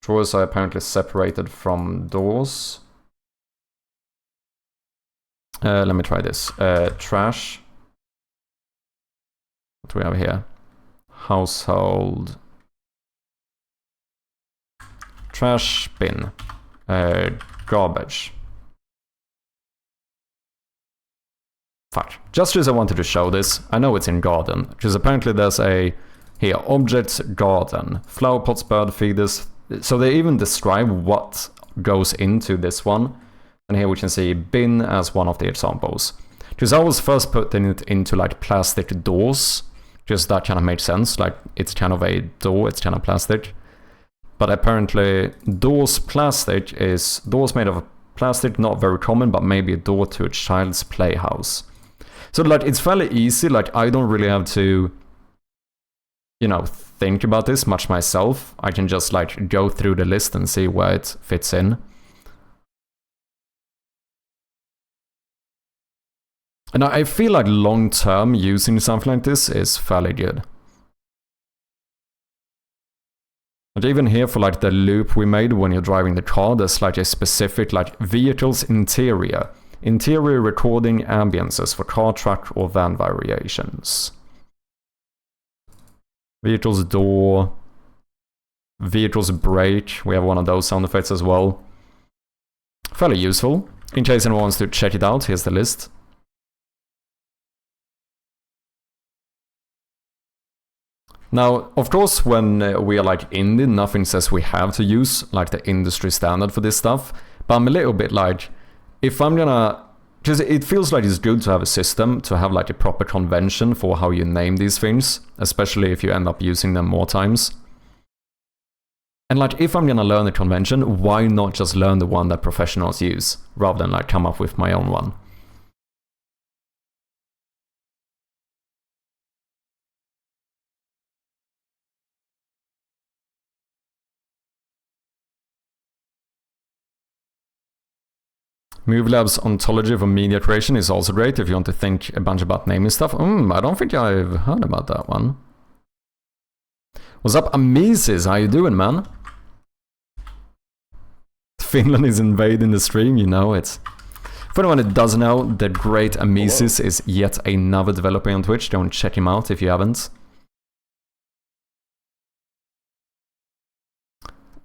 Drawers are apparently separated from doors. Let me try this. Trash. What do we have here? Household. Trash bin. Garbage. Fuck. Just as I wanted to show this, I know it's in garden, because apparently there's a, here, objects garden, flower pots, bird feeders. So they even describe what goes into this one. And here we can see bin as one of the examples. Because I was first putting it into like plastic doors, just that kind of made sense, like it's kind of a door, it's kind of plastic. But apparently doors made of plastic, not very common, but maybe a door to a child's playhouse. So like it's fairly easy, like I don't really have to, you know, think about this much myself. I can just like go through the list and see where it fits in. And I feel like long term using something like this is fairly good. But even here for like the loop we made when you're driving the car, there's like a specific like vehicles interior. Interior recording ambiances for car, truck or van variations. Vehicles door. Vehicles brake. We have one of those sound effects as well. Fairly useful. In case anyone wants to check it out, here's the list. Now, of course, when we are like indie, nothing says we have to use like the industry standard for this stuff. But I'm a little bit like, if I'm gonna, because it feels like it's good to have a system, to have like a proper convention for how you name these things, especially if you end up using them more times. And like, if I'm gonna learn a convention, why not just learn the one that professionals use, rather than like come up with my own one? MoveLab's ontology for media creation is also great if you want to think a bunch about naming stuff. I don't think I've heard about that one. What's up, Amisis? How you doing, man? Finland is invading the stream, you know it. For anyone that doesn't know, the great Amisis is yet another developer on Twitch. Don't check him out if you haven't.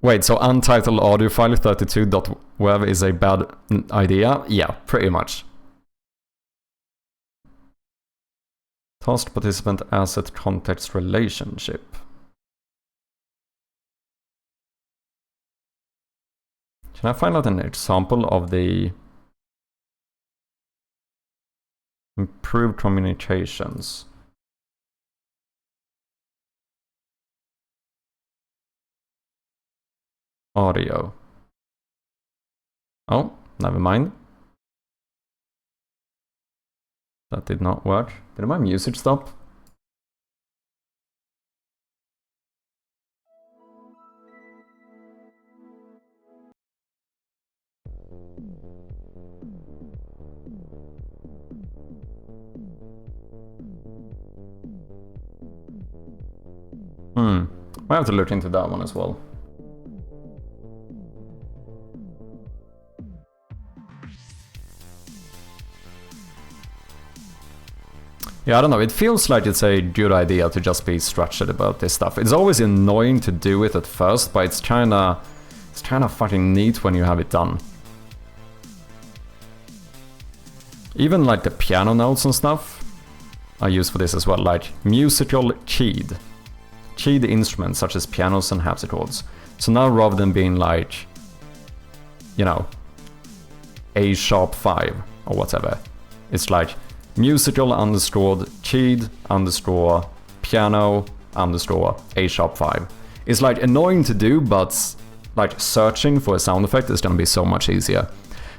Wait, so untitled audio file 32.web is a bad idea? Yeah, pretty much. Task participant asset context relationship. Can I find out an example of the improved communications? Audio. Oh, never mind. That did not work. Did my music stop? I have to look into that one as well. Yeah, I don't know, it feels like it's a good idea to just be structured about this stuff. It's always annoying to do it at first, but it's kinda fucking neat when you have it done. Even like the piano notes and stuff I use for this as well, like musical keyed instruments such as pianos and harpsichords. So now rather than being like, you know, A sharp 5 or whatever, it's like musical underscored keyed underscore piano underscore A sharp 5. It's like annoying to do, but like searching for a sound effect is gonna be so much easier.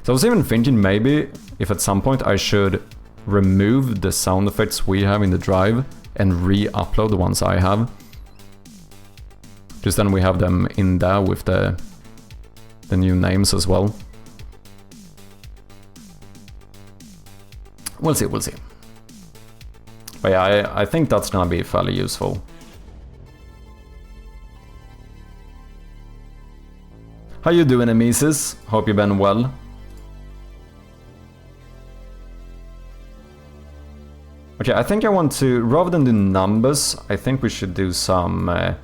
So I was even thinking maybe if at some point I should remove the sound effects we have in the drive and re-upload the ones I have. Just then we have them in there with the new names as well. We'll see, we'll see. But yeah, I think that's gonna be fairly useful. How you doing, Emesis? Hope you've been well. Okay, I think I want to, rather than do numbers, I think we should do some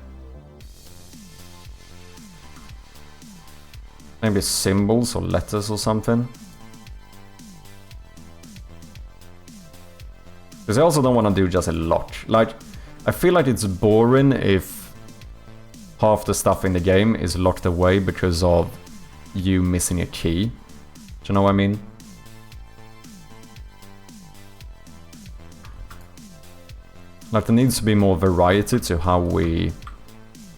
maybe symbols or letters or something. Because I also don't want to do just a lot. Like, I feel like it's boring if half the stuff in the game is locked away because of you missing a key. Do you know what I mean? Like, there needs to be more variety to how we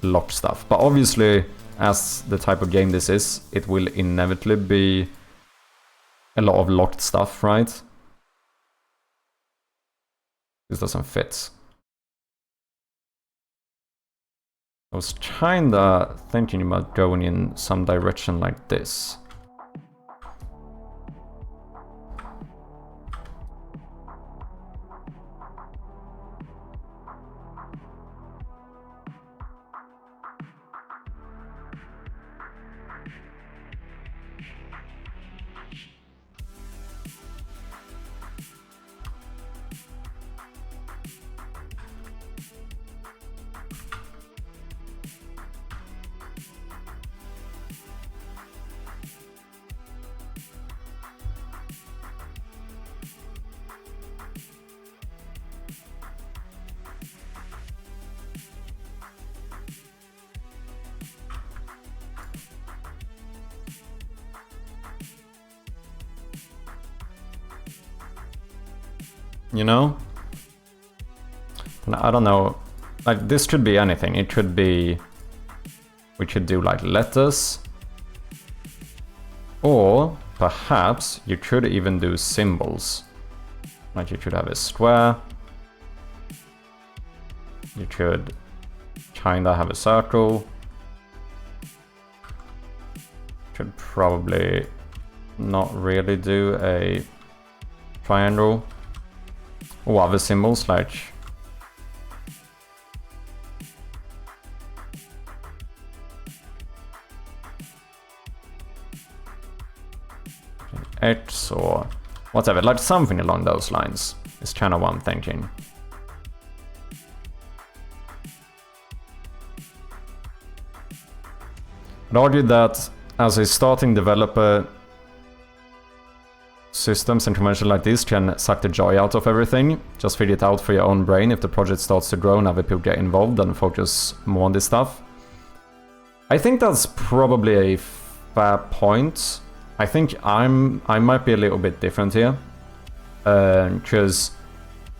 lock stuff. But obviously, as the type of game this is, it will inevitably be a lot of locked stuff, right? This doesn't fit. I was kinda thinking about going in some direction like this. You know? And I don't know, like this could be anything. It could be, we could do like letters, or perhaps you could even do symbols. Like you could have a square, you could kinda have a circle, could probably not really do a triangle. Or other symbols like X or whatever, like something along those lines is kind of what I'm thinking. I'd argue that as a starting developer, systems and conventions like this can suck the joy out of everything. Just figure it out for your own brain. If the project starts to grow and other people get involved, then focus more on this stuff. I think that's probably a fair point. I think I might be a little bit different here. Because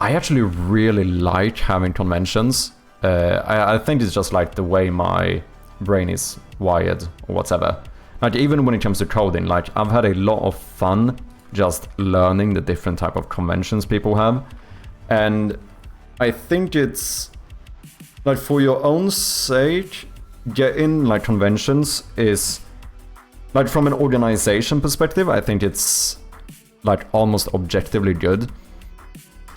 I actually really like having conventions. I think it's just like the way my brain is wired or whatever. Like even when it comes to coding, like I've had a lot of fun just learning the different type of conventions people have. And I think it's like for your own sake, getting like conventions is like from an organization perspective, I think it's like almost objectively good.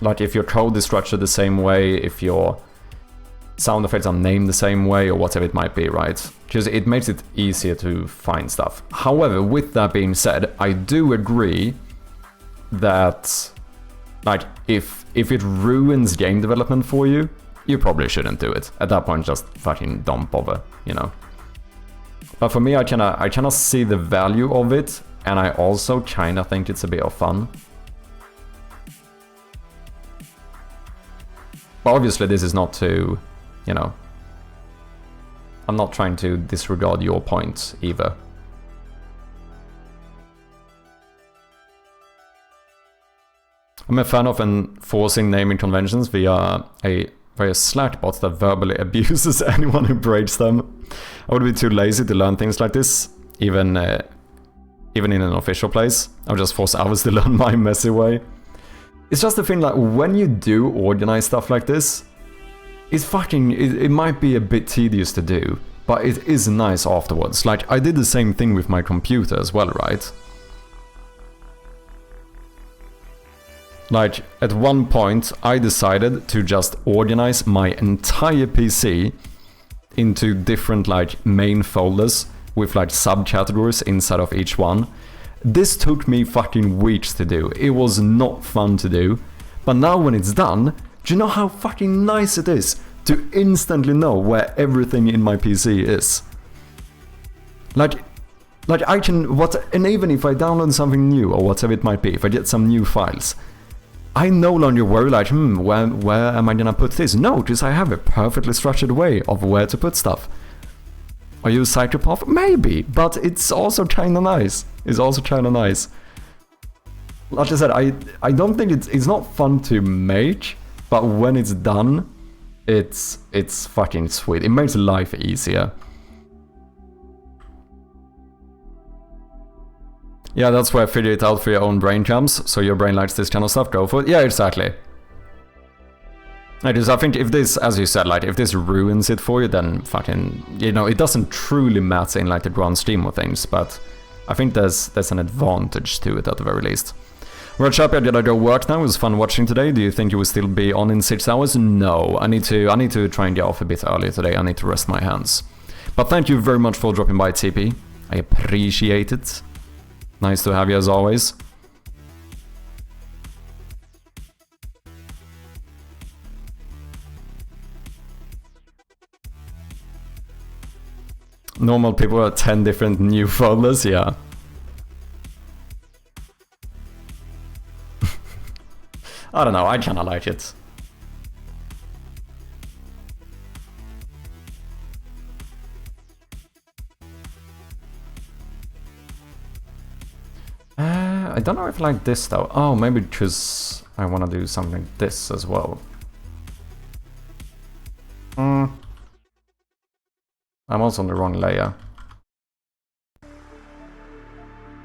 Like if your code is structured the same way, if your sound effects are named the same way or whatever it might be, right? Because it makes it easier to find stuff. However, with that being said, I do agree that like if it ruins game development for you, you probably shouldn't do it. At that point, just fucking don't bother, you know? But for me, I kinda see the value of it, and I also kinda think it's a bit of fun. But obviously this is not to, you know, I'm not trying to disregard your points either. I'm a fan of enforcing naming conventions via a various Slack bots that verbally abuses anyone who breaks them. I would be too lazy to learn things like this, even in an official place. I would just force others to learn my messy way. It's just the thing, like, when you do organize stuff like this, it's fucking, it might be a bit tedious to do, but it is nice afterwards. Like, I did the same thing with my computer as well, right? Like, at one point, I decided to just organize my entire PC into different, like, main folders with, like, subcategories inside of each one. This took me fucking weeks to do. It was not fun to do. But now when it's done, do you know how fucking nice it is to instantly know where everything in my PC is? Like I can, and even if I download something new or whatever it might be, if I get some new files, I no longer worry like, where am I gonna put this? No, because I have a perfectly structured way of where to put stuff. Are you a psychopath? Maybe, but it's also kinda nice. It's also kinda nice. Like I said, I don't think it's not fun to make, but when it's done, it's fucking sweet. It makes life easier. Yeah, that's where figure it out for your own brain comes. So your brain likes this kind of stuff, go for it. Yeah, exactly. I think if this, as you said, like, if this ruins it for you, then fucking, you know, it doesn't truly matter in, like, the grand scheme of things, but I think there's an advantage to it at the very least. Right, Sharpie, I gotta go work now. It was fun watching today. Do you think you will still be on in 6 hours? No, I need to try and get off a bit earlier today. I need to rest my hands. But thank you very much for dropping by, TP. I appreciate it. Nice to have you as always. Normal people are 10 different new folders, yeah. I don't know, I kinda like it. I don't know if I like this though. Oh, maybe because I want to do something like this as well. I'm also on the wrong layer.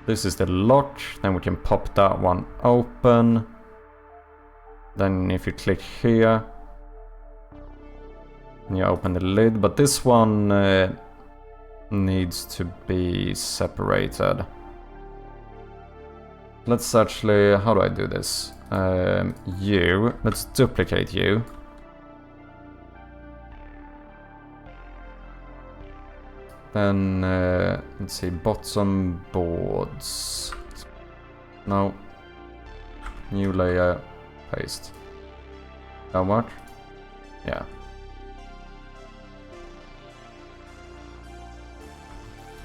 This is the lock, then we can pop that one open. Then if you click here, you open the lid, but this one needs to be separated. Let's actually, how do I do this? Let's duplicate you. Then, let's see, bottom boards. No. New layer, paste. That work? Yeah.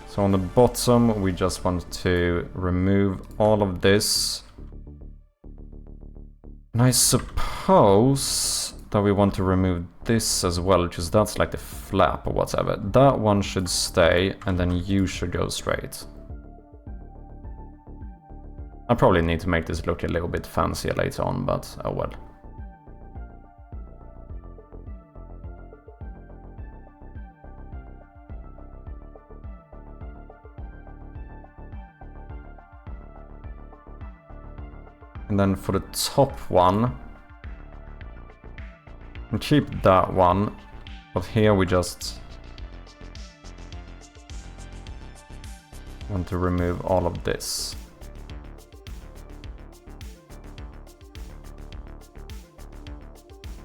So on the bottom, we just want to remove all of this. And I suppose that we want to remove this as well, because that's like the flap or whatever. That one should stay, and then you should go straight. I probably need to make this look a little bit fancier later on, but oh well. And then for the top one, and keep that one, but here we just want to remove all of this.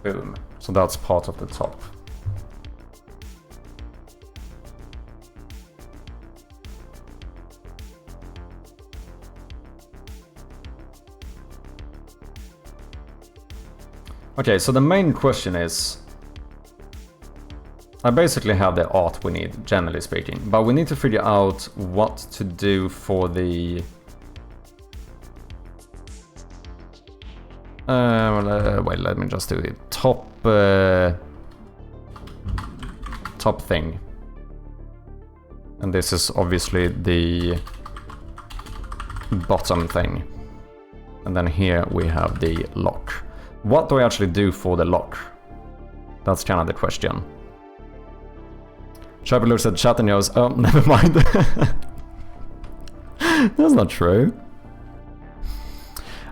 Boom. So that's part of the top. Okay, so the main question is, I basically have the art we need, generally speaking, but we need to figure out what to do for the Wait, let me just do the top top thing. And this is obviously the bottom thing. And then here we have the lock. What do I actually do for the lock? That's kind of the question. Sharpie looks at chat and goes, oh, never mind. That's not true.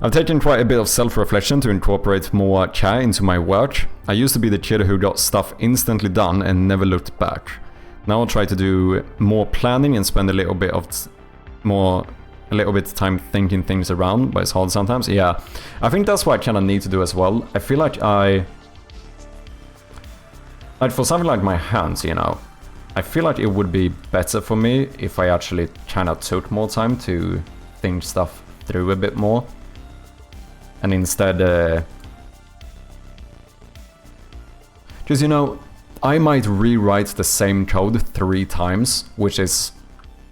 I've taken quite a bit of self-reflection to incorporate more care into my work. I used to be the kid who got stuff instantly done and never looked back. Now I'll try to do more planning and spend a little bit of time thinking things around, but it's hard sometimes. Yeah, I think that's what I kind of need to do as well. I feel like for something like my hands, you know, I feel like it would be better for me if I actually kind of took more time to think stuff through a bit more. And instead, because, you know, I might rewrite the same code 3 times, which is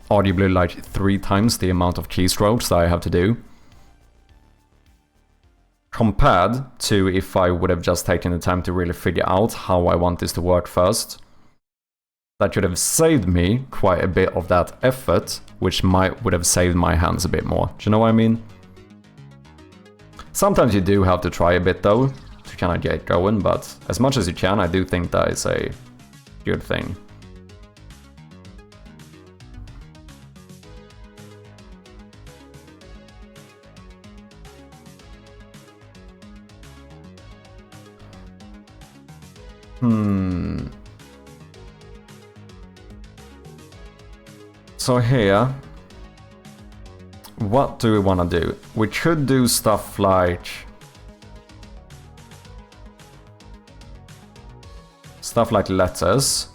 arguably like 3 times the amount of keystrokes that I have to do. Compared to if I would have just taken the time to really figure out how I want this to work first. That could have saved me quite a bit of that effort, which would have saved my hands a bit more. Do you know what I mean? Sometimes you do have to try a bit though, to kind of get going, but as much as you can, I do think that is a good thing. So here, what do we want to do? We could do stuff like letters.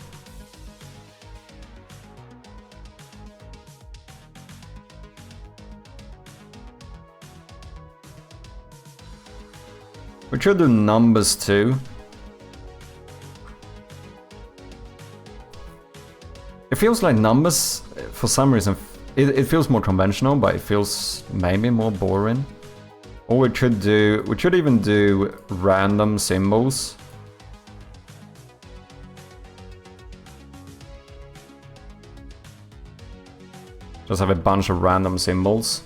We could do numbers too. It feels like numbers, for some reason, it feels more conventional, but it feels maybe more boring. Or we could even do random symbols. Just have a bunch of random symbols.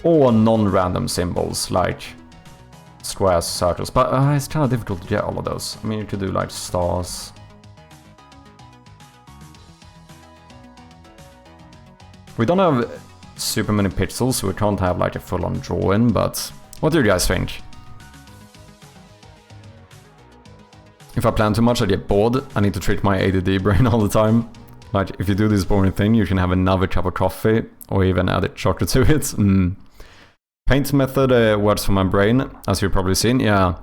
Or non-random symbols, like squares, circles, but it's kind of difficult to get all of those. I mean, you could do like stars. We don't have super many pixels, so we can't have like a full-on drawing, but what do you guys think? If I plan too much, I get bored. I need to trick my ADD brain all the time. Like, if you do this boring thing, you can have another cup of coffee, or even add chocolate to it. Paint method works for my brain, as you've probably seen, yeah.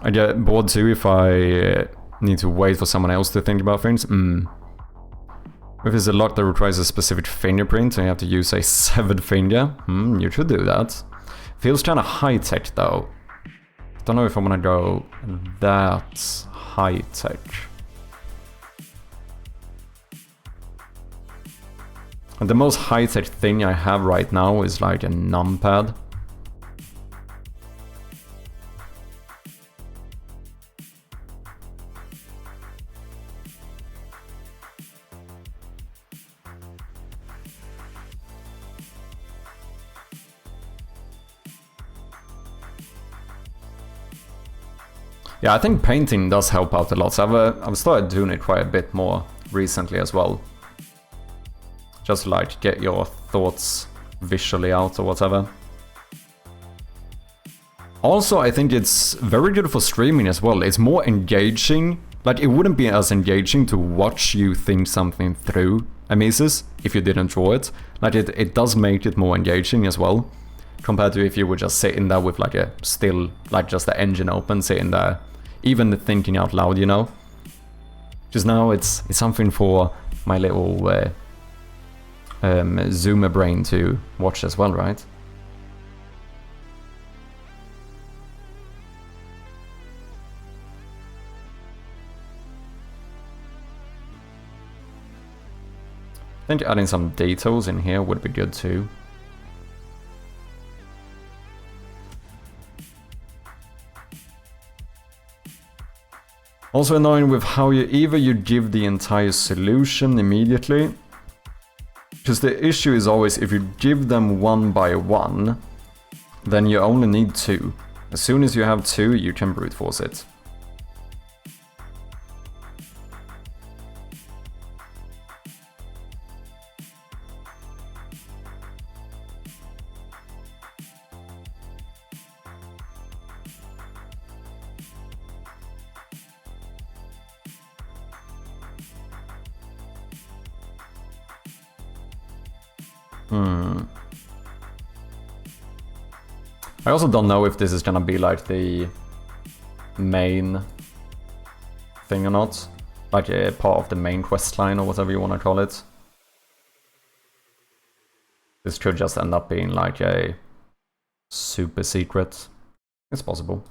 I get bored too if I need to wait for someone else to think about things. If it's a lock that requires a specific fingerprint and you have to use a severed finger, you should do that. Feels kind of high-tech though. Don't know if I want to go that high-tech. And the most high-tech thing I have right now is like a numpad. Yeah, I think painting does help out a lot. So I've started doing it quite a bit more recently as well. Just like get your thoughts visually out or whatever. Also, I think it's very good for streaming as well. It's more engaging. Like, it wouldn't be as engaging to watch you think something through, Amisis, if you didn't draw it. Like, it does make it more engaging as well. Compared to if you were just sitting there with like a still, like just the engine open, sitting there. Even thinking out loud, you know? Just now it's something for my little zoomer brain to watch as well, right? think adding some details in here would be good too. Also annoying with how either you give the entire solution immediately, because the issue is always if you give them one by one, then you only need 2. As soon as you have 2, you can brute force it. I also don't know if this is gonna be like the main thing or not. Like a part of the main quest line or whatever you want to call it. This could just end up being like a super secret. It's possible.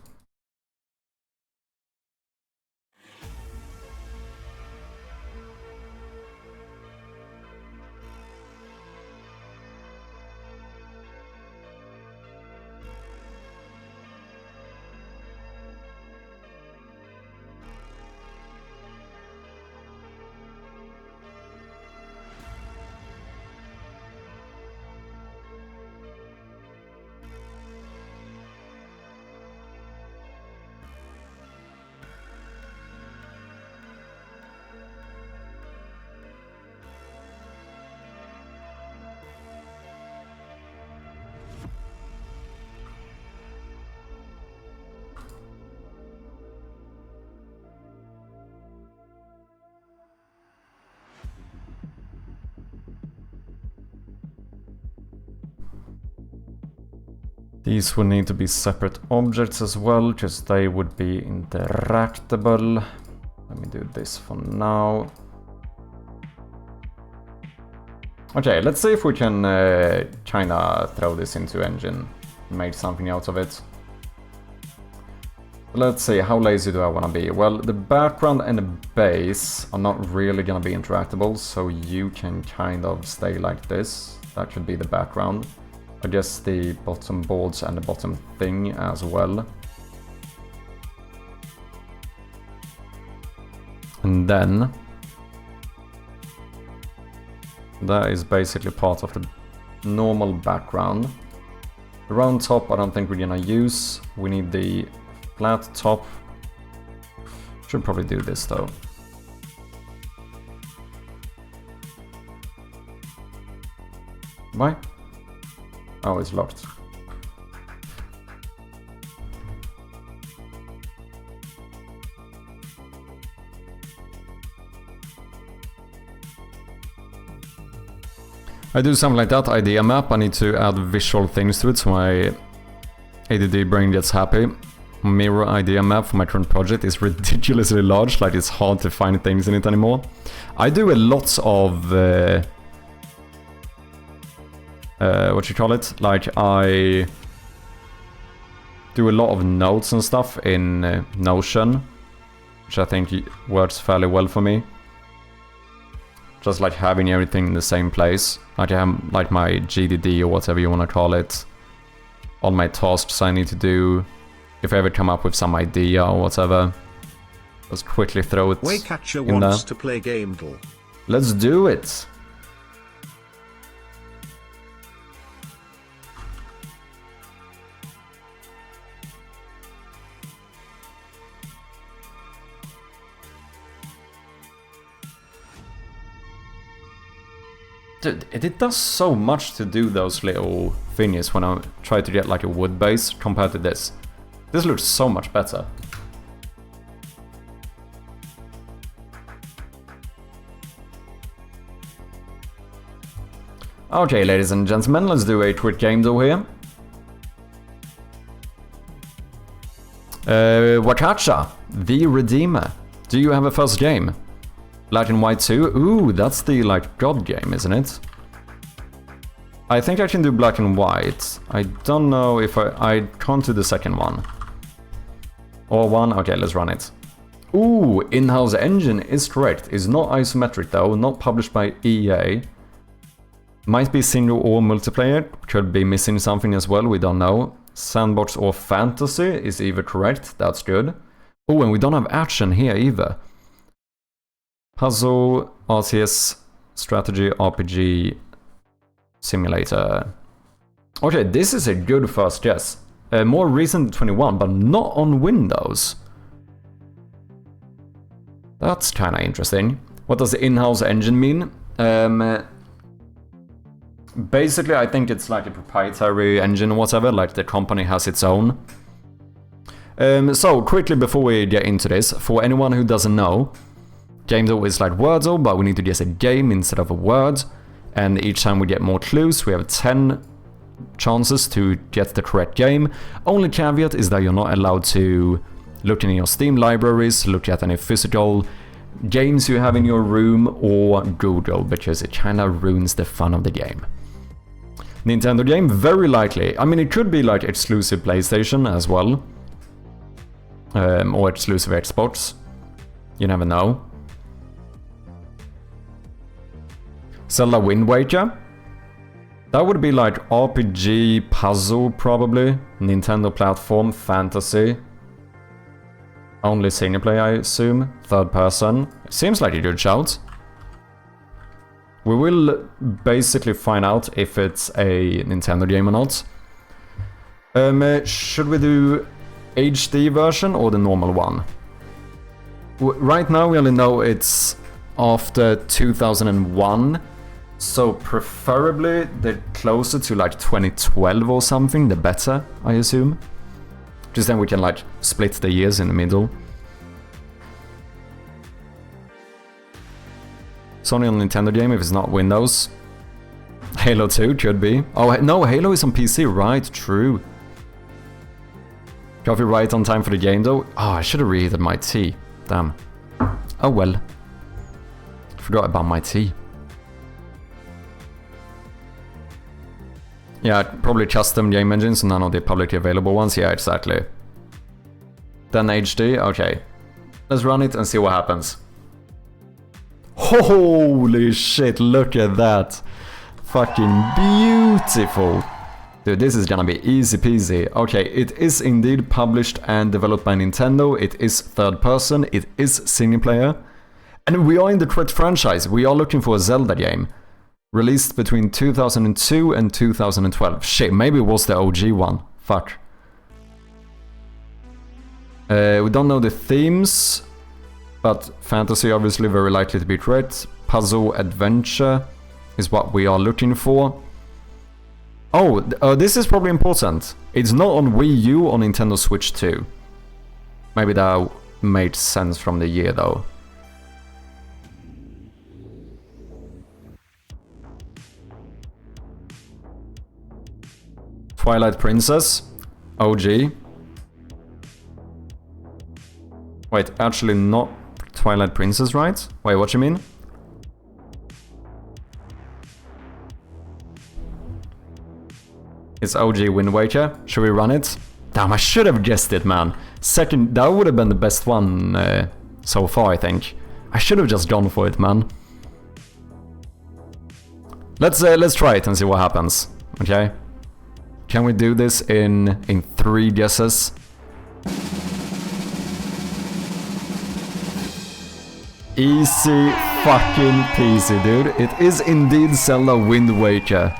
These would need to be separate objects as well, because they would be interactable. Let me do this for now. Okay, let's see if we can kinda throw this into engine, make something out of it. Let's see, how lazy do I want to be? Well, the background and the base are not really gonna be interactable, so you can kind of stay like this. That should be the background. I guess the bottom boards and the bottom thing as well. And then that is basically part of the normal background. The round top I don't think we're gonna use. We need the flat top. Should probably do this though. Why? Oh, it's locked. I do something like that, idea map. I need to add visual things to it so my ADD brain gets happy. Mirror idea map for my current project is ridiculously large, like it's hard to find things in it anymore. I do a lot of what you call it? Like I do a lot of notes and stuff in Notion, which I think works fairly well for me. Just like having everything in the same place. Like I have like my GDD or whatever you want to call it. All my tasks I need to do. If I ever come up with some idea or whatever, just quickly throw it Waycatcher in wants there. to play gamedev. Let's do it! Dude, it does so much to do those little thingies when I try to get like a wood base compared to this. This looks so much better. Okay, ladies and gentlemen, let's do a quick game though here. Wakacha, the Redeemer. Do you have a first game? Black and White 2? Ooh, that's the, like, God game, isn't it? I think I can do Black and White. I don't know if I can't do the second one. Or one? Okay, let's run it. Ooh, in-house engine is correct. It's not isometric though, not published by EA. Might be single or multiplayer, could be missing something as well, we don't know. Sandbox or fantasy is either correct, that's good. Oh, and we don't have action here either. Puzzle, RTS, strategy, RPG, simulator. Okay, this is a good first guess. More recent than 21, but not on Windows. That's kind of interesting. What does the in-house engine mean? Basically, I think it's like a proprietary engine or whatever, like the company has its own. So, quickly before we get into this, for anyone who doesn't know, gamedev is like Wordle, but we need to guess a game instead of a word. And each time we get more clues, we have 10 chances to get the correct game. Only caveat is that you're not allowed to look in your Steam libraries, look at any physical games you have in your room, or Google, because it kinda ruins the fun of the game. Nintendo game, very likely. I mean, it could be like exclusive PlayStation as well. Or exclusive Xbox. You never know. Zelda Wind Waker. That would be like RPG, puzzle probably. Nintendo platform, fantasy. Only single player, I assume. Third person. Seems like a good shout. We will basically find out if it's a Nintendo game or not. Should we do HD version or the normal one? Right now we only know it's after 2001. So preferably the closer to like 2012 or something, the better, I assume. Just then we can like split the years in the middle. Sony on Nintendo game if it's not Windows. Halo 2 could be. Oh no, Halo is on PC, right? True. Coffee right on time for the game though. Oh, I should have reheated my tea. Damn. Oh well. Forgot about my tea. Yeah, probably custom game engines, none of the publicly available ones. Yeah, exactly. Then HD, okay. Let's run it and see what happens. Holy shit, look at that. Fucking beautiful. Dude, this is gonna be easy peasy. Okay, it is indeed published and developed by Nintendo. It is third person, it is single player. And we are in the correct franchise. We are looking for a Zelda game. Released between 2002 and 2012. Shit, maybe it was the OG one. Fuck. We don't know the themes, but fantasy obviously very likely to be correct. Puzzle adventure is what we are looking for. Oh, this is probably important. It's not on Wii U or Nintendo Switch 2. Maybe that made sense from the year though. Twilight Princess, OG. Wait, actually not Twilight Princess, right? Wait, what you mean? It's OG Wind Waker. Should we run it? Damn, I should have guessed it, man. Second, that would have been the best one so far, I think. I should have just gone for it, man. Let's try it and see what happens. Okay. Can we do this in 3 guesses? Easy fucking peasy, dude. It is indeed Zelda Wind Waker.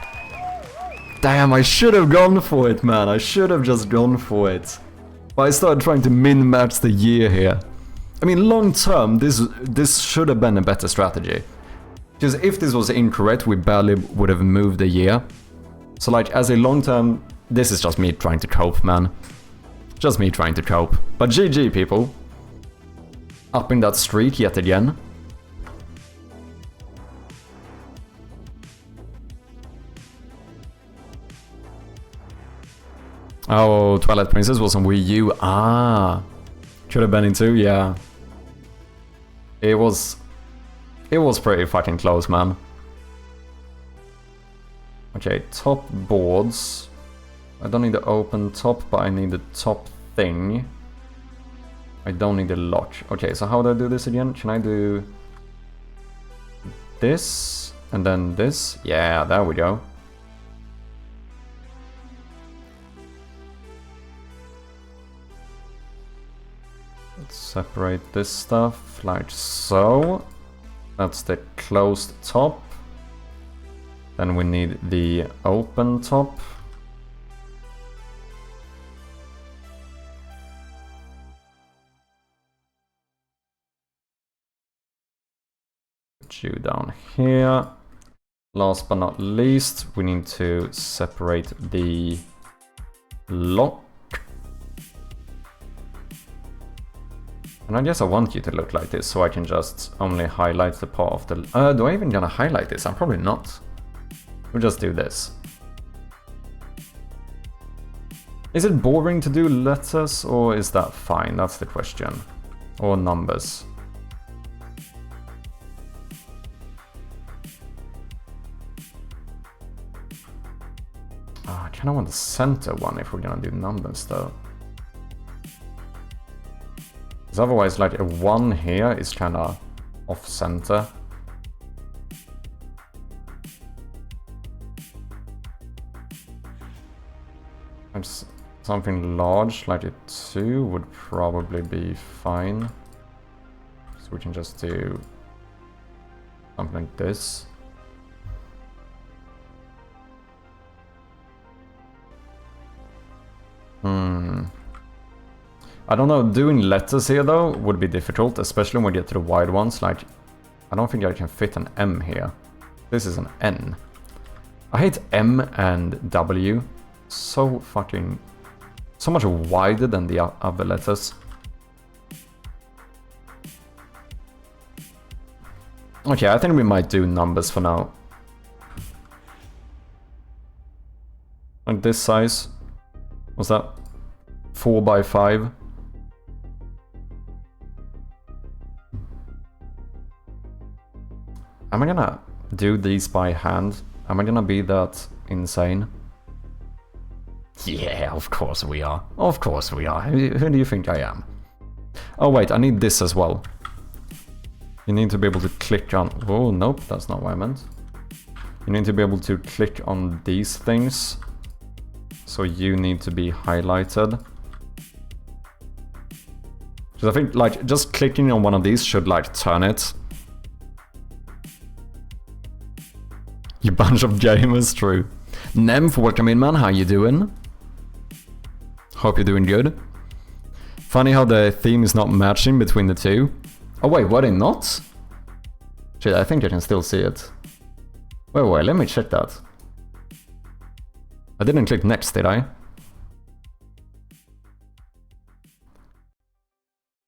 Damn, I should have gone for it, man. I should have just gone for it. But I started trying to min-match the year here. I mean, long term, this should have been a better strategy. Because if this was incorrect, we barely would have moved the year. So like, as a long term, this is just me trying to cope, man. Just me trying to cope. But GG, people. Upping that streak yet again. Oh, Twilight Princess was on Wii U. Ah. Could have been in 2, yeah. It was pretty fucking close, man. Okay, top boards. I don't need the open top, but I need the top thing. I don't need the lock. Okay, so how do I do this again? Can I do this? And then this. Yeah, there we go. Let's separate this stuff like so. That's the closed top. Then we need the open top. Put you down here. Last but not least, we need to separate the lock. And I guess I want you to look like this, so I can just only highlight the part of the... do I even gonna highlight this? I'm probably not. We'll just do this. Is it boring to do letters, or is that fine? That's the question. Or numbers. I kind of want the center one if we're gonna do numbers, though. Because otherwise, like, a 1 here is kind of off-center. And something large, like a 2, would probably be fine. So we can just do something like this. I don't know, doing letters here though would be difficult, especially when we get to the wide ones. Like, I don't think I can fit an M here. This is an N. I hate M and W. So much wider than the other letters. Okay, I think we might do numbers for now. Like this size. What's that? 4 by 5. Am I gonna do these by hand? Am I gonna be that insane? Yeah, of course we are. Of course we are. Who do you think I am? Oh wait, I need this as well. You need to be able to click on... Oh, nope, that's not what I meant. You need to be able to click on these things. So you need to be highlighted. Because I think, like, just clicking on one of these should, like, turn it. You bunch of gamers, true. Nymph, welcome in, man. How you doing? Hope you're doing good. Funny how the theme is not matching between the two. Oh wait, were they not? Shit, I think I can still see it. Wait, let me check that. I didn't click next, did I?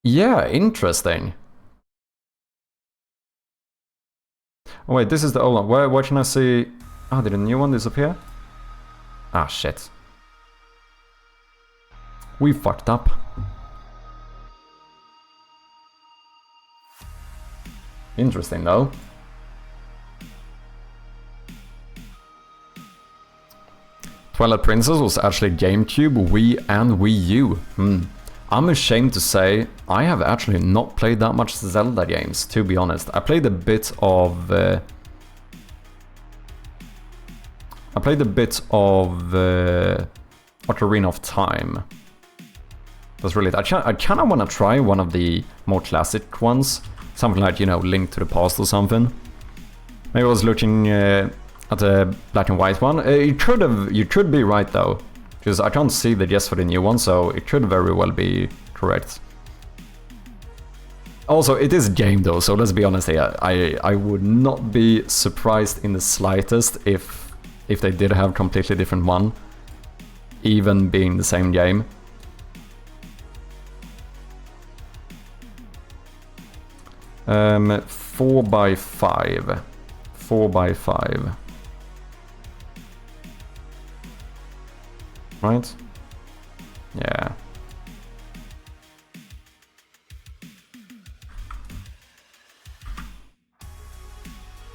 Yeah, interesting. Oh wait, this is the old one. Where can I see... Oh, did a new one disappear? Ah, shit. We fucked up. Interesting, though. Twilight Princess was actually GameCube, Wii, and Wii U. I'm ashamed to say I have actually not played that much Zelda games, to be honest. I played a bit of... Ocarina of Time. That's really... I kind of want to try one of the more classic ones. Something like, you know, Link to the Past or something. Maybe I was looking at the black and white one. You could be right though. Because I can't see the yes for the new one, so it could very well be correct. Also, it is a game though, so let's be honest here. I would not be surprised in the slightest if they did have completely different one. Even being the same game. Um, 4 by 5. 4 by 5. Right? Yeah.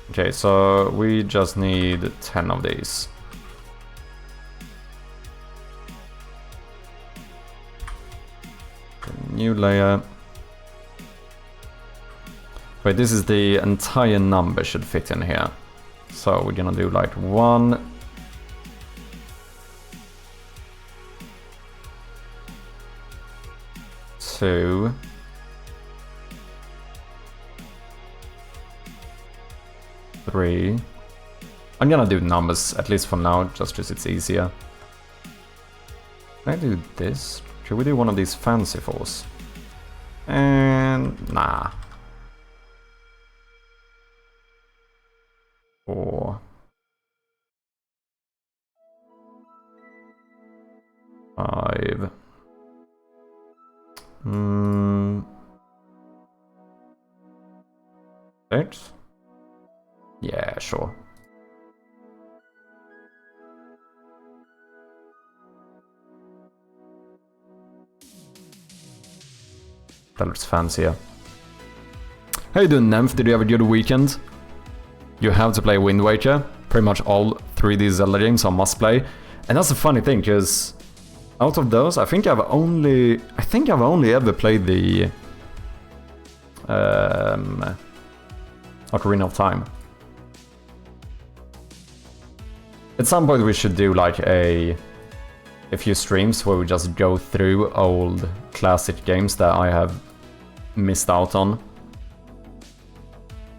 Okay, so we just need 10 of these. New layer. Wait, this is the entire number should fit in here. So we're gonna do like 1, 2, 3. I'm gonna do numbers, at least for now, just because it's easier. Can I do this? Should we do one of these fancy 4s? And nah. 4. 5. 6. Yeah, sure. That looks fancier. How you doing, Nymph? Did you have a good weekend? You have to play Wind Waker. Pretty much all 3D Zelda games are must play. And that's the funny thing, because out of those, I think I've only ever played the Ocarina of Time. At some point we should do like a few streams where we just go through old classic games that I have missed out on.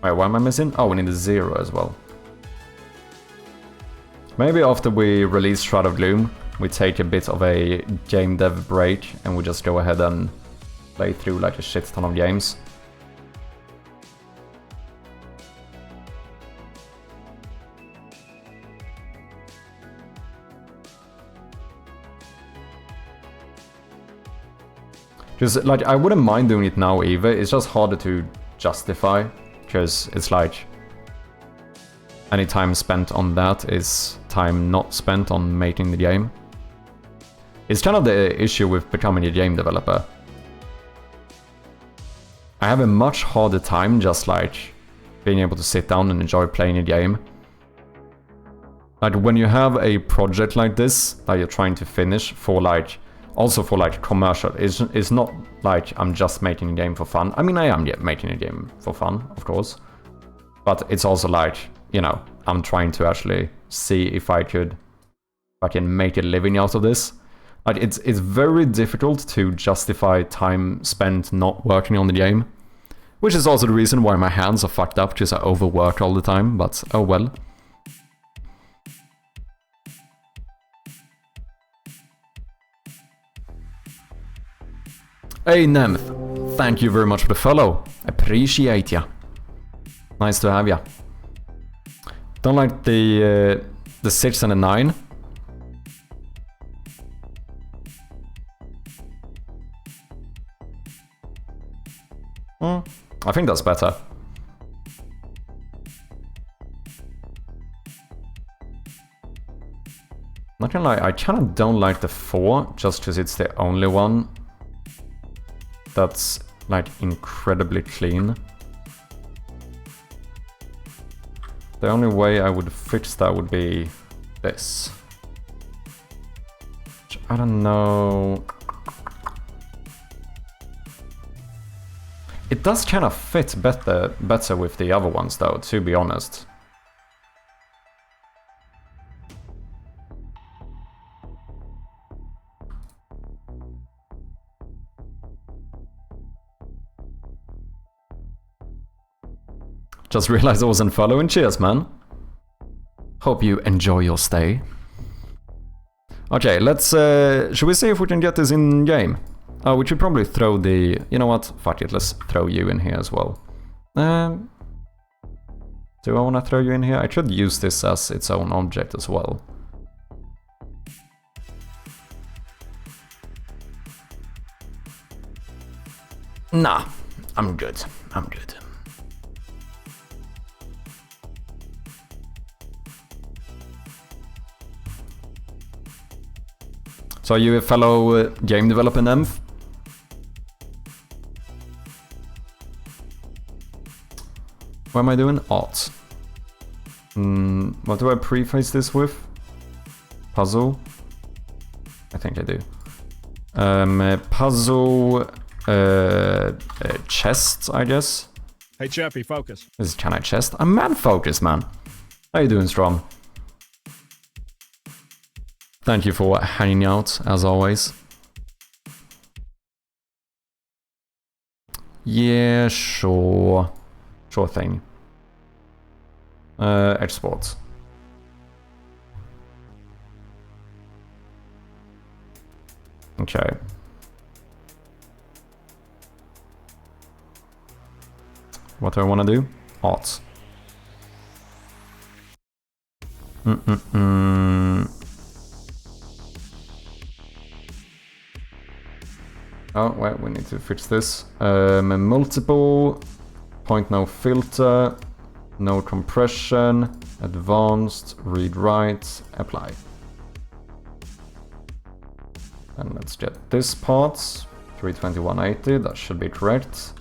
Wait, what am I missing? Oh, we need a 0 as well. Maybe after we release Shroud of Gloom, we take a bit of a game dev break and we just go ahead and play through like a shit ton of games. Because, like, I wouldn't mind doing it now either, it's just harder to justify, because it's like any time spent on that is time not spent on making the game. It's kind of the issue with becoming a game developer. I have a much harder time just like being able to sit down and enjoy playing a game. Like when you have a project like this that you're trying to finish for like, also for like commercial, it's not like I'm just making a game for fun. I mean, I am making a game for fun, of course. But it's also like, you know, I'm trying to actually see if I can make a living out of this. Like it's very difficult to justify time spent not working on the game. Which is also the reason why my hands are fucked up, because I overwork all the time, but oh well. Hey Nemth, thank you very much for the follow. Appreciate ya. Nice to have ya. Don't like the 6 and the 9. I think that's better. Not gonna lie, I kinda don't like the 4, just because it's the only one that's like incredibly clean. The only way I would fix that would be this. Which I don't know. It does kind of fit better with the other ones though, to be honest. Just realized I wasn't following. Cheers, man. Hope you enjoy your stay. Okay, let's... should we see if we can get this in-game? Oh, we should probably throw the... You know what? Fuck it, let's throw you in here as well. Do I want to throw you in here? I should use this as its own object as well. Nah, I'm good. I'm good. So are you a fellow game developer, Nymph? What am I doing? Art. What do I preface this with? Puzzle? I think I do. Puzzle... chest, I guess? Hey, Chappie, focus. This is kind of chest. I'm mad focused, man. How you doing, Strom? Thank you for hanging out, as always. Yeah, sure. Sure thing. Exports. Okay. What do I want to do? Arts. Oh, wait, we need to fix this. Multiple, point no filter, no compression, advanced, read write, apply. And let's get this part, 32180, that should be correct.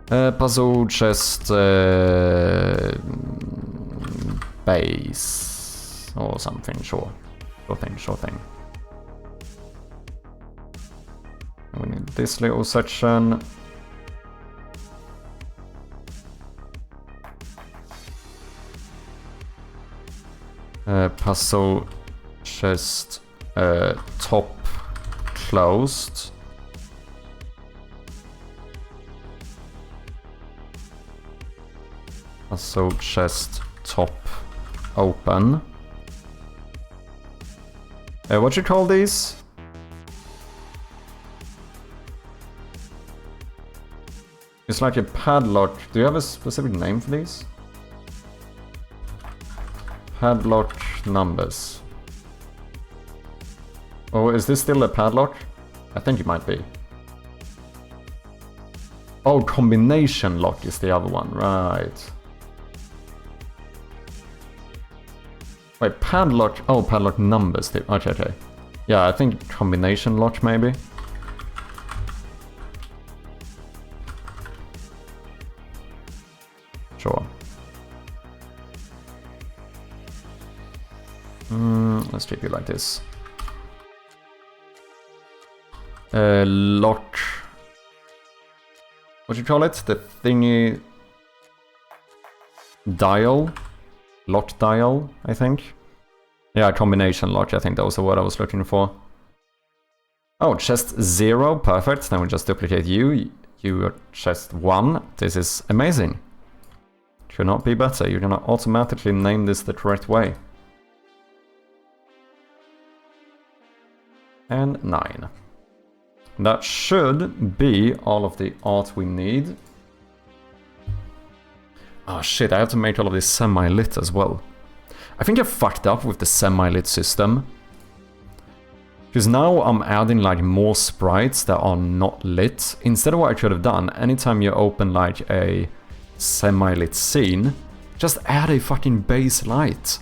Puzzle, chest, base, or something, sure. Sure thing. We need this little section. Puzzle, chest, top, closed. Puzzle, chest, top, open. What you call these? It's like a padlock. Do you have a specific name for these? Padlock numbers. Oh, is this still a padlock? I think it might be. Oh, combination lock is the other one, right. Wait, padlock, oh, padlock numbers. Okay. Yeah, I think combination lock maybe. Sure. Let's keep it like this. Lock. What do you call it? The thingy. Dial. Lock dial, I think. Yeah, combination lock, I think that was the word I was looking for. Oh, chest 0, perfect. Then we just duplicate you. You are chest 1. This is amazing. Could not be better. You're gonna automatically name this the correct way. And 9. That should be all of the art we need. Oh shit, I have to make all of this semi-lit as well. I think I fucked up with the semi-lit system. Because now I'm adding like more sprites that are not lit. Instead of what I could have done, anytime you open like a semi-lit scene, just add a fucking base light.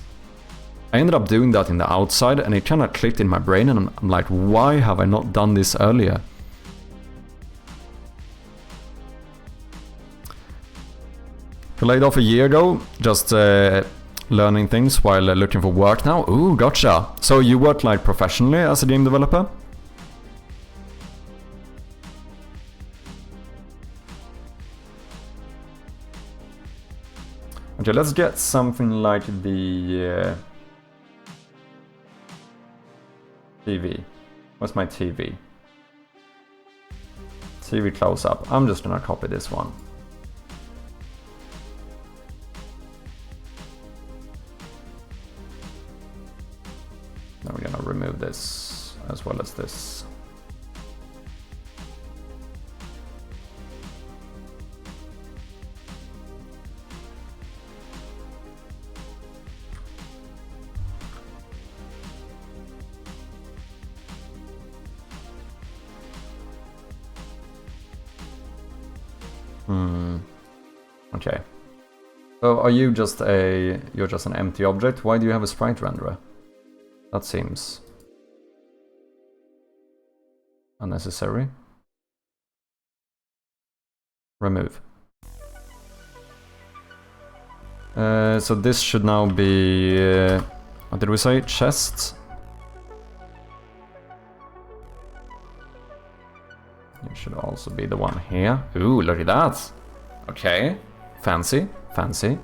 I ended up doing that in the outside and it kind of clicked in my brain and I'm like, why have I not done this earlier? Laid off a year ago, just learning things while looking for work now. Ooh, gotcha. So you work like professionally as a game developer? Okay, let's get something like the TV. What's my TV? TV close up. I'm just gonna copy this one. Then we're gonna remove this as well as this. Okay. So are you just you're just an empty object? Why do you have a sprite renderer? That seems unnecessary. Remove. So this should now be what did we say? Chest. It should also be the one here. Ooh, look at that. Okay. Fancy, fancy.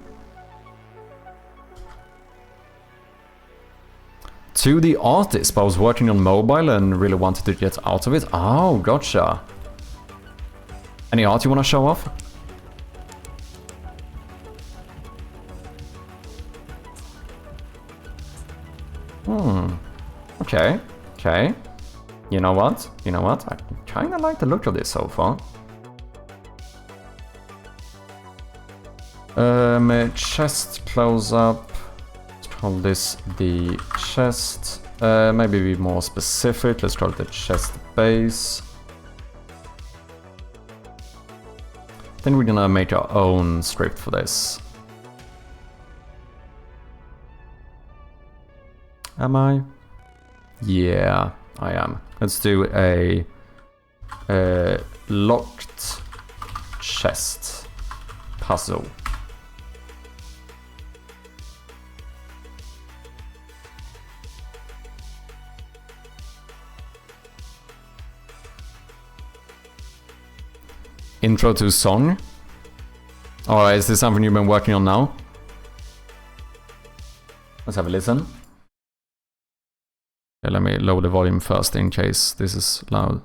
2D artist, but I was working on mobile and really wanted to get out of it. Oh, gotcha. Any art you want to show off? Okay. Okay. You know what? You know what? I kind of like the look of this so far. Chest close up. Let's call this the chest. Maybe be more specific. Let's call it the chest base. I think we're gonna make our own script for this. Am I? Yeah, I am. Let's do a locked chest puzzle. Intro to song? Or is this something you've been working on now? Let's have a listen. Okay, let me lower the volume first in case this is loud.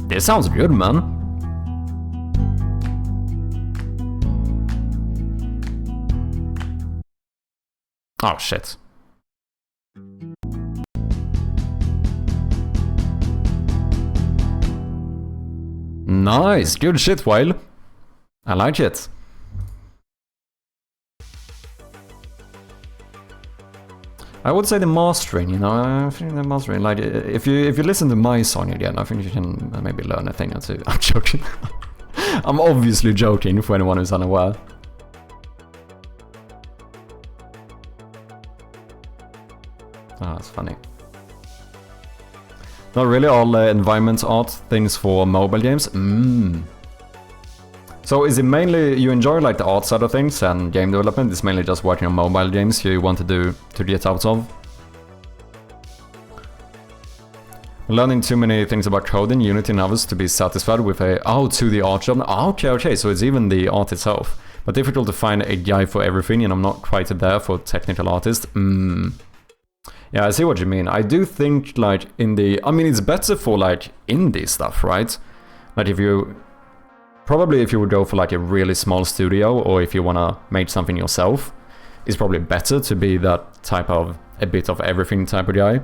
It sounds good, man. Oh, shit. Nice, good shit, Whale. I like it. I would say the mastering, you know, I think the mastering, like, if you listen to my song again, I think you can maybe learn a thing or two. I'm joking. I'm obviously joking for anyone who's unaware. Ah, that's funny. Not really all environment art things for mobile games. So is it mainly you enjoy like the art side of things and game development? It's mainly just working on mobile games you want to get out of? Learning too many things about coding, Unity and others to be satisfied with a 2D art job. Okay, so it's even the art itself. But difficult to find a guy for everything, and I'm not quite there for technical artists. Yeah, I see what you mean. I do think like I mean it's better for like indie stuff, right? Like if you would go for like a really small studio, or if you wanna make something yourself, it's probably better to be that type of a bit of everything type of guy.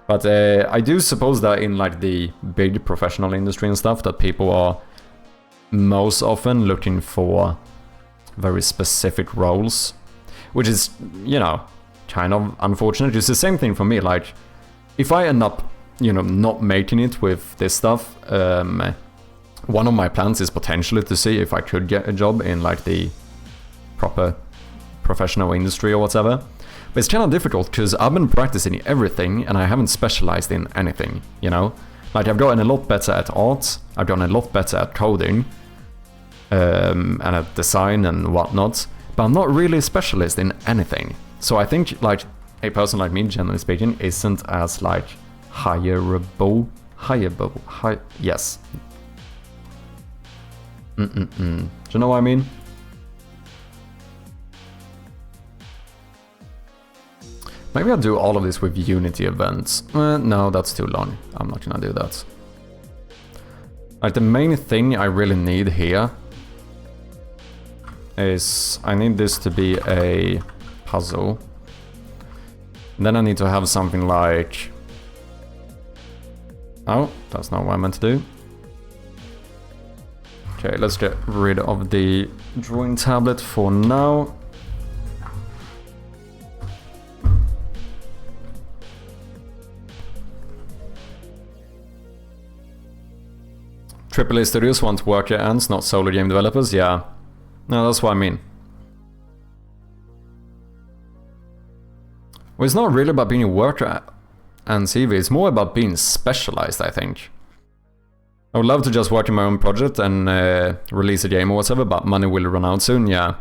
But I do suppose that in like the big professional industry and stuff, that people are most often looking for very specific roles, which is, you know, kind of unfortunate. It's the same thing for me. Like, if I end up, you know, not making it with this stuff, one of my plans is potentially to see if I could get a job in like the proper professional industry or whatever. But it's kind of difficult because I've been practicing everything and I haven't specialized in anything, you know? Like I've gotten a lot better at art, I've gotten a lot better at coding, and at design and whatnot, but I'm not really a specialist in anything. So I think like a person like me, generally speaking, isn't as like hireable. Yes. Do you know what I mean? Maybe I'll do all of this with Unity events. No, that's too long. I'm not gonna do that. Like the main thing I really need here is I need this to be a puzzle. Then I need to have something like... Oh, that's not what I meant to do. Okay, let's get rid of the drawing tablet for now. AAA studios want worker ants, not solo game developers. Yeah, no, that's what I mean. Well, it's not really about being a worker and CV. It's more about being specialized, I think. I would love to just work in my own project and release a game or whatever, but money will run out soon, yeah.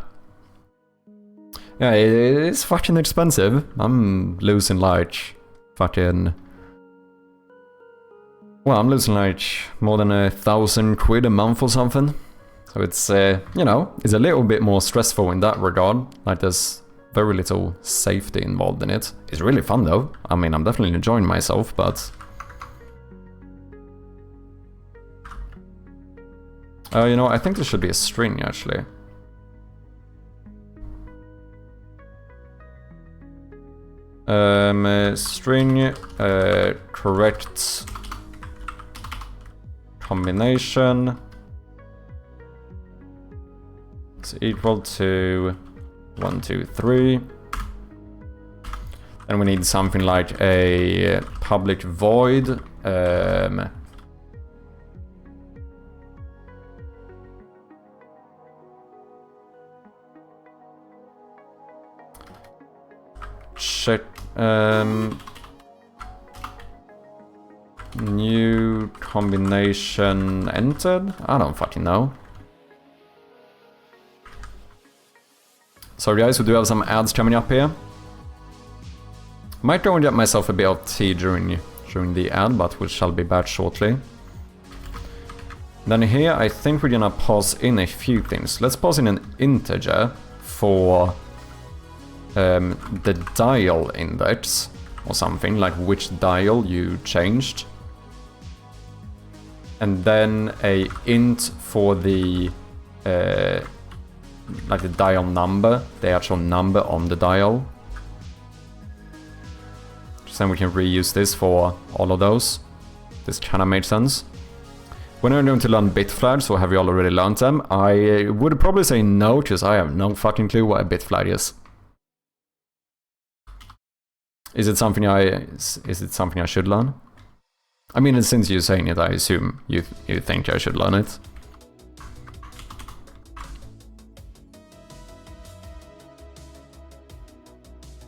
Yeah, it's fucking expensive. I'm losing like fucking... Well, I'm losing like more than 1,000 quid a month or something. So it's, you know, it's a little bit more stressful in that regard. Like there's very little safety involved in it. It's really fun though. I mean, I'm definitely enjoying myself, but... you know, I think there should be a string actually. String, correct combination is equal to 1, 2, 3. And we need something like a public void. Check. New combination entered? I don't fucking know. Sorry guys, we do have some ads coming up here. Might go and get myself a bit of tea during the ad, but we shall be back shortly. Then here I think we're gonna pass in a few things. Let's pass in an integer for the dial index or something, like which dial you changed. And then a int for the like the dial number, the actual number on the dial. So then we can reuse this for all of those. This kind of makes sense. When are you going to learn bit flags, or have you already learned them? I would probably say no, because I have no fucking clue what a bit flag is. Is it something I should learn? I mean, since you're saying it, I assume you think I should learn it.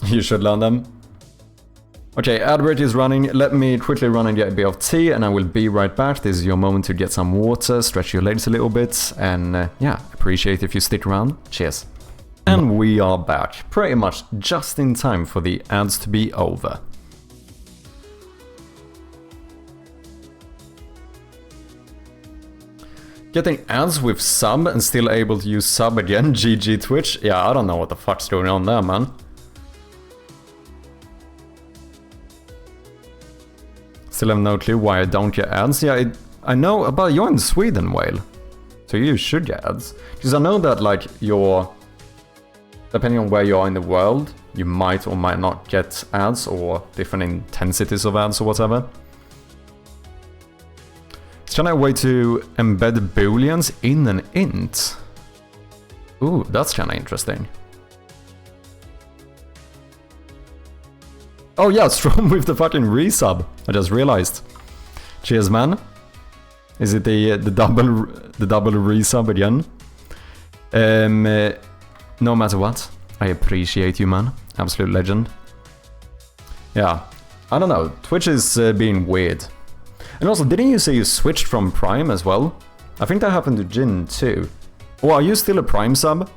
You should learn them. Okay, advert is running. Let me quickly run and get a bit of tea, and I will be right back. This is your moment to get some water, stretch your legs a little bit, and yeah, appreciate if you stick around. Cheers. And we are back, pretty much just in time for the ads to be over. Getting ads with sub and still able to use sub again, GG Twitch. Yeah, I don't know what the fuck's going on there, man. Still have no clue why I don't get ads. Yeah, I know about you're in Sweden, Whale. So you should get ads. Because I know that, like, depending on where you are in the world, you might or might not get ads or different intensities of ads or whatever. It's kind of a way to embed booleans in an int. Ooh, that's kind of interesting. Oh yeah, Strom with the fucking resub. I just realized. Cheers, man. Is it the double resub again? No matter what, I appreciate you, man. Absolute legend. Yeah, I don't know. Twitch is being weird. And also, didn't you say you switched from Prime as well? I think that happened to Jin too. Or are you still a Prime sub?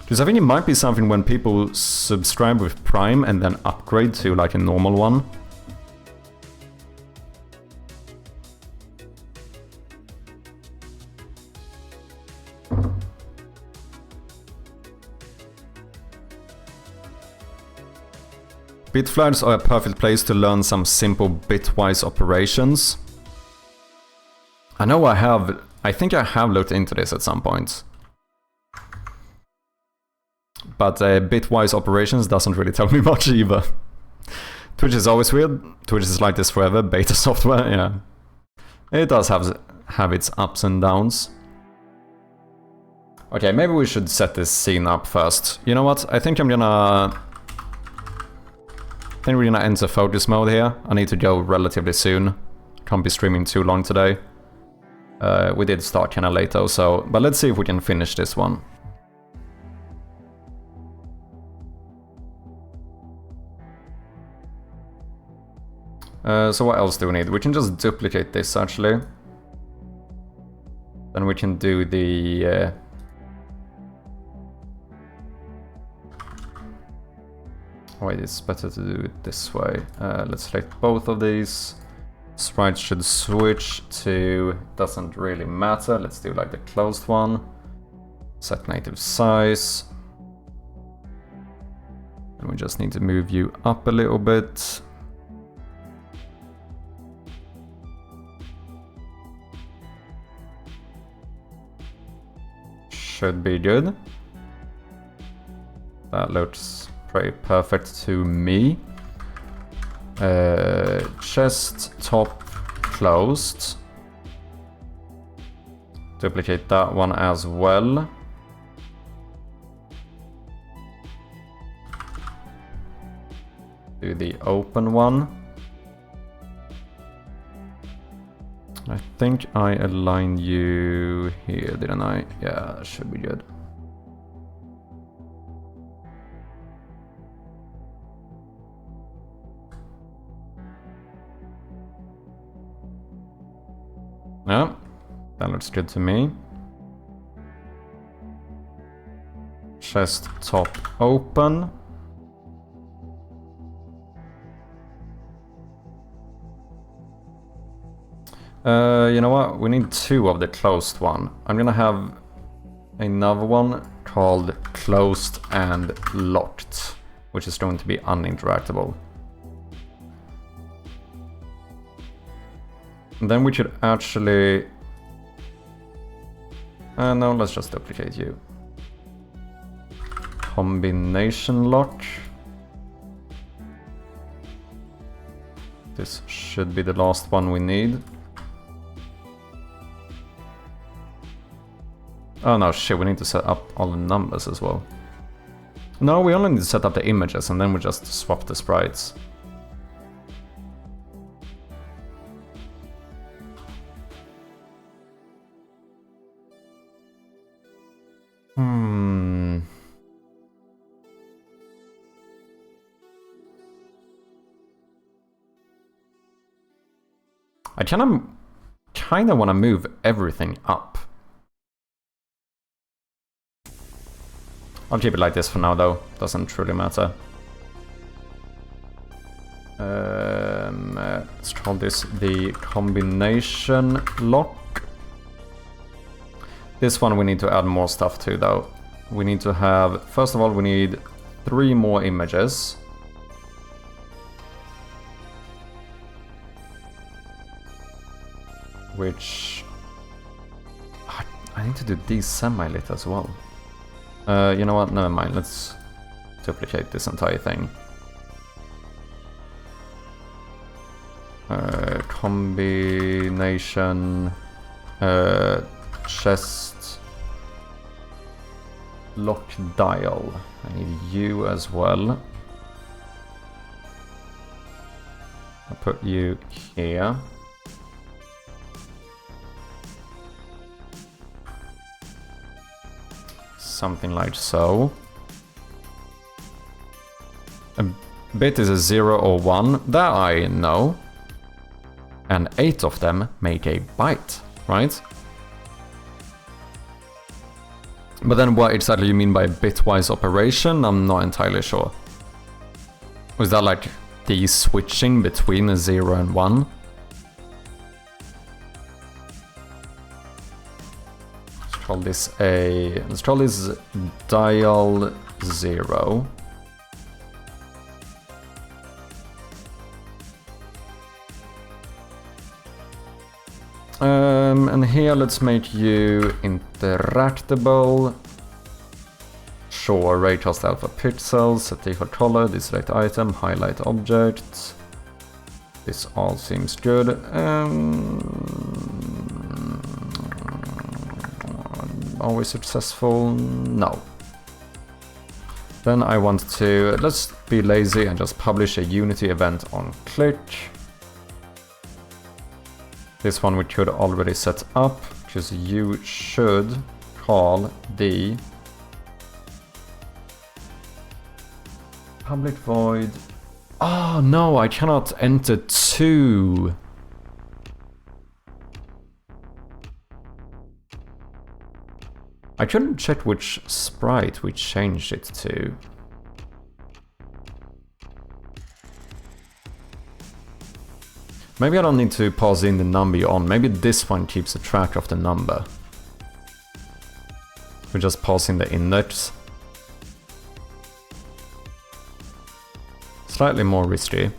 Because I think it might be something when people subscribe with Prime and then upgrade to like a normal one. Bitflags are a perfect place to learn some simple bitwise operations. I know I think I have looked into this at some point. But bitwise operations doesn't really tell me much either. Twitch is always weird. Twitch is like this forever, beta software, yeah. It does have its ups and downs. Okay, maybe we should set this scene up first. You know what? I think we're gonna enter focus mode here. I need to go relatively soon. Can't be streaming too long today. We did start kinda late though, so... But let's see if we can finish this one. So what else do we need? We can just duplicate this actually. Then we can do the... Wait, it's better to do it this way. Let's select both of these. Sprites should switch to... doesn't really matter. Let's do like the closed one. Set native size. And we just need to move you up a little bit. Should be good. That looks pretty perfect to me. Chest top closed. Duplicate that one as well. Do the open one. I think I aligned you here, didn't I? Yeah, that should be good. Yeah, that looks good to me. Chest top open. You know what? We need 2 of the closed one. I'm gonna have another one called closed and locked, which is going to be uninteractable. And then we should actually... no, let's just duplicate you. Combination lock. This should be the last one we need. Oh no, shit, we need to set up all the numbers as well. No, we only need to set up the images and then we just swap the sprites. I kinda wanna move everything up. I'll keep it like this for now though, doesn't truly matter. Let's call this the combination lock. This one we need to add more stuff to though. We need to have, first of all we need 3 more images. Which... I need to do these semi-lit as well. You know what, never mind, let's duplicate this entire thing. Combination... chest... lock dial. I need you as well. I'll put you here. Something like so. A bit is a 0 or 1, that I know. And 8 of them make a byte, right? But then what exactly you mean by bitwise operation, I'm not entirely sure. Was that like the switching between a 0 and 1? Let's call this dial 0. And here let's make you interactable. Sure, raycast alpha pixels, set default color, deselect item, highlight object. This all seems good. Are we successful? No. Then I want to, let's be lazy and just publish a Unity event on click. This one we could already set up, because you should call the public void. Oh no, I cannot enter 2. I couldn't check which sprite we changed it to. Maybe I don't need to pass in the number you're on. Maybe this one keeps a track of the number. We just pass in the index. Slightly more risky.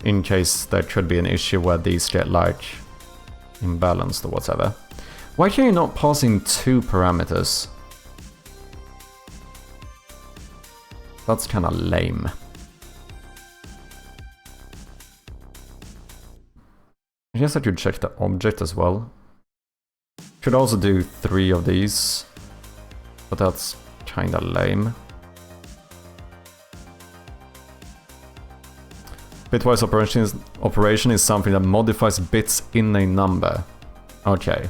In case there could be an issue where these get like imbalanced or whatever. Why can you not pass in 2 parameters? That's kinda lame. I guess I could check the object as well. Could also do 3 of these, but that's kinda lame. Bitwise operation is something that modifies bits in a number. Okay.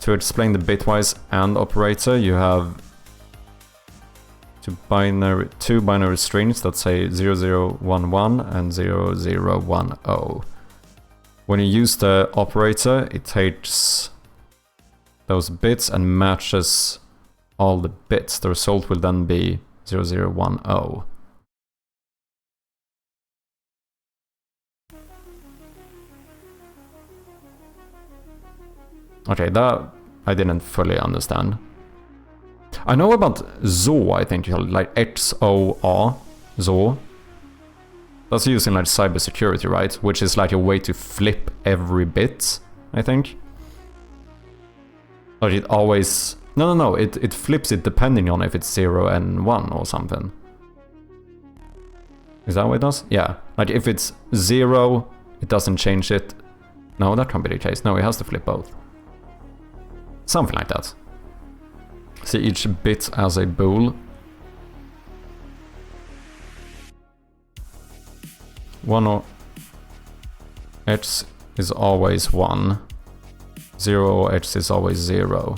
To explain the bitwise AND operator, you have two binary strings that say 0011 and 0010. When you use the operator, it takes those bits and matches all the bits. The result will then be 0010. Okay, that I didn't fully understand. I know about XOR, I think you call it, like XOR, XOR. That's using like cybersecurity, right? Which is like a way to flip every bit, I think. Or it always... No, it flips it depending on if it's 0 and 1 or something. Is that what it does? Yeah. Like if it's 0, it doesn't change it. No, that can't be the case. No, it has to flip both. Something like that. See each bit as a bool. 1 or X is always 1. 0 or X is always 0.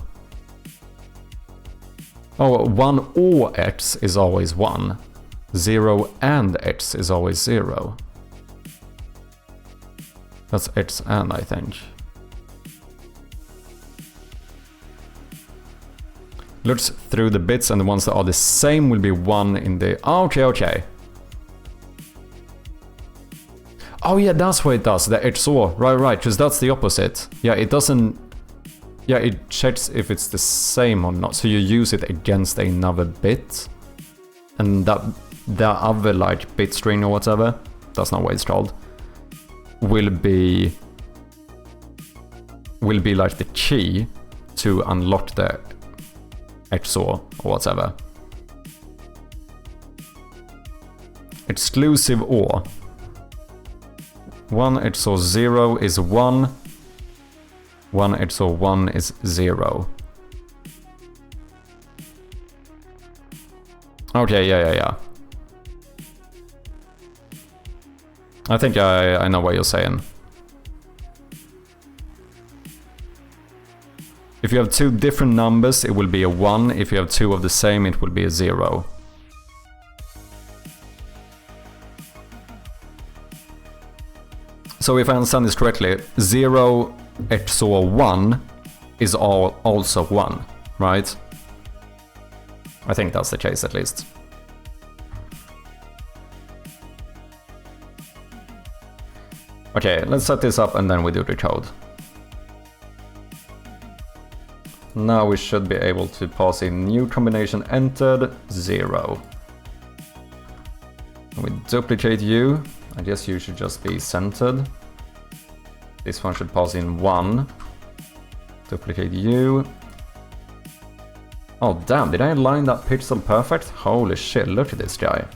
Oh, 1 or X is always 1. 0 and X is always 0. That's X and, I think. Looks through the bits and the ones that are the same will be 1 in the... Oh, okay. Oh yeah, that's what it does, the XOR. Right, because that's the opposite. Yeah, it doesn't... Yeah, it checks if it's the same or not. So you use it against another bit. And that the other like bit string or whatever, that's not what it's called, will be like the key to unlock the XOR or whatever. Exclusive OR. 1 XOR 0 is 1. 1 XOR 1 is 0. Okay, yeah. I think I know what you're saying. If you have 2 different numbers, it will be a 1. If you have 2 of the same, it will be a 0. So if I understand this correctly, 0 XOR 1 is also 1, right? I think that's the case at least. Okay, let's set this up and then we do the code. Now we should be able to pass in new combination entered 0. We duplicate U. I guess U should just be centered. This one should pass in 1. Duplicate U. Oh damn, did I align that pixel perfect? Holy shit, look at this guy.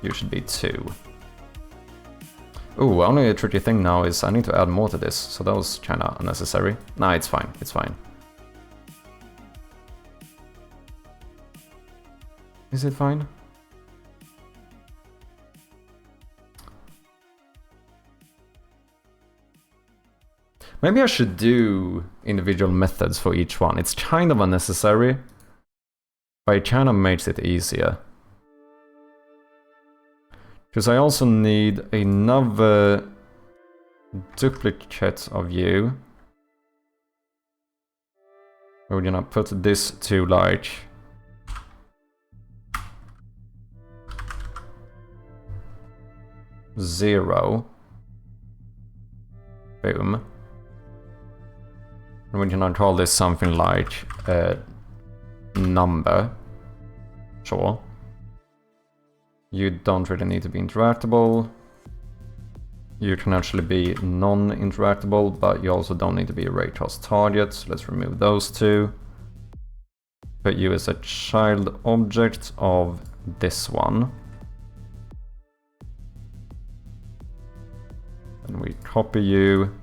U should be 2. Ooh, only a tricky thing now is I need to add more to this, so that was kinda unnecessary. Nah, it's fine, it's fine. Is it fine? Maybe I should do individual methods for each one. It's kind of unnecessary, but it kind of makes it easier. Because I also need another duplicate of you. We're gonna put this to like 0. Boom. And we're gonna call this something like number. Sure. You don't really need to be interactable. You can actually be non-interactable, but you also don't need to be a raycast target. So let's remove those two. Put you as a child object of this one. And we copy you,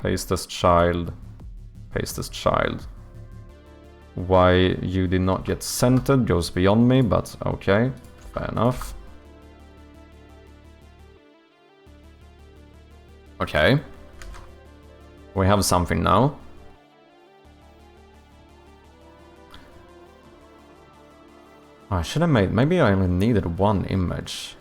paste as child, paste as child. Why you did not get centered goes beyond me, but okay, fair enough. Okay. We have something now. Oh, I should have made... Maybe I only needed one image.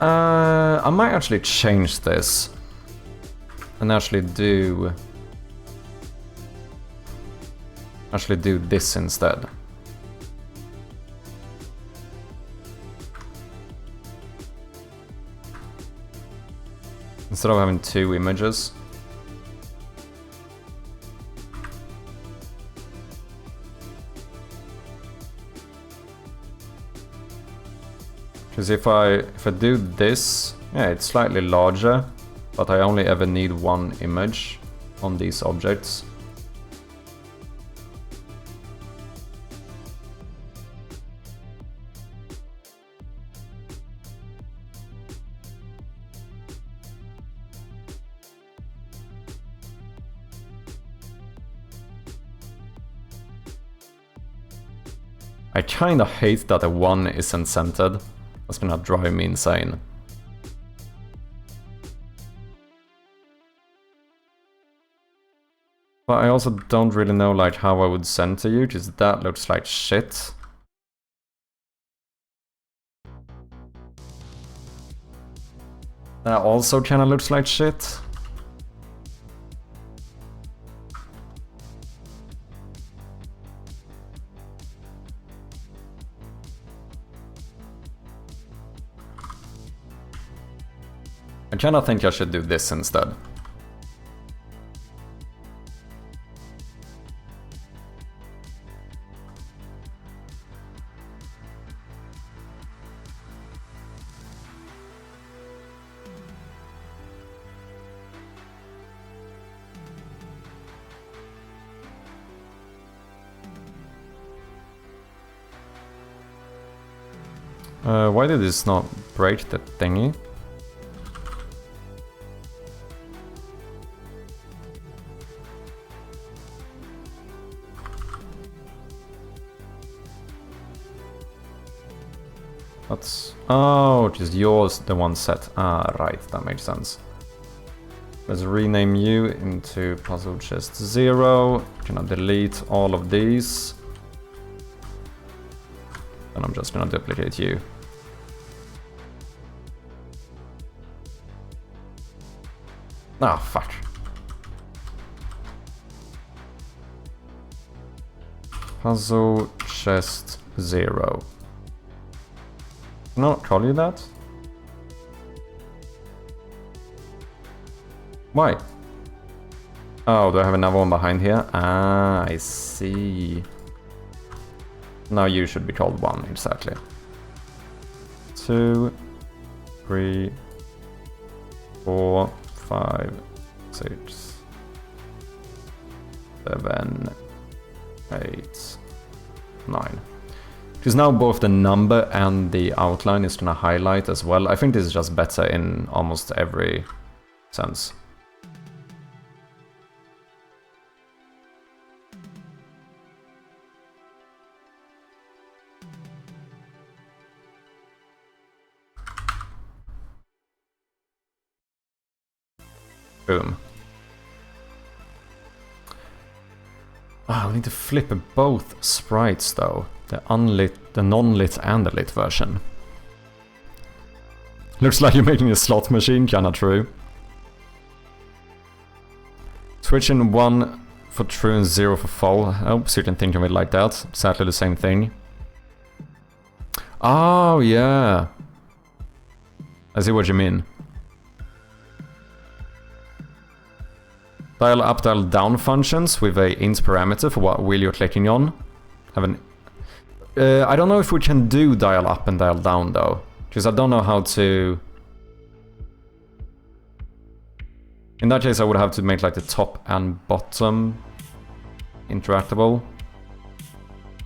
I might actually change this. And actually do this instead. Instead of having 2 images. Because if I do this, yeah, it's slightly larger, but I only ever need 1 image on these objects. I kinda hate that the 1 isn't centered. That's gonna drive me insane. But I also don't really know like how I would center you, because that looks like shit. That also kinda looks like shit. I kinda think I should do this instead. Why did this not break the thingy? That's... Oh, just yours, the one set. Ah, right, that makes sense. Let's rename you into puzzle chest 0. Gonna delete all of these. And I'm just gonna duplicate you. Ah, fuck. Puzzle chest 0. Not call you that? Why? Oh, do I have another one behind here? Ah, I see. Now you should be called 1, exactly. 2, 3, 4, 5, 6, 7, 8, 9. Because now both the number and the outline is gonna highlight as well. I think this is just better in almost every sense. Boom. I need to flip both sprites though. The unlit, the non-lit and the lit version. Looks like you're making a slot machine, kinda true. Switching 1 for true and 0 for false. Oh, so you can think of it like that. Exactly the same thing. Oh, yeah. I see what you mean. Dial up, dial down functions with a int parameter for what wheel you're clicking on. I don't know if we can do dial up and dial down though. Because I don't know how to... In that case I would have to make like the top and bottom interactable.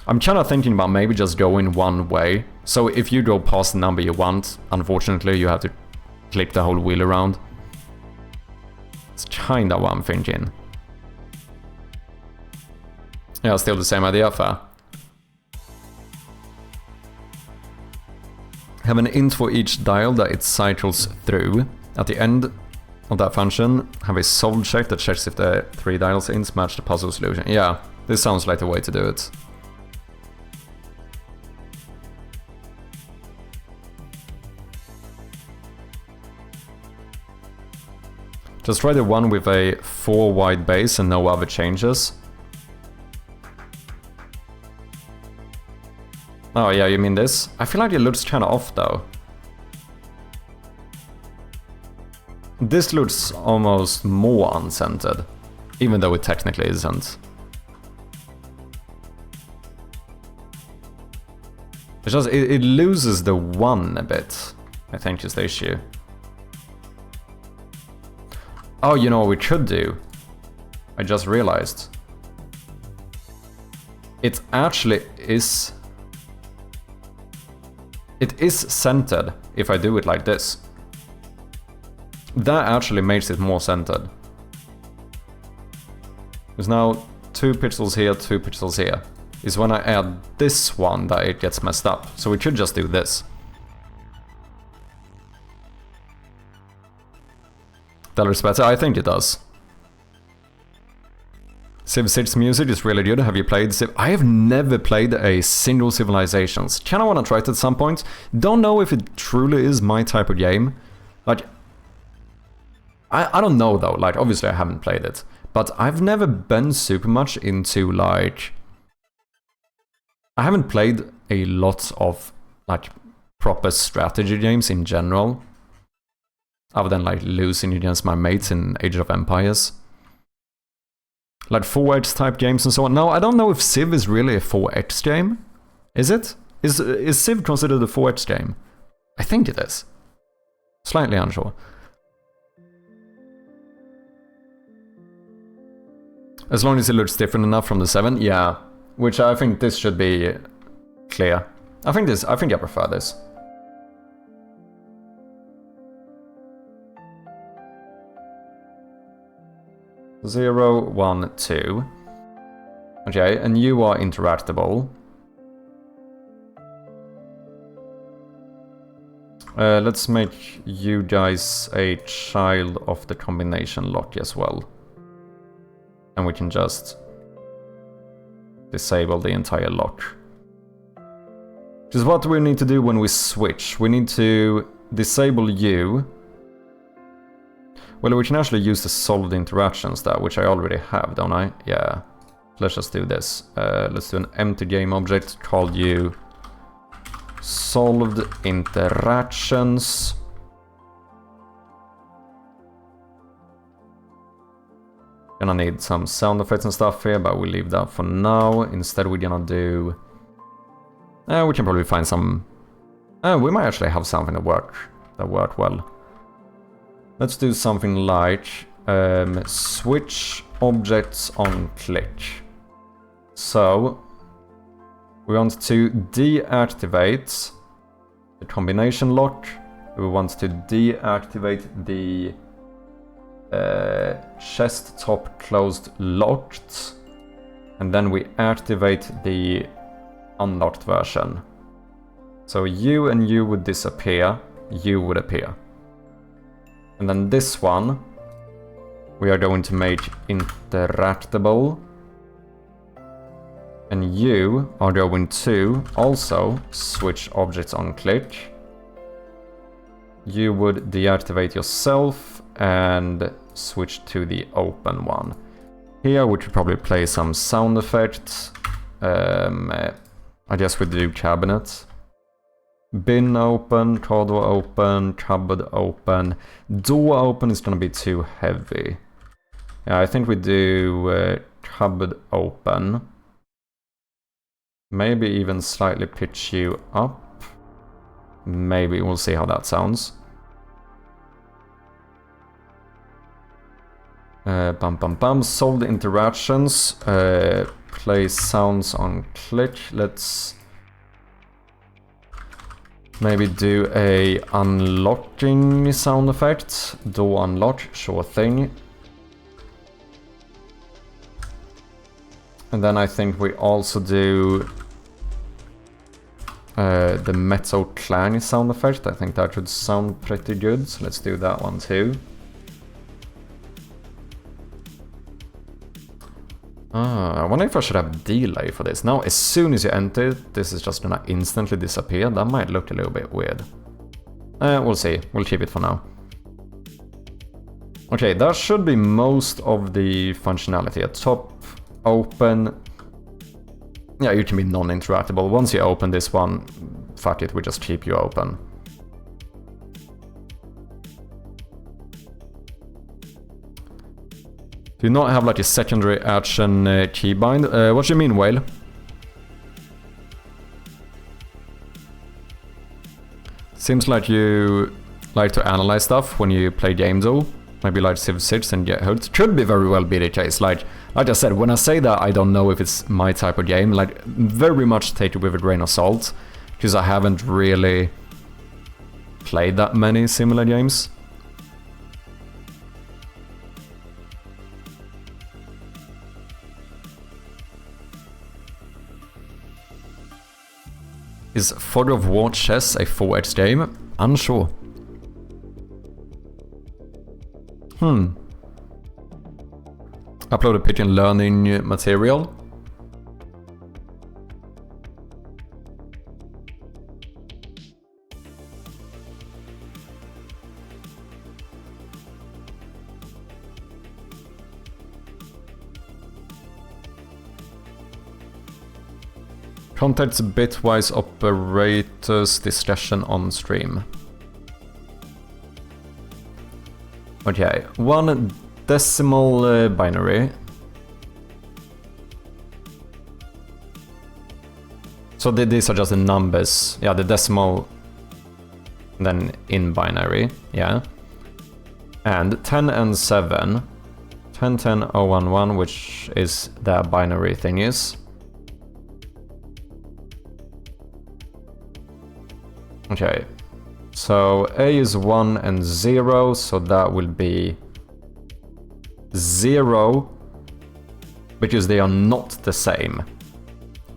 I'm kind of thinking about maybe just going one way. So if you go past the number you want, unfortunately you have to click the whole wheel around. It's kinda what I'm thinking. Yeah, still the same idea, fair. Have an int for each dial that it cycles through. At the end of that function, have a solve check that checks if the 3 dials ints match the puzzle solution. Yeah, this sounds like the way to do it. Just try the one with a 4 wide base and no other changes. Oh yeah, you mean this? I feel like it looks kinda off though. This looks almost more uncentered, even though it technically isn't. It's just, it loses the 1 a bit, I think is the issue. Oh, you know what we could do? I just realized. It actually is... It is centered if I do it like this. That actually makes it more centered. There's now 2 pixels here, 2 pixels here. It's when I add this one that it gets messed up. So we could just do this. That looks better? I think it does. Civ 6 music is really good. Have you played Civ? I have never played a single Civilizations. Kinda wanna try it at some point. Don't know if it truly is my type of game. Like, I don't know though. Like, obviously I haven't played it. But I've never been super much into like... I haven't played a lot of like proper strategy games in general. Other than like losing against my mates in Age of Empires. Like 4X type games and so on. No, I don't know if Civ is really a 4X game. Is it? Is Civ considered a 4X game? I think it is. Slightly unsure. As long as it looks different enough from the 7, yeah. Which I think this should be clear. I think I prefer this. Zero, 1, 2. Okay, and you are interactable. Let's make you guys a child of the combination lock as well. And we can just disable the entire lock. Which is what we need to do when we switch. We need to disable you. Well, we can actually use the solved interactions there, which I already have, don't I? Yeah. Let's just do this. Let's do an empty game object called you solved interactions. Gonna need some sound effects and stuff here, but we'll leave that for now. Instead, we're gonna do... we can probably find some... we might actually have something that work well. Let's do something like switch objects on click. So we want to deactivate the combination lock. We want to deactivate the chest top closed locked, and then we activate the unlocked version. So you and you would disappear, you would appear. And then this one we are going to make interactable. And you are going to also switch objects on click. You would deactivate yourself and switch to the open one. Here we should probably play some sound effects. I guess we do cabinet. Bin open, car door open, cupboard open. Door open is gonna be too heavy. Yeah, I think we do cupboard open. Maybe even slightly pitch you up. Maybe we'll see how that sounds. Bum bum bum. Solve the interactions. Play sounds on click. Let's maybe do a unlocking sound effect. Door unlock, sure thing. And then I think we also do the metal clang sound effect. I think that should sound pretty good, so let's do that one too. I wonder if I should have delay for this. Now, as soon as you enter, this is just gonna instantly disappear. That might look a little bit weird. We'll see. We'll keep it for now. Okay, that should be most of the functionality. At top, open. Yeah, you can be non-interactable. Once you open this one, fuck it, we just keep you open. Do not have like a secondary action keybind. What do you mean, Whale? Seems like you like to analyze stuff when you play games though. Maybe like Civ 6 and get hurt. Could be very well be the case. Like I said, when I say that, I don't know if it's my type of game. Like, very much take it with a grain of salt. Because I haven't really played that many similar games. Is Fog of War chess a 4X game? Unsure. Upload a pigeon learning material. Contacts bitwise operators discussion on stream. Okay, 1 decimal binary. So these are just the numbers. Yeah, the decimal, then in binary, yeah. And 10 and 7. 10, 10, 0, 1, 1, which is the binary thingies. Okay, so A is 1 and 0, so that will be 0, because they are not the same.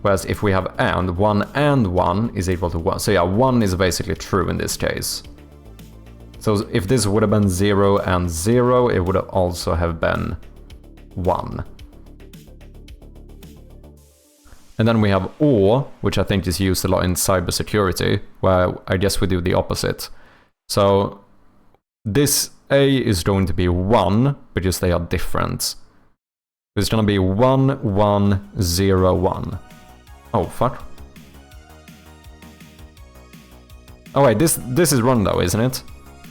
Whereas if we have and 1 is equal to 1. So yeah, 1 is basically true in this case. So if this would have been 0 and 0, it would also have been 1. And then we have OR, which I think is used a lot in cybersecurity, where I guess we do the opposite. So this A is going to be 1, because they are different. It's going to be 1, 1, 0, 1. Oh, fuck. Oh wait, this is wrong though, isn't it?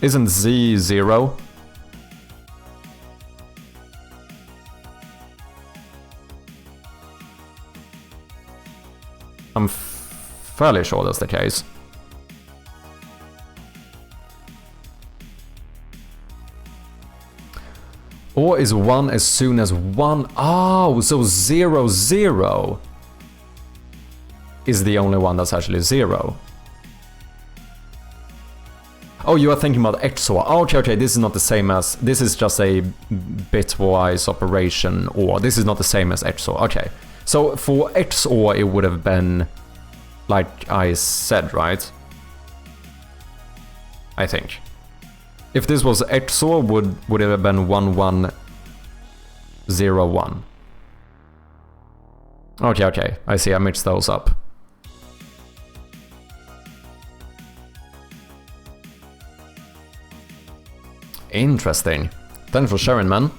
Isn't Z 0? I'm fairly sure that's the case. Or is 1 as soon as 1? Oh, so 0, 0 is the only one that's actually 0. Oh, you are thinking about XOR. Oh, okay, this is not the same as... This is just a bitwise operation, or this is not the same as XOR. Okay. So for XOR, it would have been, like I said, right? I think. If this was XOR, would it have been 1, 1, 0, 1? Okay, I see, I mixed those up. Interesting. Thanks for sharing, man.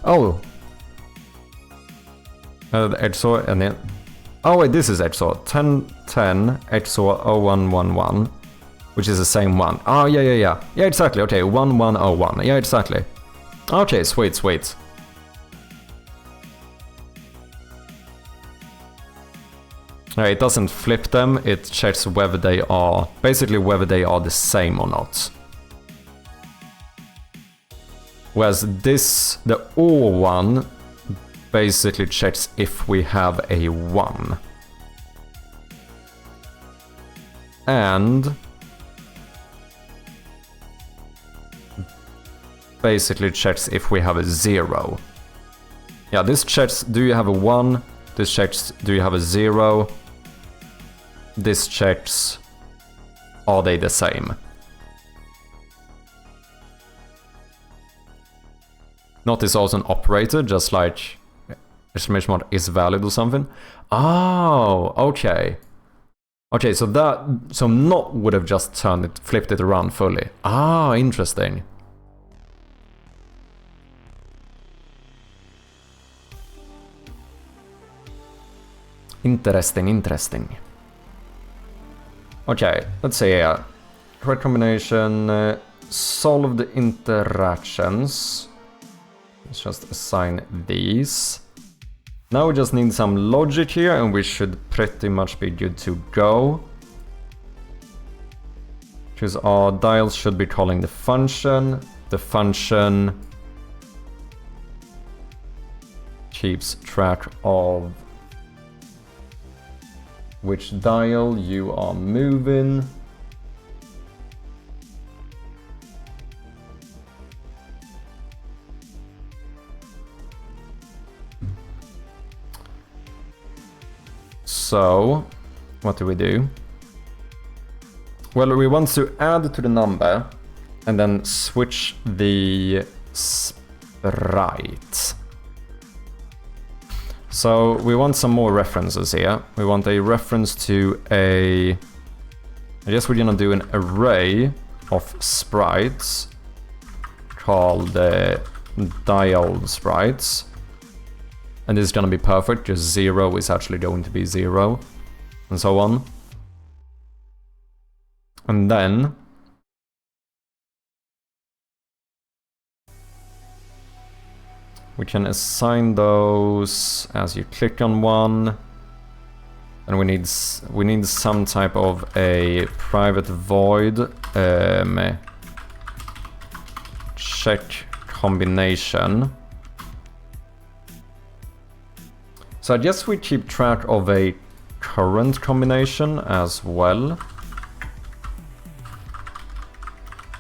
Oh. The edge saw and then... Oh wait, this is edge saw. 1010 edge saw 0111, which is the same one. Oh yeah. Yeah, exactly. Okay, 1101. Yeah, exactly. Okay, sweet. It doesn't flip them, it checks whether they are... basically whether they are the same or not. Whereas this, the OR one, basically checks if we have a 1. And... basically checks if we have a 0. Yeah, this checks, do you have a 1? This checks, do you have a 0? This checks, are they the same? Not is also an operator, just like exclamation mark is valid or something. Oh, okay. Okay, so not would have just turned it, flipped it around fully. Ah, interesting. Interesting. Okay, let's see here. Correct combination, solved interactions. Let's just assign these. Now we just need some logic here and we should pretty much be good to go. Because our dials should be calling the function. The function keeps track of which dial you are moving. So, what do we do? Well, we want to add to the number and then switch the sprite. So we want some more references here. We want a reference to I guess we're gonna do an array of sprites called dial sprites. And this is gonna be perfect, because 0 is actually going to be 0, and so on. And then we can assign those as you click on one. And we need some type of a private void check combination. So I guess we keep track of a current combination as well.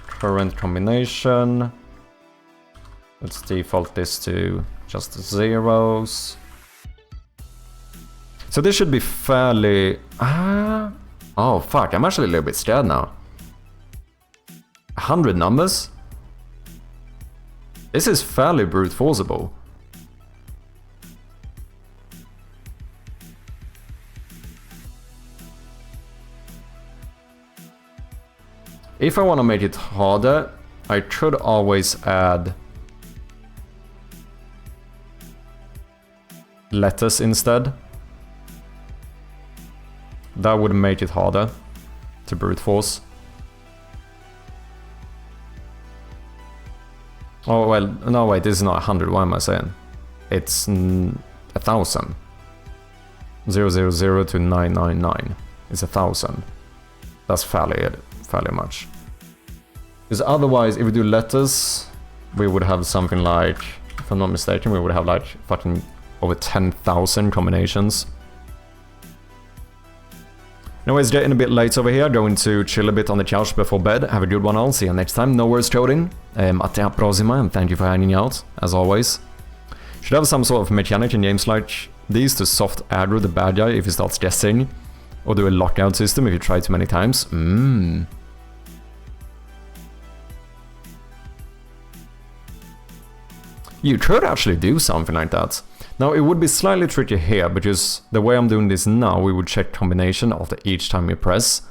Current combination. Let's default this to just zeros. So this should be fairly... oh fuck, I'm actually a little bit scared now. 100 numbers? This is fairly brute forceable. If I want to make it harder, I could always add letters instead. That would make it harder to brute force. Oh well, no wait, this is not 100, what am I saying? It's 1,000. 000 to 999 is 1,000. That's fairly much. Because otherwise, if we do letters, we would have something like, if I'm not mistaken, we would have like fucking over 10,000 combinations. Anyways, getting a bit late over here, going to chill a bit on the couch before bed. Have a good one all, see you next time. No worries coding. Até a próxima, and thank you for hanging out, as always. Should have some sort of mechanic in games like these to soft aggro the bad guy if he starts guessing. Or do a lockout system if you try too many times. You could actually do something like that. Now, it would be slightly tricky here, because the way I'm doing this now, we would check combination after each time you press.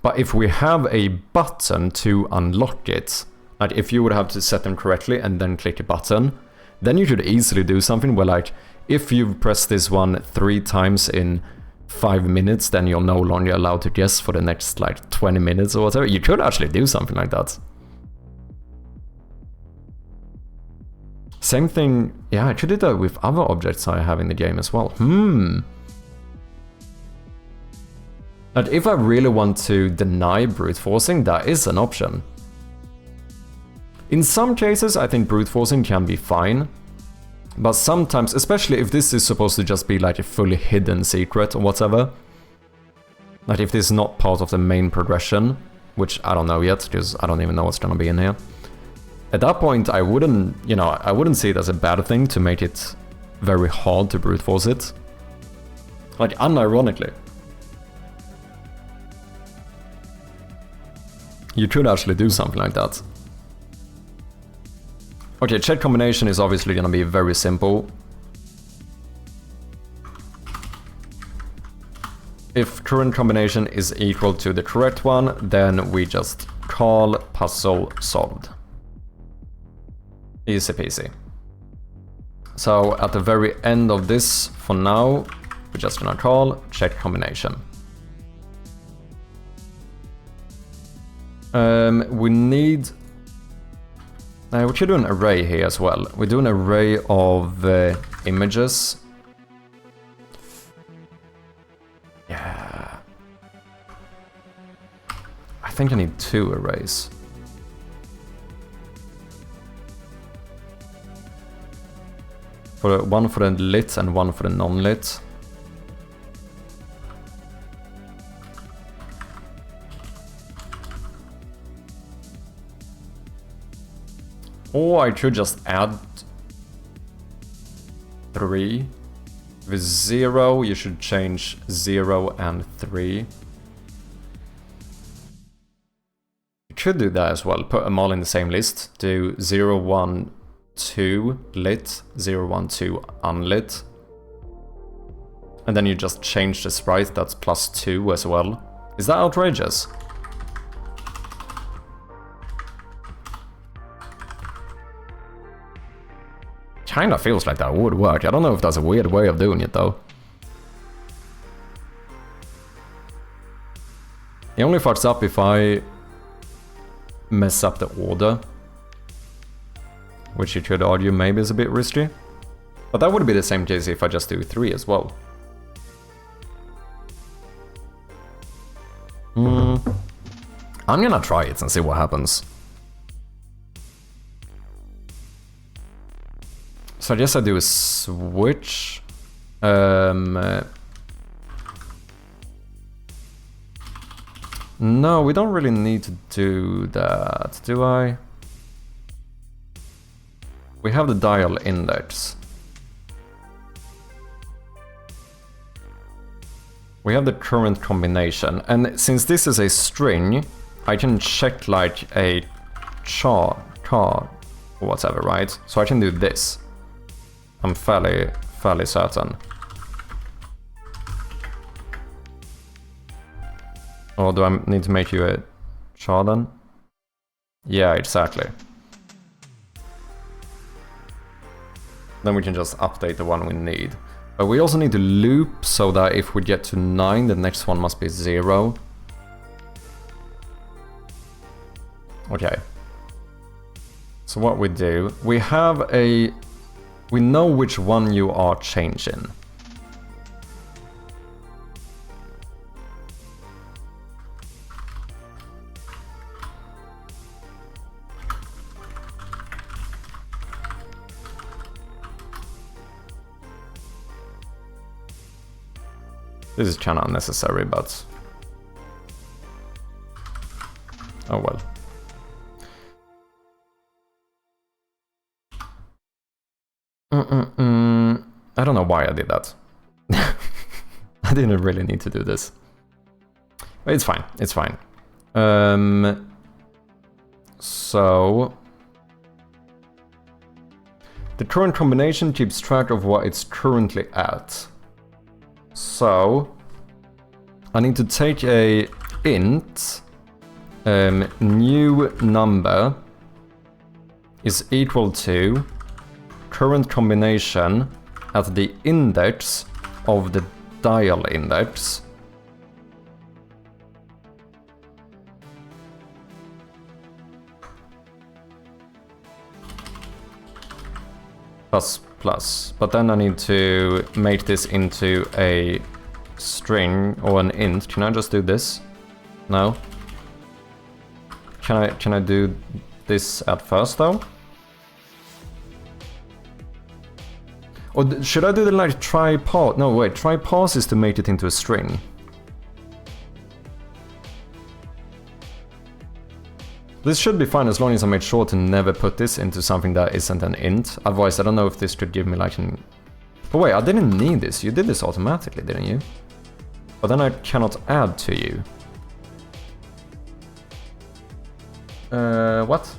But if we have a button to unlock it, like if you would have to set them correctly and then click a button, then you could easily do something where, like, if you've pressed this one 3 times in 5 minutes, then you're no longer allowed to guess for the next, like, 20 minutes or whatever. You could actually do something like that. Same thing, yeah, I could do that with other objects I have in the game as well. But if I really want to deny brute forcing, that is an option. In some cases, I think brute forcing can be fine. But sometimes, especially if this is supposed to just be like a fully hidden secret or whatever, like if this is not part of the main progression, which I don't know yet, because I don't even know what's gonna be in here. At that point, I wouldn't, you know, I wouldn't see it as a bad thing to make it very hard to brute force it. Like, unironically. You could actually do something like that. Okay, check combination is obviously gonna be very simple. If current combination is equal to the correct one, then we just call puzzle solved. Easy peasy. So at the very end of this, for now, we're just gonna call check combination. We need... we should do an array here as well. We do an array of images. Yeah. I think I need 2 arrays. One for the lit and one for the non-lit. Or I could just add 3. With 0, you should change 0 and 3. You could do that as well, put them all in the same list. Do 0, 1, 2 lit, 0, 1, 2 unlit. And then you just change the sprite, that's +2 as well. Is that outrageous? Kinda feels like that would work. I don't know if that's a weird way of doing it though. It only fucks up if I mess up the order. Which you could argue maybe is a bit risky. But that would be the same case if I just do 3 as well. I'm gonna try it and see what happens. So I guess I do a switch. No, we don't really need to do that, do I? We have the dial index. We have the current combination, and since this is a string, I can check like a char, or whatever, right? So I can do this. I'm fairly certain. Or do I need to make you a char then? Yeah, exactly. Then we can just update the one we need. But we also need to loop so that if we get to 9, the next one must be 0. Okay. So what we do, we have a... We know which one you are changing. This is kinda unnecessary, but... Oh well. I don't know why I did that. I didn't really need to do this. But it's fine, it's fine. So... The current combination keeps track of what it's currently at. So I need to take a int new number is equal to current combination at the index of the dial index. Plus. But then I need to make this into a string or an int. Can I just do this? No? Can I do this at first though? Or should I do the like try parse? No, wait, try parse is to make it into a string. This should be fine as long as I made sure to never put this into something that isn't an int. Otherwise, I don't know if this could give me like an... But wait, I didn't need this. You did this automatically, didn't you? But then I cannot add to you. What?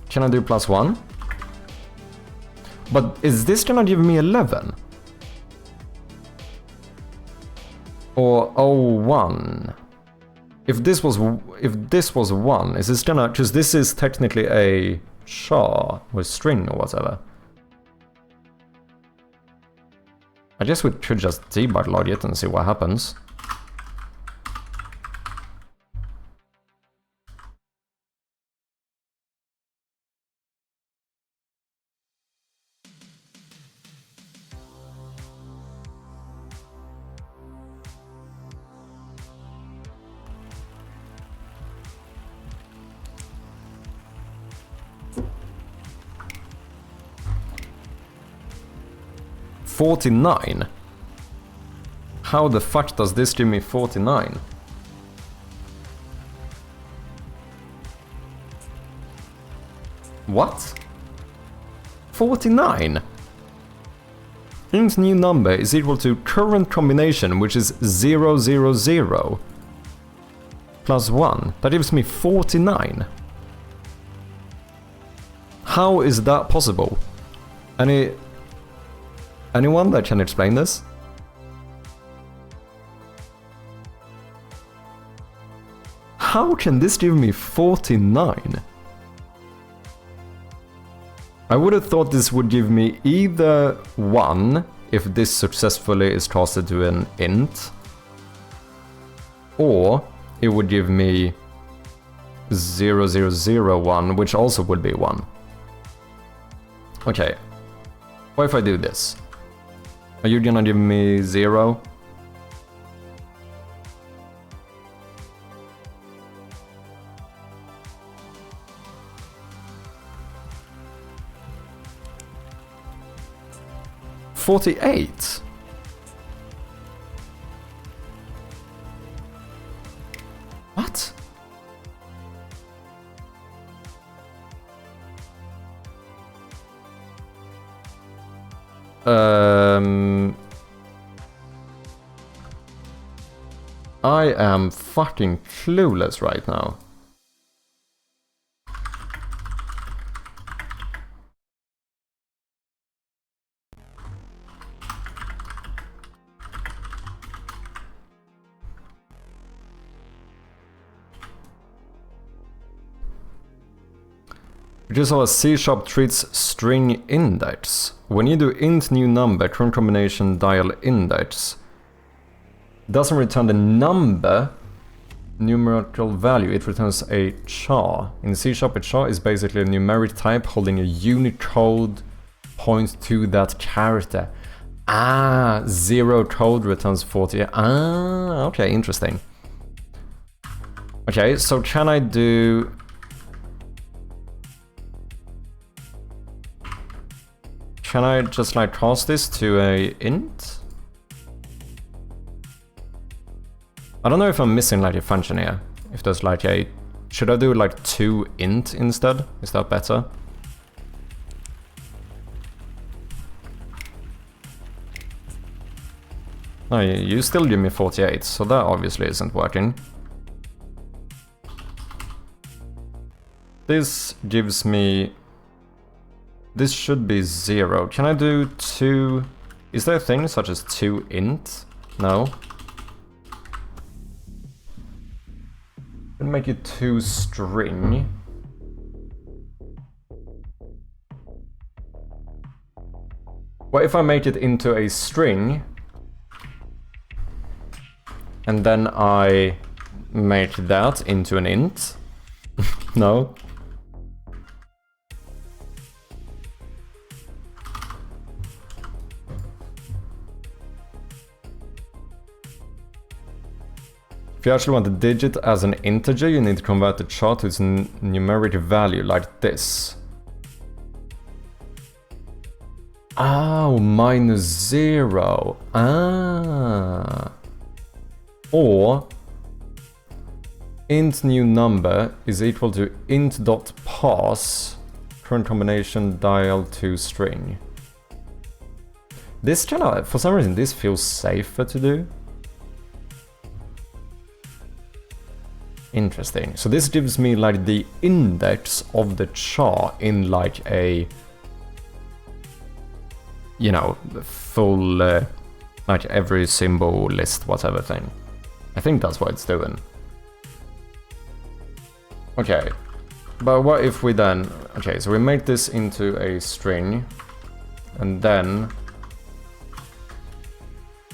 Can I do +1? But is this gonna give me 11? Or 01? If this was 1, is this gonna... Because this is technically a char with string or whatever. I guess we could just debug log it and see what happens. $49? How the fuck does this give me 49? What? 49? Int new number is equal to current combination, which is 000 plus 1. That gives me 49. How is that possible? Anyone that can explain this? How can this give me 49? I would have thought this would give me either 1 if this successfully is casted to an int, or it would give me 0001, which also would be 1. Okay, what if I do this? Are you gonna give me 0? $48? What? I am fucking clueless right now. Because how a C# treats string index. When you do int new number, current combination dial index, doesn't return the number numerical value, it returns a char. In C#, a char is basically a numeric type holding a Unicode point to that character. Ah, 0 code returns 40. Ah, okay, interesting. Okay, so can I do... Can I just like cast this to a int? I don't know if I'm missing like a function here. If there's like a... Should I do like 2 int instead? Is that better? Oh, you still give me 48, so that obviously isn't working. This gives me This should be 0. Can I do 2... Is there a thing such as 2 int? No. Can make it 2 string. What if I make it into a string and then I make that into an int? No. If you actually want the digit as an integer, you need to convert the chart to its numeric value like this. Oh, -0. Ah. Or int new number is equal to int.parse current combination dial to string. This kind of, for some reason, this feels safer to do. Interesting. So this gives me like the index of the chart in like a, you know, full, like every symbol list, whatever thing. I think that's what it's doing. Okay, but what if we then, okay, so we make this into a string, and then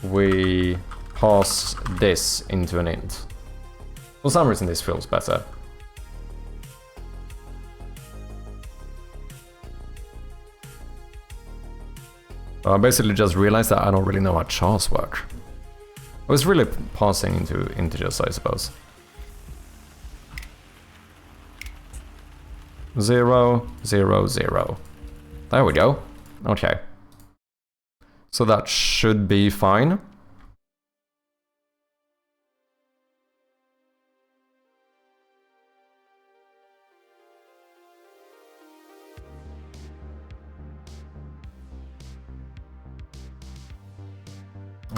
we pass this into an int. For some reason this feels better. I basically just realized that I don't really know how chars work. I was really passing into integers, I suppose. 0, 0, 0. There we go. Okay. So that should be fine.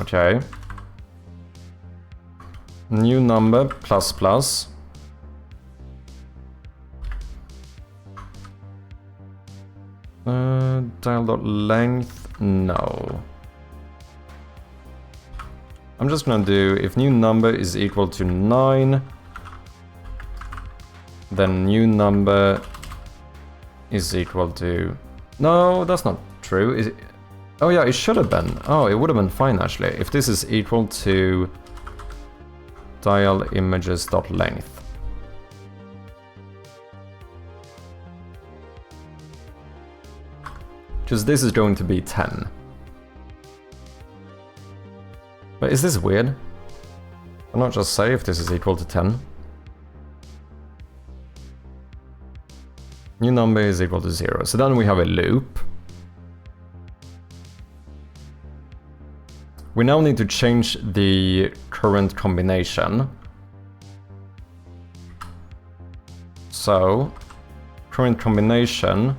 Okay. New number plus plus. Dial.length, no. I'm just gonna do if new number is equal to 9, then new number is equal to... No, that's not true. Is it... Oh yeah, it should have been. Oh, it would have been fine actually. If this is equal to dial images.length. Because this is going to be 10. But is this weird? Why not just say if this is equal to 10? New number is equal to 0. So then we have a loop. We now need to change the current combination. So, current combination,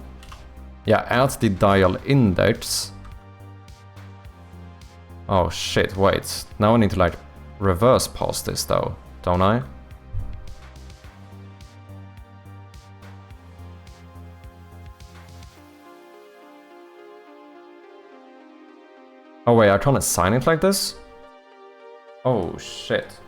yeah, add the dial index. Oh shit, wait. Now I need to like reverse past this though, don't I? Oh wait, I can't assign it like this? Oh shit.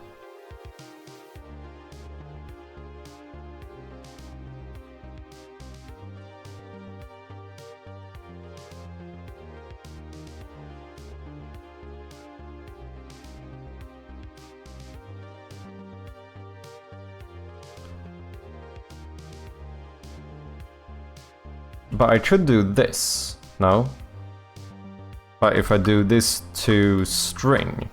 But I could do this, no? But if I do this to string,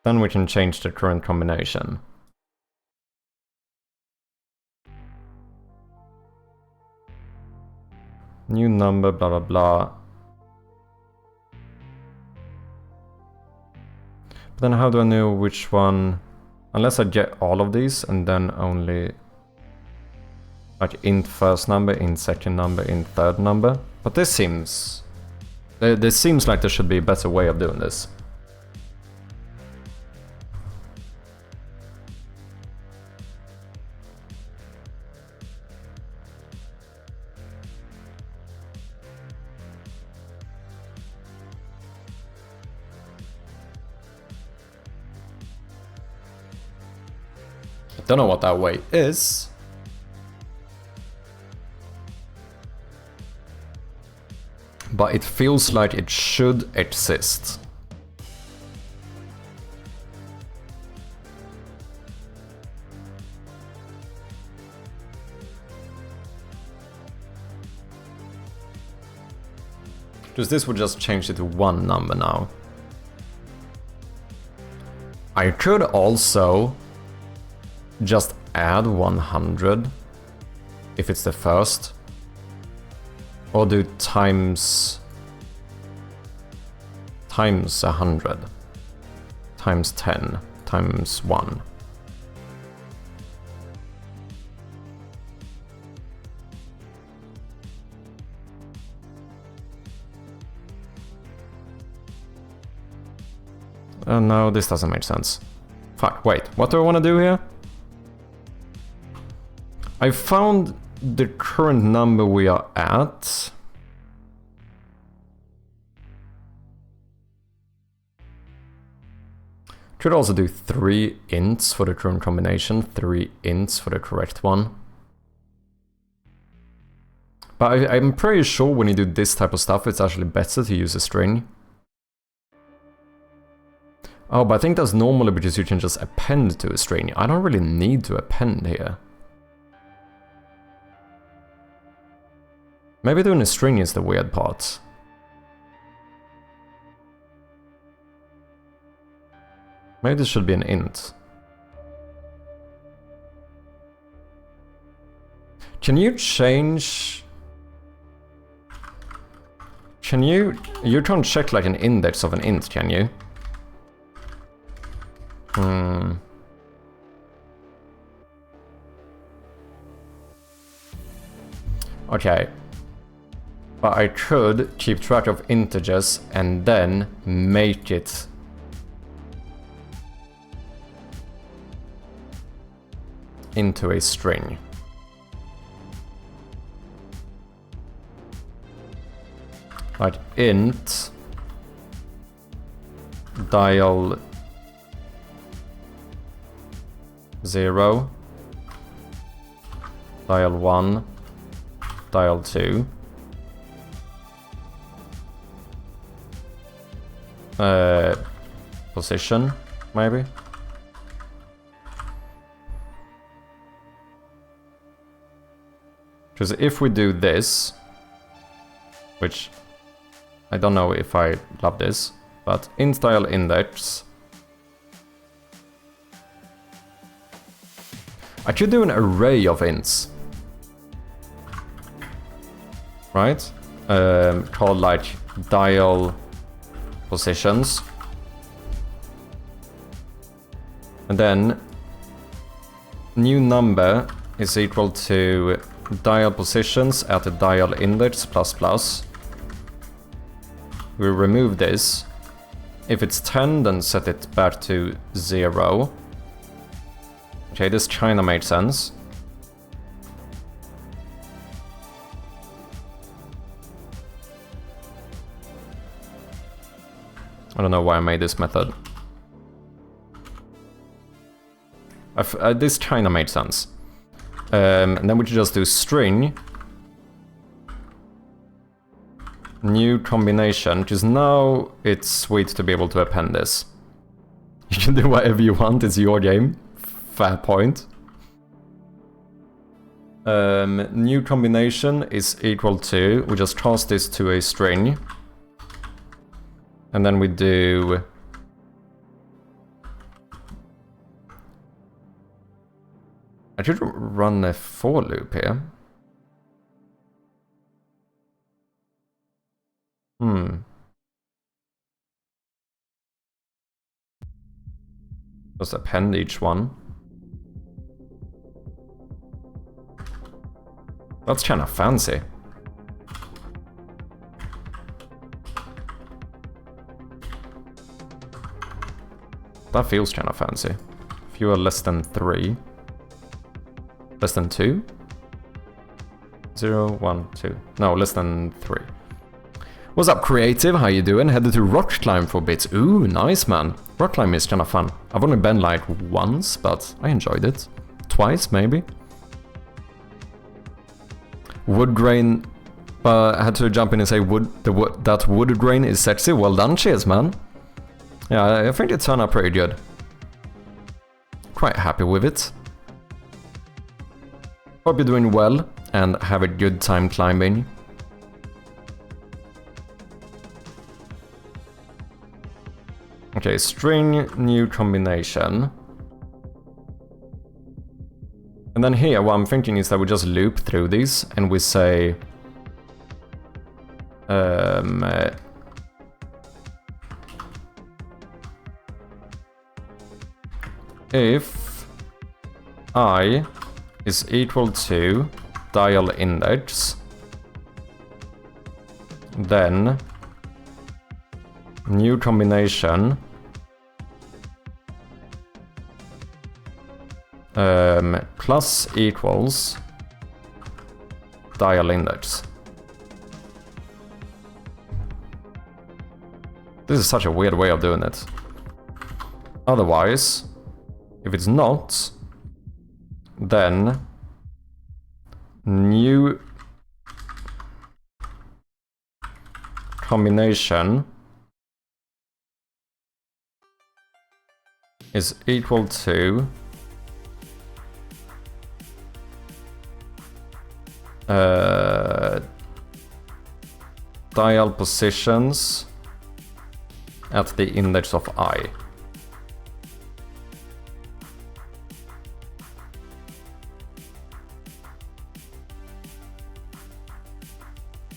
then we can change the current combination. New number, blah blah blah. But then how do I know which one? Unless I get all of these and then only like int first number, int second number, int third number. But this seems... This seems like there should be a better way of doing this. Don't know what that way is. But it feels like it should exist. Because this would just change it to one number now. I could also just add 100 if it's the first. Or do times 100. Times 10. Times 1. Oh no, this doesn't make sense. Fuck, wait, what do I want to do here? I found the current number we are at. Could also do 3 ints for the current combination, 3 ints for the correct one. But I'm pretty sure when you do this type of stuff, it's actually better to use a string. Oh, but I think that's normally because you can just append to a string. I don't really need to append here. Maybe doing a string is the weird part. Maybe this should be an int. Can you change... Can you... You can't check like an index of an int, can you? Okay. But I could keep track of integers and then make it into a string. Like int dial 0, dial 1, dial 2. Position, maybe? Because if we do this, which I don't know if I love this, but int dial index, I could do an array of ints, right? Called like dial positions, and then new number is equal to dial positions at the dial index plus plus. We remove this. If it's 10, then set it back to 0. Okay, this kinda makes sense. I don't know why I made this method. This kinda made sense. And then we could just do string new combination, because now it's sweet to be able to append this. You can do whatever you want, it's your game. Fair point. New combination is equal to, we just cast this to a string. And then we do... I should run a for loop here. Just append each one. That's kind of fancy. That feels kind of fancy. If you are less than 3. Less than 2? 0, 1, 2. No, less than 3. What's up, creative? How you doing? Headed to rock climb for bits. Ooh, nice, man. Rock climb is kind of fun. I've only been like once, but I enjoyed it. twice, maybe. Wood grain. I had to jump in and say that wood grain is sexy. Well done, cheers, man. Yeah, I think it turned out pretty good. Quite happy with it. Hope you're doing well and have a good time climbing. Okay, string, new combination. And then here, what I'm thinking is that we just loop through these and we say... if I is equal to dial index, then new combination plus equals dial index. This is such a weird way of doing it. Otherwise, if it's not, then new combination is equal to dial positions at the index of I.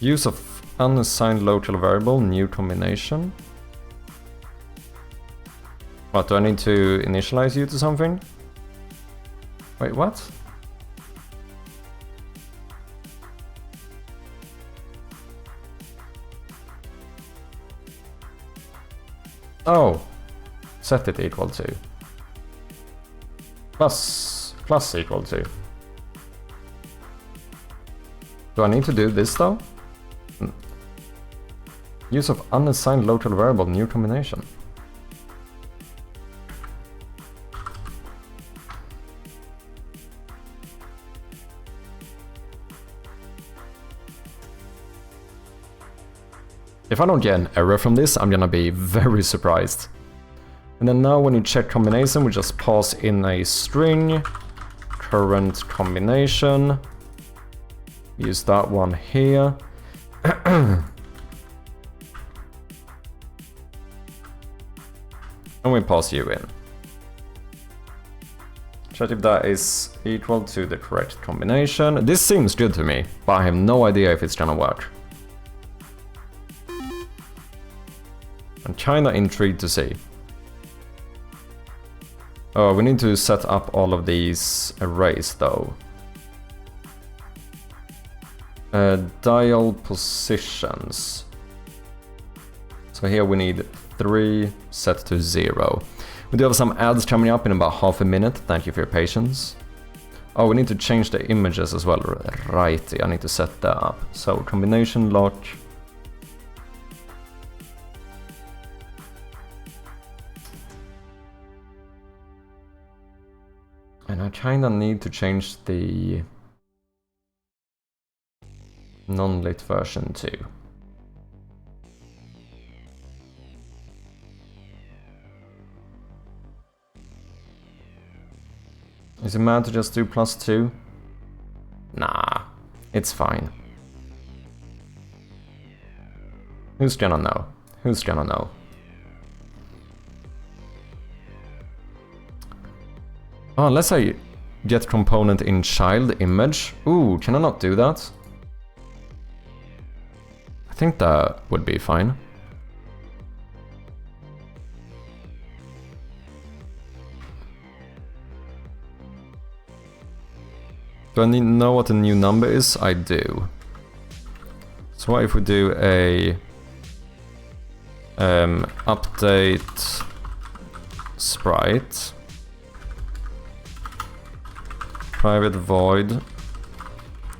Use of unassigned local variable, new combination. What, do I need to initialize you to something? Wait, what? Oh, set it equal to. Plus equal to. Do I need to do this though? Use of unassigned local variable, new combination. If I don't get an error from this, I'm gonna be very surprised. And then now when you check combination, we just pass in a string, current combination. Use that one here. And we pass you in. Check if that is equal to the correct combination. This seems good to me, but I have no idea if it's gonna work. I'm kinda intrigued to see. Oh, we need to set up all of these arrays though. Dial positions. So here we need 3 set to 0. We do have some ads coming up in about half a minute. Thank you for your patience. Oh, we need to change the images as well. Righty, I need to set that up. So combination lock. And I kinda need to change the non-lit version too. Is it mad to just do +2? Nah, it's fine. Who's gonna know? Who's gonna know? Oh, unless I get component in child image. Ooh, can I not do that? I think that would be fine. Do I need to know what the new number is? I do. So what if we do a update sprite, private void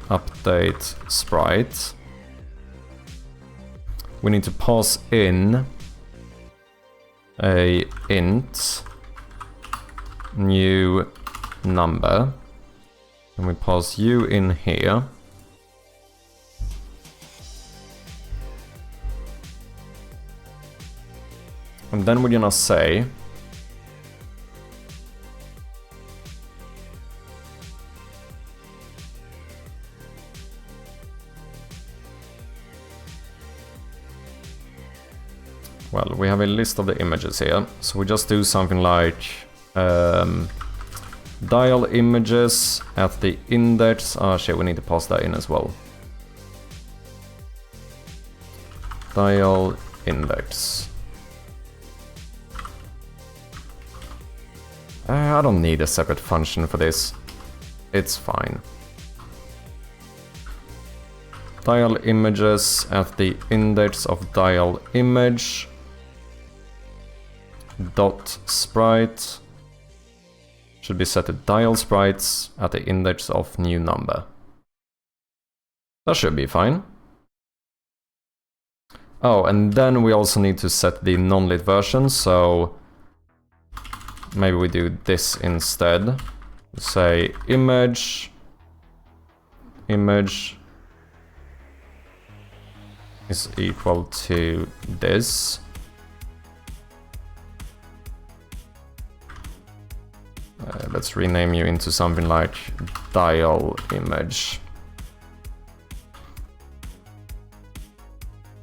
update sprite. We need to pass in a int new number. And we pass you in here. And then we're gonna say well, we have a list of the images here, so we just do something like dial images at the index. Oh shit, we need to pass that in as well. Dial index. I don't need a separate function for this. It's fine. Dial images at the index of dial image. Dot sprite should be set to dial sprites at the index of new number. That should be fine. Oh, and then we also need to set the non-lit version, so maybe we do this instead. Say image is equal to this. Let's rename you into something like dial image.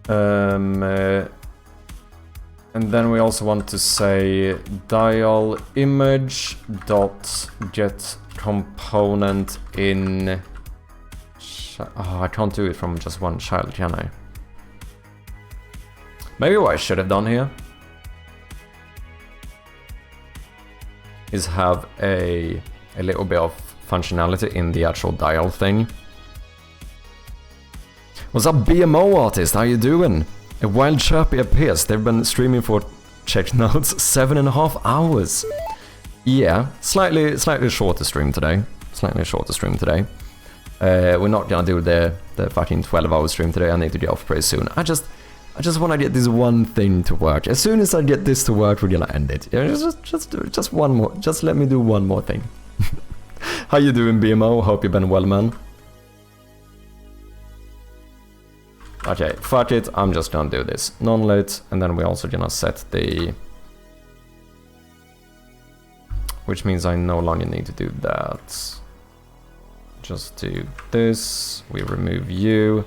And then we also want to say dial image dot get component in. Oh, I can't do it from just one child, can I? Maybe what I should have done here is have a little bit of functionality in the actual dial thing. What's up, BMO artist? How you doing? A wild chirpy appears. They've been streaming for, check notes, 7.5 hours. Yeah, slightly shorter stream today. We're not gonna do the fucking 12-hour stream today. I need to get off pretty soon. I just want to get this one thing to work. As soon as I get this to work, we're gonna end it. Yeah, just one more. Just let me do one more thing. How you doing, BMO? Hope you've been well, man. Okay, fuck it. I'm just gonna do this. Non-lit, and then we're also gonna set the... Which means I no longer need to do that. Just do this. We remove you.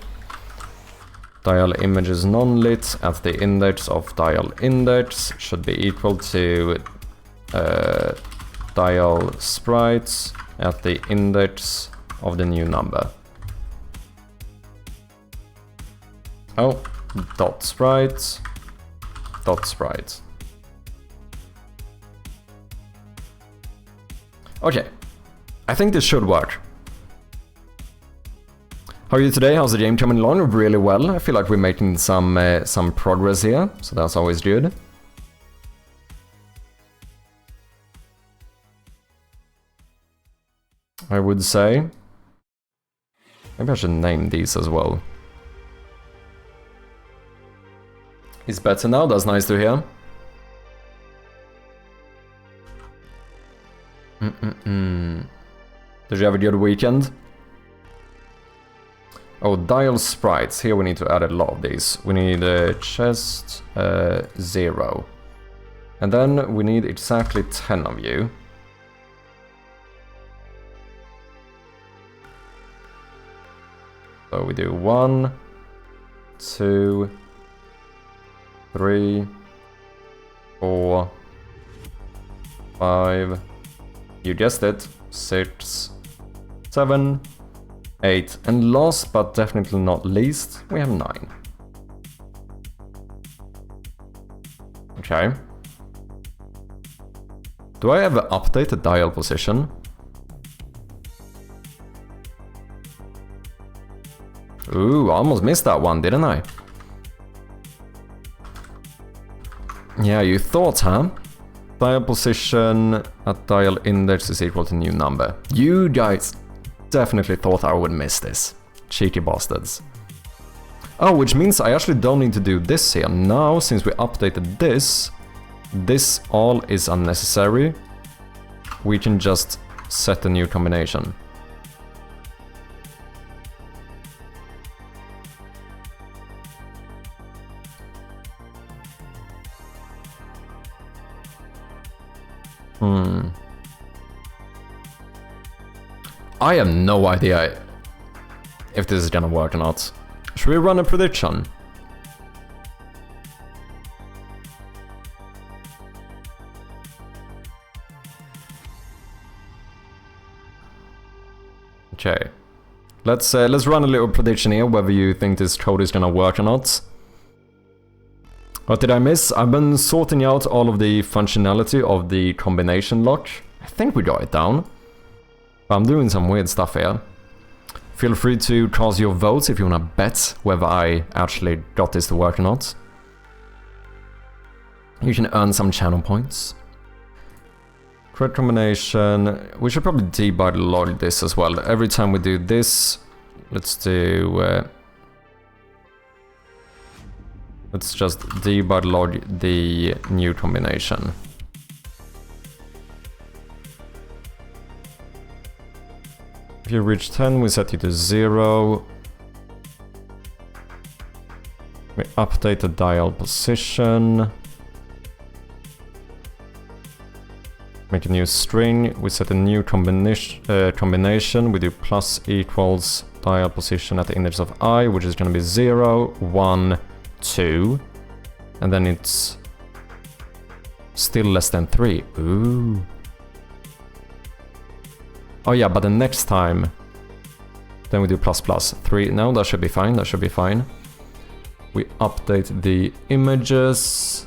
Dial images non-lit at the index of dial index should be equal to dial sprites at the index of the new number. Oh, dot sprite. Okay, I think this should work. How are you today? How's the game coming along? Really well. I feel like we're making some progress here, so that's always good. I would say. Maybe I should name these as well. It's better now, that's nice to hear. Did you have a good weekend? Oh, dial sprites. Here we need to add a lot of these. We need chest 0. And then we need exactly 10 of you. So we do 1, 2, 3, 4, 5, you guessed it, 6, 7, 8, and last but definitely not least, we have 9. Okay. Do I ever update the dial position? Ooh, I almost missed that one, didn't I? Yeah, you thought, huh? Dial position at dial index is equal to new number. You guys definitely thought I would miss this. Cheeky bastards. Oh, which means I actually don't need to do this here. Now, since we updated this, this all is unnecessary. We can just set a new combination. I have no idea if this is gonna work or not. Should we run a prediction? Okay. Let's run a little prediction here, whether you think this code is gonna work or not. What did I miss? I've been sorting out all of the functionality of the combination lock. I think we got it down. But I'm doing some weird stuff here. Feel free to cast your votes if you wanna bet whether I actually got this to work or not. You can earn some channel points. Correct combination. We should probably debug log this as well. Every time we do this, let's do... let's just debug log the new combination. If you reach 10, we set it to 0. We update the dial position. Make a new string. We set a new combination. We do plus equals dial position at the index of I, which is going to be 0, 1, 2. And then it's still less than 3. Ooh. Oh yeah, but the next time, then we do plus plus 3. No, that should be fine, that should be fine. We update the images.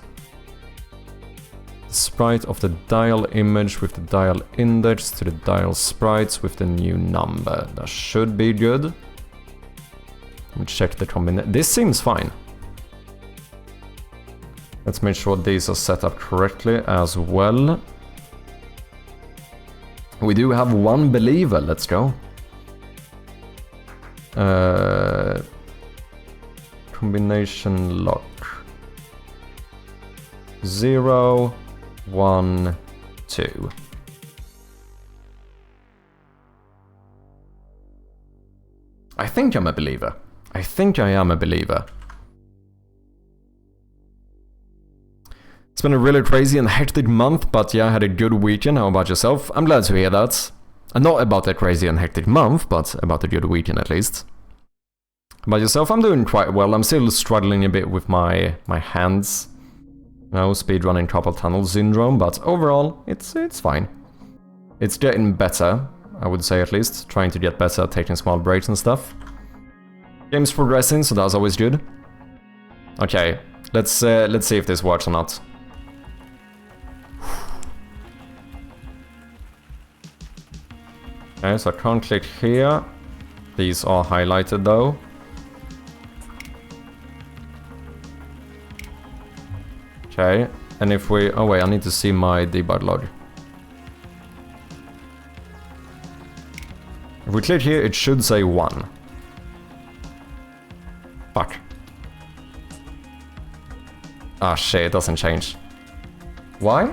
Sprite of the dial image with the dial index to the dial sprites with the new number. That should be good. Let me check the combination. This seems fine. Let's make sure these are set up correctly as well. We do have one believer, let's go. Combination lock. 0, 1, 2. I think I'm a believer. I think I am a believer. It's been a really crazy and hectic month, but yeah, I had a good weekend. How about yourself? I'm glad to hear that. And not about a crazy and hectic month, but about a good weekend at least. How about yourself? I'm doing quite well. I'm still struggling a bit with my hands. You know, speedrunning carpal tunnel syndrome, but overall, it's fine. It's getting better, I would say at least. Trying to get better at taking small breaks and stuff. Game's progressing, so that's always good. Okay, let's see if this works or not. Okay, so I can't click here. These are highlighted though. Okay, and if we... oh wait, I need to see my debug log. If we click here, it should say 1. Fuck. Ah shit, it doesn't change. Why?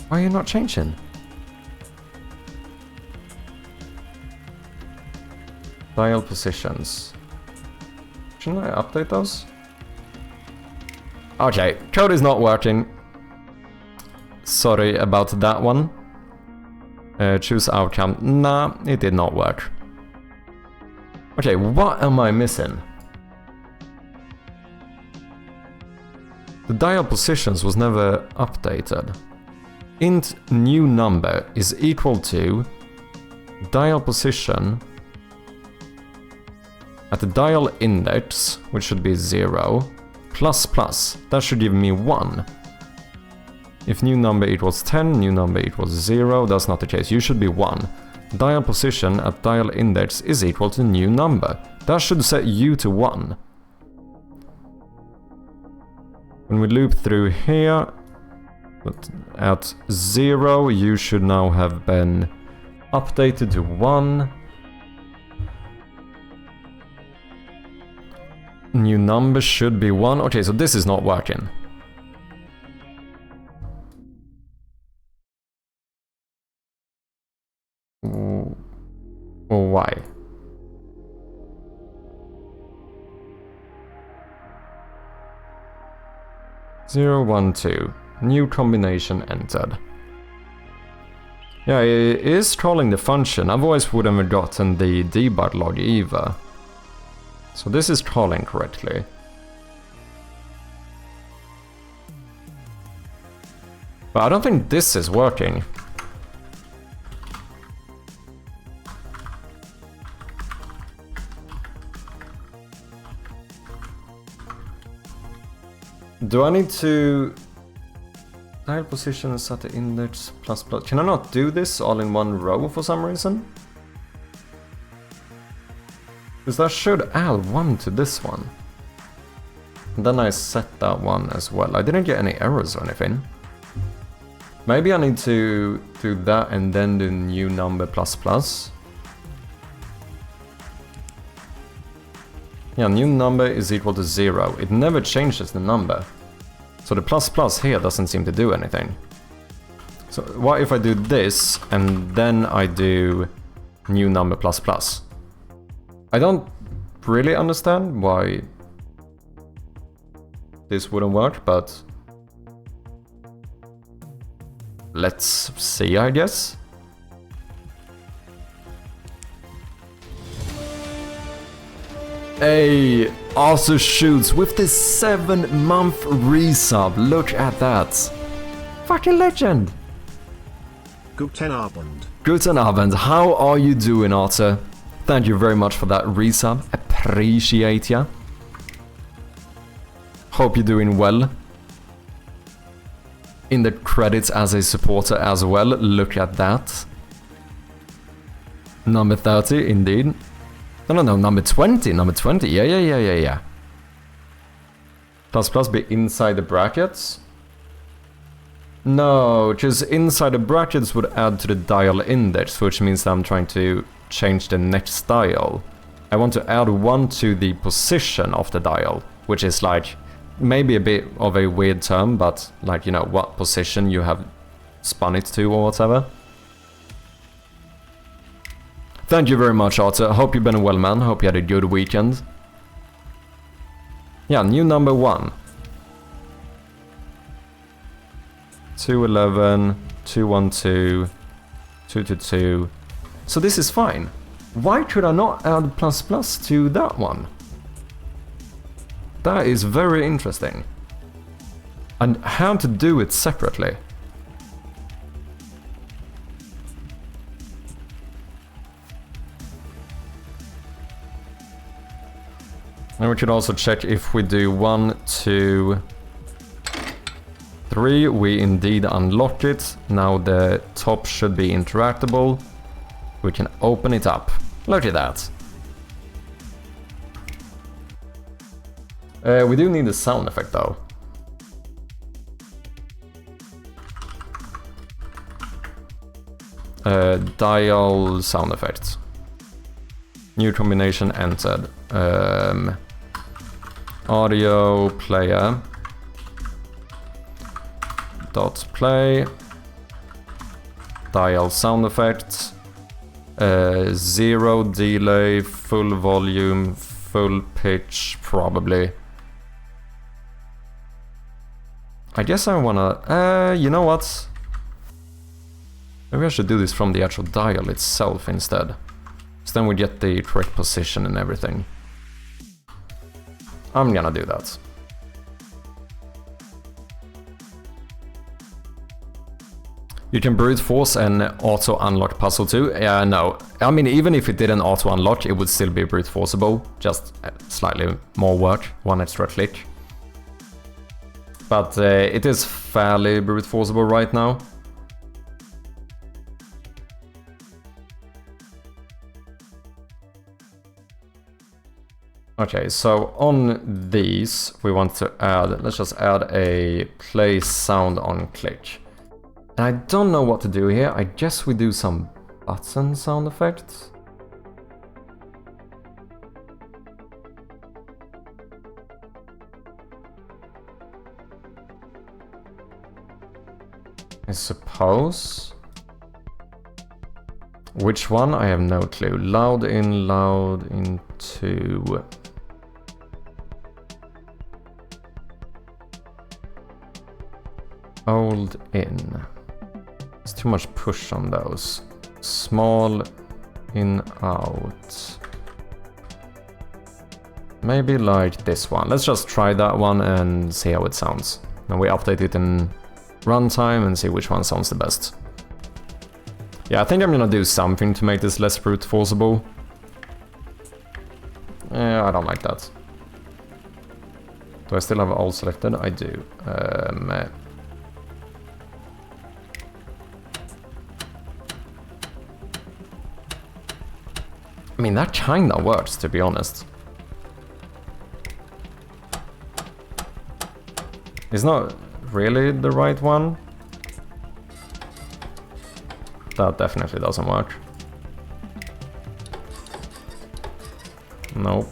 Why are you not changing? Dial positions. Shouldn't I update those? Okay, code is not working. Sorry about that one. Choose outcome. Nah, it did not work. Okay, what am I missing? The dial positions was never updated. Int new number is equal to dial position at the dial index, which should be 0, plus plus, that should give me 1. If new number equals 10, new number equals 0, that's not the case, you should be 1. Dial position at dial index is equal to new number, that should set you to 1. When we loop through here, but at 0, you should now have been updated to 1. New number should be 1. Okay, so this is not working. Why? 0, 1, 2. New combination entered. Yeah, it is calling the function, otherwise wouldn't have gotten the debug log either. So this is calling correctly. But I don't think this is working. Do I need to dial position and set the index plus plus? Can I not do this all in one row for some reason? Because that should add 1 to this one. And then I set that one as well. I didn't get any errors or anything. Maybe I need to do that and then do new number plus plus. Yeah, new number is equal to 0. It never changes the number. So the plus plus here doesn't seem to do anything. So what if I do this and then I do new number plus plus? I don't really understand why this wouldn't work, but let's see, I guess. Hey, Arthur Shoots with this 7-month resub. Look at that. Fucking legend. Guten Abend. Guten Abend. How are you doing, Arthur? Thank you very much for that resub. Appreciate ya. Hope you're doing well. In the credits as a supporter as well. Look at that. Number 30, indeed. No, number 20, number 20, yeah. Plus plus be inside the brackets? No, because inside the brackets would add to the dial index, which means that I'm trying to change the next dial. I want to add 1 to the position of the dial, which is like, maybe a bit of a weird term, but like, you know, what position you have spun it to or whatever. Thank you very much, Arthur. Hope you've been well, man. Hope you had a good weekend. Yeah, new number 1. 211, 212, 222. So this is fine. Why could I not add plus plus to that one? That is very interesting. And how to do it separately. And we could also check if we do 1, 2, 3, we indeed unlock it. Now the top should be interactable. We can open it up. Look at that. We do need a sound effect though. Dial sound effect. New combination entered. Audio player dot play, dial sound effect, 0 delay, full volume, full pitch, probably. I guess I wanna, you know what? Maybe I should do this from the actual dial itself instead. So then we get the correct position and everything. I'm gonna do that. You can brute force and auto unlock puzzle too. Yeah, no. I mean, even if it didn't auto unlock, it would still be brute forceable. Just slightly more work, 1 extra click. But it is fairly brute forceable right now. Okay, so on these we want to add, let's just add a play sound on click. And I don't know what to do here. I guess we do some button sound effects. I suppose. Which one? I have no clue. Loud in 2. Old in. It's too much push on those. Small in out. Maybe like this one. Let's just try that one and see how it sounds. And we update it in runtime and see which one sounds the best. Yeah, I think I'm gonna do something to make this less brute forceable. Yeah, I don't like that. Do I still have all selected? I do. I mean, that kinda works, to be honest. It's not really the right one. That definitely doesn't work. Nope.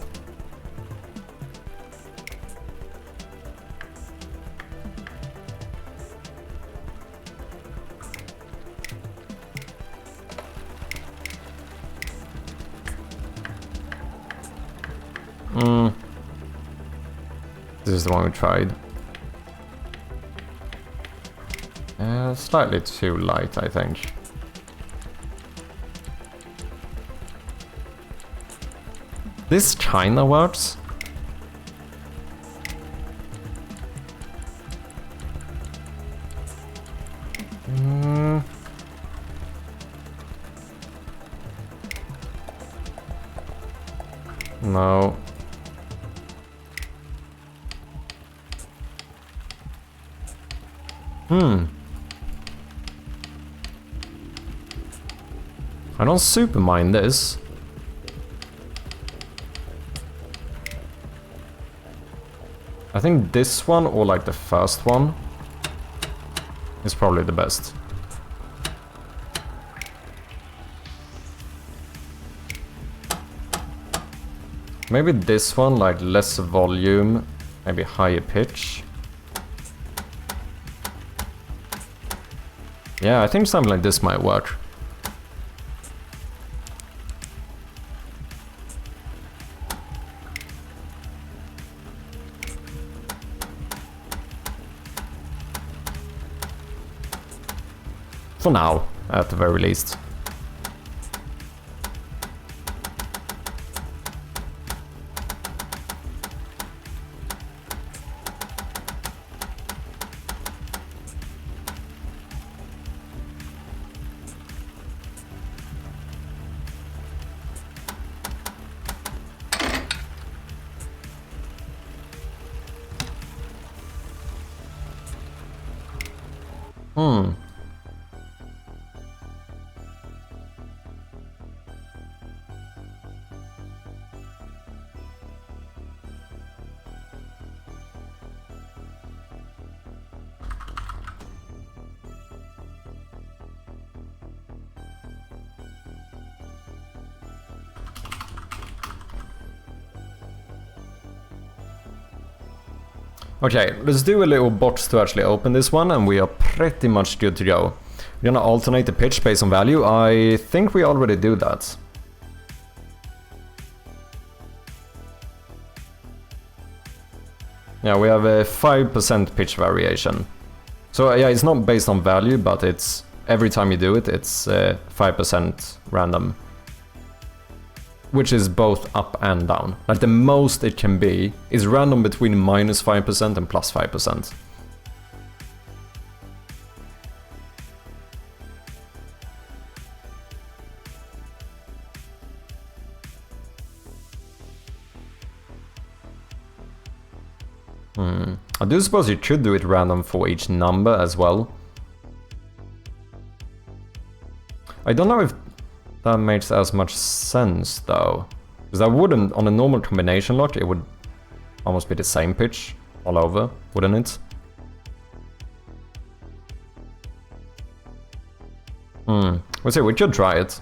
This is the one we tried. Slightly too light, I think. This kinda works. No. I don't super mind this. I think this one, or like the first one, is probably the best. Maybe this one, like less volume, maybe higher pitch. Yeah, I think something like this might work. For now, at the very least. Okay, let's do a little box to actually open this one, and we are pretty much good to go. We're gonna alternate the pitch based on value. I think we already do that. Yeah, we have a 5% pitch variation. So yeah, it's not based on value, but it's every time you do it, it's 5% random. Which is both up and down. Like the most it can be is random between -5% and +5%. I do suppose you could do it random for each number as well. I don't know if that makes as much sense though. Because that wouldn't, on a normal combination lock, it would almost be the same pitch all over, wouldn't it? We'll see, we could try it.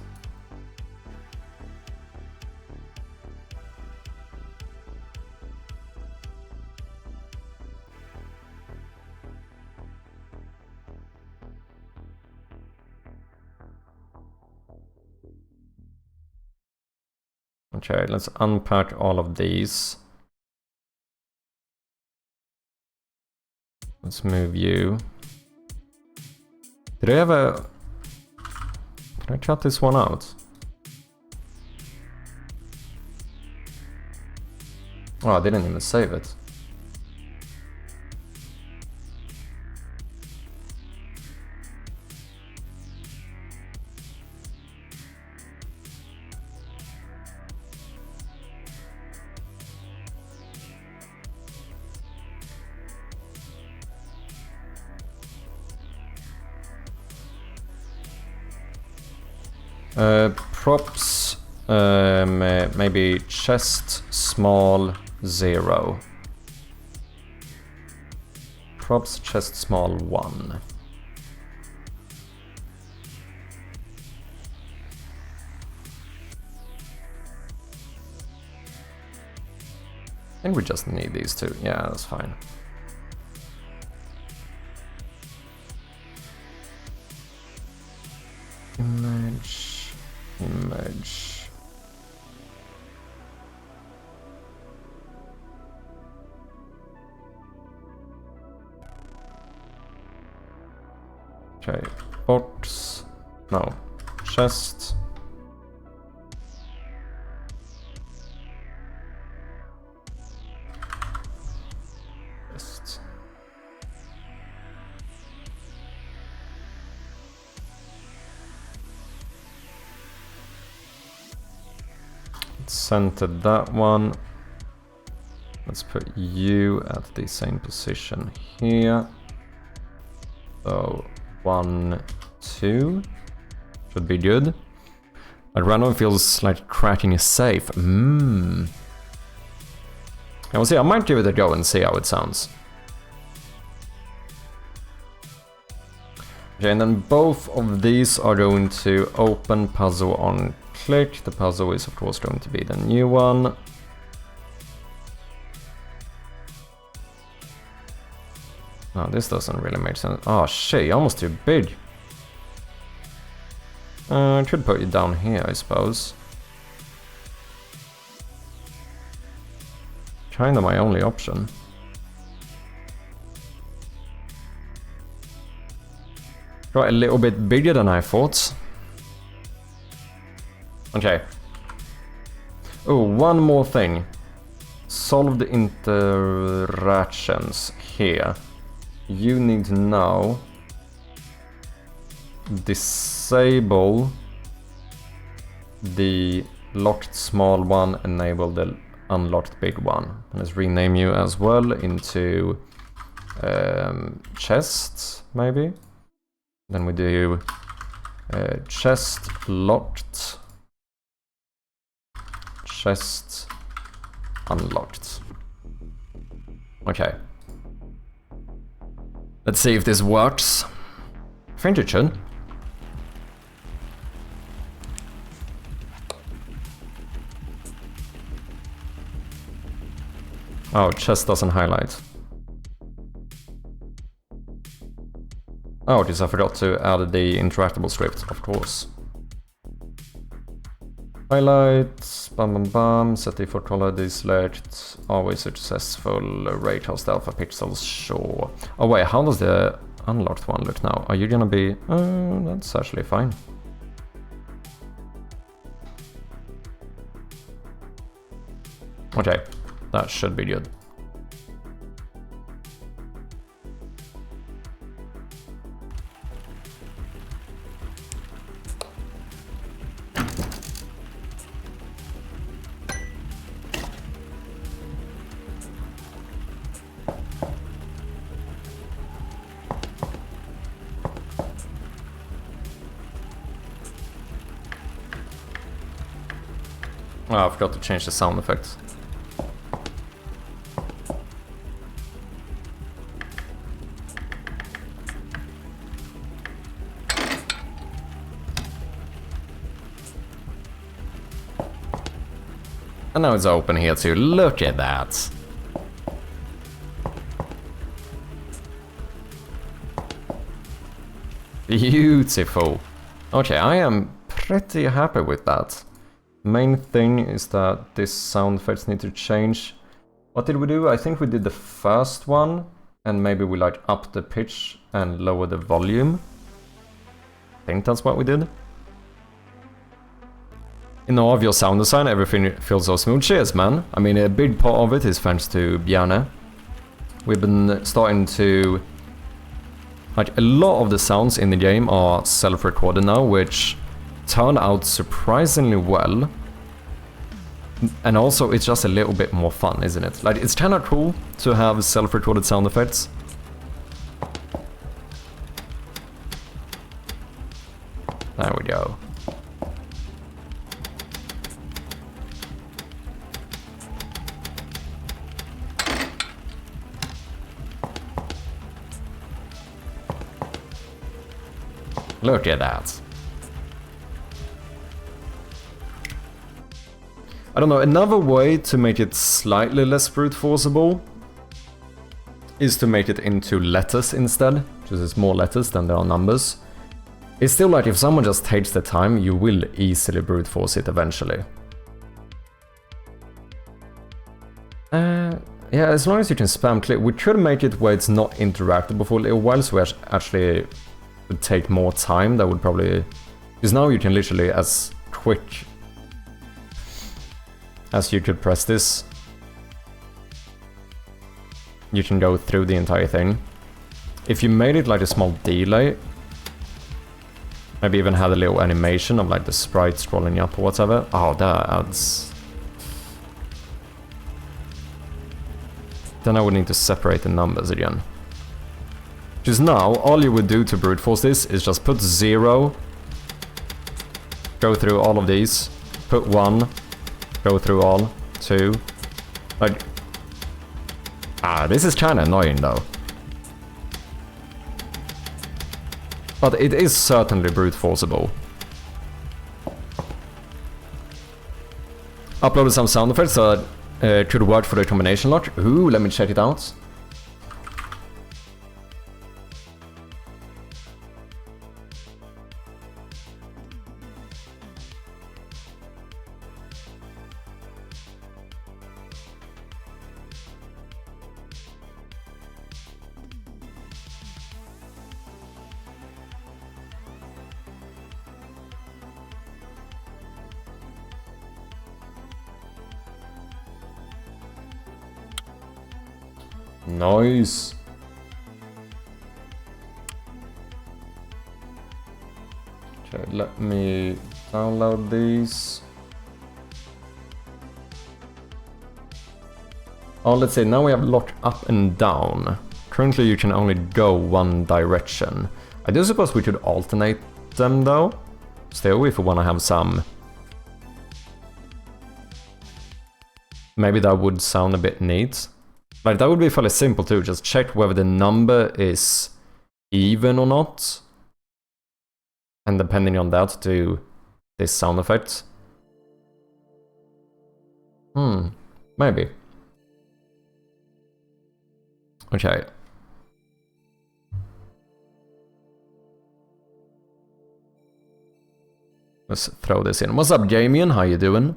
Okay, let's unpack all of these. Let's move you. Did I ever... Can I cut this one out? Oh, I didn't even save it. Props, maybe chest small 0. Props chest small 1. I think we just need these two. Yeah, that's fine. Image. Okay, box. No, chest. Chest. Centered that one. Let's put you at the same position here. So 1, 2 should be good. But random feels like cracking a safe. I will see. I might give it a go and see how it sounds. Okay, and then both of these are going to open puzzle on click. The puzzle is of course going to be the new one. Oh, this doesn't really make sense. Oh shit, almost too big. I could put it down here, I suppose. Kinda my only option. Got a little bit bigger than I thought. Okay. Oh, one more thing. Solve the interactions here. You need to now disable the locked small one, enable the unlocked big one. Let's rename you as well into chest, maybe. Then we do chest locked, chest unlocked. Okay. Let's see if this works. I think it should. Oh, chest doesn't highlight. Oh, because I forgot to add the interactable script, of course. Highlights, bam bam bam, set default color deselect, always successful, rate host alpha pixels, sure. Oh wait, how does the unlocked one look now? Are you gonna be... that's actually fine. Okay, that should be good. Oh, I forgot to change the sound effects. And now it's open here too. Look at that. Beautiful. Okay, I am pretty happy with that. Main thing is that this sound effects need to change. What did we do? I think we did the first one, and maybe we like up the pitch and lower the volume. think that's what we did. In all of your sound design, everything feels so smooth. Cheers, man. I mean, a big part of it is thanks to Bjarne. We've been starting to... Like, a lot of the sounds in the game are self-recorded now, which turned out surprisingly well. And also, it's just a little bit more fun, isn't it? Like, it's kind of cool to have self-recorded sound effects. There we go. Look at that. I don't know, another way to make it slightly less brute forceable is to make it into letters instead, because it's more letters than there are numbers. It's still like if someone just takes the time, you will easily brute force it eventually. Yeah, as long as you can spam click, we could make it where it's not interactable for a little while, so we actually would take more time. That would probably... Because now you can literally, as quick as you could press this, you can go through the entire thing. If you made it like a small delay, maybe even had a little animation of like the sprite scrolling up or whatever. Oh, that adds... Then I would need to separate the numbers again. Because now, all you would do to brute force this is just put 0, go through all of these, put 1, go through all, 2, like... this is kinda annoying though. But it is certainly brute forceable. Uploaded some sound effects that could work for the combination lock. Ooh, let me check it out. Nice. Okay, let me download these. Oh, let's see, now we have lock up and down. Currently you can only go one direction. I do suppose we could alternate them though. Still, if we want to have some... Maybe that would sound a bit neat. Like, that would be fairly simple too, just check whether the number is even or not. And depending on that, do this sound effect. Maybe. Okay. Let's throw this in. What's up, Jamian? How you doing?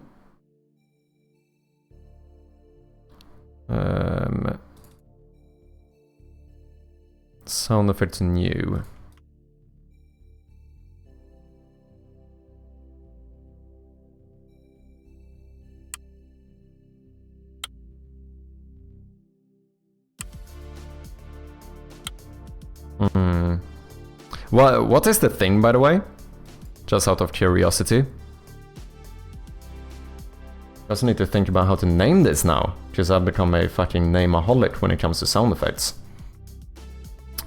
Sound effects new. What is the thing, by the way? Just out of curiosity. I also need to think about how to name this now, because I've become a fucking nameaholic when it comes to sound effects.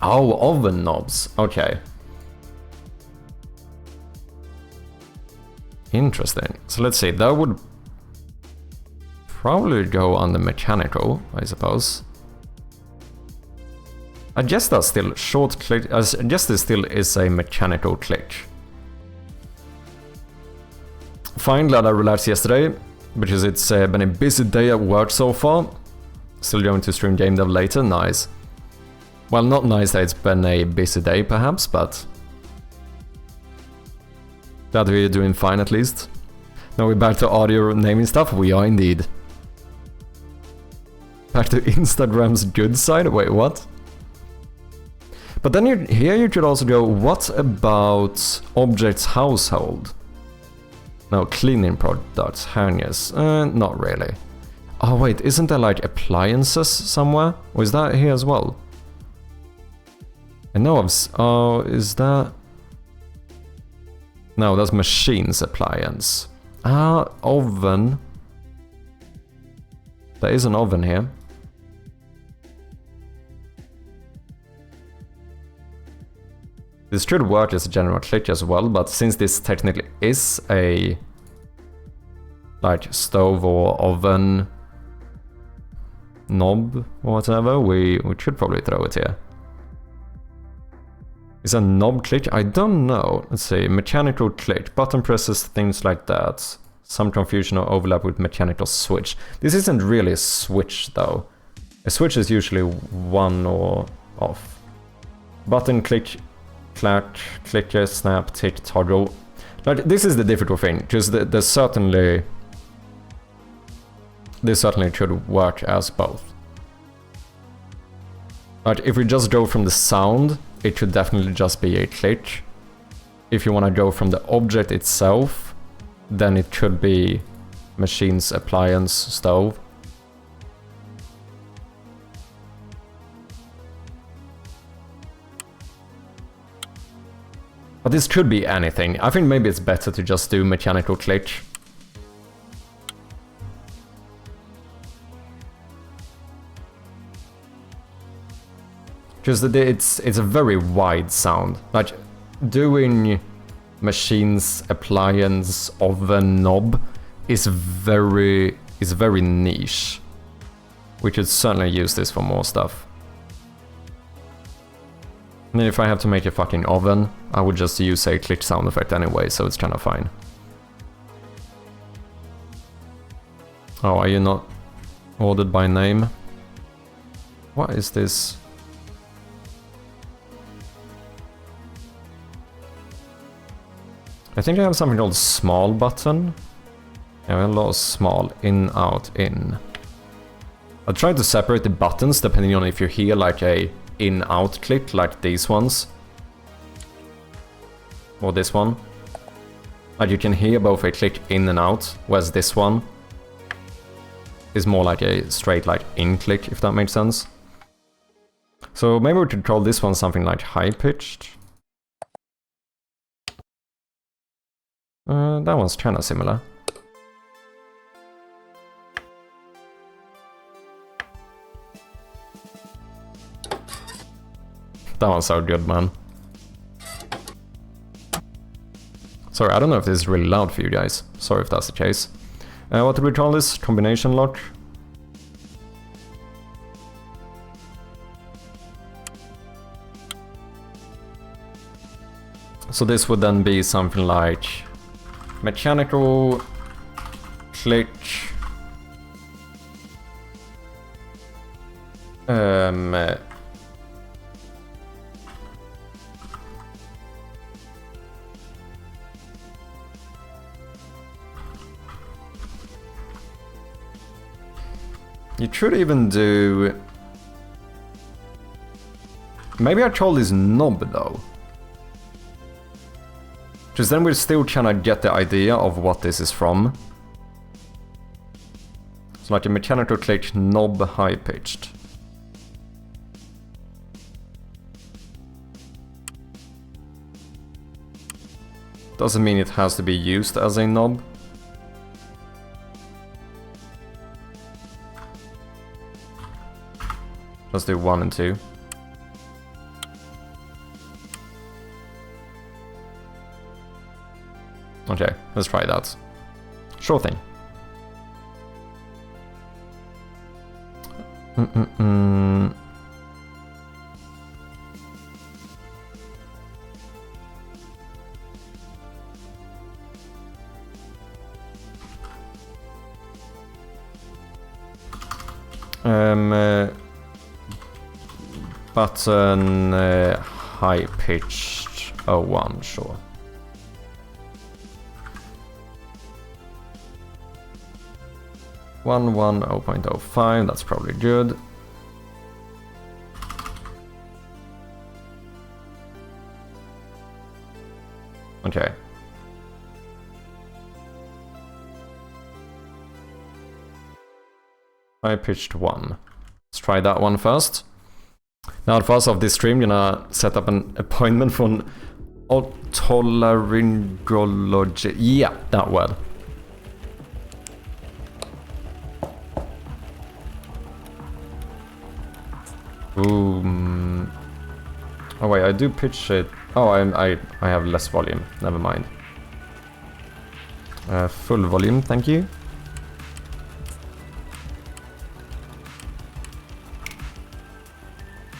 Oh, oven knobs. Okay. Interesting. So let's see, that would probably go under mechanical, I suppose. I guess that's still short click. I guess this still is a mechanical click. Fine, glad I relaxed yesterday, because it's been a busy day at work so far. Still going to stream game dev later, nice. Well, not nice that it's been a busy day perhaps, but glad we're doing fine at least. Now we're back to audio naming stuff, we are indeed. Back to Instagram's good side, wait what? But then here you could also go, what about objects household? No, cleaning products, hangers. Not really. Oh wait, isn't there like appliances somewhere? Or is that here as well? I know oh, is that... No, that's machines appliance. Ah, oven. There is an oven here. This should work as a general click as well, but since this technically is a like stove or oven knob or whatever, we should probably throw it here. Is a knob click? I don't know. Let's see. Mechanical click. Button presses, things like that. Some confusion or overlap with mechanical switch. This isn't really a switch though. A switch is usually one or off. Button click, clack, clicker, snap, tick, toggle. Like, this is the difficult thing, because this certainly should work as both. Like, if we just go from the sound, it should definitely just be a click. If you want to go from the object itself, then it should be machines, appliance, stove. But this could be anything. I think maybe it's better to just do mechanical click. Because it's a very wide sound. Like, doing machines, appliance, oven, knob is very niche. We could certainly use this for more stuff. I mean, if I have to make a fucking oven, I would just use a click sound effect anyway, so it's kind of fine. Oh, are you not ordered by name? What is this? I think I have something called small button. Yeah, a lot of small, in, out, in. I'll try to separate the buttons depending on if you hear like a in-out click, like these ones. Or this one. Like you can hear both a click in and out, whereas this one is more like a straight like in click, if that makes sense. So maybe we could call this one something like high-pitched. That one's kinda similar. That one sounded good, man. Sorry, I don't know if this is really loud for you guys. Sorry if that's the case. What did we call this? Combination lock? So this would then be something like mechanical click you could even do... Maybe I call this knob though. Because then we're still trying to get the idea of what this is from. It's like a mechanical click knob high-pitched. Doesn't mean it has to be used as a knob. Just do 1 and 2. Okay, let's try that. Sure thing. Button high-pitched 01, sure. One 0.05, that's probably good. I pitched 1. Let's try that one first. Now, first off this stream, gonna set up an appointment for an otolaryngology. Yeah, that word. Ooh. Oh wait, I do pitch it. Oh, I have less volume. Never mind. Full volume, thank you.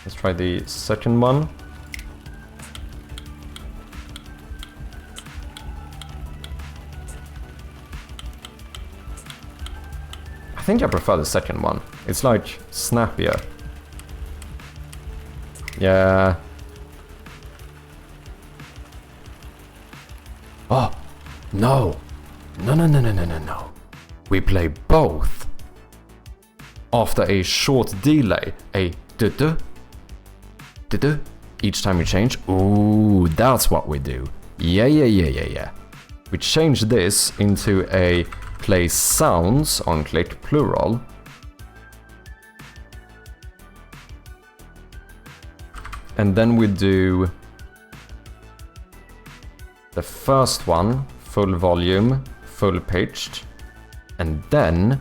Let's try the second one. I think I prefer the second one. It's like snappier. Yeah. Oh, no. No. We play both. After a short delay, a du-du, du-du, each time we change. Ooh, that's what we do. Yeah. We change this into a play sounds on click plural. And then we do the first one, full volume, full pitched. And then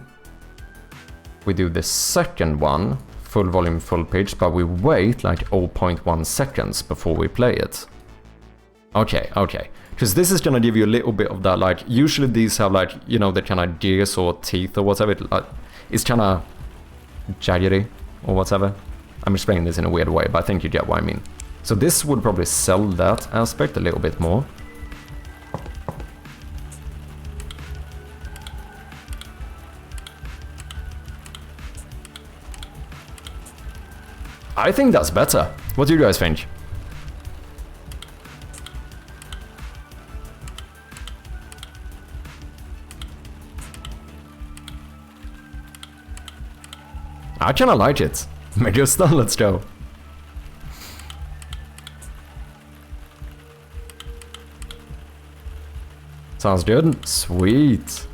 we do the second one, full volume, full pitched, but we wait like 0.1 seconds before we play it. Okay. Because this is gonna give you a little bit of that, like, usually these have like, you know, the kind of gears or teeth or whatever. It's kind of jaggery or whatever. I'm explaining this in a weird way, but I think you get what I mean. So this would probably sell that aspect a little bit more. I think that's better. What do you guys think? I kinda like it. Maybe it's done, let's go. Sounds good. Sweet.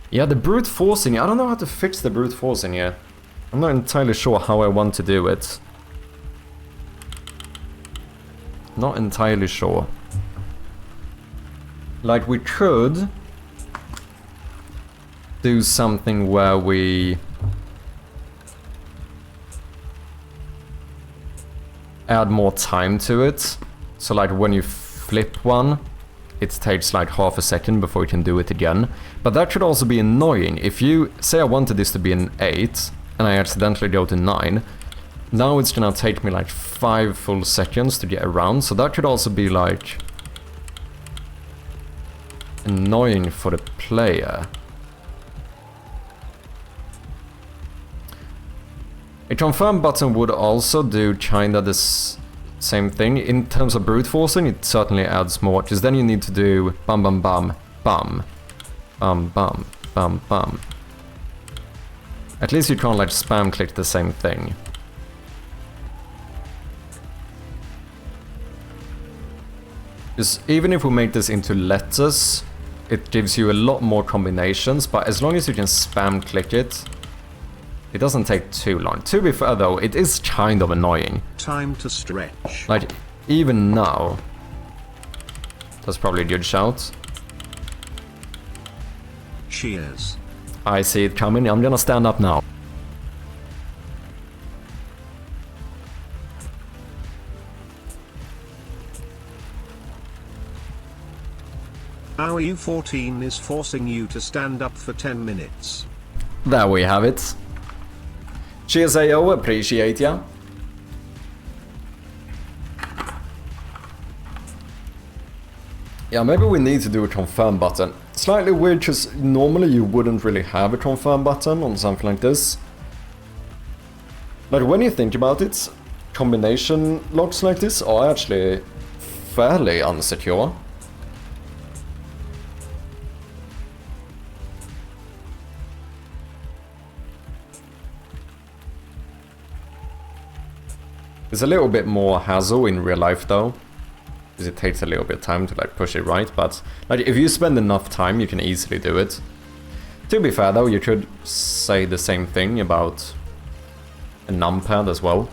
Yeah, the brute forcing, I don't know how to fix the brute forcing here. I'm not entirely sure how I want to do it. Not entirely sure. Like, we could do something where we add more time to it. So like when you flip one, it takes like half a second before you can do it again. But that should also be annoying. If you say I wanted this to be an 8 and I accidentally go to 9, now it's gonna take me like 5 full seconds to get around. So that could also be like annoying for the player. A confirm button would also do kinda this same thing. In terms of brute forcing, it certainly adds more, because then you need to do bum bum bum bum bum bum bum bum. At least you can't like spam click the same thing. Because even if we make this into letters, it gives you a lot more combinations, but as long as you can spam click it, it doesn't take too long. To be fair though, it is kind of annoying. Time to stretch. Like, even now. That's probably a good shout. Cheers. I see it coming, I'm gonna stand up now. Our U14 is forcing you to stand up for 10 minutes. There we have it. Cheers AO, appreciate ya. Yeah, maybe we need to do a confirm button. Slightly weird, because normally you wouldn't really have a confirm button on something like this. Like, when you think about it, combination locks like this are actually fairly unsecure. It's a little bit more hassle in real life though, because it takes a little bit of time to like push it right, but like if you spend enough time you can easily do it. To be fair though, you could say the same thing about a numpad as well.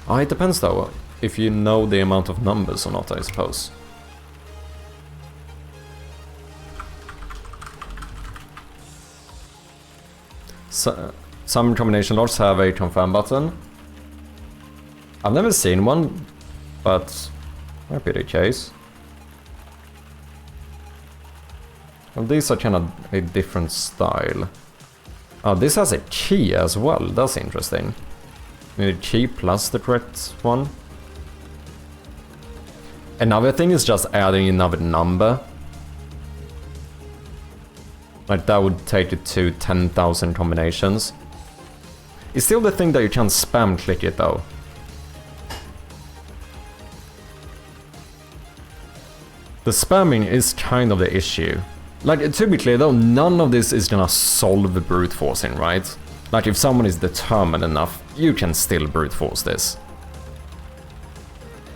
It depends though, if you know the amount of numbers or not, I suppose. So, some combination lords have a confirm button. I've never seen one, but might be the case. Well, these are kind of a different style. Oh, this has a key as well, that's interesting. You need a key plus the correct one. Another thing is just adding another number. Like that would take it to 10,000 combinations. It's still the thing that you can't spam click it though. The spamming is kind of the issue. Like, to be clear though, none of this is gonna solve the brute forcing, right? Like, if someone is determined enough, you can still brute force this.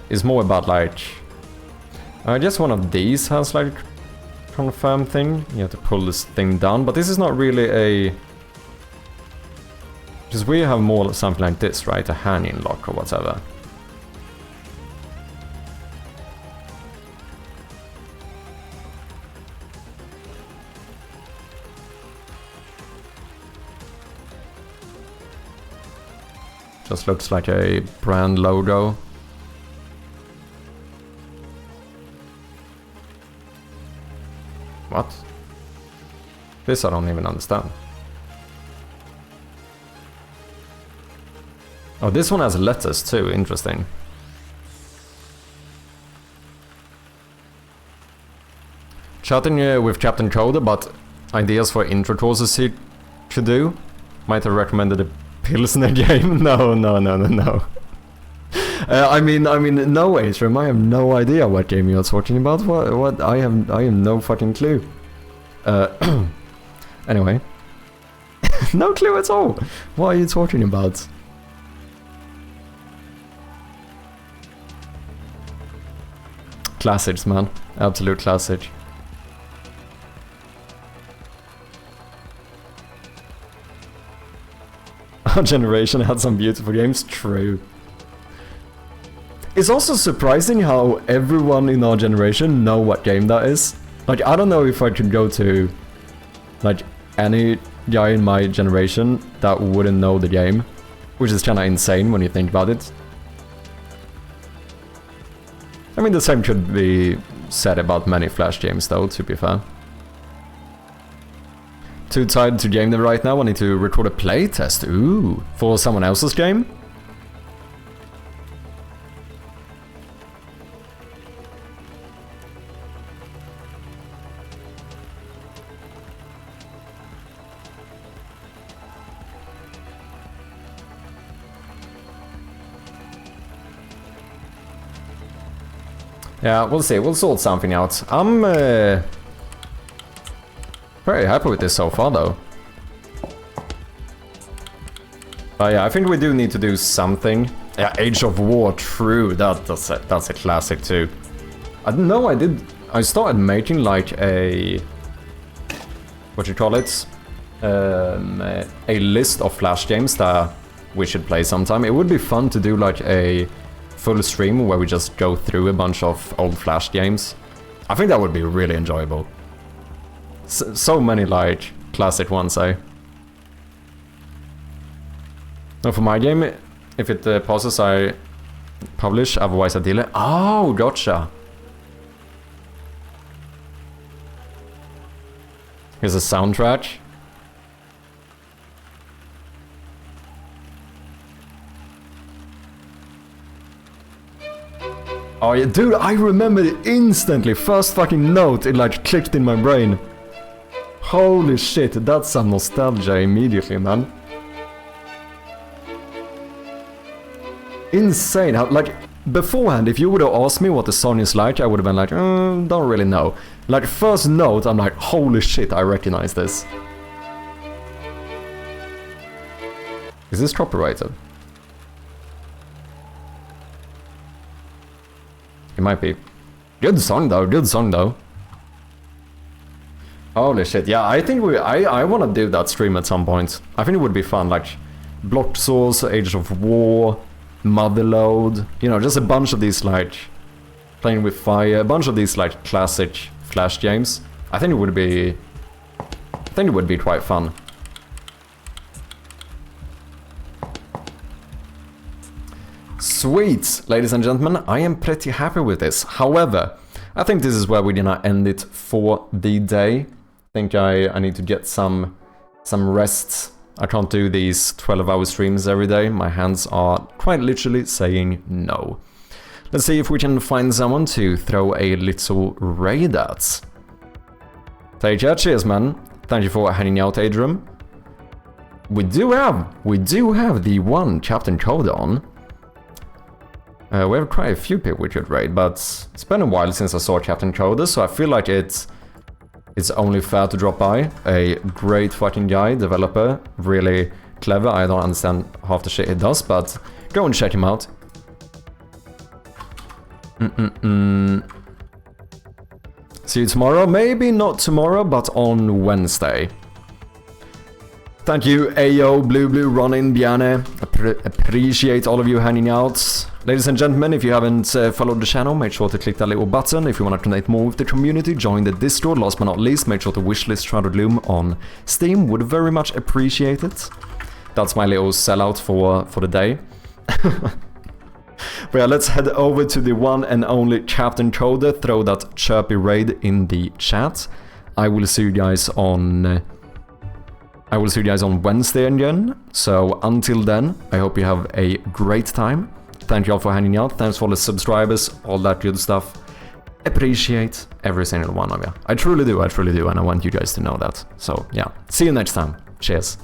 It's more about like... I guess one of these has like confirm thing. You have to pull this thing down, but this is not really a... Because we have more something like this, right? A hanging lock or whatever. Just looks like a brand logo. What? This I don't even understand. Oh, this one has letters too, interesting. Chatting with Captain Code about ideas for intro courses he could do. Might have recommended a Pilsner game? No. I mean, no, Atrium, I have no idea what game you're talking about. What? I have no fucking clue. Anyway. No clue at all. What are you talking about? Classics, man. Absolute classic. Our generation had some beautiful games, true. It's also surprising how everyone in our generation know what game that is. Like, I don't know if I could go to, like, any guy in my generation that wouldn't know the game. Which is kinda insane when you think about it. I mean, the same could be said about many Flash games though, to be fair. Too tired to game them right now, I need to record a playtest, ooh, for someone else's game? Yeah, we'll see, we'll sort something out. I'm very happy with this so far though. But yeah, I think we do need to do something. Yeah, Age of War, true, that's a classic too. I don't know, I started making like a... what you call it? A list of Flash games that we should play sometime. It would be fun to do like a full stream where we just go through a bunch of old Flash games. I think that would be really enjoyable. So many like classic ones, eh? No, for my game, if it passes, I publish, otherwise I delete. Oh, gotcha. Here's a soundtrack. Oh yeah, dude, I remember it instantly. First fucking note, it like clicked in my brain. Holy shit, that's some nostalgia immediately, man. Insane how, like, beforehand, if you would have asked me what the song is like, I would have been like, don't really know. Like, first note, I'm like, holy shit, I recognize this. Is this copyrighted? It might be. Good song though, good song though. Holy shit, yeah, I think I want to do that stream at some point. I think it would be fun, like Block Source, Age of War, Motherload, you know, just a bunch of these like Playing with Fire, a bunch of these like classic Flash games. I think it would be quite fun. Sweet, ladies and gentlemen, I am pretty happy with this. However, I think this is where we're gonna end it for the day. I think I need to get some rest. I can't do these 12-hour streams every day. My hands are quite literally saying no. Let's see if we can find someone to throw a little raid at. Take care, cheers man. Thank you for hanging out, Adrian. We do have the one Captain Code on. We have quite a few people we could raid, but it's been a while since I saw Captain Coder, so I feel like it's only fair to drop by. A great fucking guy, developer, really clever. I don't understand half the shit he does, but go and check him out. See you tomorrow. Maybe not tomorrow, but on Wednesday. Thank you, Ayo, Blue, Ronin, Biane. Appreciate all of you hanging out. Ladies and gentlemen, if you haven't followed the channel, make sure to click that little button. If you want to connect more with the community, join the Discord. Last but not least, make sure to wishlist Shrouded Loom on Steam. Would very much appreciate it. That's my little sellout for the day. But yeah, let's head over to the one and only Captain Coder. Throw that chirpy raid in the chat. I will see you guys on Wednesday again. So until then, I hope you have a great time. Thank you all for hanging out. Thanks for all the subscribers, all that good stuff. Appreciate every single one of you. I truly do, and I want you guys to know that. So yeah, see you next time. Cheers.